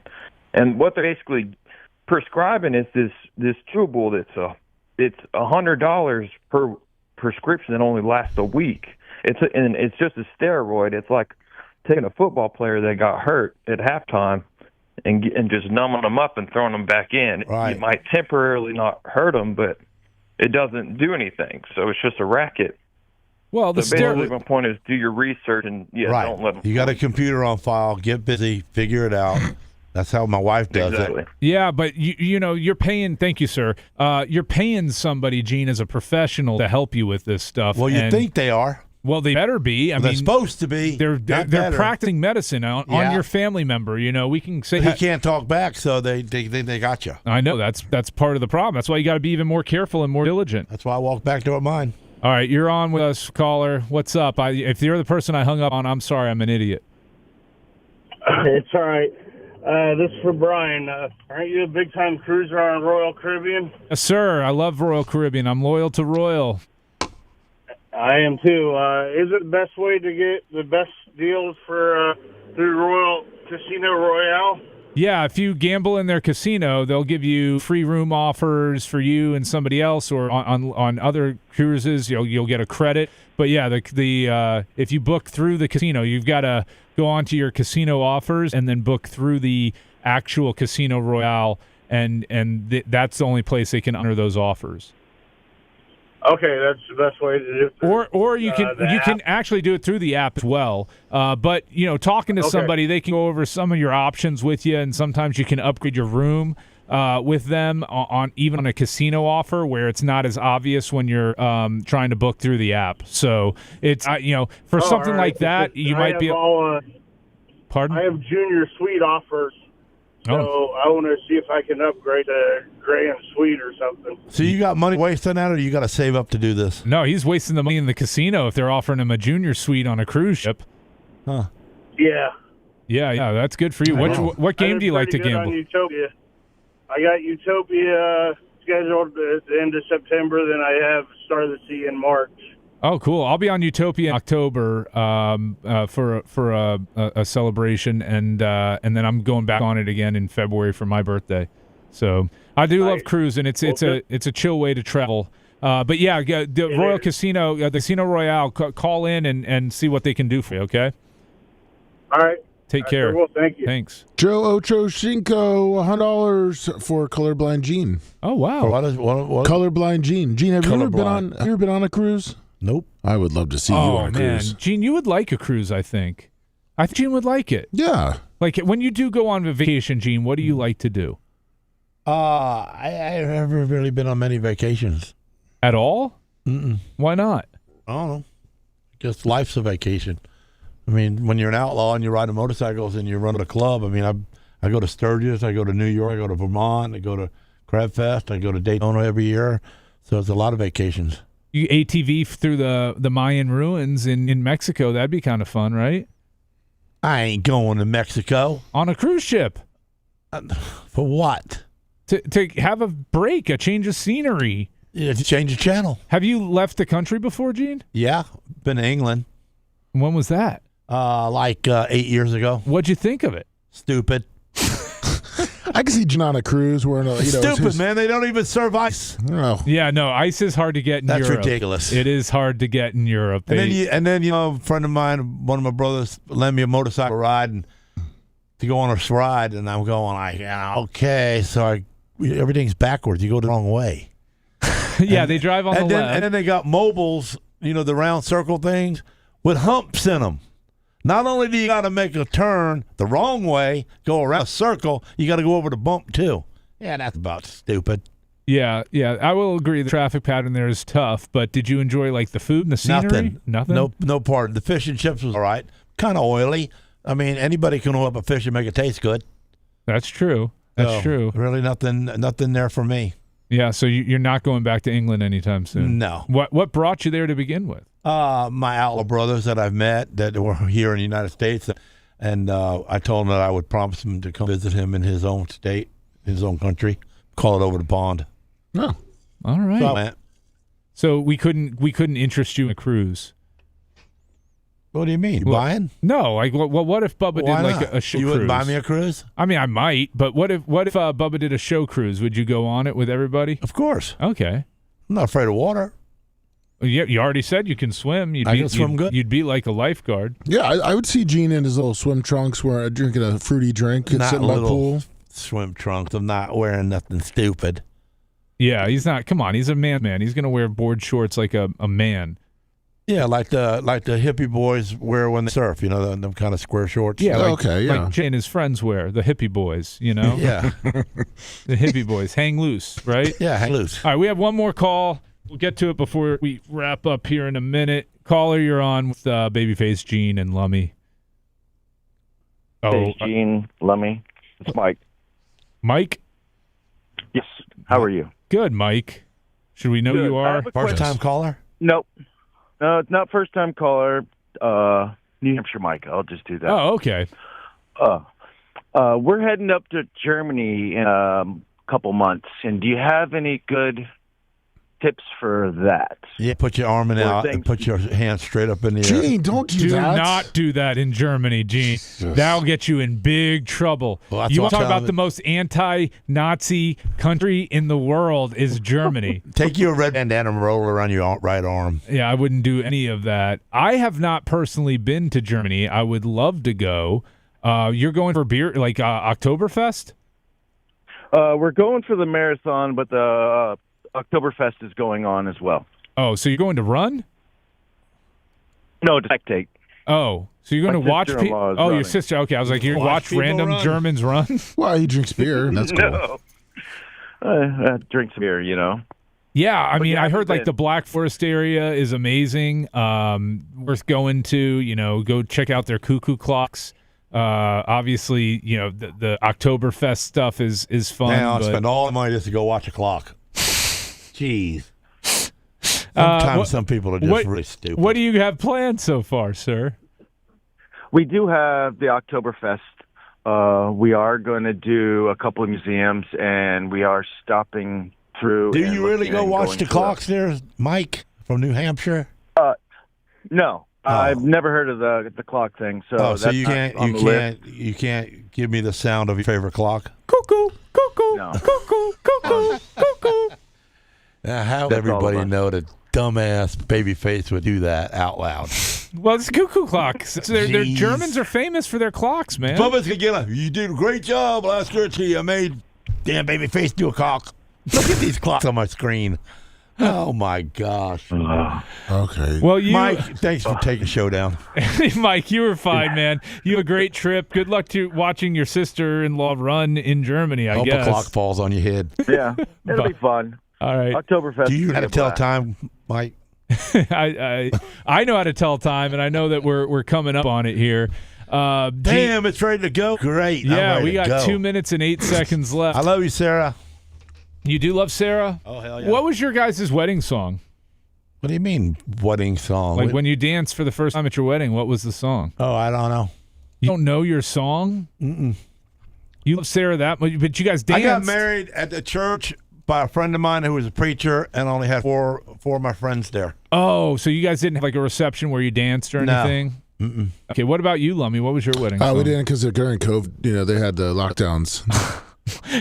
and what they're basically prescribing is this chewable it's $100 per prescription that only lasts a week. It's just a steroid. It's like taking a football player that got hurt at halftime and just numbing them up and throwing them back in. Right. It might temporarily not hurt them, but it doesn't do anything. So it's just a racket. Well, the basically my point is do your research and don't let them. You got a computer on file. Get busy. Figure it out. That's how my wife does it. Yeah, but you know you're paying. Thank you, sir. You're paying somebody, Gene, as a professional to help you with this stuff. Well, you think they are. Well, they better be. I mean, they're supposed to be. They're practicing medicine on your family member. You know, we can say he can't talk back, so they got you. I know that's part of the problem. That's why you got to be even more careful and more diligent. That's why I walked back to mine. All right, you're on with us, caller. What's up? If you're the person I hung up on, I'm sorry. I'm an idiot. It's all right. This is for Brian. Aren't you a big-time cruiser on Royal Caribbean? Yes, sir. I love Royal Caribbean. I'm loyal to Royal. I am too. Is it the best way to get the best deals for through Royal Casino Royale? Yeah, if you gamble in their casino, they'll give you free room offers for you and somebody else, or on other cruises, you'll get a credit. But yeah, the if you book through the casino, you've got to go onto your casino offers and then book through the actual Casino Royale, and that's the only place they can honor those offers. Okay, that's the best way to do it. Or you can actually do it through the app as well. But talking to somebody, they can go over some of your options with you, and sometimes you can upgrade your room with them on even on a casino offer where it's not as obvious when you're trying to book through the app. So it's for something like that, you might be. Pardon? I have junior suite offers. So I want to see if I can upgrade a grand suite or something. So you got money wasted on that, or you got to save up to do this? No, he's wasting the money in the casino if they're offering him a junior suite on a cruise ship. Huh. Yeah. Yeah, that's good for you. What game do you like to gamble? On Utopia. I got Utopia scheduled at the end of September, then I have Star of the Sea in March. Oh, cool! I'll be on Utopia in October for a celebration, and then I'm going back on it again in February for my birthday. So I do love cruising. It's a chill way to travel. But yeah, the Royal Casino, the Casino Royale, call in and see what they can do for you. Okay. All right. Take care. Well, thank you. Thanks. Joe Ocho Cinco, $100 for Colorblind Gene. Oh wow! What? Colorblind Gene. Gene, have you ever been on a cruise? Nope. I would love to see you on a cruise. Gene, you would like a cruise, I think. I think Gene would like it. Yeah. Like when you do go on a vacation, Gene, what do you like to do? I haven't really been on many vacations. At all? Mm-mm. Why not? I don't know. Just life's a vacation. I mean, when you're an outlaw and you ride motorcycles and you run a club, I mean, I go to Sturgis, I go to New York, I go to Vermont, I go to Crab Fest, I go to Daytona every year. So it's a lot of vacations. You ATV through the Mayan ruins in Mexico. That'd be kind of fun, right? I ain't going to Mexico. On a cruise ship. For what? To have a break, a change of scenery. Yeah, change the channel. Have you left the country before, Gene? Yeah, been to England. When was that? Like 8 years ago. What'd you think of it? Stupid. I can see Gene on a cruise wearing a, Stupid, man. They don't even serve ice. No. Yeah, no, ice is hard to get in That's Europe. ridiculous. It is hard to get in Europe. And then a friend of mine, one of my brothers, lent me a motorcycle ride and to go on a ride, and I'm going like, okay, so everything's backwards. You go the wrong way. Yeah, they drive on the left. And then they got mobiles, the round circle things with humps in them. Not only do you got to make a turn the wrong way, go around a circle, you got to go over the bump too. Yeah, that's about stupid. Yeah, I will agree. The traffic pattern there is tough, but did you enjoy like the food and the scenery? Nothing. No part. The fish and chips was all right. Kind of oily. I mean, anybody can oil up a fish and make it taste good. That's true. That's true. Really, nothing there for me. Yeah, so you're not going back to England anytime soon. No. What brought you there to begin with? My outlaw brothers that I've met that were here in the United States, and I told them that I would promise him to come visit him in his own state, his own country, call it over the pond. Oh, all right. So I went. So we couldn't interest you in a cruise. What do you mean? Buying? No. Like, what if Bubba did like a show cruise? You wouldn't buy me a cruise? I mean, I might, but what if Bubba did a show cruise? Would you go on it with everybody? Of course. Okay. I'm not afraid of water. Yeah, you already said you can swim. I can swim good. You'd be like a lifeguard. Yeah, I would see Gene in his little swim trunks, drinking a fruity drink, and sitting by the pool. Swim trunks. I'm not wearing nothing stupid. Yeah, he's not. Come on, he's a man. He's gonna wear board shorts like a man. Yeah, like the hippie boys wear when they surf. Them kind of square shorts. Yeah, like Jay and his friends wear, the hippie boys. Yeah, the hippie boys hang loose, right? Yeah, hang loose. All right, we have one more call. We'll get to it before we wrap up here in a minute. Caller, you're on with Babyface, Gene, and Lummy. Hey, Gene, Lummy. It's Mike. Mike? Yes. How are you? Good, Mike. Should we know Good. you are? First-time caller? Nope. It's not first-time caller. New Hampshire Mike. I'll just do that. Oh, okay. We're heading up to Germany in a couple months, and do you have any good tips for that? Yeah, put your arm out and put your hand straight up in the air. Gene, don't do that. Do not do that in Germany, Gene. That'll get you in big trouble. Well, you want to talk about the most anti-Nazi country in the world is Germany. Take your red bandana and roll around your right arm. Yeah, I wouldn't do any of that. I have not personally been to Germany. I would love to go. You're going for beer, like Oktoberfest? We're going for the marathon, but the Oktoberfest is going on as well. Oh, so you're going to run? No, to spectate. Oh, so you're going to watch people? Oh, your sister. Okay, I was like, you're going to watch random Germans run? Well, he drinks beer. That's cool. No. Drink some beer, Yeah, I mean, I heard like the Black Forest area is amazing. Worth going to, go check out their cuckoo clocks. Obviously, the Oktoberfest stuff is fun. Man, I'll spend all the money just to go watch a clock. Jeez. Sometimes some people are just really stupid. What do you have planned so far, sir? We do have the Oktoberfest. We are going to do a couple of museums, and we are stopping through. Do you really go watch the clocks there, Mike, from New Hampshire? No. I've never heard of the clock thing, so so that's you can't give me the sound of your favorite clock? Cuckoo, cuckoo, no. cuckoo, cuckoo, cuckoo. Now, how would everybody know that dumbass Babyface would do that out loud? Well, it's cuckoo clocks. Their Germans are famous for their clocks, man. Bubba's gonna get you did a great job last year. I made damn Babyface do a clock. Look at these clocks on my screen. Oh my gosh. Okay. Well, Mike, thanks for taking the show down. Mike, you were fine, man. You have a great trip. Good luck to watching your sister-in-law run in Germany, I guess. Hope a clock falls on your head. Yeah, it'll be fun. All right. Oktoberfest. Do you know how to tell time, Mike? I know how to tell time, and I know that we're coming up on it here. Damn, it's ready to go. Great. Yeah, we got 2 minutes and 8 seconds left. I love you, Sarah. You do love Sarah? Oh, hell yeah. What was your guys' wedding song? What do you mean, wedding song? Like when you danced for the first time at your wedding, what was the song? Oh, I don't know. You don't know your song? Mm-mm. You love Sarah that much, but you guys danced. I got married at the church by a friend of mine who was a preacher, and only had four of my friends there. Oh, so you guys didn't have like a reception where you danced or anything? No. Mm-mm. Okay, what about you, Lummy? What was your wedding song? We didn't because during COVID, they had the lockdowns.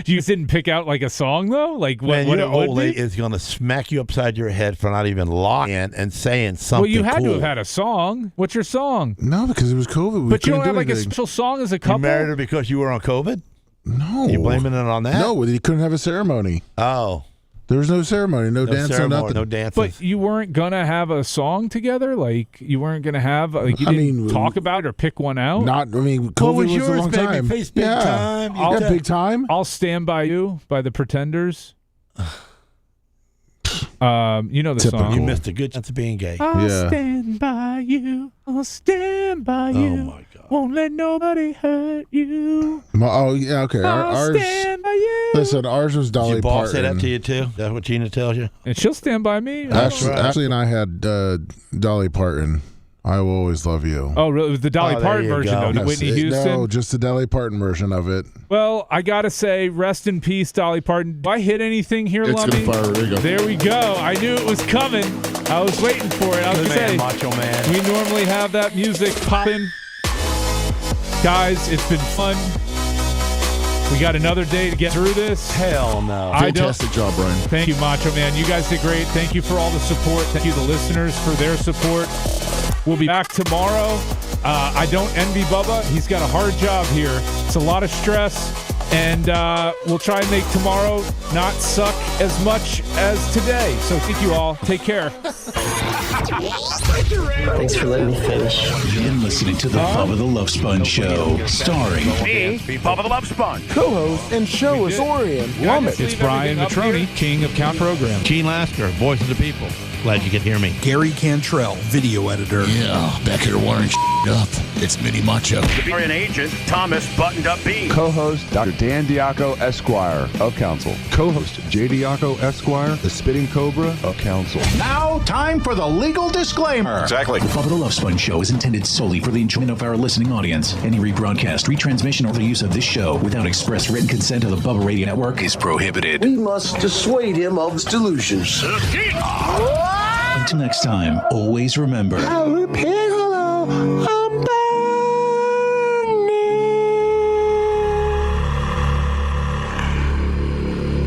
You didn't pick out like a song though, like Man, what your it would old be? lady is going to smack you upside your head for not even lying and saying something. Well, you had cool. to have had a song. What's your song? No, because it was COVID. But you don't have like a special song as a couple? You married her because you were on COVID? No. You blaming it on that? No, you couldn't have a ceremony. Oh. There was no ceremony, no dance, ceremony, no nothing. no dances. But you weren't gonna have a song together, like you weren't gonna have, like you didn't talk about it or pick one out. COVID what was was yours, a long baby? time. Face big time. You got big time. I'll Stand By You by the Pretenders. You know the Typical. song. You missed a good chance of being gay. I'll stand by you. I'll stand by you. Oh my God. Won't let nobody hurt you. Oh yeah, okay. I'll stand by you. Listen, ours was Dolly Your boss Parton. say that to you too? That's what Gina tells you? And she'll stand by me. Ashley and I had Dolly Parton. I Will Always Love You. Oh, really? It was the Dolly Parton version, though. Yes, Whitney Houston? No, just the Dolly Parton version of it. Well, I got to say, rest in peace, Dolly Parton. Do I hit anything here, It's Lummy? gonna fire. There you go. There we go. I knew it was coming. I was waiting for it. I was Good going to say, man, Macho Man. we normally have that music popping. Guys, it's been fun. We got another day to get through this. Hell no. Fantastic job, Brian. Thank you, Macho Man. You guys did great. Thank you for all the support. Thank you, the listeners, for their support. We'll be back tomorrow. I don't envy Bubba. He's got a hard job here. It's a lot of stress, and we'll try and make tomorrow not suck as much as today. So thank you all. Take care. Thanks for letting me finish. You've been listening to the Bubba the Love Sponge Show, starring Me, Bubba the Love Sponge. Co-host and show historian, Lummy. It's Brian Motroni, king of Count Program. Gene Lasker, voice of the people. Glad you could hear me. Gary Cantrell, video editor. Yeah, back here wiring up. It's Mini Macho. Veterinarian agent, Thomas Buttoned Up Bean. Co-host, Dr. Dan Diaco, Esquire, of Council. Co-host, J. Diaco, Esquire, the Spitting Cobra, of Council. Now, time for the legal disclaimer. Exactly. The Bubba the Love Sponge Show is intended solely for the enjoyment of our listening audience. Any rebroadcast, retransmission, or other use of this show without express written consent of the Bubba Radio Network is prohibited. We must dissuade him of his delusions. Until next time, always remember. I'll repeat hello.